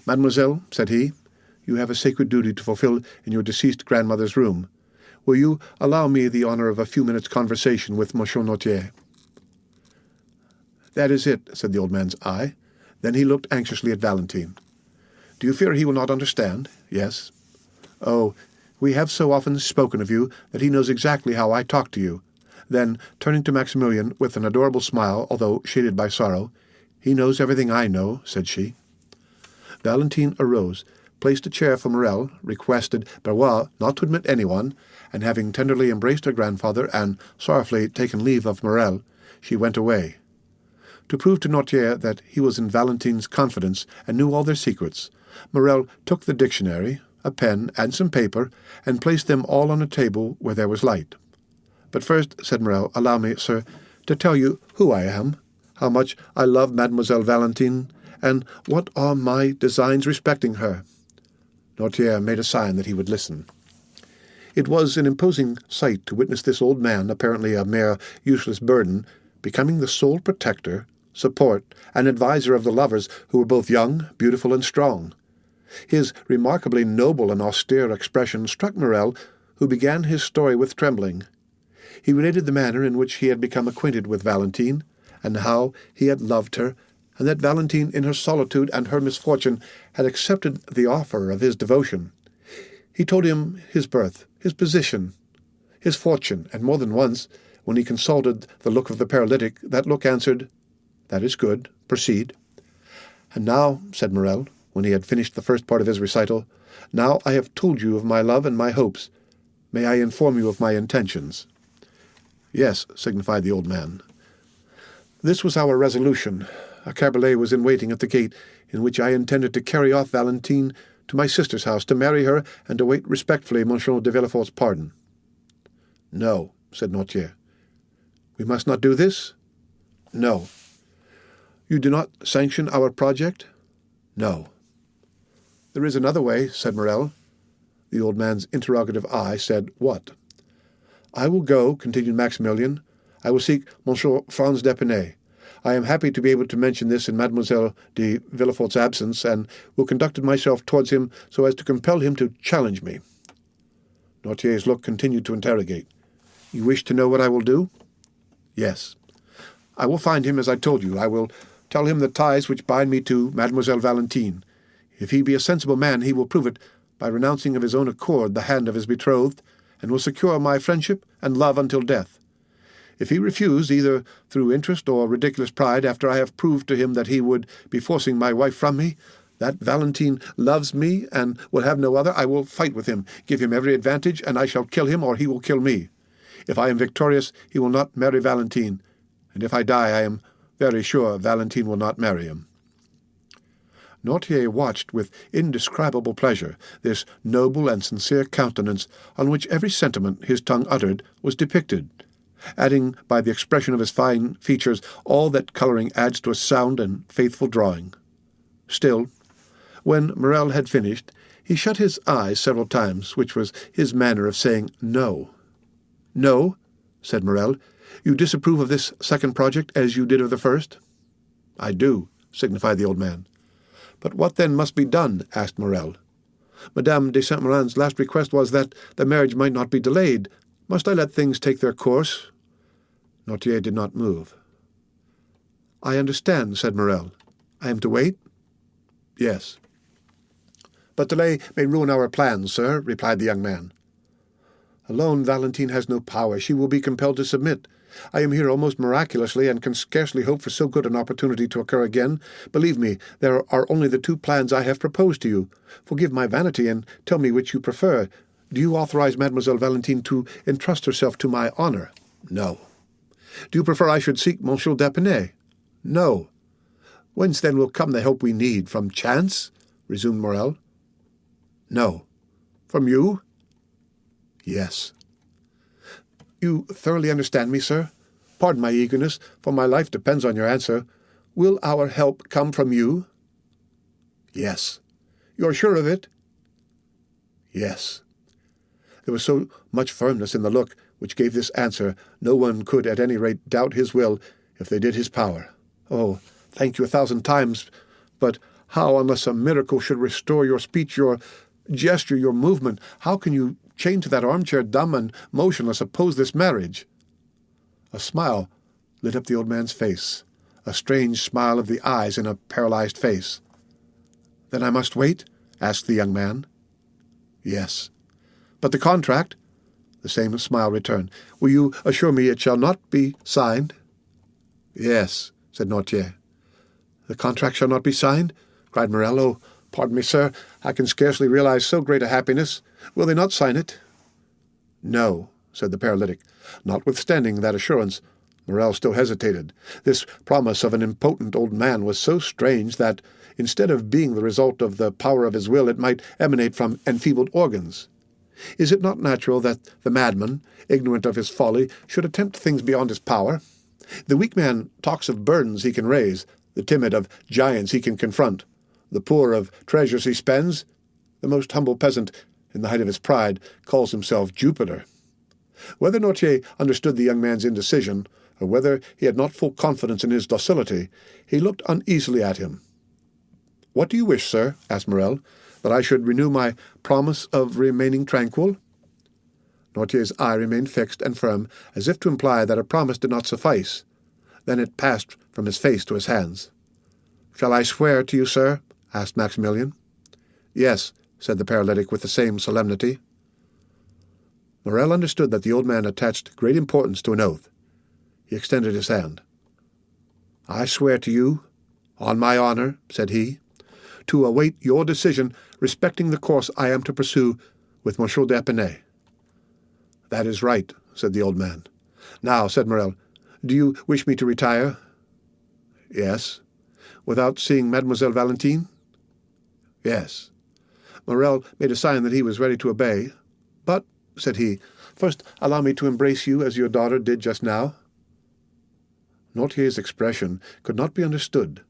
"Mademoiselle," said he, "you have a sacred duty to fulfill in your deceased grandmother's room. Will you allow me the honor of a few minutes' conversation with Monsieur Noirtier?" "That is it," said the old man's eye. Then he looked anxiously at Valentine. "Do you fear he will not understand?" "Yes." "Oh, we have so often spoken of you that he knows exactly how I talk to you." Then, turning to Maximilian with an adorable smile, although shaded by sorrow, "He knows everything I know," said she. Valentine arose, placed a chair for Morrel, requested Benoit not to admit anyone, and having tenderly embraced her grandfather and sorrowfully taken leave of Morrel, she went away. To prove to Noirtier that he was in Valentine's confidence and knew all their secrets, Morrel took the dictionary, a pen, and some paper, and placed them all on a table where there was light. "But first," said Morrel, "allow me, sir, to tell you who I am, how much I love Mademoiselle Valentine, and what are my designs respecting her." Noirtier made a sign that he would listen. It was an imposing sight to witness this old man, apparently a mere useless burden, becoming the sole protector, support, and adviser of the lovers who were both young, beautiful, and strong. His remarkably noble and austere expression struck Morrel, who began his story with trembling. He related the manner in which he had become acquainted with Valentine, and how he had loved her, and that Valentine, in her solitude and her misfortune, had accepted the offer of his devotion. He told him his birth, his position, his fortune, and more than once, when he consulted the look of the paralytic, that look answered, "That is good. Proceed." "And now," said Morrel, when he had finished the first part of his recital, "now I have told you of my love and my hopes. May I inform you of my intentions?" "Yes," signified the old man. "This was our resolution. A cabriolet was in waiting at the gate, in which I intended to carry off Valentine to my sister's house, to marry her, and to wait respectfully Monsieur de Villefort's pardon." "No," said Noirtier. "We must not do this?" "No." "You do not sanction our project?" "No." "There is another way," said Morrel. The old man's interrogative eye said, "What?" "I will go," continued Maximilian. "I will seek Monsieur Franz d'Épinay. I am happy to be able to mention this in Mademoiselle de Villefort's absence, and will conduct myself towards him so as to compel him to challenge me." Noirtier's look continued to interrogate. "You wish to know what I will do?" "Yes." "I will find him, as I told you. I will tell him the ties which bind me to Mademoiselle Valentine. If he be a sensible man, he will prove it by renouncing of his own accord the hand of his betrothed, and will secure my friendship and love until death. If he refuse, either through interest or ridiculous pride, after I have proved to him that he would be forcing my wife from me, that Valentine loves me and will have no other, I will fight with him, give him every advantage, and I shall kill him, or he will kill me. If I am victorious, he will not marry Valentine, and if I die, I am very sure Valentine will not marry him." Noirtier watched with indescribable pleasure this noble and sincere countenance on which every sentiment his tongue uttered was depicted, adding by the expression of his fine features all that colouring adds to a sound and faithful drawing. Still, when Morrel had finished, he shut his eyes several times, which was his manner of saying "no." "No," said Morrel, "you disapprove of this second project as you did of the first?" "I do," signified the old man. "But what then must be done?" asked Morrel. "Madame de Saint-Méran's last request was that the marriage might not be delayed. Must I let things take their course?" Noirtier did not move. "I understand," said Morrel. "I am to wait?" "Yes." "But delay may ruin our plans, sir," replied the young man. "Alone Valentine has no power. She will be compelled to submit. I am here almost miraculously, and can scarcely hope for so good an opportunity to occur again. Believe me, there are only the two plans I have proposed to you. Forgive my vanity, and tell me which you prefer. Do you authorize Mademoiselle Valentine to entrust herself to my honor?" "No." "Do you prefer I should seek Monsieur d'Épinay?" "No." "Whence then will come the help we need? From chance?" resumed Morrel. "No." "From you?" "Yes." "You thoroughly understand me, sir? Pardon my eagerness, for my life depends on your answer. Will our help come from you?" "Yes." "You're sure of it?" "Yes." There was so much firmness in the look which gave this answer, no one could at any rate doubt his will if they did his power. "Oh, thank you 1,000 times, but how, unless a miracle should restore your speech, your gesture, your movement, how can you, chained to that armchair, dumb and motionless, oppose this marriage?" A smile lit up the old man's face, a strange smile of the eyes in a paralyzed face. "Then I must wait?" asked the young man. "Yes." "But the contract?" The same smile returned. "Will you assure me it shall not be signed?" "Yes," said Noirtier. "The contract shall not be signed?" cried Morrel. "Oh, pardon me, sir, I can scarcely realize so great a happiness. Will they not sign it?" "No," said the paralytic. Notwithstanding that assurance, Morrel still hesitated. This promise of an impotent old man was so strange that, instead of being the result of the power of his will, it might emanate from enfeebled organs. Is it not natural that the madman, ignorant of his folly, should attempt things beyond his power? The weak man talks of burdens he can raise, the timid of giants he can confront, the poor of treasures he spends. The most humble peasant, in the height of his pride, calls himself Jupiter. Whether Noirtier understood the young man's indecision, or whether he had not full confidence in his docility, he looked uneasily at him. "What do you wish, sir?" asked Morrel. "That I should renew my promise of remaining tranquil?" Noirtier's eye remained fixed and firm, as if to imply that a promise did not suffice. Then it passed from his face to his hands. "Shall I swear to you, sir?" asked Maximilian. "Yes," said the paralytic with the same solemnity. Morrel understood that the old man attached great importance to an oath. He extended his hand. "I swear to you, on my honor," said he, to await your decision respecting the course I am to pursue with Monsieur d'Épinay." "That is right," said the old man. "Now," said Morrel, "do you wish me to retire?" "Yes." "Without seeing Mademoiselle Valentine?" "Yes." Morrel made a sign that he was ready to obey. "But," said he, "first allow me to embrace you as your daughter did just now." Noirtier's expression could not be understood.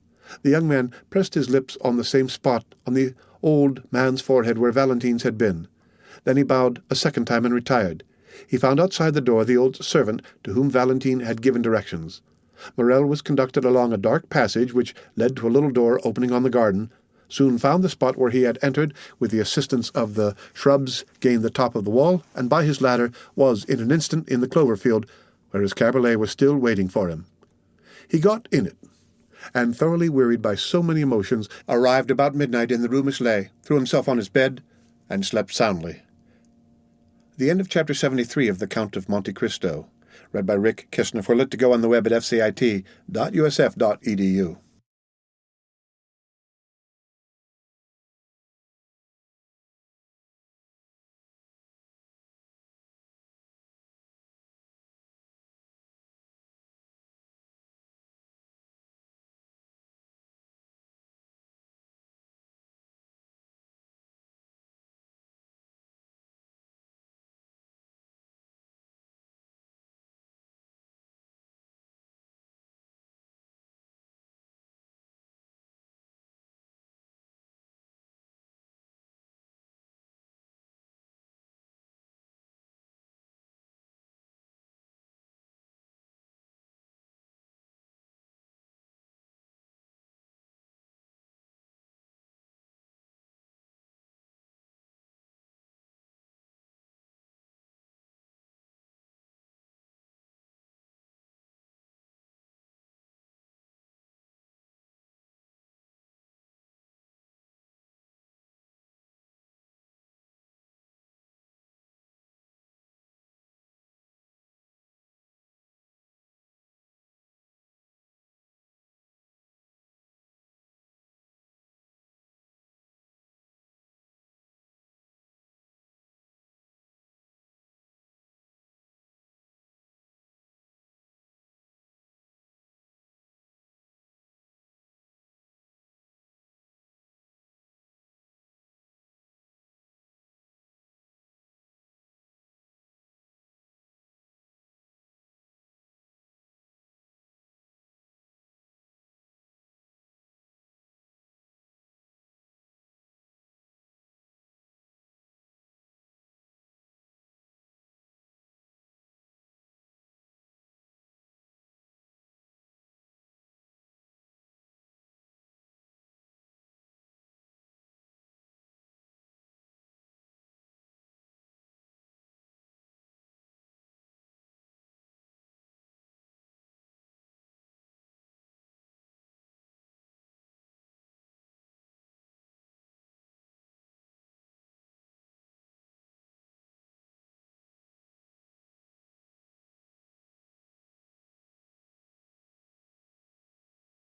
The young man pressed his lips on the same spot on the old man's forehead where Valentine's had been. Then he bowed a second time and retired. He found outside the door the old servant to whom Valentine had given directions. Morrel was conducted along a dark passage which led to a little door opening on the garden, soon found the spot where he had entered, with the assistance of the shrubs gained the top of the wall, and by his ladder was in an instant in the clover field, where his cabriolet was still waiting for him. He got in it, and thoroughly wearied by so many emotions, arrived about midnight in the Rue Michelet, threw himself on his bed, and slept soundly. The end of Chapter 73 of The Count of Monte Cristo, read by Rick Kistner for Lit2Go on the web at fcit.usf.edu.